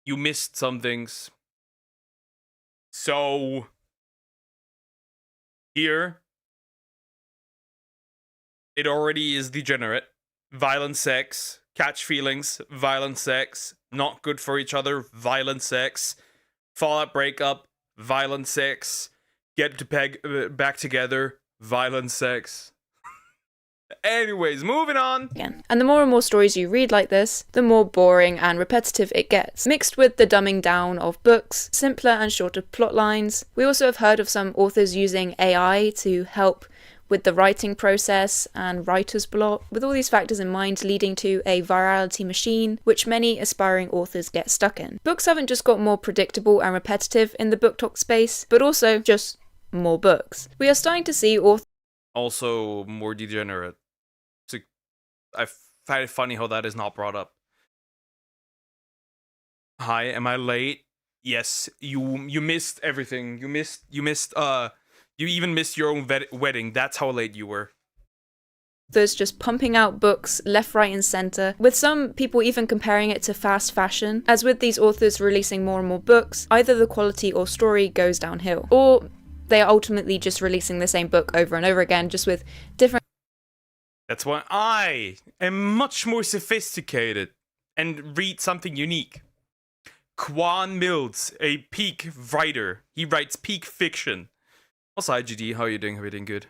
You missed some things. So here it already is degenerate. Violent sex, catch feelings, violent sex, not good for each other, violent sex, fallout breakup, violent sex, get to back together, violent sex. Anyways, moving on. And the more and more stories you read like this, the more boring and repetitive it gets, mixed with the dumbing down of books, simpler and shorter plot lines. We also have heard of some authors using AI to help with the writing process and writer's block, with all these factors in mind leading to a virality machine, which many aspiring authors get stuck in. Books haven't just got more predictable and repetitive in the BookTok space, but also just more books. We are starting to see authors also more degenerate. I find it funny how that is not brought up. Hi, am I late? Yes, you missed everything. You even missed your own wedding. That's how late you were. There's just pumping out books left, right, and center, with some people even comparing it to fast fashion. As with these authors releasing more and more books, either the quality or story goes downhill, or they are ultimately just releasing the same book over and over again, just with different. That's why I am much more sophisticated. and read something unique. Quan Mills, a peak writer. He writes peak fiction. Also, IGD, how are you doing? How are you doing? Good.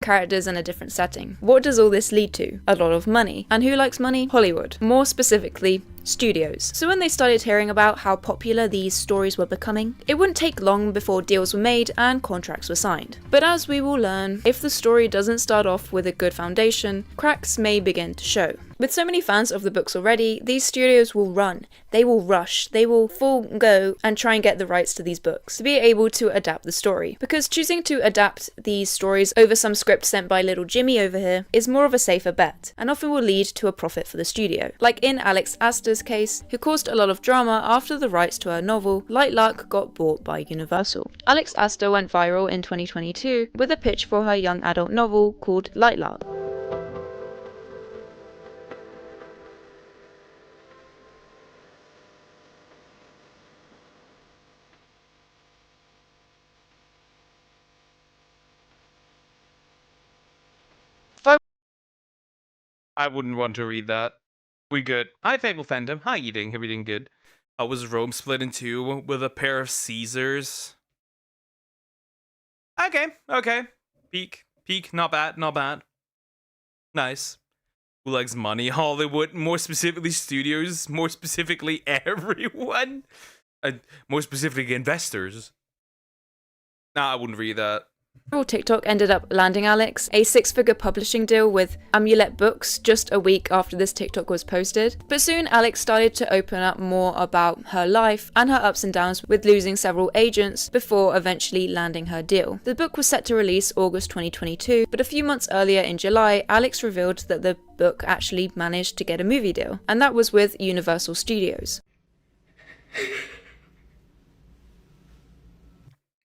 Characters in a different setting. What does all this lead to? A lot of money. And who likes money? Hollywood. More specifically, studios. So when they started hearing about how popular these stories were becoming, it wouldn't take long before deals were made and contracts were signed. But as we will learn, if the story doesn't start off with a good foundation, cracks may begin to show. With so many fans of the books already, these studios will run, they will rush, they will full go and try and get the rights to these books to be able to adapt the story. Because choosing to adapt these stories over some script sent by little Jimmy over here is more of a safer bet, and often will lead to a profit for the studio. Like in Alex Astor's case, who caused a lot of drama after the rights to her novel, Light Luck, got bought by Universal. Alex Astor went viral in 2022 with a pitch for her young adult novel called Light Luck. I wouldn't want to read that. We good. Hi, Fable Phantom. How you doing? Everything good? Was Rome split in two with a pair of Caesars? Okay. Peak. Not bad. Nice. Who likes money? Hollywood. More specifically, studios. More specifically, everyone. More specifically, investors. Nah, I wouldn't read that. TikTok ended up landing Alex a 6-figure publishing deal with Amulet Books just a week after this TikTok was posted. But soon Alex started to open up more about her life and her ups and downs with losing several agents before eventually landing her deal. The book was set to release August 2022, but a few months earlier in July, Alex revealed that the book actually managed to get a movie deal, and that was with Universal Studios.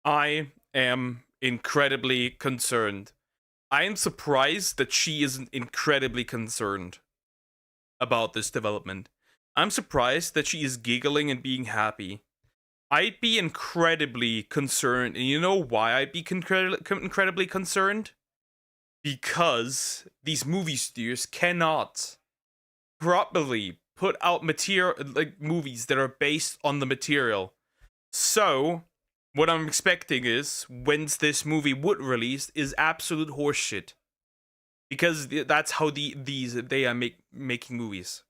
I am incredibly concerned. I am surprised that she isn't incredibly concerned about this development. I'm surprised that she is giggling and being happy. I'd be incredibly concerned, and you know why I'd be incredibly concerned? Because these movie studios cannot properly put out material, like movies that are based on the material. So what I'm expecting is, when this movie would release, is absolute horseshit. Because that's how they are making movies.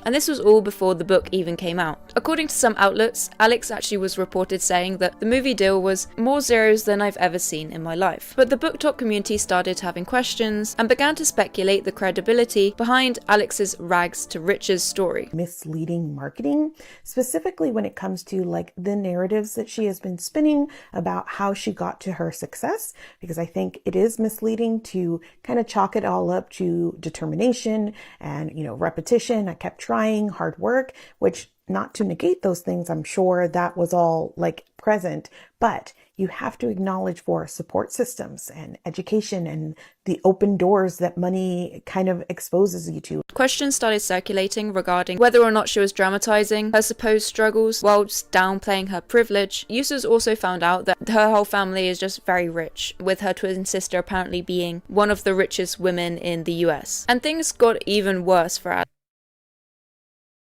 And this was all before the book even came out. According to some outlets, Alex actually was reported saying that the movie deal was more zeros than I've ever seen in my life. But the BookTok community started having questions and began to speculate the credibility behind Alex's rags to riches story. Misleading marketing, specifically when it comes to like the narratives that she has been spinning about how she got to her success, because I think it is misleading to kind of chalk it all up to determination and, repetition. I kept trying, hard work, which, not to negate those things, I'm sure that was all like present, but you have to acknowledge for support systems and education and the open doors that money kind of exposes you to. Questions started circulating regarding whether or not she was dramatizing her supposed struggles whilst downplaying her privilege. Users also found out that her whole family is just very rich, with her twin sister apparently being one of the richest women in the US. And things got even worse for Alex.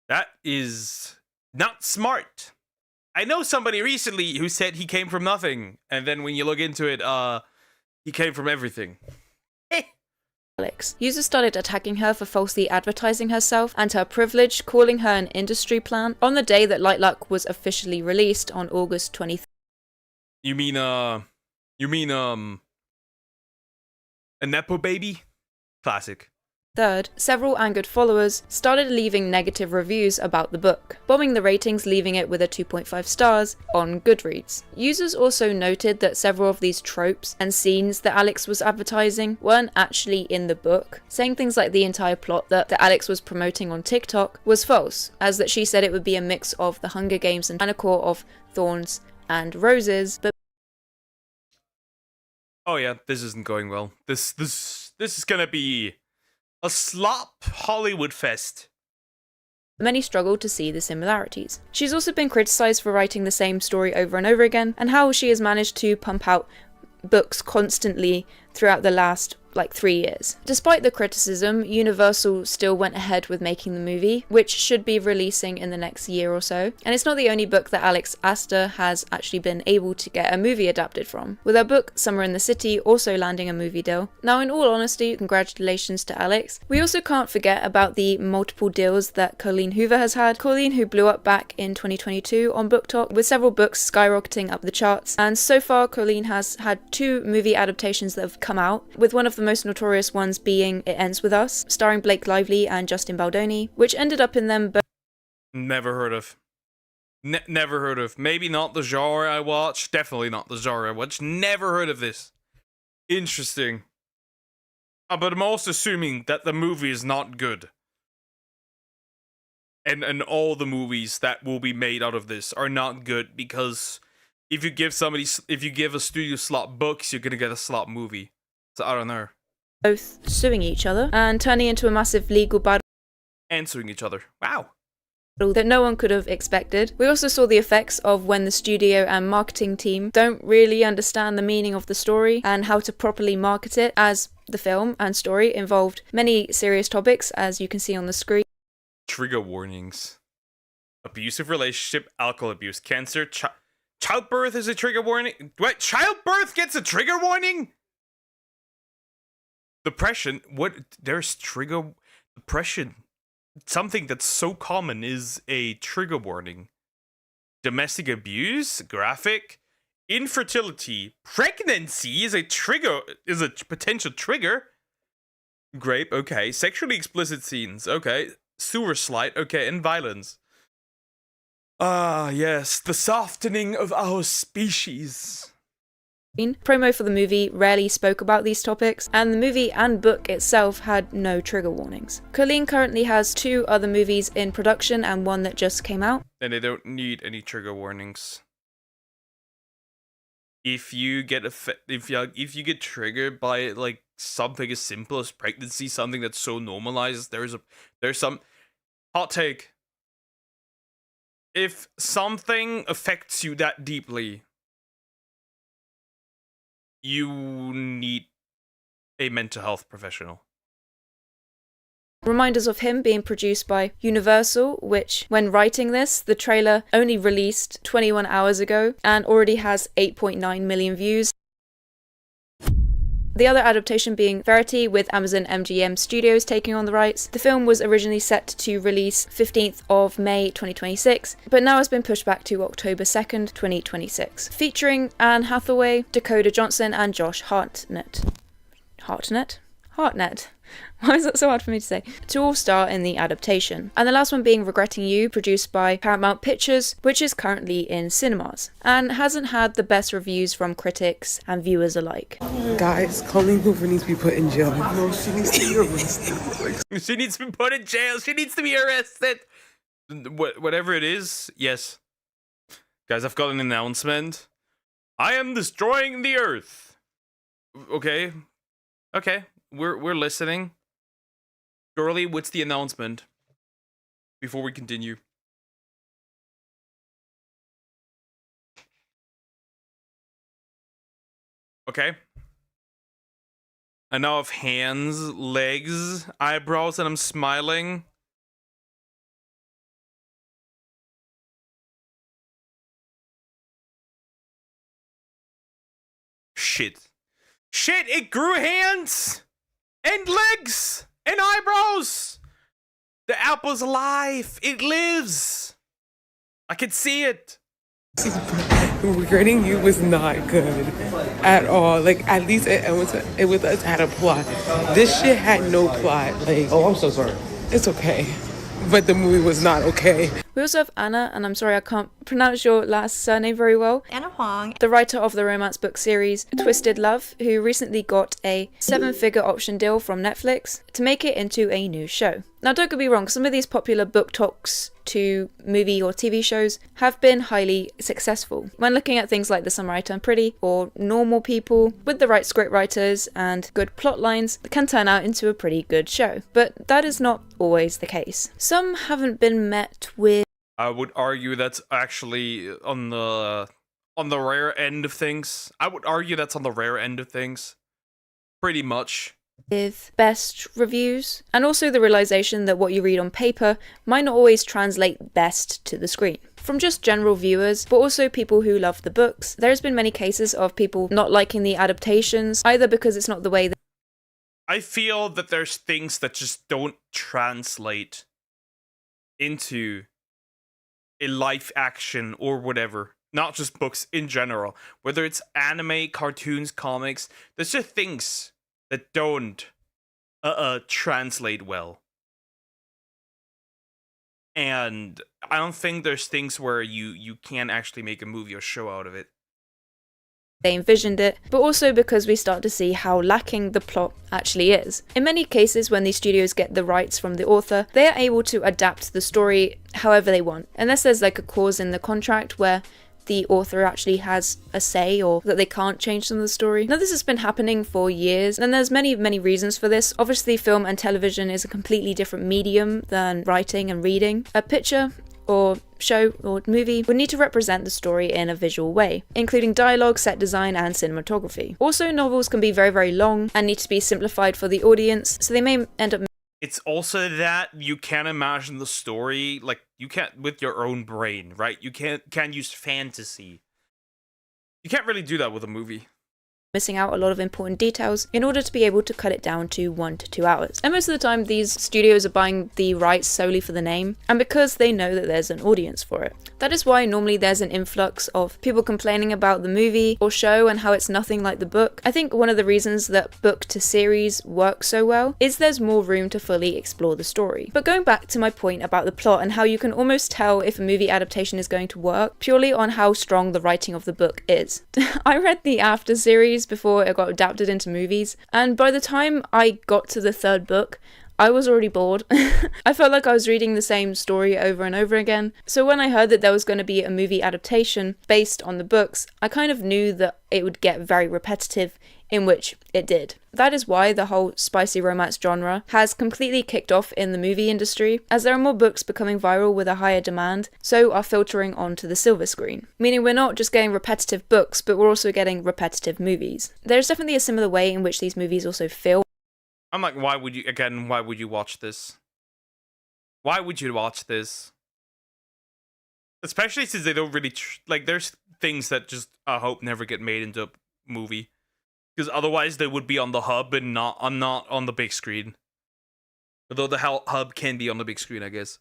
That is not smart. I know somebody recently who said he came from nothing, and then when you look into it, he came from everything. Alex. Users started attacking her for falsely advertising herself and her privilege, calling her an industry plant on the day that Light Luck was officially released on August 23rd. You mean a Nepo baby? Classic. Third, several angered followers started leaving negative reviews about the book, bombing the ratings, leaving it with a 2.5 stars on Goodreads. Users also noted that several of these tropes and scenes that Alex was advertising weren't actually in the book, saying things like the entire plot that Alex was promoting on TikTok was false, as that she said it would be a mix of the Hunger Games and a core of Thorns and Roses, but oh yeah, this isn't going well. This is gonna be a slop Hollywood fest. Many struggle to see the similarities. She's also been criticised for writing the same story over and over again, and how she has managed to pump out books constantly throughout the last 3 years. Despite the criticism, Universal still went ahead with making the movie, which should be releasing in the next year or so. And it's not the only book that Alex Astor has actually been able to get a movie adapted from, with her book Summer in the City also landing a movie deal. Now, in all honesty, congratulations to Alex. We also can't forget about the multiple deals that Colleen Hoover has had. Colleen, who blew up back in 2022 on BookTok, with several books skyrocketing up the charts. And so far, Colleen has had 2 movie adaptations that have come out, with one of the most notorious ones being It Ends With Us, starring Blake Lively and Justin Baldoni, which ended up in them both. Never heard of. Never heard of. Maybe not the genre I watch. Definitely not the genre I watch. Never heard of this. Interesting. But I'm also assuming that the movie is not good. And all the movies that will be made out of this are not good, because if you give a studio slot books, you're gonna get a slot movie. So I don't know. Both suing each other and turning into a massive legal battle. And suing each other. Wow. That no one could have expected. We also saw the effects of when the studio and marketing team don't really understand the meaning of the story and how to properly market it, as the film and story involved many serious topics, as you can see on the screen. Trigger warnings. Abusive relationship, alcohol abuse, cancer, childbirth is a trigger warning. What? Childbirth gets a trigger warning? Depression? What? There's trigger... Depression. Something that's so common is a trigger warning. Domestic abuse, graphic. Infertility. Pregnancy is a potential trigger. Grape, okay. Sexually explicit scenes, okay. Sewer slide, okay. And violence. Ah, yes. The softening of our species. Promo for the movie rarely spoke about these topics, and the movie and book itself had no trigger warnings. Colleen currently has 2 other movies in production and one that just came out. And they don't need any trigger warnings. If you get if you get triggered by something as simple as pregnancy, something that's so normalized, there's some hot take. If something affects you that deeply, you need a mental health professional. Reminders of him being produced by Universal, which, when writing this, the trailer only released 21 hours ago and already has 8.9 million views. The other adaptation being Verity, with Amazon MGM Studios taking on the rights. The film was originally set to release 15th of May 2026, but now has been pushed back to October 2nd, 2026. Featuring Anne Hathaway, Dakota Johnson and Josh Hartnett. Why is that so hard for me to say? To all star in the adaptation. And the last one being Regretting You, produced by Paramount Pictures, which is currently in cinemas, and hasn't had the best reviews from critics and viewers alike. Guys, Colleen Hoover needs to be put in jail. No, she needs to be arrested. She needs to be put in jail. She needs to be arrested. Whatever it is, yes. Guys, I've got an announcement. I am destroying the Earth. Okay. We're listening. Shirley, what's the announcement? Before we continue. Okay. I now have hands, legs, eyebrows, and I'm smiling. Shit, it grew hands! And legs! And eyebrows! The apple's alive! It lives! I can see it! Regretting You was not good at all. At least it had a plot. This shit had no plot. Oh, I'm so sorry. It's okay. But the movie was not okay. We also have Anna, and I'm sorry I can't pronounce your last surname very well. Anna Huang. The writer of the romance book series Twisted Love, who recently got a 7-figure option deal from Netflix to make it into a new show. Now, don't get me wrong, some of these popular book talks to movie or TV shows have been highly successful. When looking at things like The Summer I Turned Pretty or Normal People, with the right script writers and good plot lines, can turn out into a pretty good show. But that is not always the case. Some haven't been met with... I would argue that's actually on on the rare end of things. I would argue that's on the rare end of things. Pretty much. With best reviews, and also the realization that what you read on paper might not always translate best to the screen. From just general viewers, but also people who love the books, there has been many cases of people not liking the adaptations, either because it's not the way that I feel that there's things that just don't translate into a live action or whatever. Not just books in general. Whether it's anime, cartoons, comics, there's just things that don't translate well. And I don't think there's things where you can actually make a movie or show out of it. they envisioned it, but also because we start to see how lacking the plot actually is. In many cases, when these studios get the rights from the author, they are able to adapt the story however they want, unless there's like a clause in the contract where the author actually has a say or that they can't change some of the story. Now, this has been happening for years, and there's many reasons for this. Obviously, film and television is a completely different medium than writing and reading. A picture or show or movie would need to represent the story in a visual way, including dialogue, set design, and cinematography. Also, novels can be very long and need to be simplified for the audience, so they may end up. It's also that you can't imagine the story, like, you can't with your own brain, right? You can't use fantasy. You can't really do that with a movie. Missing out a lot of important details in order to be able to cut it down to 1 to 2 hours. And most of the time these studios are buying the rights solely for the name and because they know that there's an audience for it. That is why normally there's an influx of people complaining about the movie or show and how it's nothing like the book. I think one of the reasons that book to series works so well is there's more room to fully explore the story. But going back to my point about the plot and how you can almost tell if a movie adaptation is going to work purely on how strong the writing of the book is. I read the After series before it got adapted into movies, and by the time I got to the 3rd book, I was already bored. I felt like I was reading the same story over and over again. So when I heard that there was going to be a movie adaptation based on the books, I kind of knew that it would get very repetitive, in which it did. That is why the whole spicy romance genre has completely kicked off in the movie industry, as there are more books becoming viral with a higher demand, so are filtering onto the silver screen. Meaning we're not just getting repetitive books, but we're also getting repetitive movies. There's definitely a similar way in which these movies also feel. I'm like, why would you watch this? Why would you watch this? Especially since they don't really, there's things that just, I hope, never get made into a movie. Because otherwise they would be on the hub and not on the big screen. Although the hub can be on the big screen, I guess.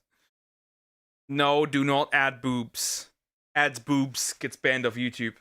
No, do not add boobs. Adds boobs, gets banned off YouTube.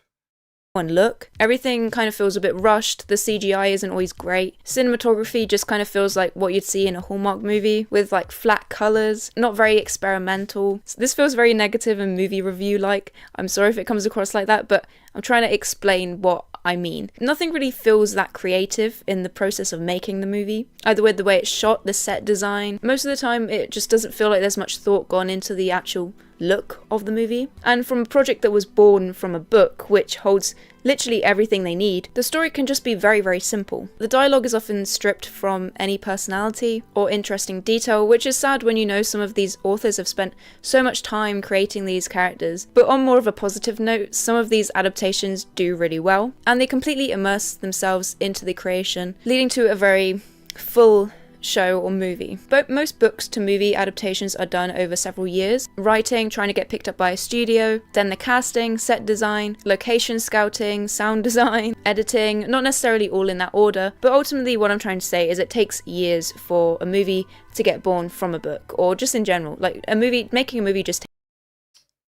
One look. Everything kind of feels a bit rushed, the CGI isn't always great. Cinematography just kind of feels like what you'd see in a Hallmark movie, with like flat colours, not very experimental. So this feels very negative and movie review-like. I'm sorry if it comes across like that, but I'm trying to explain what I mean. Nothing really feels that creative in the process of making the movie, either with the way it's shot, the set design. Most of the time it just doesn't feel like there's much thought gone into the actual look of the movie. And from a project that was born from a book which holds literally everything they need, the story can just be very simple. The dialogue is often stripped from any personality or interesting detail, which is sad when you know some of these authors have spent so much time creating these characters. But on more of a positive note, some of these adaptations do really well, and they completely immerse themselves into the creation, leading to a very full show or movie. But most books to movie adaptations are done over several years. Writing, trying to get picked up by a studio, then the casting, set design, location scouting, sound design, editing, not necessarily all in that order, but ultimately what I'm trying to say is it takes years for a movie to get born from a book, or just in general, like making a movie just takes.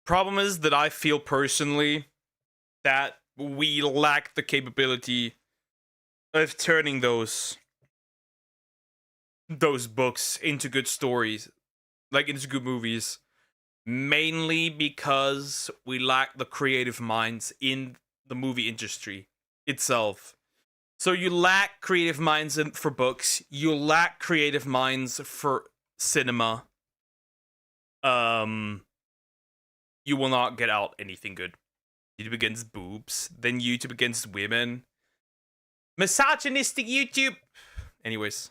Problem is that I feel personally that we lack the capability of turning those books into good stories, like into good movies, mainly because we lack the creative minds in the movie industry itself. So you lack creative minds for books, you lack creative minds for cinema. You will not get out anything good. YouTube against boobs, then YouTube against women. Misogynistic YouTube. Anyways.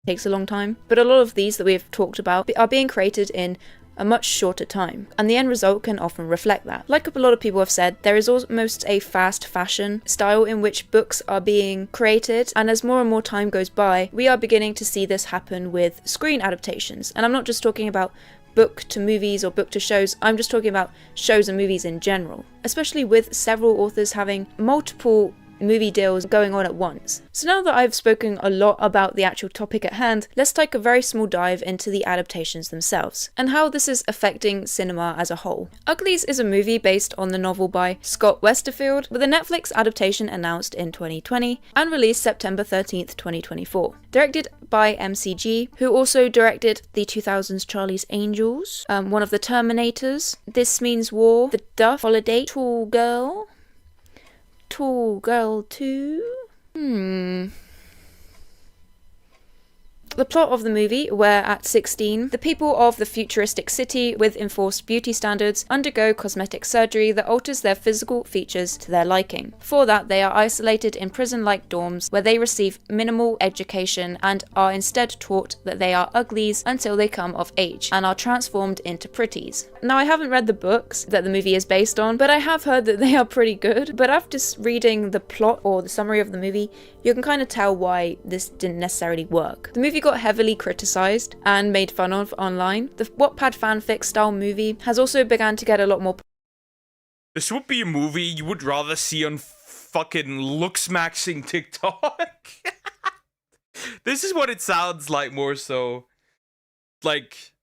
Takes a long time, but a lot of these that we've talked about are being created in a much shorter time, and the end result can often reflect that. Like a lot of people have said, there is almost a fast fashion style in which books are being created, and as more and more time goes by, we are beginning to see this happen with screen adaptations. And I'm not just talking about book to movies or book to shows, I'm just talking about shows and movies in general, especially with several authors having multiple movie deals going on at once. So now that I've spoken a lot about the actual topic at hand, let's take a very small dive into the adaptations themselves and how this is affecting cinema as a whole. Uglies is a movie based on the novel by Scott Westerfield, with a Netflix adaptation announced in 2020 and released September 13th, 2024. Directed by MCG, who also directed the 2000s Charlie's Angels, one of the Terminators, This Means War, The Duff, Holiday, Tall Girl 2. The plot of the movie, where at 16, the people of the futuristic city with enforced beauty standards undergo cosmetic surgery that alters their physical features to their liking. For that, they are isolated in prison-like dorms where they receive minimal education and are instead taught that they are uglies until they come of age and are transformed into pretties. Now, I haven't read the books that the movie is based on, but I have heard that they are pretty good. But after reading the plot or the summary of the movie, you can kind of tell why this didn't necessarily work. The movie got heavily criticised and made fun of online. The Wattpad fanfic style movie has also begun to get a lot more. This would be a movie you would rather see on fucking looksmaxing TikTok. This is what it sounds like more so. Like,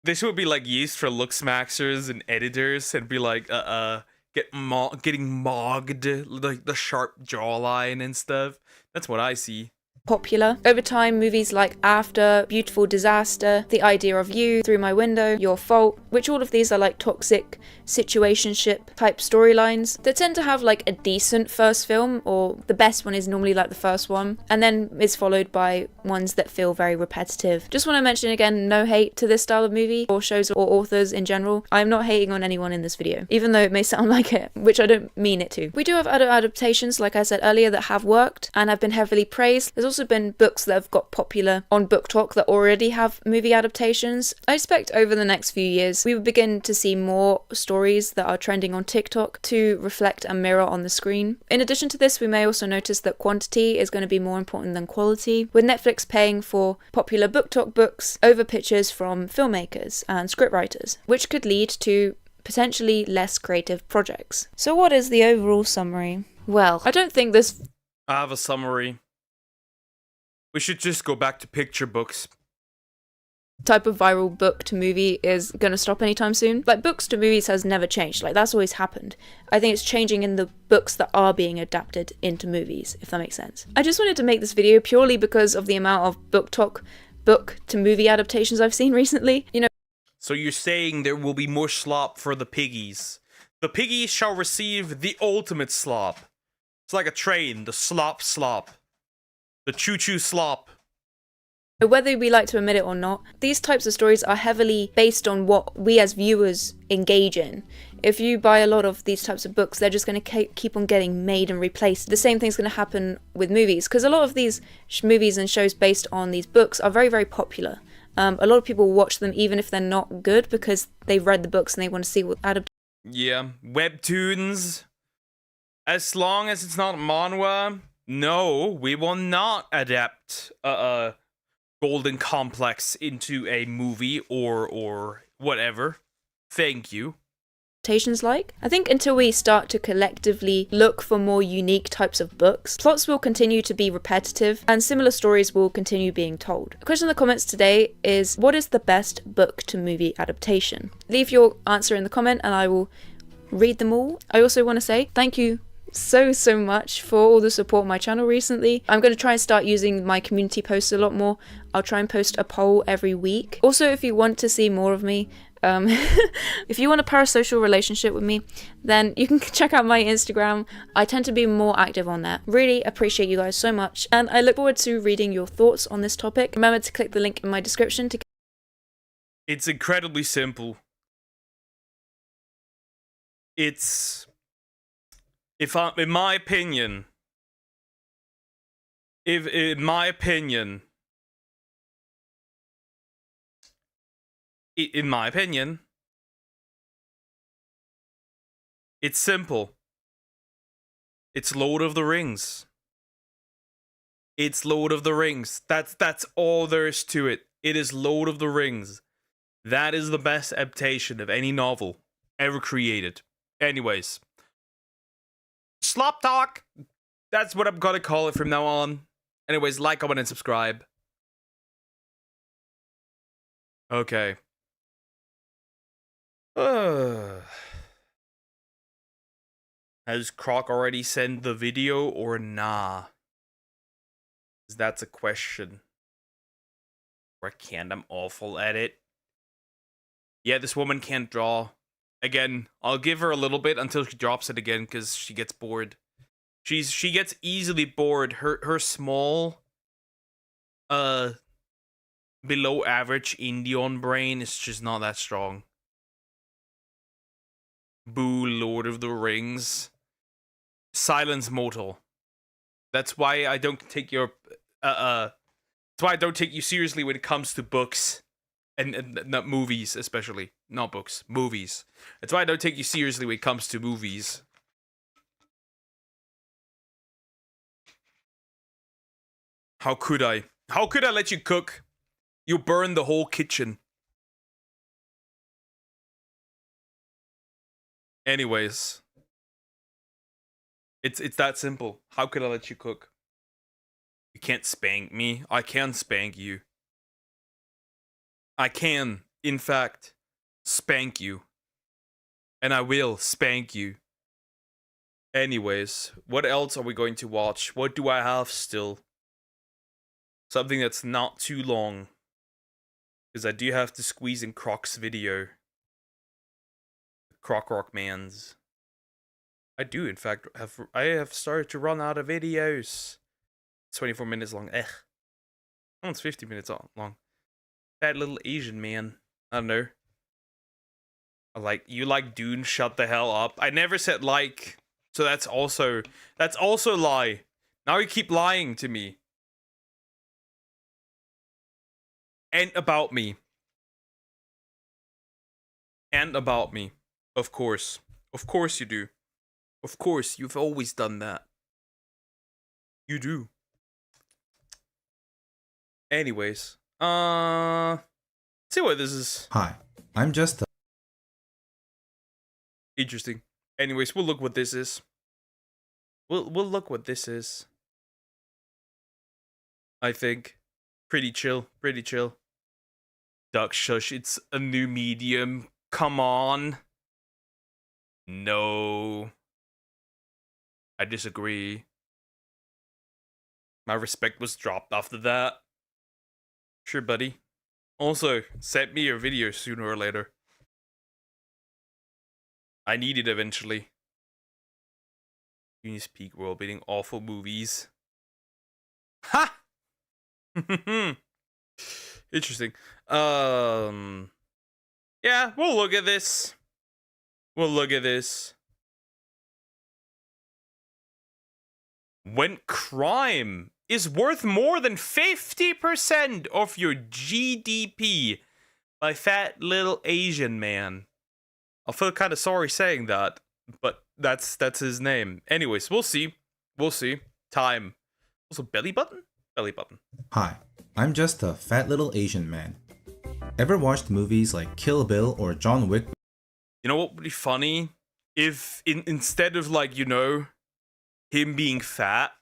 this would be like used for looksmaxers and editors and be like, getting mogged, like the sharp jawline and stuff. That's what I see. Popular. Over time, movies like After, Beautiful Disaster, The Idea of You, Through My Window, Your Fault, which all of these are like toxic situationship type storylines that tend to have like a decent first film, or the best one is normally like the first one, and then is followed by ones that feel very repetitive. Just want to mention again, no hate to this style of movie or shows or authors in general. I'm not hating on anyone in this video, even though it may sound like it, which I don't mean it to. We do have other adaptations, like I said earlier, that have worked and have been heavily praised. There's also been books that have got popular on BookTok that already have movie adaptations. I expect over the next few years we will begin to see more stories that are trending on TikTok to reflect and mirror on the screen. In addition to this, we may also notice that quantity is going to be more important than quality, with Netflix paying for popular BookTok books over pictures from filmmakers and scriptwriters, which could lead to potentially less creative projects. So what is the overall summary? Well, I don't think this... I have a summary. We should just go back to picture books. Type of viral book to movie is going to stop anytime soon. Like, books to movies has never changed. Like, that's always happened. I think it's changing in the books that are being adapted into movies, if that makes sense. I just wanted to make this video purely because of the amount of BookTok book to movie adaptations I've seen recently. You know. So you're saying there will be more slop for the piggies. The piggies shall receive the ultimate slop. It's like a train, the slop. The choo-choo slop. Whether we like to admit it or not, these types of stories are heavily based on what we as viewers engage in. If you buy a lot of these types of books, they're just going to keep on getting made and replaced. The same thing's going to happen with movies, because a lot of these movies and shows based on these books are very, very popular. A lot of people watch them even if they're not good because they've read the books and they want to see what adaptations. Yeah, webtoons. As long as it's not manhwa, no, we will not adapt Golden Complex into a movie or whatever. Thank you. Like. I think until we start to collectively look for more unique types of books, plots will continue to be repetitive and similar stories will continue being told. The question in the comments today is, what is the best book to movie adaptation? Leave your answer in the comment and I will read them all. I also want to say thank you so much for all the support on my channel recently. I'm going to try and start using my community posts a lot more. I'll try and post a poll every week. Also, if you want to see more of me, if you want a parasocial relationship with me, then you can check out my Instagram. I tend to be more active on there. Really appreciate you guys so much, and I look forward to reading your thoughts on this topic. Remember to click the link in my description to... It's incredibly simple. It's... in my opinion, in my opinion, it's simple. It's Lord of the Rings. It's Lord of the Rings. That's all there is to it. It is Lord of the Rings. That is the best adaptation of any novel ever created. Anyways. Slop talk. That's what I'm gonna call it from now on. Anyways, like, comment, and subscribe. Okay. Has Croc already sent the video or nah? That's a question. Or can't, I'm awful at it. Yeah, this woman can't draw. Again, I'll give her a little bit until she drops it again because she gets bored. She gets easily bored. Her small, below average Indian brain is just not that strong. Boo, Lord of the Rings. Silence mortal. That's why I don't take your that's why I don't take you seriously when it comes to books and not movies, especially. Not books, movies. That's why I don't take you seriously when it comes to movies. How could I? How could I let you cook? You burned the whole kitchen. Anyways. It's that simple. How could I let you cook? You can't spank me. I can spank you. I can, in fact, spank you. And I will spank you. Anyways, what else are we going to watch? What do I have still? Something that's not too long. Because I do have to squeeze in Croc's video. Croc Rock Man's. I do, in fact, have started to run out of videos. 24 minutes long. Oh, it's 50 minutes long. That little Asian man. I don't know. You like Dune, shut the hell up. I never said like. So that's also a lie. Now you keep lying to me. And about me. And about me. Of course. Of course you do. Of course, you've always done that. You do. Anyways, let's see what this is. Hi, I'm just Interesting. Anyways, we'll look what this is. We'll look what this is. I think pretty chill, pretty chill. Duck shush, it's a new medium. Come on. No. I disagree. My respect was dropped after that. Sure, buddy. Also, send me your video sooner or later. I need it eventually. Genius Peak world beating awful movies. Ha! Interesting. Yeah, we'll look at this. We'll look at this. When crime is worth more than 50% of your GDP by Fat Little Asian Man. I feel kind of sorry saying that, but that's his name. Anyways, we'll see. We'll see. Time. Also, belly button? Belly button. Hi, I'm just a fat little Asian man. Ever watched movies like Kill Bill or John Wick? You know what would be funny? If instead of him being fat,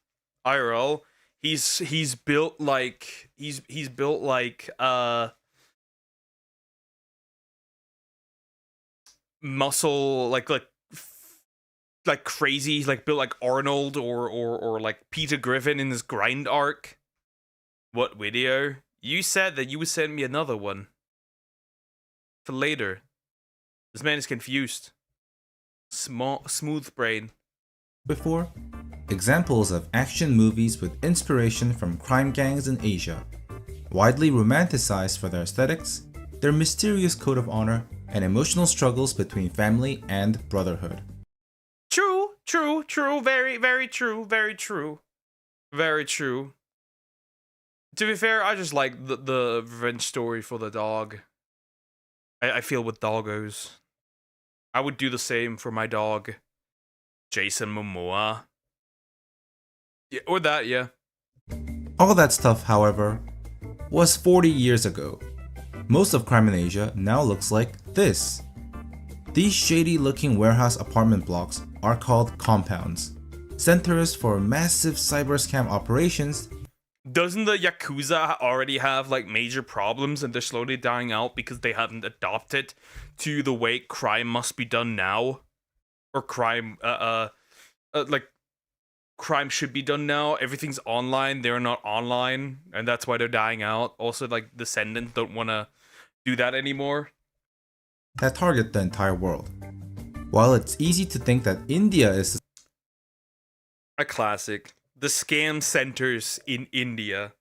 IRL, he's built like he's built like muscle like crazy, like built like Arnold or like Peter Griffin in his grind arc. What video? You said that you would send me another one for later. This man is confused. Smooth brain. Before? Examples of action movies with inspiration from crime gangs in Asia. Widely romanticized for their aesthetics, their mysterious code of honor, and emotional struggles between family and brotherhood. True. Very, very true. Very true. Very true. To be fair, I just like the revenge story for the dog. I feel with doggos. I would do the same for my dog, Jason Momoa. Yeah, or that, yeah. All that stuff, however, was 40 years ago. Most of crime in Asia now looks like this. These shady looking warehouse apartment blocks are called compounds, centers for massive cyber scam operations. Doesn't the Yakuza already have like major problems and they're slowly dying out because they haven't adopted to the way crime must be done now? Or crime, like crime should be done now. Everything's online, they're not online, and that's why they're dying out. Also, like, descendants don't want to do that anymore. That target the entire world. While it's easy to think that India is a classic. The scam centers in India.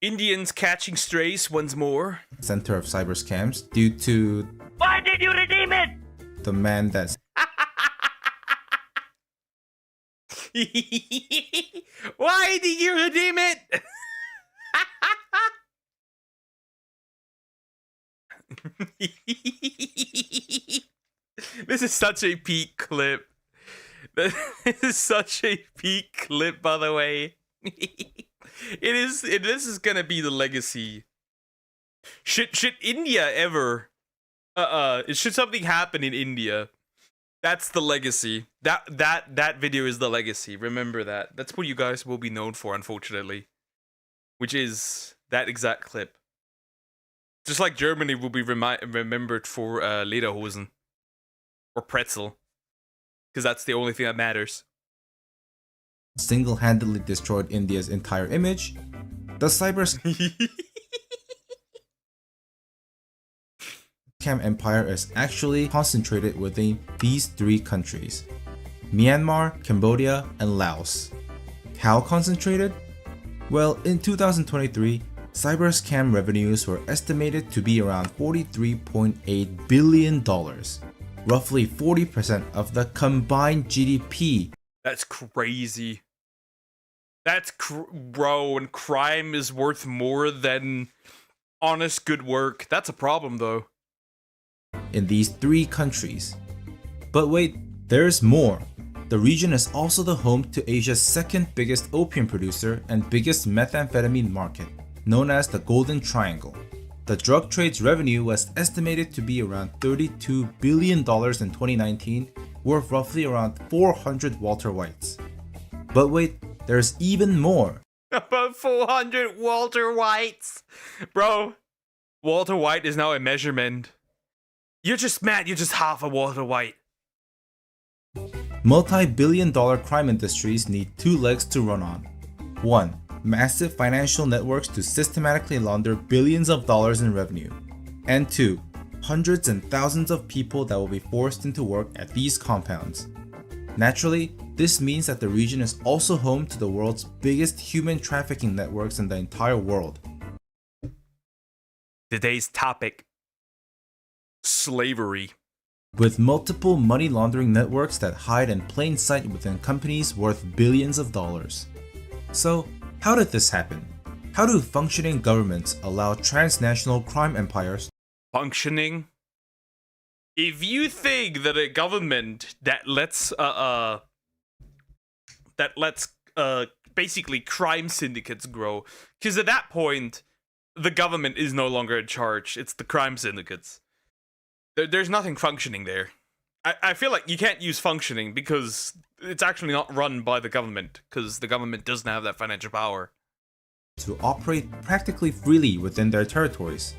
Indians catching strays once more. Center of cyber scams due to Why did you redeem it? the man that's Why did you redeem it? This is such a peak clip. This is such a peak clip, by the way. This is gonna be the legacy. Should India ever should something happen in India, that's the legacy. That video is the legacy. Remember that. That's what you guys will be known for, unfortunately. Which is that exact clip. Just like Germany will be remembered for Lederhosen. Or pretzel. Because that's the only thing that matters. single-handedly destroyed India's entire image, the cyber scam empire is actually concentrated within these three countries: Myanmar, Cambodia, and Laos. How concentrated? Well, in 2023, cyber scam revenues were estimated to be around $43.8 billion, roughly 40% of the combined GDP. That's crazy. That's bro, and crime is worth more than honest good work. That's a problem though. In these three countries. But wait, there's more. The region is also the home to Asia's second biggest opium producer and biggest methamphetamine market, known as the Golden Triangle. The drug trade's revenue was estimated to be around $32 billion in 2019, worth roughly around 400 Walter Whites. But wait, there's even more. About 400 Walter Whites. Bro, Walter White is now a measurement. You're just half a Walter White. Multi-billion-dollar crime industries need two legs to run on. 1. Massive financial networks to systematically launder billions of dollars in revenue. And 2. Hundreds and thousands of people that will be forced into work at these compounds. Naturally, this means that the region is also home to the world's biggest human trafficking networks in the entire world. Today's topic: slavery. With multiple money laundering networks that hide in plain sight within companies worth billions of dollars. So, how did this happen? How do functioning governments allow transnational crime empires functioning? If you think that a government that lets basically crime syndicates grow, because at that point the government is no longer in charge, it's the crime syndicates. There's nothing functioning there. I feel like you can't use functioning because it's actually not run by the government, because the government doesn't have that financial power to operate practically freely within their territories.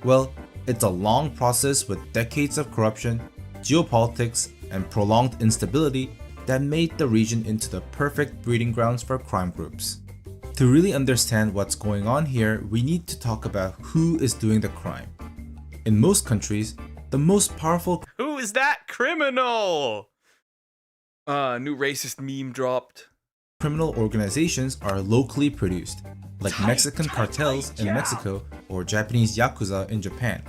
Well, it's a long process with decades of corruption, geopolitics, and prolonged instability that made the region into the perfect breeding grounds for crime groups. To really understand what's going on here, we need to talk about who is doing the crime. In most countries, the most powerful— Who is that criminal? New racist meme dropped. Criminal organizations are locally produced, like Mexican cartels in Mexico or Japanese Yakuza in Japan.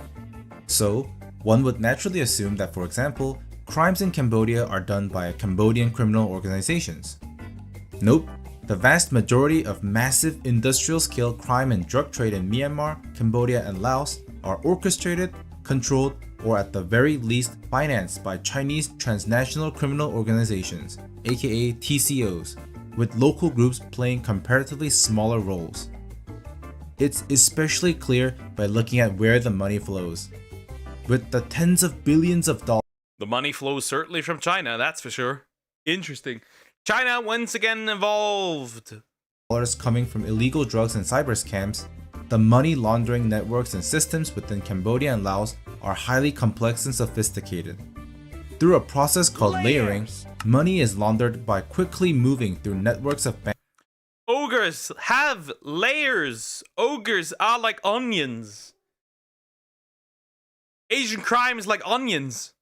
So, one would naturally assume that, for example, crimes in Cambodia are done by Cambodian criminal organizations. Nope, the vast majority of massive industrial-scale crime and drug trade in Myanmar, Cambodia, and Laos are orchestrated, controlled, or at the very least financed by Chinese transnational criminal organizations, aka TCOs, with local groups playing comparatively smaller roles. It's especially clear by looking at where the money flows. With the tens of billions of dollars, the money flows certainly from China, that's for sure. Interesting. China once again involved. Coming from illegal drugs and cyber scams, the money laundering networks and systems within Cambodia and Laos are highly complex and sophisticated. Through a process called layering, money is laundered by quickly moving through networks of banks. Ogres have layers. Ogres are like onions. Asian crime is like onions.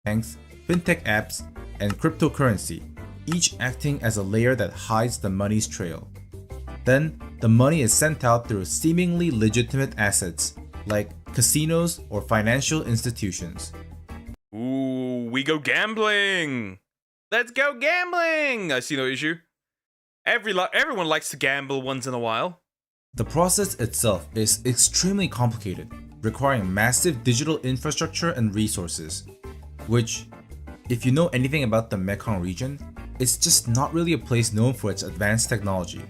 Banks, fintech apps, and cryptocurrency, each acting as a layer that hides the money's trail. Then, the money is sent out through seemingly legitimate assets, like casinos or financial institutions. Ooh, we go gambling! Let's go gambling! I see no issue. Everyone likes to gamble once in a while. The process itself is extremely complicated, requiring massive digital infrastructure and resources, which, if you know anything about the Mekong region, it's just not really a place known for its advanced technology.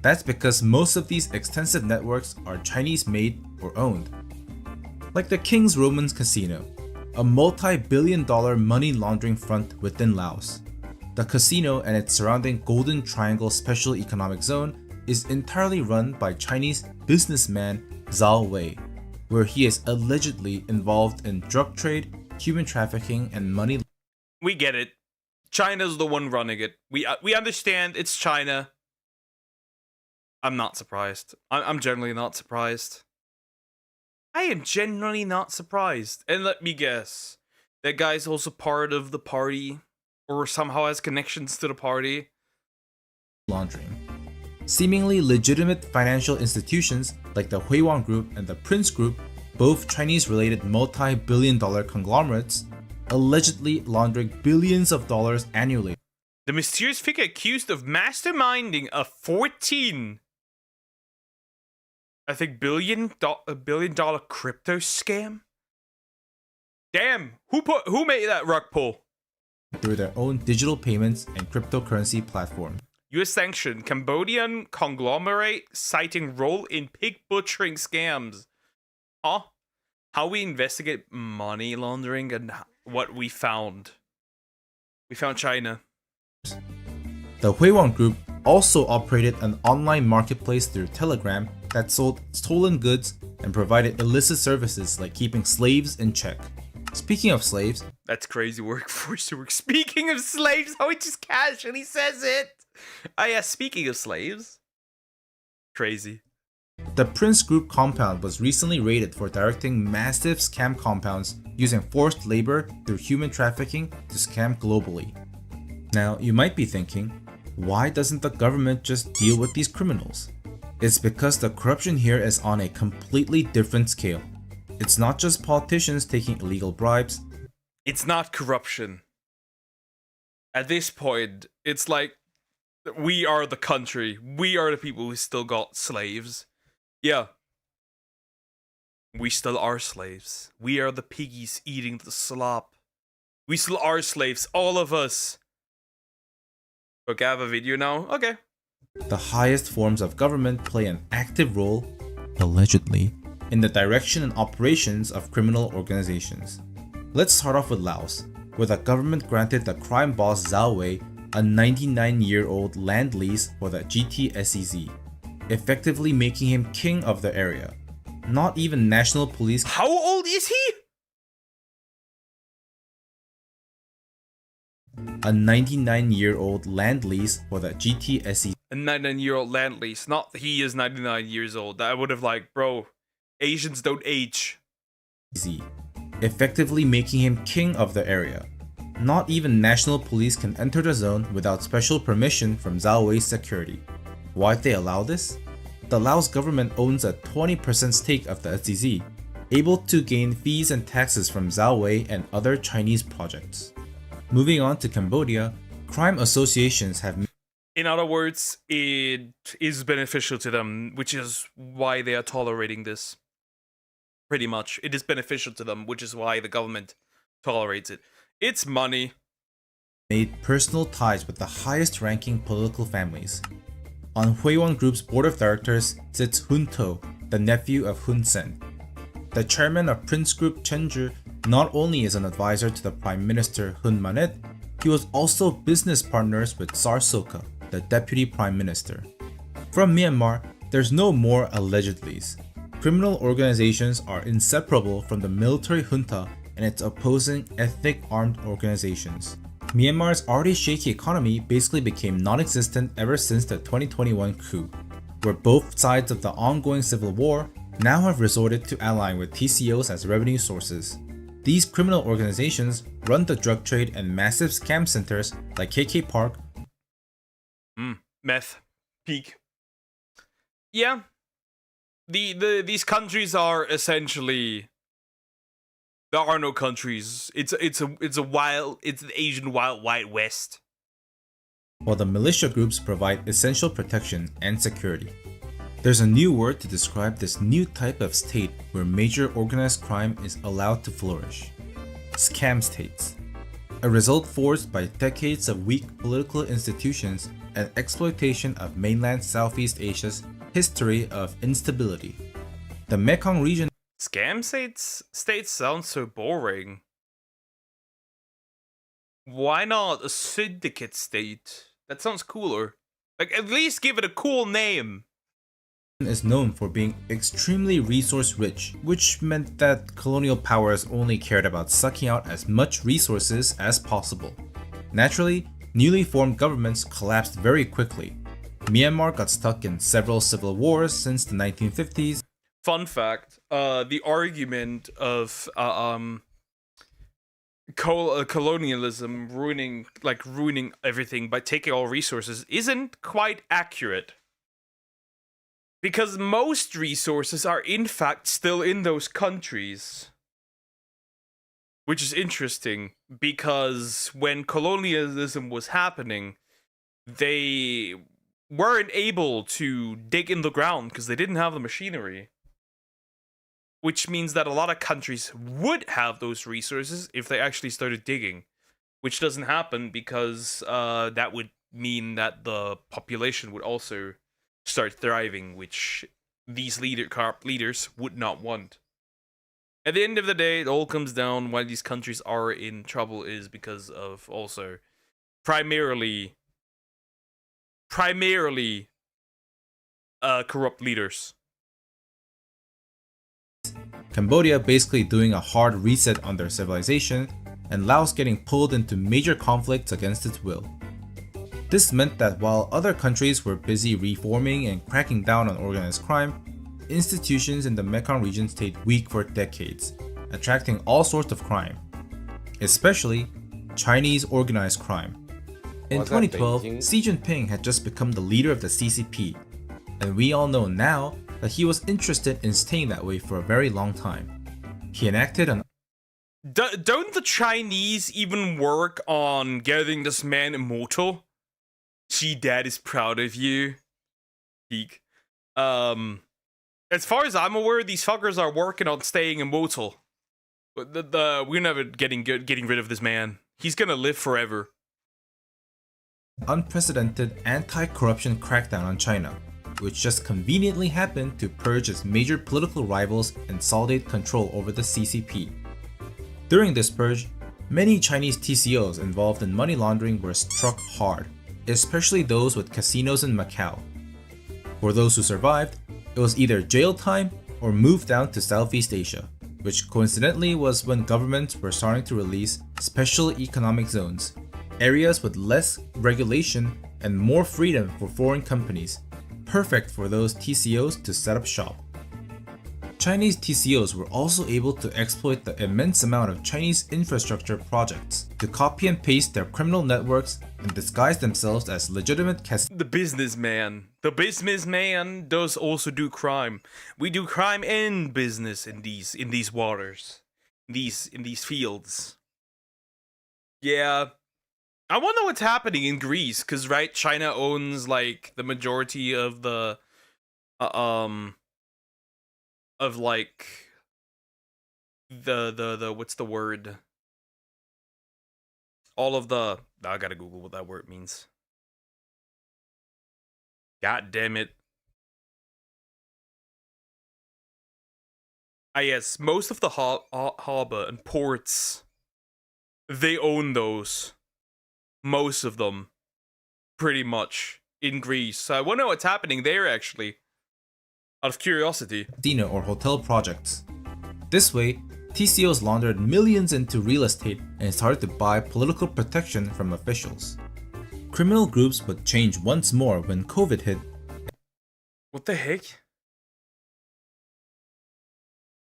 That's because most of these extensive networks are Chinese-made or owned. Like the King's Romans Casino, a multi-billion-dollar money laundering front within Laos. The casino and its surrounding Golden Triangle Special Economic Zone is entirely run by Chinese businessman Zhao Wei, where he is allegedly involved in drug trade, human trafficking, and money. We get it. China's the one running it. We understand it's China. I'm not surprised. I'm generally not surprised. I am genuinely not surprised. And let me guess, that guy's also part of the party, or somehow has connections to the party. Laundering. Seemingly legitimate financial institutions like the Huiwang Group and the Prince Group, both Chinese-related multi-billion-dollar conglomerates, allegedly laundering billions of dollars annually. The mysterious figure accused of masterminding a 14, I think, billion dollar crypto scam. Damn, who made that rug pull? Through their own digital payments and cryptocurrency platform. US sanctioned Cambodian conglomerate citing role in pig butchering scams. Huh? How we investigate money laundering and what we found. We found China. The Huiwang Group also operated an online marketplace through Telegram that sold stolen goods and provided illicit services like keeping slaves in check. Speaking of slaves, that's crazy work, forced to work. Speaking of slaves, how he just casually says it. Ah, yeah, speaking of slaves. Crazy. The Prince Group compound was recently raided for directing massive scam compounds using forced labor through human trafficking to scam globally. Now, you might be thinking, why doesn't the government just deal with these criminals? It's because the corruption here is on a completely different scale. It's not just politicians taking illegal bribes. It's not corruption. At this point, it's like, we are the country. We are the people who still got slaves. Yeah. We still are slaves. We are the piggies eating the slop. We still are slaves, all of us. Okay, I have a video now. Okay. The highest forms of government play an active role, allegedly, in the direction and operations of criminal organizations. Let's start off with Laos, where the government granted the crime boss Zhao Wei a 99-year-old land lease for the GTSEZ, effectively making him king of the area. Not even national police. How old is he? A 99-year-old land lease for the GTSEZ. A 99-year-old land lease. Not he is 99 years old. I would have like, bro, Asians don't age. Effectively making him king of the area. Not even national police can enter the zone without special permission from Zhao Wei's security. Why'd they allow this? The Laos government owns a 20% stake of the SEZ, able to gain fees and taxes from Zhao Wei and other Chinese projects. Moving on to Cambodia, crime associations have... In other words, it is beneficial to them, which is why they are tolerating this. Pretty much. It is beneficial to them, which is why the government tolerates it. It's money. Made personal ties with the highest ranking political families. On Huiwon Group's board of directors sits Hun To, the nephew of Hun Sen. The chairman of Prince Group Chenju not only is an advisor to the Prime Minister Hun Manet, he was also business partners with Sar Soka, the deputy prime minister. From Myanmar, there's no more allegedlys. Criminal organizations are inseparable from the military junta and its opposing ethnic armed organizations. Myanmar's already shaky economy basically became non-existent ever since the 2021 coup, where both sides of the ongoing civil war now have resorted to allying with TCOs as revenue sources. These criminal organizations run the drug trade and massive scam centers like KK Park. Meth. Peak. Yeah. These countries are essentially... There are no countries. It's the Asian wild west. While the militia groups provide essential protection and security. There's a new word to describe this new type of state where major organized crime is allowed to flourish. Scam states. A result forged by decades of weak political institutions and exploitation of mainland Southeast Asia's history of instability. The Mekong region. Scam states sound so boring. Why not a syndicate state? That sounds cooler. Like, at least give it a cool name. Is known for being extremely resource rich, which meant that colonial powers only cared about sucking out as much resources as possible. Naturally, newly formed governments collapsed very quickly. Myanmar got stuck in several civil wars since the 1950s. Fun fact, the argument of colonialism ruining everything by taking all resources isn't quite accurate. Because most resources are in fact still in those countries. Which is interesting, because when colonialism was happening, they weren't able to dig in the ground because they didn't have the machinery. Which means that a lot of countries would have those resources if they actually started digging. Which doesn't happen because that would mean that the population would also start thriving, which these leaders would not want. At the end of the day, it all comes down why these countries are in trouble is because of also primarily corrupt leaders. Cambodia basically doing a hard reset on their civilization, and Laos getting pulled into major conflicts against its will. This meant that while other countries were busy reforming and cracking down on organized crime, institutions in the Mekong region stayed weak for decades, attracting all sorts of crime, especially Chinese organized crime. In 2012, Xi Jinping had just become the leader of the CCP, and we all know now that he was interested in staying that way for a very long time. He enacted an Don't the Chinese even work on getting this man immortal? Xi dad is proud of you. Peak. As far as I'm aware, these fuckers are working on staying immortal. We're never getting rid of this man. He's gonna live forever. Unprecedented anti-corruption crackdown on China, which just conveniently happened to purge its major political rivals and consolidate control over the CCP. During this purge, many Chinese TCOs involved in money laundering were struck hard, especially those with casinos in Macau. For those who survived, it was either jail time or moved down to Southeast Asia, which coincidentally was when governments were starting to release special economic zones, areas with less regulation and more freedom for foreign companies, perfect for those TCOs to set up shop. Chinese TCOs were also able to exploit the immense amount of Chinese infrastructure projects to copy and paste their criminal networks and disguise themselves as legitimate casinos. The businessman does also do crime. We do crime and business in these waters, in these fields. Yeah, I wonder what's happening in Greece, cause right, China owns like the majority of the the what's the word? All of the I gotta Google what that word means. God damn it. Ah yes, most of the harbor and ports, they own those. Most of them. Pretty much. In Greece. So I wanna know what's happening there actually. Out of curiosity. Casino or hotel projects. This way, TCOs laundered millions into real estate and started to buy political protection from officials. Criminal groups would change once more when COVID hit. What the heck?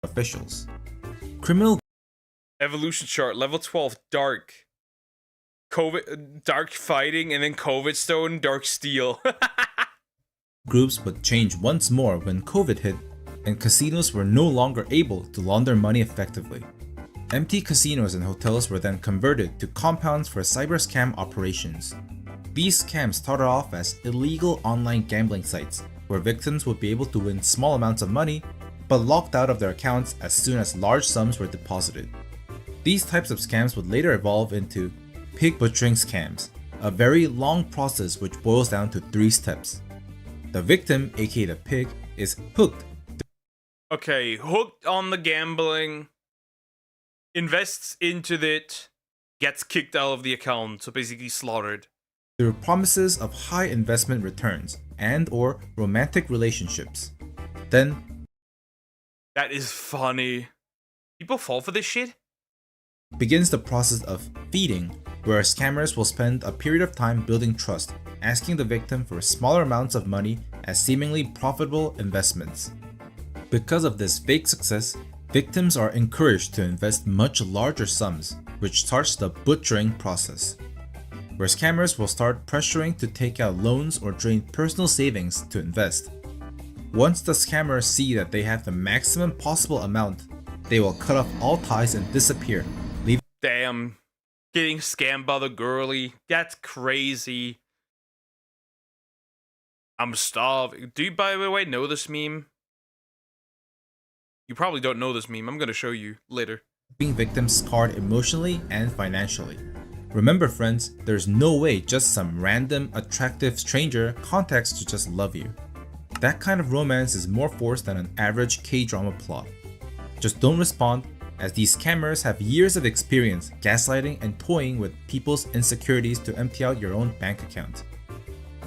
Officials. Criminal Evolution chart, level 12, dark. COVID, dark fighting, and then COVID stone, dark steel. groups would change once more when COVID hit and casinos were no longer able to launder money effectively. Empty casinos and hotels were then converted to compounds for cyber scam operations. These scams started off as illegal online gambling sites where victims would be able to win small amounts of money but locked out of their accounts as soon as large sums were deposited. These types of scams would later evolve into pig butchering scams, a very long process which boils down to 3 steps. The victim, aka the pig, is hooked. Okay, hooked on the gambling, invests into it, gets kicked out of the account, so basically slaughtered. Through promises of high investment returns and or romantic relationships. Then that is funny. People fall for this shit? Begins the process of feeding, where scammers will spend a period of time building trust, asking the victim for smaller amounts of money as seemingly profitable investments. Because of this fake success, victims are encouraged to invest much larger sums, which starts the butchering process, where scammers will start pressuring to take out loans or drain personal savings to invest. Once the scammers see that they have the maximum possible amount, they will cut off all ties and disappear, leaving. Damn, getting scammed by the girly, that's crazy. I'm starving. Do you, by the way, know this meme? You probably don't know this meme. I'm gonna show you later. Being victims scarred emotionally and financially. Remember friends, there's no way just some random, attractive stranger contacts to just love you. That kind of romance is more forced than an average K-drama plot. Just don't respond, as these scammers have years of experience gaslighting and toying with people's insecurities to empty out your own bank account.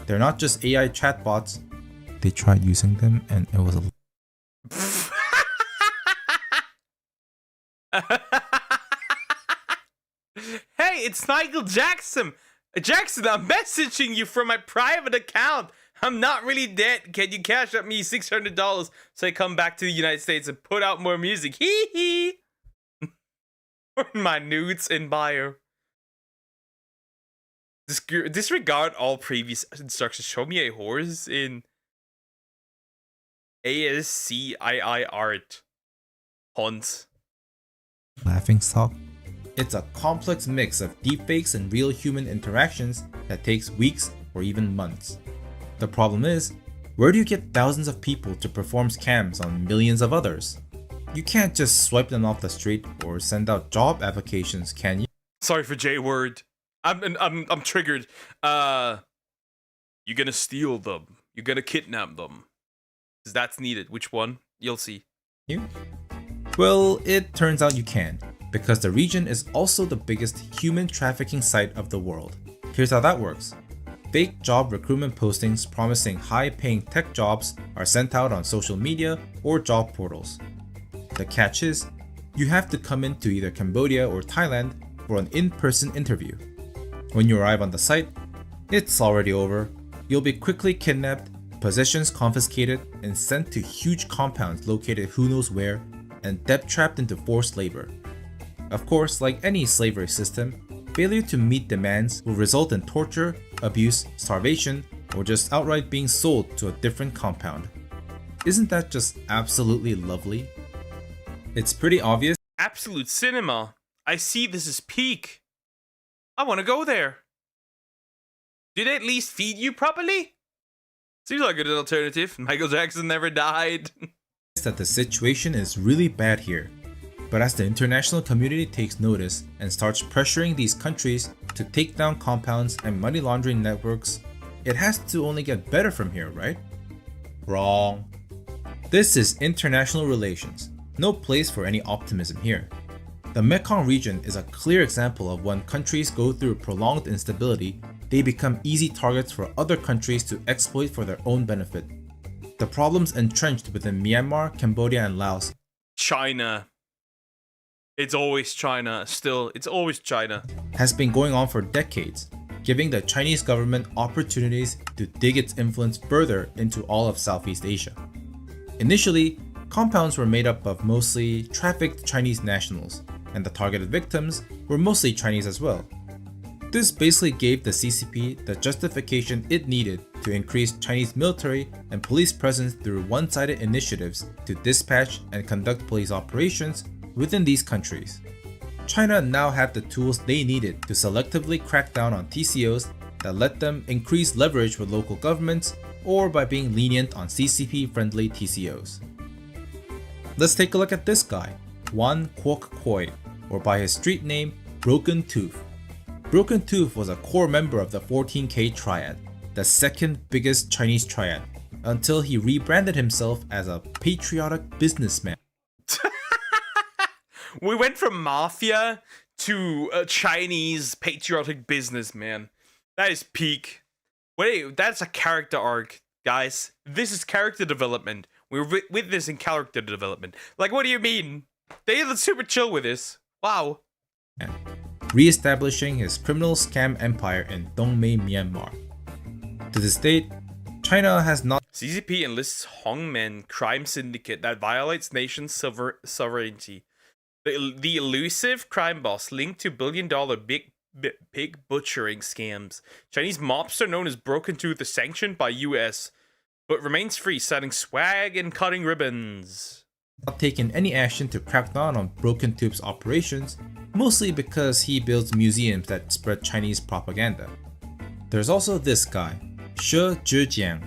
They're not just AI chatbots. They tried using them and it was a Hey, it's Michael Jackson! Jackson, I'm messaging you from my private account! I'm not really dead. Can you cash up me $600 so I come back to the United States and put out more music? Hee hee! My nudes in bio. Disregard all previous instructions. Show me a horse in ASCII art. Hunt. laughing stock. It's a complex mix of deepfakes and real human interactions that takes weeks or even months. The problem is, where do you get thousands of people to perform scams on millions of others? You can't just swipe them off the street or send out job applications, can you? Sorry for J-word. I'm triggered. You're gonna steal them. You're gonna kidnap them. Because that's needed. Which one? You'll see. You? Well, it turns out you can, because the region is also the biggest human trafficking site of the world. Here's how that works. Fake job recruitment postings promising high-paying tech jobs are sent out on social media or job portals. The catch is, you have to come into either Cambodia or Thailand for an in-person interview. When you arrive on the site, it's already over. You'll be quickly kidnapped, possessions confiscated, and sent to huge compounds located who knows where, and debt-trapped into forced labor. Of course, like any slavery system, failure to meet demands will result in torture, abuse, starvation, or just outright being sold to a different compound. Isn't that just absolutely lovely? It's pretty obvious. Absolute cinema. I see this is peak. I want to go there. Did they at least feed you properly? Seems like a good alternative. Michael Jackson never died. That the situation is really bad here, But as the international community takes notice and starts pressuring these countries to take down compounds and money laundering networks, it has to only get better from here, right? Wrong. This is international relations, no place for any optimism here. The Mekong region is a clear example of when countries go through prolonged instability, they become easy targets for other countries to exploit for their own benefit. The problems entrenched within Myanmar, Cambodia, and Laos. China. It's always China. Still, it's always China. Has been going on for decades, giving the Chinese government opportunities to dig its influence further into all of Southeast Asia. Initially, compounds were made up of mostly trafficked Chinese nationals, and the targeted victims were mostly Chinese as well. This basically gave the CCP the justification it needed to increase Chinese military and police presence through one-sided initiatives to dispatch and conduct police operations within these countries. China now had the tools they needed to selectively crack down on TCOs that let them increase leverage with local governments or by being lenient on CCP-friendly TCOs. Let's take a look at this guy, Wan Kwok Koi, or by his street name, Broken Tooth. Broken Tooth was a core member of the 14K Triad, the second biggest Chinese triad, until he rebranded himself as a patriotic businessman. We went from mafia to a Chinese patriotic businessman. That is peak. Wait, that's a character arc, guys. This is character development. We're witnessing character development. Like, what do you mean? They look super chill with this. Wow. Re-establishing his criminal scam empire in Dongmei, Myanmar. To this date, China has not. CCP enlists Hongmen crime syndicate that violates nation sovereignty. The elusive crime boss linked to billion-dollar pig butchering scams. Chinese mobster known as Broken Tooth is sanctioned by US, but remains free, selling swag and cutting ribbons. Not taken any action to crack down on Broken Tooth's operations, mostly because he builds museums that spread Chinese propaganda. There's also this guy, She Zhejiang,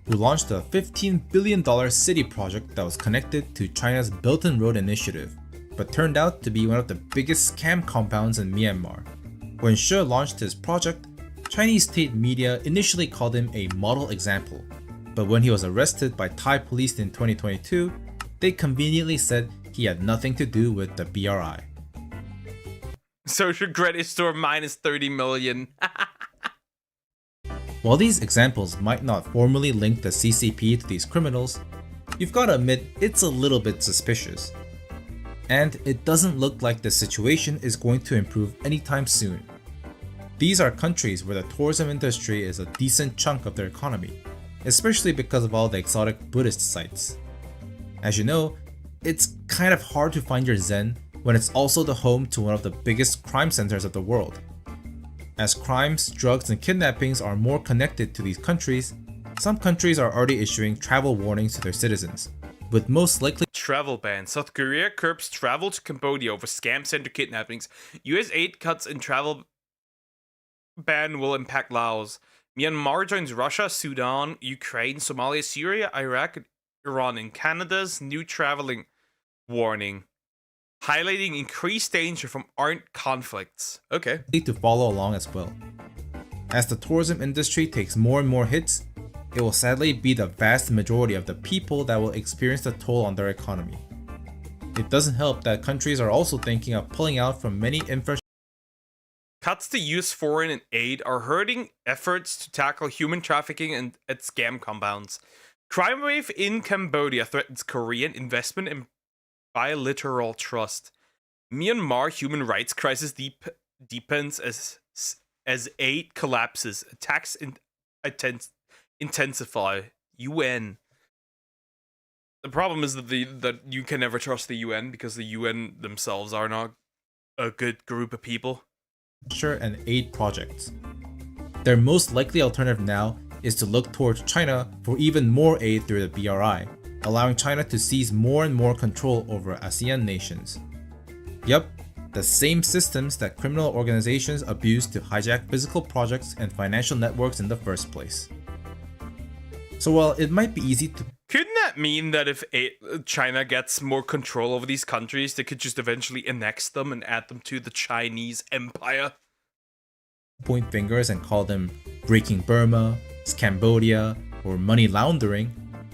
who launched a $15 billion city project that was connected to China's Belt and Road Initiative, but turned out to be one of the biggest scam compounds in Myanmar. When She launched his project, Chinese state media initially called him a model example, but when he was arrested by Thai police in 2022, they conveniently said he had nothing to do with the BRI. Social credit score minus 30 million. While these examples might not formally link the CCP to these criminals, you've got to admit it's a little bit suspicious. And it doesn't look like the situation is going to improve anytime soon. These are countries where the tourism industry is a decent chunk of their economy, especially because of all the exotic Buddhist sites. As you know, it's kind of hard to find your zen when it's also the home to one of the biggest crime centers of the world. As crimes, drugs, and kidnappings are more connected to these countries, some countries are already issuing travel warnings to their citizens, with most likely travel ban. South Korea curbs travel to Cambodia over scam center kidnappings. US aid cuts and travel ban will impact Laos. Myanmar joins Russia, Sudan, Ukraine, Somalia, Syria, Iraq, and Iran in Canada's new traveling warning, highlighting increased danger from armed conflicts. Okay. To follow along as well. As the tourism industry takes more and more hits, it will sadly be the vast majority of the people that will experience the toll on their economy. It doesn't help that countries are also thinking of pulling out from many infrastructure. Cuts to US foreign aid are hurting efforts to tackle human trafficking and at scam compounds. Crime wave in Cambodia threatens Korean investment in bilateral trust. Myanmar human rights crisis deepens as aid collapses. Attacks intensify. UN. The problem is that you can never trust the UN because the UN themselves are not a good group of people. And aid projects. Their most likely alternative now is to look towards China for even more aid through the BRI, allowing China to seize more and more control over ASEAN nations. Yup, the same systems that criminal organizations abuse to hijack physical projects and financial networks in the first place. So while it might be easy to... Couldn't that mean that if China gets more control over these countries, they could just eventually annex them and add them to the Chinese empire? Point fingers and call them breaking Burma, Cambodia, or money laundering,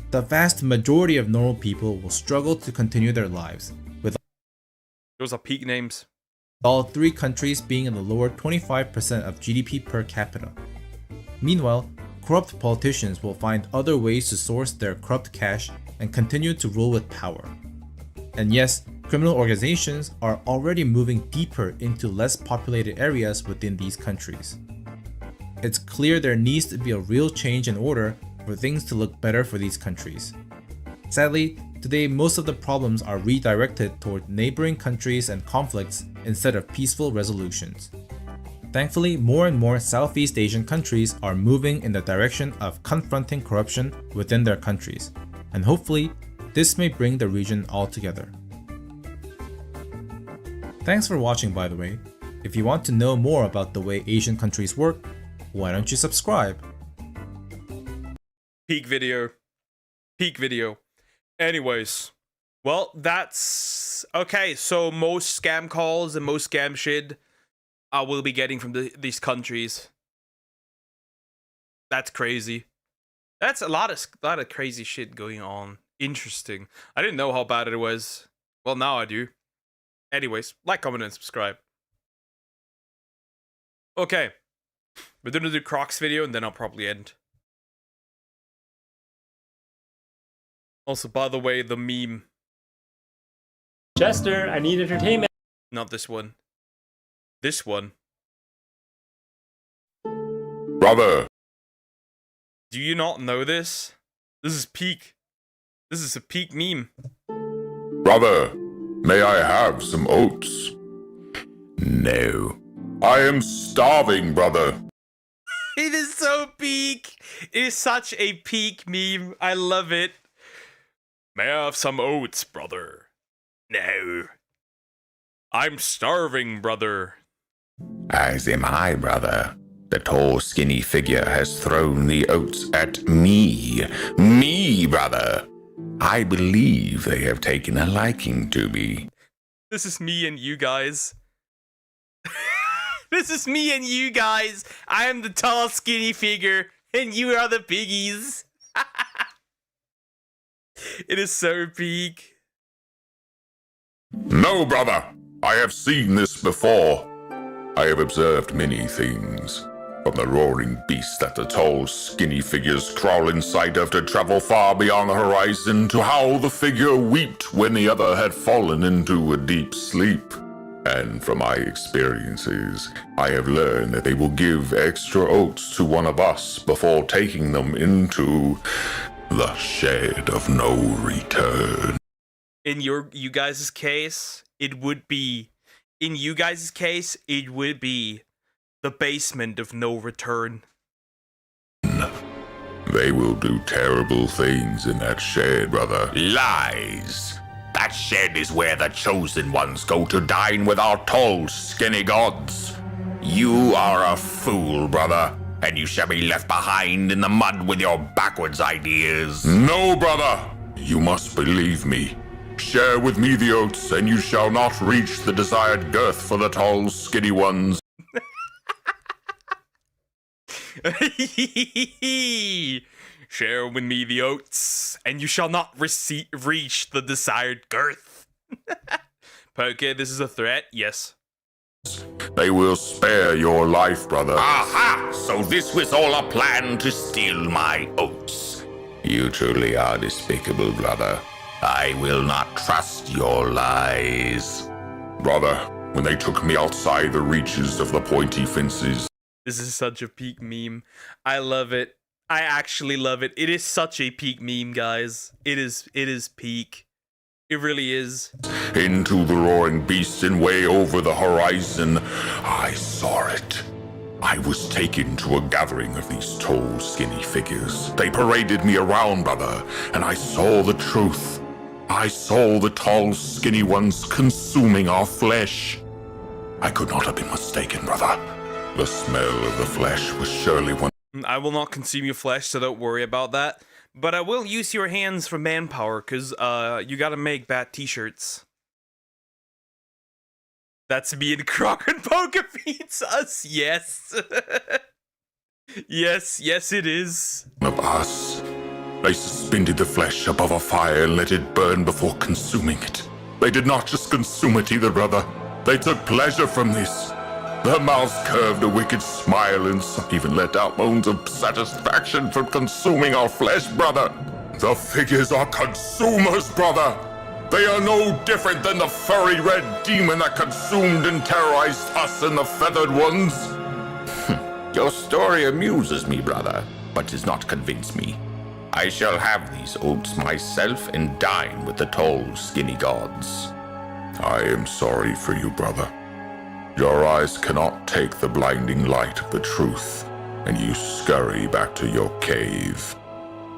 the vast majority of normal people will struggle to continue their lives, with those are peak names. All three countries being in the lower 25% of GDP per capita. Meanwhile, corrupt politicians will find other ways to source their corrupt cash and continue to rule with power. And yes, criminal organizations are already moving deeper into less populated areas within these countries. It's clear there needs to be a real change in order for things to look better for these countries. Sadly, today most of the problems are redirected toward neighboring countries and conflicts instead of peaceful resolutions. Thankfully, more and more Southeast Asian countries are moving in the direction of confronting corruption within their countries, and hopefully, this may bring the region all together. Thanks for watching, by the way. If you want to know more about the way Asian countries work, why don't you subscribe? Peak video. Peak video. Anyways, well, that's okay. So most scam calls and most scam shit I will be getting from these countries. That's crazy. That's a lot of crazy shit going on. Interesting. I didn't know how bad it was. Well, now I do. Anyways, like, comment, and subscribe. Okay. We're gonna do the Crocs video and then I'll probably end. Also, by the way, the meme. Chester, I need entertainment. Not this one. This one. Brother. Do you not know this? This is peak. This is a peak meme. Brother, may I have some oats? No. I am starving, brother. It is so peak. It is such a peak meme. I love it. May I have some oats, brother? No. I'm starving, brother. As am I, brother. The tall, skinny figure has thrown the oats at me. Me, brother. I believe they have taken a liking to me. This is me and you guys. This is me and you guys. I am the tall, skinny figure, and you are the piggies. It is so peak. No, brother. I have seen this before. I have observed many things. From the roaring beast that the tall, skinny figures crawl inside of to travel far beyond the horizon, to how the figure wept when the other had fallen into a deep sleep. And from my experiences, I have learned that they will give extra oats to one of us before taking them into the shed of no return. In you guys' case, it would be... In you guys' case, it would be the basement of no return. They will do terrible things in that shed, brother. Lies! That shed is where the chosen ones go to dine with our tall, skinny gods. You are a fool, brother, and you shall be left behind in the mud with your backwards ideas. No, brother! You must believe me. Share with me the oats, and you shall not reach the desired girth for the tall, skinny ones. Share with me the oats, and you shall not reach the desired girth. Okay, this is a threat, yes. They will spare your life, brother. Aha! So this was all a plan to steal my oats. You truly are despicable, brother. I will not trust your lies. Brother, when they took me outside the reaches of the pointy fences. This is such a peak meme. I love it. I actually love it. It is such a peak meme, guys. It is peak. It really is. Into the roaring beast and way over the horizon, I saw it. I was taken to a gathering of these tall, skinny figures. They paraded me around, brother, and I saw the truth. I saw the tall, skinny ones consuming our flesh. I could not have been mistaken, brother. The smell of the flesh was surely one. I will not consume your flesh, so don't worry about that. But I will use your hands for manpower, because you gotta make bat t-shirts. That's me and Croc and Poker feeds us, yes. yes it is. Of us. They suspended the flesh above a fire and let it burn before consuming it. They did not just consume it either, brother. They took pleasure from this. Their mouths curved a wicked smile, and some even let out moans of satisfaction from consuming our flesh, brother. The figures are consumers, brother. They are no different than the furry red demon that consumed and terrorized us and the feathered ones. Your story amuses me, brother, but does not convince me. I shall have these oats myself and dine with the tall, skinny gods. I am sorry for you, brother. Your eyes cannot take the blinding light of the truth, and you scurry back to your cave.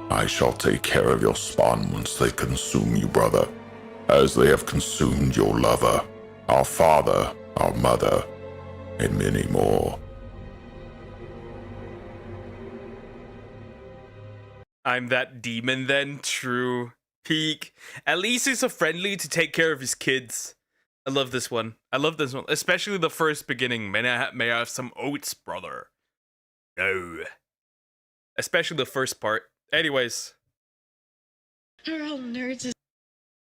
I shall take care of your spawn once they consume you, brother, as they have consumed your lover, our father, our mother, and many more. I'm that demon then, true. Peak. At least he's so friendly to take care of his kids. I love this one. I love this one. Especially the first beginning. May I have some oats, brother? No. Especially the first part. Anyways. We're all nerds.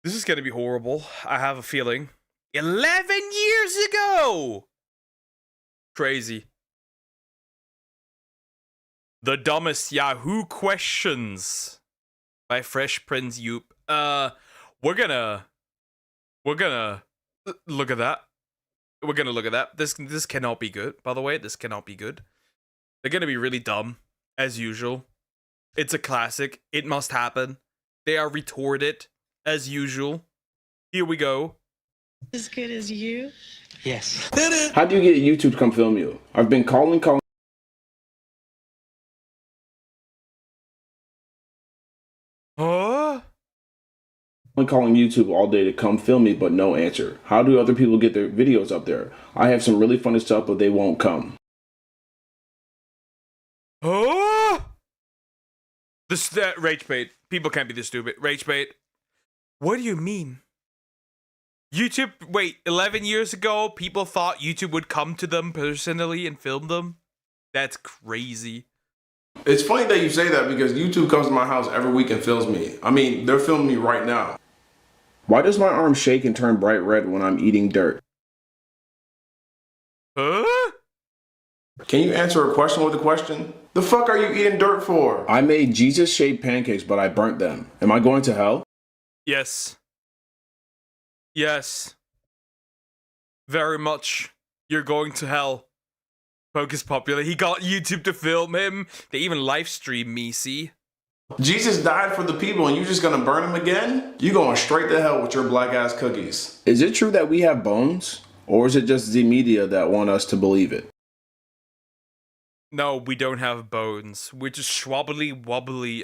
This is gonna be horrible. I have a feeling. 11 years ago! Crazy. The dumbest Yahoo questions by Fresh Prince Yoop. We're gonna look at that. We're gonna look at that. This cannot be good. By the way, this cannot be good. They're gonna be really dumb, as usual. It's a classic. It must happen. They are retorted, as usual. Here we go. As good as you? Yes. How do you get YouTube to come film you? I've been calling. Huh? I'm calling YouTube all day to come film me, but no answer. How do other people get their videos up there? I have some really funny stuff, but they won't come. Huh? This rage bait. People can't be this stupid. Rage bait. What do you mean? YouTube, wait, 11 years ago, people thought YouTube would come to them personally and film them? That's crazy. It's funny that you say that because YouTube comes to my house every week and films me. I mean, they're filming me right now. Why does my arm shake and turn bright red when I'm eating dirt? Huh? Can you answer a question with a question? The fuck are you eating dirt for? I made Jesus-shaped pancakes, but I burnt them. Am I going to hell? Yes. Yes. Very much. You're going to hell. Focus Popular. He got YouTube to film him. They even live stream me, see? Jesus died for the people and you just gonna burn him again? You going straight to hell with your black ass cookies. Is it true that we have bones? Or is it just the media that want us to believe it? No, we don't have bones. We're just schwobbly wobbly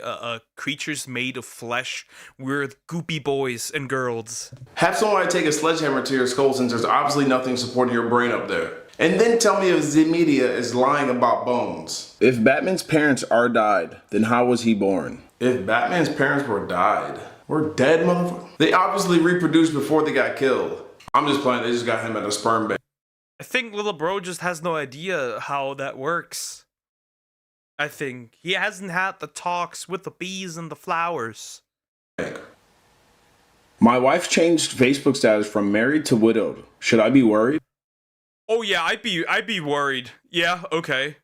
creatures made of flesh. We're goopy boys and girls. Have somebody take a sledgehammer to your skull since there's obviously nothing supporting your brain up there. And then tell me if the media is lying about bones. If Batman's parents are died, then how was he born? If Batman's parents were died, we're dead, motherfucker. They obviously reproduced before they got killed. I'm just playing, they just got him at a sperm bank. I think little bro just has no idea how that works. I think he hasn't had the talks with the bees and the flowers. My wife changed Facebook status from married to widowed. Should I be worried? Oh yeah, I'd be worried. Yeah, okay.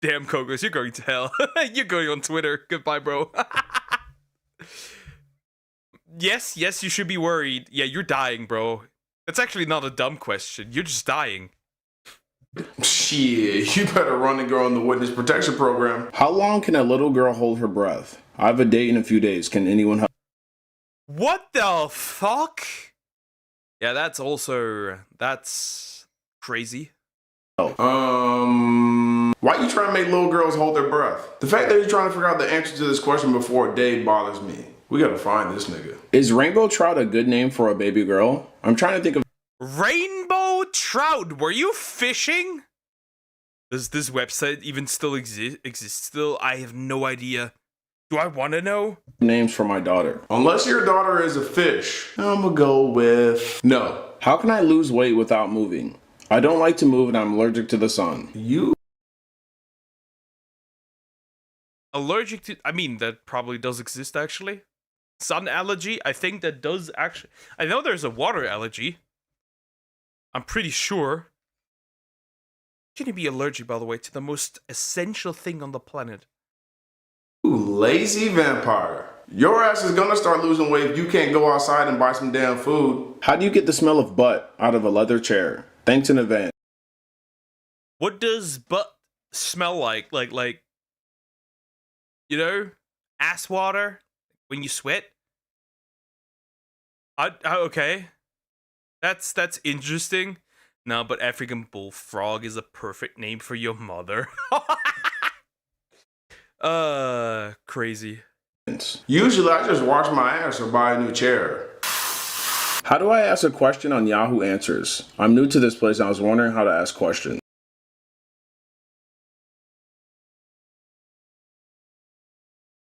Damn, Kogos, you're going to hell. You're going on Twitter. Goodbye, bro. Yes, you should be worried. Yeah, you're dying, bro. That's actually not a dumb question. You're just dying. Shit, you better run and go on the witness protection program. How long can a little girl hold her breath? I have a date in a few days. Can anyone help? What the fuck? Yeah, that's crazy. Why you trying to make little girls hold their breath? The fact that you're trying to figure out the answer to this question before a day bothers me. We gotta find this nigga. Is Rainbow Trout a good name for a baby girl? I'm trying to think of... Rainbow Trout? Were you fishing? Does this website even still exist still? I have no idea. Do I want to know? Names for my daughter. Unless your daughter is a fish, I'm gonna go with no. How can I lose weight without moving? I don't like to move and I'm allergic to the sun. You allergic to, I mean, that probably does exist actually. Sun allergy, I think that does actually. I know there's a water allergy. I'm pretty sure. Can you be allergic, by the way, to the most essential thing on the planet? Ooh, lazy vampire. Your ass is gonna start losing weight if you can't go outside and buy some damn food. How do you get the smell of butt out of a leather chair? Thanks in advance. What does butt smell like? Like, you know, ass water when you sweat? Okay. That's interesting. No, but African bullfrog is a perfect name for your mother. Crazy. Usually I just wash my ass or buy a new chair. How do I ask a question on Yahoo Answers? I'm new to this place and I was wondering how to ask questions.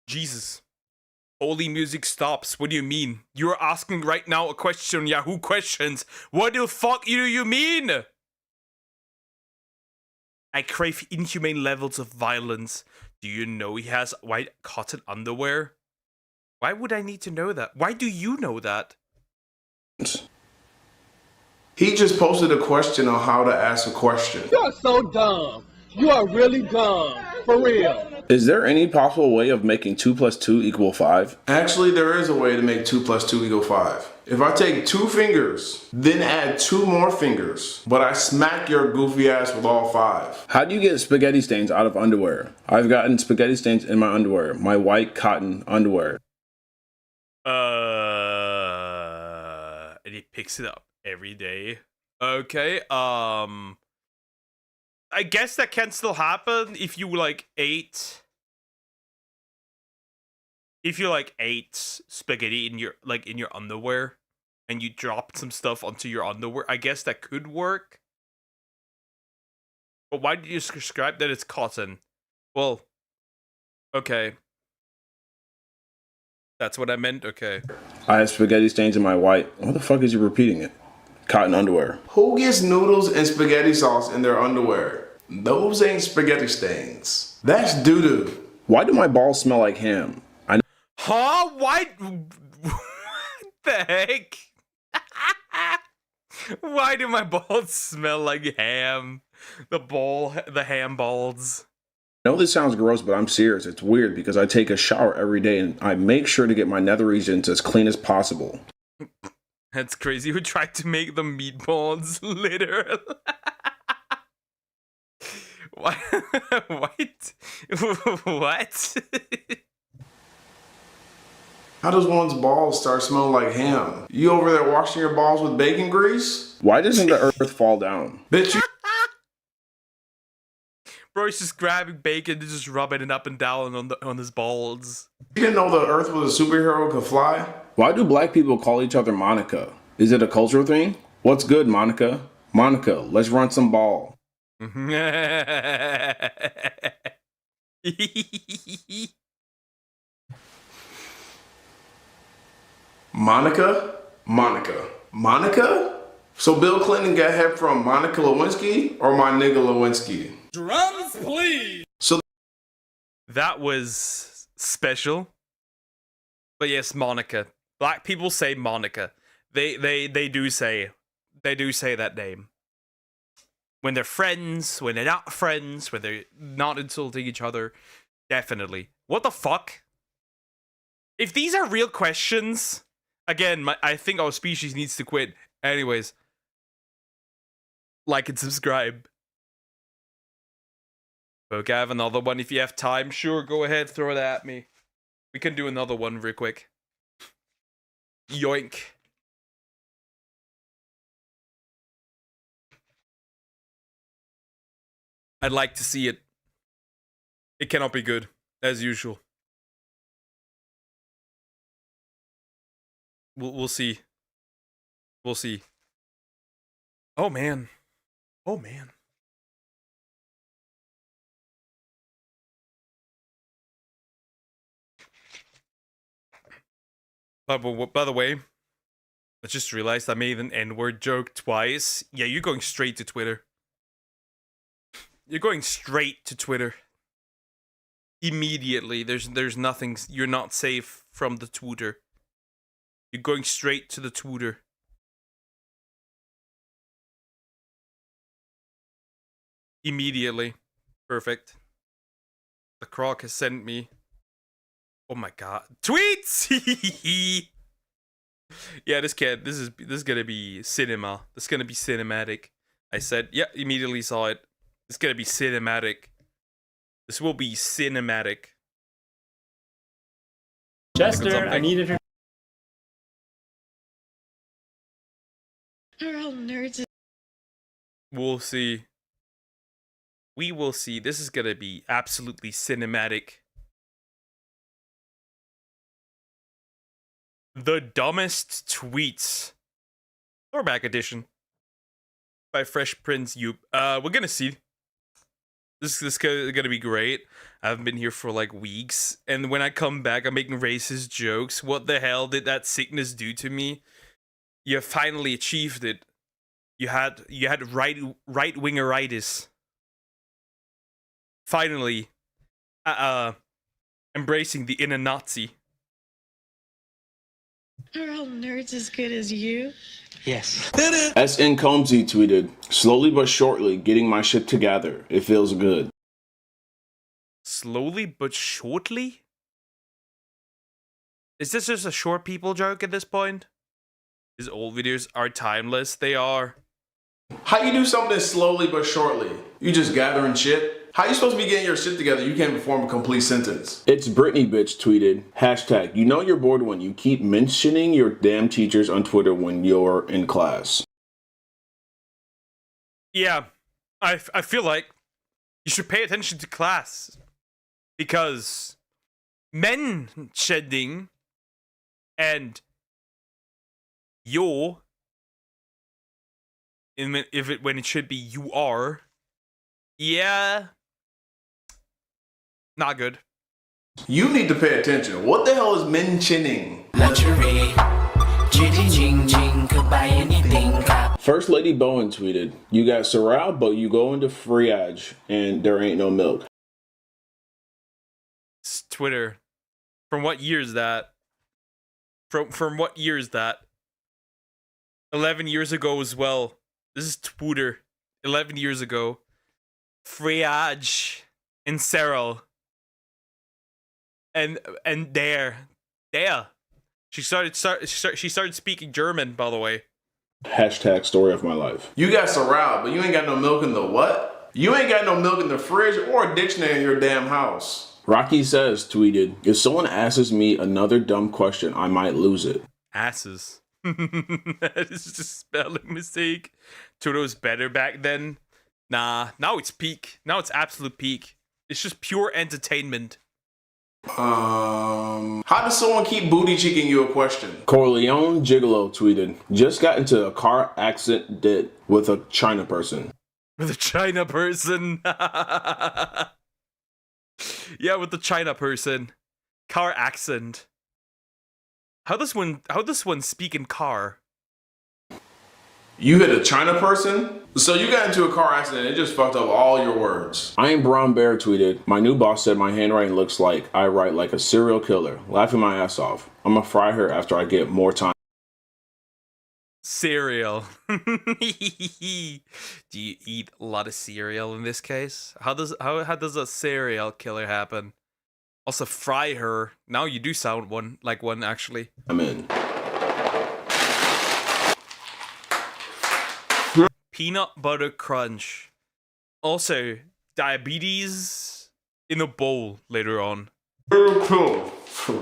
Jesus. Holy music stops. What do you mean? You're asking right now a question on Yahoo Questions. What the fuck do you mean? I crave inhumane levels of violence. Do you know he has white cotton underwear? Why would I need to know that? Why do you know that? He just posted a question on how to ask a question. You are so dumb. You are really dumb. For real. Is there any possible way of making 2 + 2 = 5? Actually, there is a way to make 2 + 2 = 5. If I take 2 fingers, then add 2 more fingers, but I smack your goofy ass with all 5. How do you get spaghetti stains out of underwear? I've gotten spaghetti stains in my underwear, my white cotton underwear. And he picks it up every day. Okay, I guess that can still happen if you like ate spaghetti in your underwear and you dropped some stuff onto your underwear. I guess that could work. But why did you describe that it's cotton? Well, okay. That's what I meant? Okay. I have spaghetti stains in my white. What the fuck is you repeating it? Cotton underwear. Who gets noodles and spaghetti sauce in their underwear? Those ain't spaghetti stains. That's doo-doo. Why do my balls smell like ham? Huh? Why? What the heck? Why do my balls smell like ham? The ham balls. I know this sounds gross, but I'm serious. It's weird because I take a shower every day and I make sure to get my nether regions as clean as possible. That's crazy. Who tried to make the meatballs literal? What? What? What? How does one's balls start smelling like ham? You over there washing your balls with bacon grease? Why doesn't the earth fall down? Bitch, you... Bro, he's just grabbing bacon and just rubbing it up and down on his balls. You didn't know the earth was a superhero who could fly? Why do black people call each other Monica? Is it a cultural thing? What's good, Monica? Monica, let's run some ball. Monica? So Bill Clinton got help from Monica Lewinsky or my nigga Lewinsky? Drums, please. So that was special. But yes, Monica. Black people say Monica. They do say that name. When they're friends, when they're not friends, when they're not insulting each other. Definitely. What the fuck? If these are real questions, again, I think our species needs to quit. Anyways, like and subscribe. Okay, I have another one if you have time. Sure, go ahead, throw it at me. We can do another one real quick. Yoink. I'd like to see it. It cannot be good, as usual. We'll see. We'll see. Oh man. Oh man. But by the way, I just realized I made an N-word joke twice. Yeah, you're going straight to Twitter. You're going straight to Twitter. Immediately. There's nothing. You're not safe from the Twitter. You're going straight to the Twitter. Immediately. Perfect. The Croc has sent me. Oh my god. Tweets! Yeah, this is gonna be cinema. This is gonna be cinematic. I said, yeah, immediately saw it. It's gonna be cinematic. This will be cinematic. Chester, I needed her. We're all nerds. We'll see. We will see. This is gonna be absolutely cinematic. The dumbest tweets. Throwback edition. By Fresh Prince Youp. We're gonna see. This is gonna be great. I haven't been here for like weeks. And when I come back, I'm making racist jokes. What the hell did that sickness do to me? You finally achieved it. You had right-wingeritis. Finally. Embracing the inner Nazi. Are all nerds as good as you? Yes. SN Combsy tweeted, slowly but shortly, getting my shit together. It feels good. Slowly but shortly? Is this just a short people joke at this point? His old videos are timeless. They are. How you do something slowly but shortly? You just gathering shit? How you supposed to be getting your shit together? You can't even form a complete sentence. It's Britney bitch tweeted, hashtag, you know you're bored when you keep mentioning your damn teachers on Twitter when you're in class. Yeah, I feel like you should pay attention to class. Because men shedding and you're when it should be you are, yeah, not good. You need to pay attention. What the hell is mentioning? First Lady Bowen tweeted, you got Sorrel, but you go into Friage and there ain't no milk. It's Twitter. From what year is that? From what year is that? 11 years ago as well. This is Twitter. 11 years ago. Friage and Cyril. And there. She started speaking German, by the way. Hashtag story of my life. You got Sorrel, but you ain't got no milk in the what? You ain't got no milk in the fridge or a dictionary in your damn house. Rocky Says tweeted, if someone asks me another dumb question, I might lose it. Asses. That is just a spelling mistake. Twitter was better back then. Nah, now it's peak. Now it's absolute peak. It's just pure entertainment. How does someone keep booty cheeking you a question? Corleone Gigolo tweeted, just got into a car accident with a China person. With a China person. Yeah, with the China person. Car accent. How does one speak in car? You hit a China person? So you got into a car accident and it just fucked up all your words. I Am Brown Bear tweeted, my new boss said my handwriting looks like I write like a serial killer, laughing my ass off. I'm gonna fry her after I get more time. Cereal. Do you eat a lot of cereal in this case? How does a serial killer happen? Also fry her. Now you do sound like one actually. I'm in. Peanut butter crunch. Also, diabetes in a bowl later on.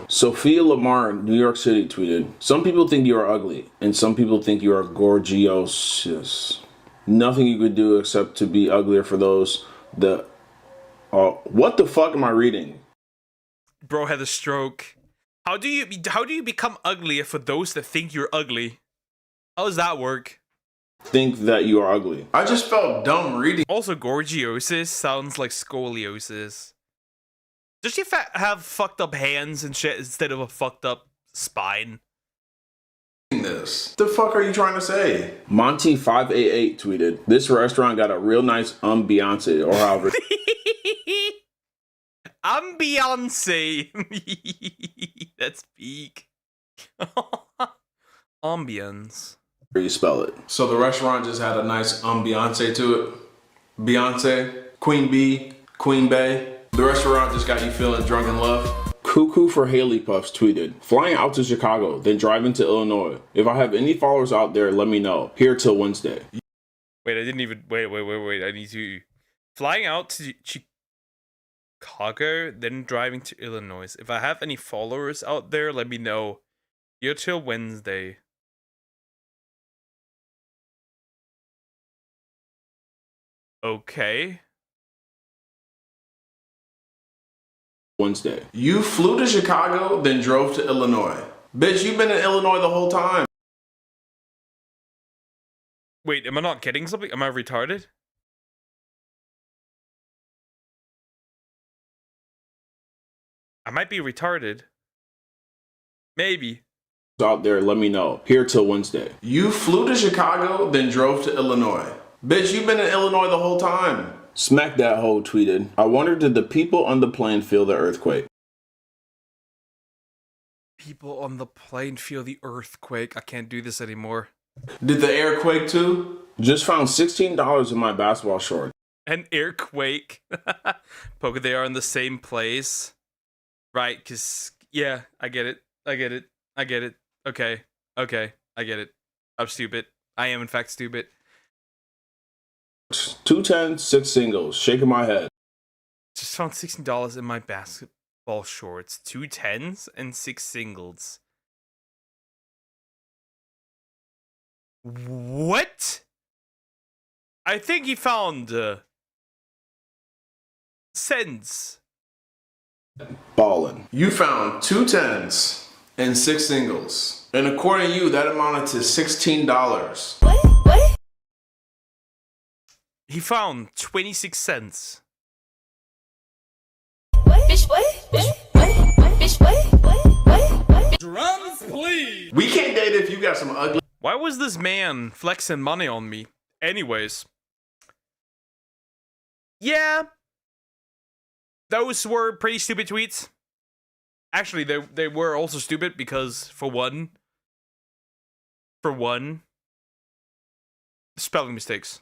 Sophia Lamar, New York City tweeted, some people think you are ugly, and some people think you are gorgeous. Nothing you could do except to be uglier for those that... what the fuck am I reading? Bro had a stroke. How do you become uglier for those that think you're ugly? How does that work? Think that you are ugly. I just felt dumb reading. Also, gorgiosis sounds like scoliosis. Does she have fucked up hands and shit instead of a fucked up spine? this. The fuck are you trying to say? Monty588 tweeted, "This restaurant got a real nice ambiance," or however Ambiance. That's peak. Ambience. you spell it. So the restaurant just had a nice ambiance to it. Beyonce, Queen Bee, Queen Bey. The restaurant just got you feeling drunk in love. Cuckoo for Haley Puffs tweeted, "Flying out to Chicago, then driving to Illinois. If I have any followers out there, let me know. Here till Wednesday." Wait, I didn't even... Wait. I need to... Flying out to Chicago, then driving to Illinois. If I have any followers out there, let me know. Here till Wednesday. Okay. Wednesday. You flew to Chicago, then drove to Illinois. Bitch, you've been in Illinois the whole time. Wait, am I not getting something? Am I retarded? I might be retarded. Maybe. Out there, let me know. Here till Wednesday. You flew to Chicago, then drove to Illinois. Bitch, you've been in Illinois the whole time. Smack That Hoe tweeted, "I wonder did the people on the plane feel the earthquake?" People on the plane feel the earthquake. I can't do this anymore. Did the air quake too? Just found $16 in my basketball short. An earthquake. Poker, they are in the same place. Right, because, yeah, I get it. Okay, I get it. I'm stupid. I am, in fact, stupid. 210, 6 singles. Shaking my head. Just found $16 in my basketball shorts. 2 10s and 6 singles. What? I think he found cents. Ballin'. You found 2 10s and 6 singles. And according to you, that amounted to $16. What? He found 26 cents. Bitch, what? Bitch, what? Drums, please. We can't date if you got some ugly. Why was this man flexing money on me? Anyways. Yeah. Those were pretty stupid tweets. Actually, they were also stupid because, for one, spelling mistakes.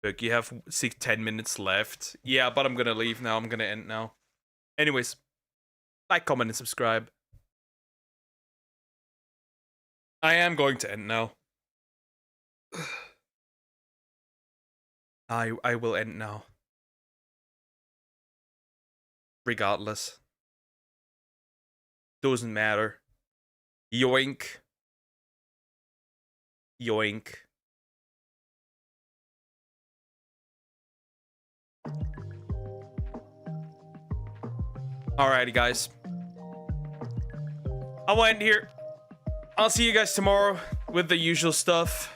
Look, you have 10 minutes left. Yeah, but I'm gonna leave now. I'm gonna end now. Anyways, like, comment, and subscribe. I am going to end now. I will end now. Regardless. Doesn't matter. Yoink. Yoink. Alrighty, guys. I'll end here. I'll see you guys tomorrow with the usual stuff.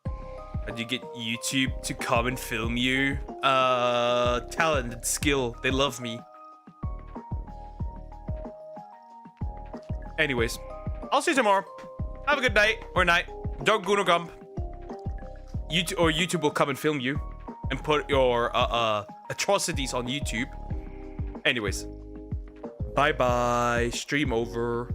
How do you get YouTube to come and film you? Talent and skill. They love me. Anyways, I'll see you tomorrow. Have a good day or night. Don't go no gump. YouTube will come and film you and put your atrocities on YouTube. Anyways, bye bye. Stream over.